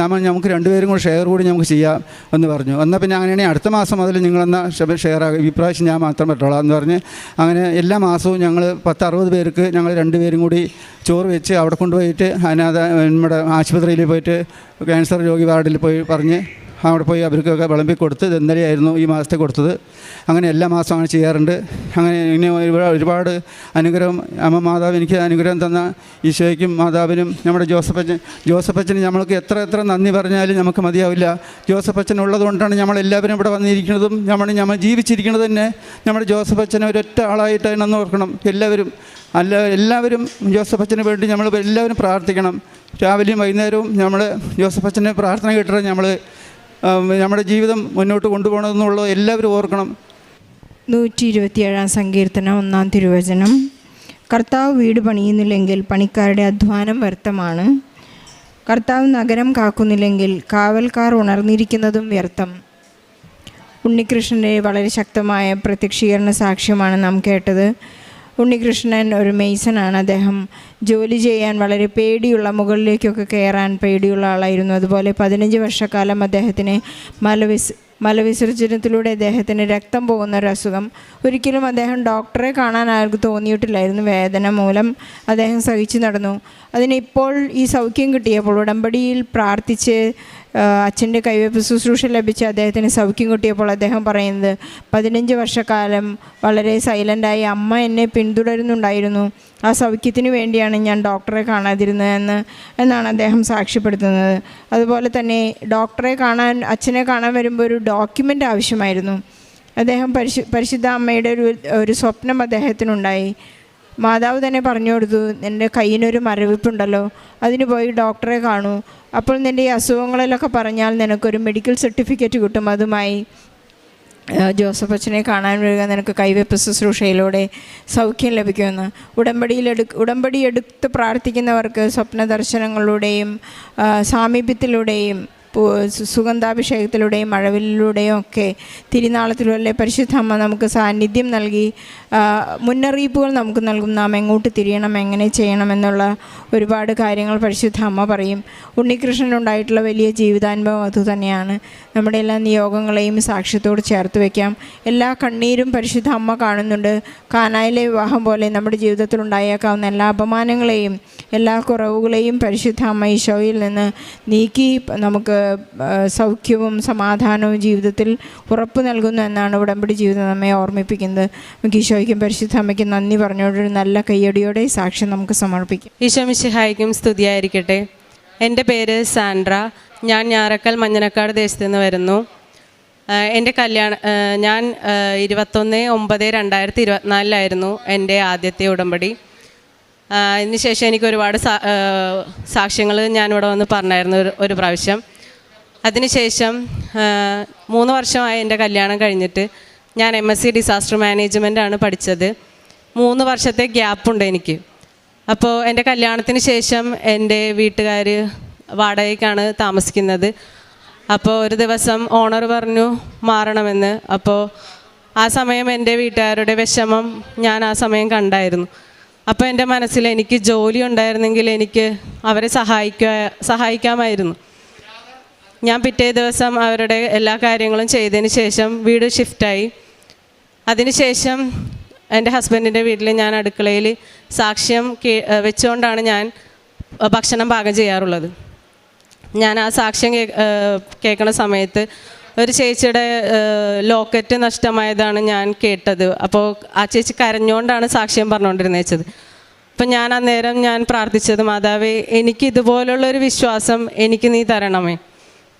നമുക്ക് 2 പേരും കൂടെ ഷെയർ കൂടി നമുക്ക് ചെയ്യാം എന്ന് പറഞ്ഞു. എന്നാൽ പിന്നെ അങ്ങനെയാണെങ്കിൽ അടുത്ത മാസം മുതൽ നിങ്ങളെന്നാൽ ഷെയർ ആകും, ഈ പ്രാവശ്യം ഞാൻ മാത്രം പറ്റോളാം എന്ന് പറഞ്ഞ് അങ്ങനെ എല്ലാ മാസവും ഞങ്ങൾ 10-60 പേർക്ക് ഞങ്ങൾ 2 പേരും കൂടി ചോറ് വെച്ച് അവിടെ കൊണ്ടുപോയിട്ട് നമ്മുടെ ആശുപത്രിയിൽ പോയിട്ട് ക്യാൻസർ രോഗി വാർഡിൽ പോയി പറഞ്ഞ് അവിടെ പോയി അവർക്കൊക്കെ വിളമ്പി കൊടുത്ത് ഇന്നലെയായിരുന്നു ഈ മാസത്തെ കൊടുത്തത്. അങ്ങനെ എല്ലാ മാസവും അങ്ങനെ ചെയ്യാറുണ്ട്. അങ്ങനെ ഇനി ഒരുപാട് അനുഗ്രഹം അമ്മ മാതാവ് എനിക്ക് അനുഗ്രഹം തന്ന ഈശോയ്ക്കും മാതാവിനും നമ്മുടെ ജോസഫച്ചന് നമ്മൾക്ക് എത്ര നന്ദി പറഞ്ഞാലും നമുക്ക് മതിയാവില്ല. ജോസഫച്ചൻ ഉള്ളതുകൊണ്ടാണ് നമ്മളെല്ലാവരും ഇവിടെ വന്നിരിക്കുന്നതും നമ്മൾ ജീവിച്ചിരിക്കുന്നത് തന്നെ നമ്മുടെ ജോസഫച്ചനെ ഒരൊറ്റ ആളായിട്ടാണെന്ന് ഓർക്കണം. എല്ലാവരും ജോസഫച്ചന് വേണ്ടി നമ്മൾ എല്ലാവരും പ്രാർത്ഥിക്കണം. രാവിലെയും വൈകുന്നേരവും നമ്മൾ ജോസഫച്ചനെ പ്രാർത്ഥന കേട്ടിട്ട് നമ്മുടെ ജീവിതം മുന്നോട്ട് കൊണ്ടുപോകണമെന്നുള്ളത് എല്ലാവരും ഓർക്കണം. 127 സങ്കീർത്തനം 1 തിരുവചനം. കർത്താവ് വീട് പണിയുന്നില്ലെങ്കിൽ പണിക്കാരുടെ അധ്വാനം വ്യർത്ഥമാണ്. കർത്താവ് നഗരം കാക്കുന്നില്ലെങ്കിൽ കാവൽക്കാർ ഉണർന്നിരിക്കുന്നതും വ്യർത്ഥം. ഉണ്ണികൃഷ്ണൻ്റെ വളരെ ശക്തമായ പ്രത്യക്ഷീകരണ സാക്ഷ്യമാണ് നാം കേട്ടത്. ഉണ്ണികൃഷ്ണൻ ഒരു മെയ്സനാണ്. അദ്ദേഹം ജോലി ചെയ്യാൻ വളരെ പേടിയുള്ള, മുകളിലേക്കൊക്കെ കയറാൻ പേടിയുള്ള ആളായിരുന്നു. അതുപോലെ 15 വർഷക്കാലം അദ്ദേഹത്തിന് മലവിസർജനത്തിലൂടെ അദ്ദേഹത്തിന് രക്തം പോകുന്ന ഒരു അസുഖം. ഒരിക്കലും അദ്ദേഹം ഡോക്ടറെ കാണാൻ ആർക്ക് തോന്നിയിട്ടില്ലായിരുന്നു. വേദന മൂലം അദ്ദേഹം സഹിച്ചു നടന്നു. അതിനിപ്പോൾ ഈ സൗഖ്യം കിട്ടിയപ്പോൾ ഉടമ്പടിയിൽ പ്രാർത്ഥിച്ച് അച്ഛൻ്റെ കൈവയ്പ് ശുശ്രൂഷ ലഭിച്ച് അദ്ദേഹത്തിന് സൗഖ്യം കിട്ടിയപ്പോൾ അദ്ദേഹം പറയുന്നത് 15 വർഷക്കാലം വളരെ സൈലൻ്റായി അമ്മ എന്നെ പിന്തുടരുന്നുണ്ടായിരുന്നു. ആ സൗഖ്യത്തിന് വേണ്ടിയാണ് ഞാൻ ഡോക്ടറെ കാണാതിരുന്നത് എന്നാണ് അദ്ദേഹം സാക്ഷ്യപ്പെടുത്തുന്നത്. അതുപോലെ തന്നെ അച്ഛനെ കാണാൻ വരുമ്പോൾ ഒരു ഡോക്യുമെൻ്റ് ആവശ്യമായിരുന്നു. അദ്ദേഹം പരിശുദ്ധ അമ്മയുടെ ഒരു സ്വപ്നം അദ്ദേഹത്തിനുണ്ടായി. മാതാവ് തന്നെ പറഞ്ഞു കൊടുത്തു, നിൻ്റെ കയ്യിനൊരു മരവിപ്പുണ്ടല്ലോ, അതിന് പോയി ഡോക്ടറെ കാണൂ, അപ്പോൾ നിൻ്റെ ഈ അസുഖങ്ങളിലൊക്കെ പറഞ്ഞാൽ നിനക്കൊരു മെഡിക്കൽ സർട്ടിഫിക്കറ്റ് കിട്ടും, അതുമായി ജോസഫ് അച്ഛനെ കാണാൻ വരിക, നിനക്ക് കൈവയ്പ് ശുശ്രൂഷയിലൂടെ സൗഖ്യം ലഭിക്കുമെന്ന്. ഉടമ്പടി എടുത്ത് പ്രാർത്ഥിക്കുന്നവർക്ക് സ്വപ്ന ദർശനങ്ങളിലൂടെയും സാമീപ്യത്തിലൂടെയും സുഗന്ധാഭിഷേകത്തിലൂടെയും മഴവിലൂടെയും ഒക്കെ തിരുനാളത്തിലൂടെ പരിശുദ്ധ അമ്മ നമുക്ക് സാന്നിധ്യം നൽകി മുന്നറിയിപ്പുകൾ നമുക്ക് നൽകും. നാം എങ്ങോട്ട് തിരിയണം, എങ്ങനെ ചെയ്യണമെന്നുള്ള ഒരുപാട് കാര്യങ്ങൾ പരിശുദ്ധ അമ്മ പറയും. ഉണ്ണികൃഷ്ണനുണ്ടായിട്ടുള്ള വലിയ ജീവിതാനുഭവം അതുതന്നെയാണ്. നമ്മുടെ എല്ലാ നിയോഗങ്ങളെയും സാക്ഷ്യത്തോട് ചേർത്ത് വയ്ക്കാം. എല്ലാ കണ്ണീരും പരിശുദ്ധ അമ്മ കാണുന്നുണ്ട്. കാനായിലെ വിവാഹം പോലെ നമ്മുടെ ജീവിതത്തിൽ ഉണ്ടായേക്കാവുന്ന എല്ലാ അപമാനങ്ങളെയും എല്ലാ കുറവുകളെയും പരിശുദ്ധ അമ്മ ഈശോയിൽ നിന്ന് നീക്കി നമുക്ക് സൗഖ്യവും സമാധാനവും ജീവിതത്തിൽ ഉറപ്പ് നൽകുന്നു എന്നാണ് ഉടമ്പടി ജീവിതം നമ്മെ ഓർമ്മിപ്പിക്കുന്നത്. നമുക്ക് ഈശോയ്ക്കും പരിശുദ്ധ അമ്മയ്ക്കും നന്ദി പറഞ്ഞുകൊണ്ടൊരു നല്ല കയ്യടിയോടെ ഈ സാക്ഷ്യം നമുക്ക് സമർപ്പിക്കാം. ഈശോ മിശിഹായ്ക്കും സ്തുതിയായിരിക്കട്ടെ. എൻ്റെ പേര് സാൻഡ്ര. ഞാൻ ഞാറക്കൽ മഞ്ഞനക്കാട് ദേശത്തു നിന്ന് വരുന്നു. എൻ്റെ ഞാൻ 21/9/2024 എൻ്റെ ആദ്യത്തെ ഉടമ്പടി. ഇതിന് ശേഷം എനിക്ക് ഒരുപാട് സാക്ഷ്യങ്ങൾ ഞാനിവിടെ വന്ന് പറഞ്ഞായിരുന്നു ഒരു പ്രാവശ്യം. അതിനുശേഷം 3 വർഷമായി എൻ്റെ കല്യാണം കഴിഞ്ഞിട്ട്. ഞാൻ MSc ഡിസാസ്റ്റർ മാനേജ്മെൻറ്റാണ് പഠിച്ചത്. 3 വർഷത്തെ ഗ്യാപ്പുണ്ട് എനിക്ക്. അപ്പോൾ എൻ്റെ കല്യാണത്തിന് ശേഷം എൻ്റെ വീട്ടുകാർ വാടകയ്ക്കാണ് താമസിക്കുന്നത്. അപ്പോൾ ഒരു ദിവസം ഓണർ പറഞ്ഞു മാറണമെന്ന്. അപ്പോൾ ആ സമയം എൻ്റെ വീട്ടുകാരുടെ വിഷമം ഞാൻ ആ സമയം കണ്ടായിരുന്നു. അപ്പോൾ എൻ്റെ മനസ്സിൽ എനിക്ക് ജോലി ഉണ്ടായിരുന്നെങ്കിൽ എനിക്ക് അവരെ സഹായിക്കാമായിരുന്നു. ഞാൻ പിറ്റേ ദിവസം അവരുടെ എല്ലാ കാര്യങ്ങളും ചെയ്തതിന് ശേഷം വീട് ഷിഫ്റ്റായി. അതിനുശേഷം എൻ്റെ ഹസ്ബൻഡിൻ്റെ വീട്ടിൽ ഞാൻ അടുക്കളയിൽ സാക്ഷ്യം വെച്ചുകൊണ്ടാണ് ഞാൻ ഭക്ഷണം പാകം ചെയ്യാറുള്ളത്. ഞാൻ ആ സാക്ഷ്യം കേൾക്കുന്ന സമയത്ത് ഒരു ചേച്ചിയുടെ ലോക്കറ്റ് നഷ്ടമായതാണ് ഞാൻ കേട്ടത്. അപ്പോൾ ആ ചേച്ചി കരഞ്ഞുകൊണ്ടാണ് സാക്ഷ്യം പറഞ്ഞുകൊണ്ടിരുന്നത്. അപ്പം ഞാൻ അന്നേരം പ്രാർത്ഥിച്ചത്, മാതാവേ എനിക്ക് ഇതുപോലുള്ളൊരു വിശ്വാസം എനിക്ക് നീ തരണമേ.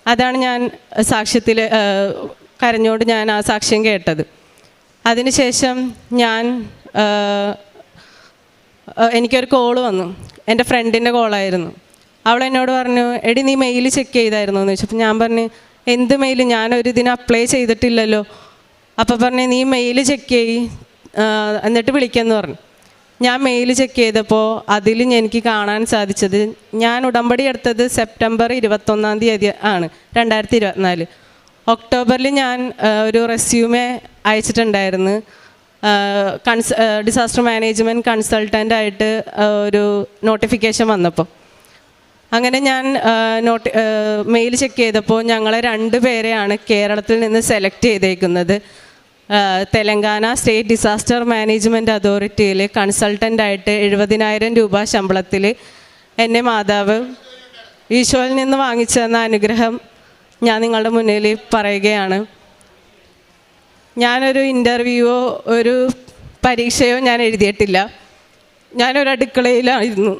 അതാണ് ഞാൻ സാക്ഷ്യത്തിൽ കരഞ്ഞുകൊണ്ട് ഞാൻ ആ സാക്ഷ്യം കേട്ടത്. അതിനുശേഷം എനിക്കൊരു കോള് വന്നു. എൻ്റെ ഫ്രണ്ടിൻ്റെ കോളായിരുന്നു. അവൾ എന്നോട് പറഞ്ഞു, എടി നീ മെയിൽ ചെക്ക് ചെയ്തായിരുന്നു എന്ന് ചോദിച്ചപ്പോൾ ഞാൻ പറഞ്ഞു, എന്ത് മെയിൽ? ഞാനൊരു ഇതിന് അപ്ലൈ ചെയ്തിട്ടില്ലല്ലോ. അപ്പോൾ പറഞ്ഞു, നീ മെയിൽ ചെക്ക് ചെയ്യ് എന്നിട്ട് വിളിക്കുമെന്ന് പറഞ്ഞു. ഞാൻ മെയിൽ ചെക്ക് ചെയ്തപ്പോൾ അതിൽ എനിക്ക് കാണാൻ സാധിച്ചത്, ഞാൻ ഉടമ്പടി എടുത്തത് സെപ്റ്റംബർ 21 ആണ് 2024. ഒക്ടോബറിൽ ഞാൻ ഒരു റെസ്യൂമെ അയച്ചിട്ടുണ്ടായിരുന്നു. ഡിസാസ്റ്റർ മാനേജ്മെൻറ്റ് കൺസൾട്ടൻ്റായിട്ട് ഒരു നോട്ടിഫിക്കേഷൻ വന്നപ്പോൾ. അങ്ങനെ ഞാൻ മെയിൽ ചെക്ക് ചെയ്തപ്പോൾ ഞങ്ങളെ 2 പേരെയാണ് കേരളത്തിൽ നിന്ന് സെലക്ട് ചെയ്തേക്കുന്നത്. തെലങ്കാന സ്റ്റേറ്റ് ഡിസാസ്റ്റർ മാനേജ്മെൻറ്റ് അതോറിറ്റിയിൽ കൺസൾട്ടൻ്റായിട്ട് 70,000 രൂപ ശമ്പളത്തിൽ എന്നെ മാതാവ് ഈശോയിൽ നിന്ന് വാങ്ങിച്ചു തന്ന അനുഗ്രഹം ഞാൻ നിങ്ങളുടെ മുന്നിൽ പറയുകയാണ്. ഞാനൊരു ഇൻ്റർവ്യൂവോ ഒരു പരീക്ഷയോ ഞാൻ എഴുതിയിട്ടില്ല. ഞാനൊരു അടുക്കളയിലായിരുന്നു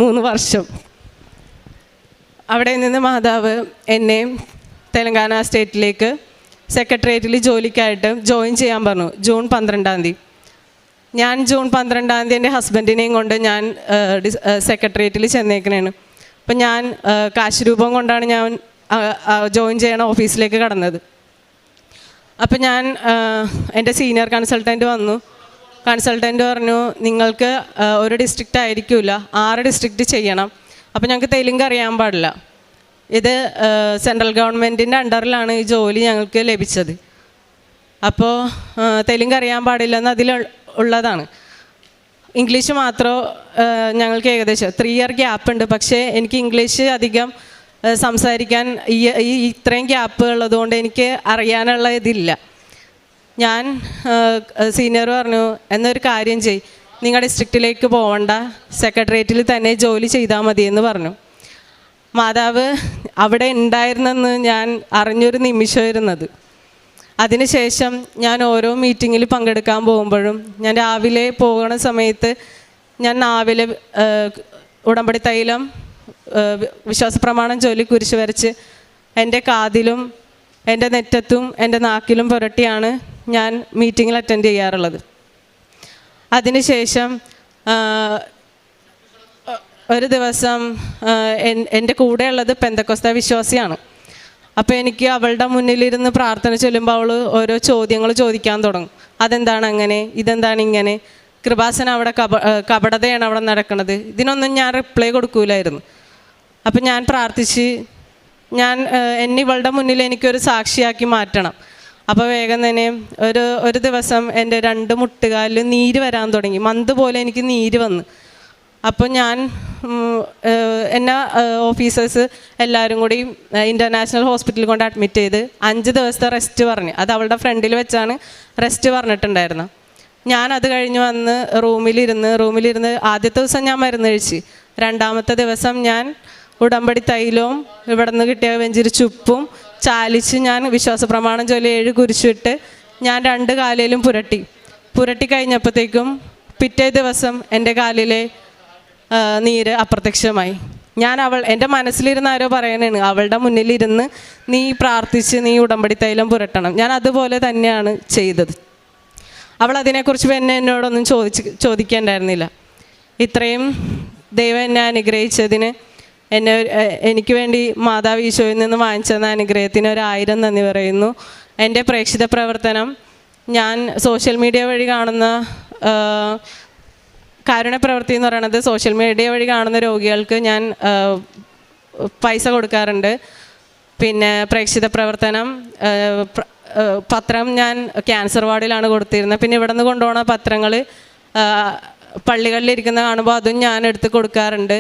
3 വർഷം. അവിടെ നിന്ന് മാതാവ് എന്നെ തെലങ്കാന സ്റ്റേറ്റിലേക്ക് സെക്രട്ടേറിയറ്റിൽ ജോലിക്കായിട്ട് ജോയിൻ ചെയ്യാൻ പറഞ്ഞു. ജൂൺ 12. ഞാൻ ജൂൺ 12 എൻ്റെ ഹസ്ബൻഡിനെയും കൊണ്ട് ഞാൻ സെക്രട്ടേറിയറ്റിൽ ചെന്നേക്കണേണ്. അപ്പം ഞാൻ കാശ് രൂപം കൊണ്ടാണ് ഞാൻ ജോയിൻ ചെയ്യണ ഓഫീസിലേക്ക് കടന്നത്. അപ്പം ഞാൻ എൻ്റെ സീനിയർ കൺസൾട്ടൻറ്റ് വന്നു. കൺസൾട്ടൻറ്റ് പറഞ്ഞു, നിങ്ങൾക്ക് ഒരു ഡിസ്ട്രിക്റ്റ് ആയിരിക്കില്ല, 6 ഡിസ്ട്രിക്റ്റ് ചെയ്യണം. അപ്പോൾ ഞങ്ങൾക്ക് തെലുങ്ക് അറിയാൻ പാടില്ല. ഇത് സെൻട്രൽ ഗവൺമെൻറ്റിൻ്റെ അണ്ടറിലാണ് ഈ ജോലി ഞങ്ങൾക്ക് ലഭിച്ചത്. അപ്പോൾ തെലുങ്ക് അറിയാൻ പാടില്ലെന്ന് ഉള്ളതാണ്. ഇംഗ്ലീഷ് മാത്രം ഞങ്ങൾക്ക് ഏകദേശം 3 ഇയർ ഗ്യാപ്പ് ഉണ്ട്. പക്ഷേ എനിക്ക് ഇംഗ്ലീഷ് അധികം സംസാരിക്കാൻ ഇത്രയും ഗ്യാപ്പ് ഉള്ളതുകൊണ്ട് എനിക്ക് അറിയാനുള്ള ഇതില്ല. ഞാൻ സീനിയർ പറഞ്ഞു, എന്നൊരു കാര്യം ചെയ്യ്, നിങ്ങളുടെ ഡിസ്ട്രിക്റ്റിലേക്ക് പോകണ്ട, സെക്രട്ടേറിയറ്റിൽ തന്നെ ജോലി ചെയ്താൽ മതിയെന്ന് പറഞ്ഞു. മാതാവ് അവിടെ ഉണ്ടായിരുന്നെന്ന് ഞാൻ അറിഞ്ഞൊരു നിമിഷമായിരുന്നത്. അതിനുശേഷം ഞാൻ ഓരോ മീറ്റിങ്ങിൽ പങ്കെടുക്കാൻ പോകുമ്പോഴും ഞാൻ രാവിലെ പോകുന്ന സമയത്ത് ഞാൻ നാവിലെ ഉടമ്പടി തൈലം വിശ്വാസപ്രമാണം ചൊല്ലി കുരിശ് വരച്ച് എൻ്റെ കാതിലും എൻ്റെ നെറ്റത്തും എൻ്റെ നാക്കിലും പുരട്ടിയാണ് ഞാൻ മീറ്റിങ്ങിൽ അറ്റൻഡ് ചെയ്യാറുള്ളത്. അതിനുശേഷം ഒരു ദിവസം എൻ്റെ കൂടെയുള്ളത് പെന്തക്കോസ്ത വിശ്വാസിയാണ്. അപ്പോൾ എനിക്ക് അവളുടെ മുന്നിലിരുന്ന് പ്രാർത്ഥന ചൊല്ലുമ്പോൾ അവൾ ഓരോ ചോദ്യങ്ങൾ ചോദിക്കാൻ തുടങ്ങും. അതെന്താണ് അങ്ങനെ, ഇതെന്താണ് ഇങ്ങനെ, കൃപാസന അവിടെ കപടതയാണ് അവിടെ നടക്കുന്നത്. ഇതിനൊന്നും ഞാൻ റിപ്ലൈ കൊടുക്കൂലായിരുന്നു. അപ്പം ഞാൻ പ്രാർത്ഥിച്ച് എന്നെ ഇവളുടെ മുന്നിൽ എനിക്കൊരു സാക്ഷിയാക്കി മാറ്റണം. അപ്പോൾ വേഗം തന്നെ ഒരു ദിവസം എൻ്റെ 2 മുട്ടുകാലിൽ നീര് വരാൻ തുടങ്ങി. മന്ത് പോലെ എനിക്ക് നീര് വന്നു. അപ്പോൾ ഞാൻ എന്നെ ഓഫീസേഴ്സ് എല്ലാവരും കൂടി ഇൻ്റർനാഷണൽ ഹോസ്പിറ്റലിൽ കൊണ്ട് അഡ്മിറ്റ് ചെയ്ത് 5 ദിവസത്തെ റെസ്റ്റ് പറഞ്ഞു. അത് അവളുടെ ഫ്രണ്ടിൽ വെച്ചാണ് റെസ്റ്റ് പറഞ്ഞിട്ടുണ്ടായിരുന്നത്. ഞാനത് കഴിഞ്ഞ് വന്ന് റൂമിലിരുന്ന് ആദ്യത്തെ ദിവസം ഞാൻ മരുന്ന് കഴിച്ച്, 2ാമത്തെ ദിവസം ഞാൻ ഉടമ്പടി തൈലവും ഇവിടെ നിന്ന് കിട്ടിയ വെഞ്ചിരിച്ച ഉപ്പും ചാലിച്ച് ഞാൻ വിശ്വാസ പ്രമാണം ചൊല്ലി 7 കുരിശിട്ട് ഞാൻ 2 കാലിലും പുരട്ടി കഴിഞ്ഞപ്പോഴത്തേക്കും പിറ്റേ ദിവസം എൻ്റെ കാലിലെ നീര് അപ്രത്യക്ഷമായി. എൻ്റെ മനസ്സിലിരുന്ന് ആരോ പറയണേണ്, അവളുടെ മുന്നിലിരുന്ന് നീ പ്രാർത്ഥിച്ച് നീ ഉടമ്പടി തൈലം പുരട്ടണം. ഞാൻ അതുപോലെ തന്നെയാണ് ചെയ്തത്. അവൾ അതിനെക്കുറിച്ച് എന്നോടൊന്നും ചോദിക്കേണ്ടായിരുന്നില്ല. ഇത്രയും ദൈവം എന്നെ അനുഗ്രഹിച്ചതിന് എനിക്ക് വേണ്ടി മാതാവ് ഈശോയിൽ നിന്ന് വാങ്ങിച്ചെന്ന അനുഗ്രഹത്തിന് 1000 നന്ദി പറയുന്നു. എൻ്റെ പ്രേക്ഷിത പ്രവർത്തനം ഞാൻ സോഷ്യൽ മീഡിയ വഴി കാണുന്ന കാരുണ്യപ്രവൃത്തി എന്ന് പറയുന്നത് സോഷ്യൽ മീഡിയ വഴി കാണുന്ന രോഗികൾക്ക് ഞാൻ പൈസ കൊടുക്കാറുണ്ട്. പിന്നെ പ്രേക്ഷിത പ്രവർത്തനം പത്രം ഞാൻ ക്യാൻസർ വാർഡിലാണ് കൊടുത്തിരുന്നത്. പിന്നെ ഇവിടെ നിന്ന് കൊണ്ടുപോകുന്ന പത്രങ്ങൾ പള്ളികളിലിരിക്കുന്ന കാണുമ്പോൾ അതും ഞാൻ എടുത്ത് കൊടുക്കാറുണ്ട്.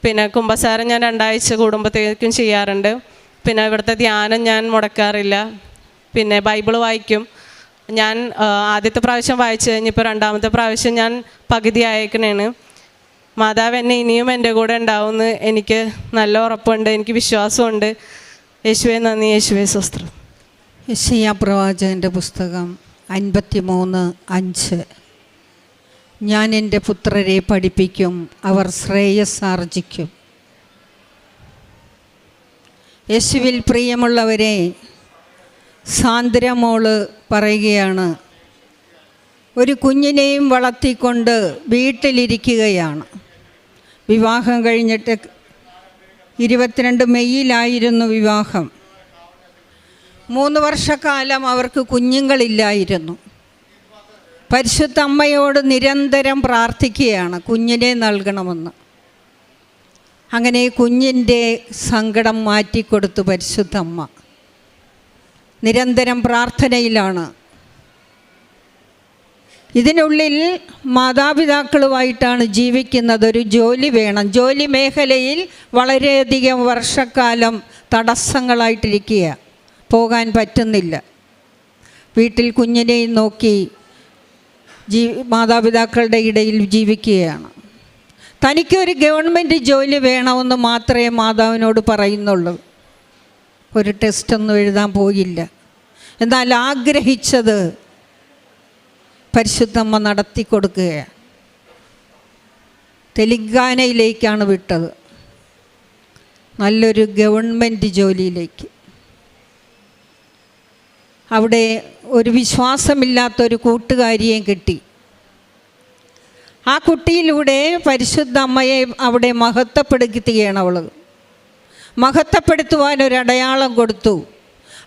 പിന്നെ കുമ്പസാരം ഞാൻ 2 ആഴ്ച കൂടുമ്പോഴത്തേക്കും ചെയ്യാറുണ്ട്. പിന്നെ ഇവിടുത്തെ ധ്യാനം ഞാൻ മുടക്കാറില്ല. പിന്നെ ബൈബിൾ വായിക്കും. ഞാൻ ആദ്യത്തെ പ്രാവശ്യം വായിച്ചു കഴിഞ്ഞപ്പോൾ 2ാമത്തെ പ്രാവശ്യം ഞാൻ പകുതി അയക്കണേണ്. മാതാവ് എന്നെ ഇനിയും എൻ്റെ കൂടെ ഉണ്ടാവുമെന്ന് എനിക്ക് നല്ല ഉറപ്പുണ്ട്, എനിക്ക് വിശ്വാസമുണ്ട്. യേശുവേ നന്ദി, യേശുവേ സ്വസ്ത്രം. യെശയ്യാ പ്രവാചകൻ്റെ പുസ്തകം 53:5. ഞാൻ എൻ്റെ പുത്രരെ പഠിപ്പിക്കും, അവർ ശ്രേയസ്സാർജിക്കും. യേശുവിൽ പ്രിയമുള്ളവരെ, സാന്ദ്രമോള് പറയുകയാണ്, ഒരു കുഞ്ഞിനെയും വളർത്തിക്കൊണ്ട് വീട്ടിലിരിക്കുകയാണ്. വിവാഹം കഴിഞ്ഞിട്ട് 22 മെയ്യിലായിരുന്നു വിവാഹം. 3 വർഷക്കാലം അവർക്ക് കുഞ്ഞുങ്ങളില്ലായിരുന്നു. പരിശുദ്ധ അമ്മയോട് നിരന്തരം പ്രാർത്ഥിക്കുകയാണ് കുഞ്ഞിനെ നൽകണമെന്ന്. അങ്ങനെ കുഞ്ഞിൻ്റെ സങ്കടം മാറ്റിക്കൊടുത്തു പരിശുദ്ധ അമ്മ. നിരന്തരം പ്രാർത്ഥനയിലാണ്. ഇതിനുള്ളിൽ മാതാപിതാക്കളുമായിട്ടാണ് ജീവിക്കുന്നത്. ഒരു ജോലി വേണം. ജോലി മേഖലയിൽ വളരെയധികം വർഷക്കാലം തടസ്സങ്ങളായിട്ടിരിക്കുക, പോകാൻ പറ്റുന്നില്ല. വീട്ടിൽ കുഞ്ഞിനെയും നോക്കി മാതാപിതാക്കളുടെ ഇടയിൽ ജീവിക്കുകയാണ്. തനിക്കൊരു ഗവൺമെൻറ് ജോലി വേണമെന്ന് മാത്രമേ മാതാവിനോട് പറയുന്നുള്ളൂ. ഒരു ടെസ്റ്റൊന്നും എഴുതാൻ പോയില്ല. എന്നാൽ ആഗ്രഹിച്ചത് പരിശുദ്ധമ്മ നടത്തി കൊടുക്കുകയാണ്. തെലങ്കാനയിലേക്കാണ് വിട്ടത്, നല്ലൊരു ഗവൺമെൻറ് ജോലിയിലേക്ക്. അവിടെ ഒരു വിശ്വാസമില്ലാത്തൊരു കൂട്ടുകാരിയെ കിട്ടി. ആ കുട്ടിയിലൂടെ പരിശുദ്ധ അമ്മയെ അവിടെ മഹത്വപ്പെടുത്തുകയാണ് അവൾ. മഹത്വപ്പെടുത്തുവാൻ ഒരു അടയാളം കൊടുത്തു.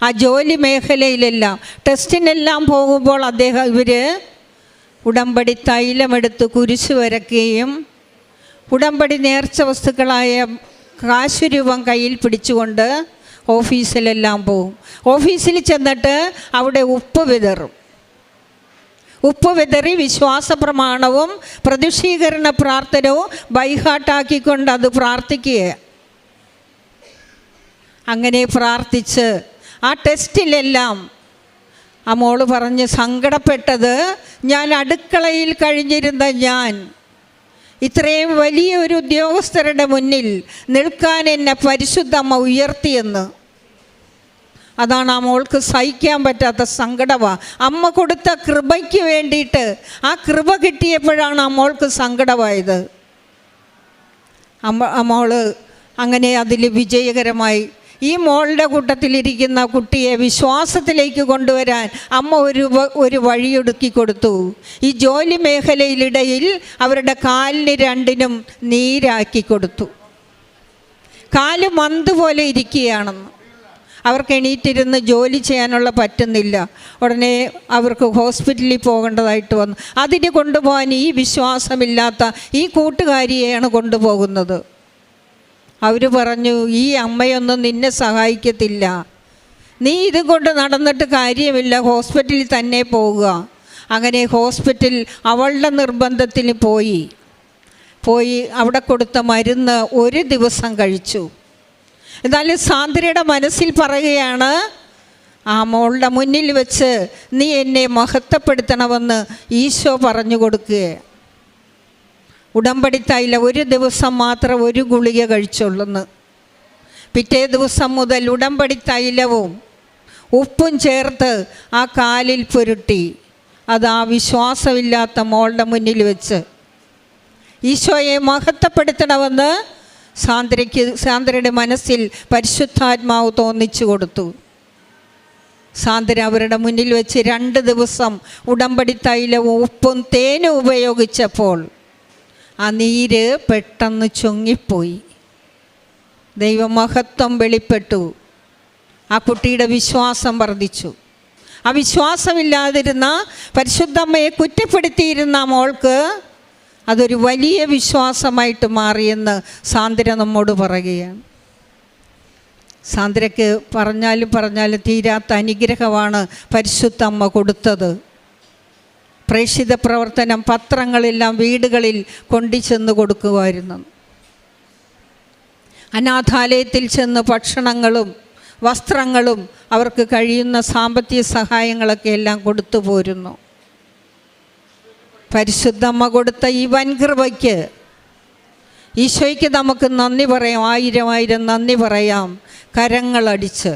ആ ജോലി മേഖലയിലെല്ലാം ടെസ്റ്റിനെല്ലാം പോകുമ്പോൾ ഇവർ ഉടമ്പടി തൈലമെടുത്ത് കുരിശ് വരയ്ക്കുകയും ഉടമ്പടി നേർച്ച വസ്തുക്കളായ കാശുരൂപം കയ്യിൽ പിടിച്ചുകൊണ്ട് ഓഫീസിലെല്ലാം പോകും. ഓഫീസിൽ ചെന്നിട്ട് അവിടെ ഉപ്പ് വിതറി വിശ്വാസ പ്രമാണവും പ്രതിഷ്ഠീകരണ പ്രാർത്ഥനവും ബൈഹാട്ടാക്കിക്കൊണ്ട് അത് പ്രാർത്ഥിക്കുക. അങ്ങനെ പ്രാർത്ഥിച്ച് ആ ടെസ്റ്റിലെല്ലാം ആ മോള് പറഞ്ഞ് സങ്കടപ്പെട്ടത്, ഞാൻ അടുക്കളയിൽ കഴിഞ്ഞിരുന്ന ഞാൻ ഇത്രയും വലിയ ഒരു ഉദ്യോഗസ്ഥരുടെ മുന്നിൽ നിൽക്കാൻ എന്നെ പരിശുദ്ധമ്മ ഉയർത്തിയെന്ന്. അതാണ് ആ മോൾക്ക് സഹിക്കാൻ പറ്റാത്ത സങ്കടമാണ്. അമ്മ കൊടുത്ത കൃപയ്ക്ക് വേണ്ടിയിട്ട് ആ കൃപ കിട്ടിയപ്പോഴാണ് ആ മോൾക്ക് സങ്കടമായത്. ആ മോള് അങ്ങനെ അതിൽ വിജയകരമായി. ഈ മോളുടെ കൂട്ടത്തിലിരിക്കുന്ന കുട്ടിയെ വിശ്വാസത്തിലേക്ക് കൊണ്ടുവരാൻ അമ്മ ഒരു വഴിയൊടുക്കി കൊടുത്തു. ഈ ജോലി മേഖലയിലിടയിൽ അവരുടെ കാലിന് 2നും നീരാക്കി കൊടുത്തു. കാല് മന്ത് പോലെ ഇരിക്കുകയാണെന്ന്. അവർക്ക് എണീറ്റിരുന്ന് ജോലി ചെയ്യാനുള്ള പറ്റുന്നില്ല. ഉടനെ അവർക്ക് ഹോസ്പിറ്റലിൽ പോകേണ്ടതായിട്ട് വന്നു. അതിന് കൊണ്ടുപോകാൻ ഈ വിശ്വാസമില്ലാത്ത ഈ കൂട്ടുകാരിയെയാണ് കൊണ്ടുപോകുന്നത്. അവർ പറഞ്ഞു, ഈ അമ്മയൊന്നും നിന്നെ സഹായിക്കത്തില്ല, നീ ഇതും കൊണ്ട് നടന്നിട്ട് കാര്യമില്ല, ഹോസ്പിറ്റലിൽ തന്നെ പോവുക. അങ്ങനെ ഹോസ്പിറ്റലിൽ അവളുടെ നിർബന്ധത്തിന് പോയി അവിടെ കൊടുത്ത മരുന്ന് 1 ദിവസം കഴിച്ചു. എന്നാലും സാന്ദ്രയുടെ മനസ്സിൽ പറയുകയാണ്, ആ മോളുടെ മുന്നിൽ വെച്ച് നീ എന്നെ മഹത്വപ്പെടുത്തണമെന്ന് ഈശോ പറഞ്ഞു കൊടുക്കുകയാണ്. ഉടമ്പടി തൈലം 1 ദിവസം മാത്രം 1 ഗുളിക കഴിച്ചുള്ളെന്ന്. പിറ്റേ ദിവസം മുതൽ ഉടമ്പടി തൈലവും ഉപ്പും ചേർത്ത് ആ കാലിൽ പുരട്ടി അത് ആ വിശ്വാസമില്ലാത്ത മോളുടെ മുന്നിൽ വെച്ച് ഈശോയെ മഹത്വപ്പെടുത്തണമെന്ന് സാന്ദ്രയുടെ മനസ്സിൽ പരിശുദ്ധാത്മാവ് തോന്നിച്ചു കൊടുത്തു. സാന്ദ്ര അവരുടെ മുന്നിൽ വെച്ച് 2 ദിവസം ഉടമ്പടി തൈലവും ഉപ്പും തേനും ഉപയോഗിച്ചപ്പോൾ ആ നീര് പെട്ടെന്ന് ചുങ്ങിപ്പോയി. ദൈവമഹത്വം വെളിപ്പെട്ടു. ആ കുട്ടിയുടെ വിശ്വാസം വർദ്ധിച്ചു. ആ വിശ്വാസമില്ലാതിരുന്ന പരിശുദ്ധമ്മയെ കുറ്റപ്പെടുത്തിയിരുന്ന മോൾക്ക് അതൊരു വലിയ വിശ്വാസമായിട്ട് മാറിയെന്ന് സാന്ദ്ര നമ്മോട് പറയുകയാണ്. സാന്ദ്രയ്ക്ക് പറഞ്ഞാലും തീരാത്ത അനുഗ്രഹമാണ് പരിശുദ്ധമ്മ കൊടുത്തത്. പ്രേക്ഷിത പ്രവർത്തനം പത്രങ്ങളെല്ലാം വീടുകളിൽ കൊണ്ടുചെന്ന് കൊടുക്കുമായിരുന്നു. അനാഥാലയത്തിൽ ചെന്ന് ഭക്ഷണങ്ങളും വസ്ത്രങ്ങളും അവർക്ക് കഴിയുന്ന സാമ്പത്തിക സഹായങ്ങളൊക്കെ എല്ലാം കൊടുത്തു പോരുന്നു. പരിശുദ്ധമ്മ കൊടുത്ത ഈ വൻകൃപയ്ക്ക് ഈശോയ്ക്ക് നമുക്ക് നന്ദി പറയാം, 1000 നന്ദി പറയാം, കരങ്ങളടിച്ച്.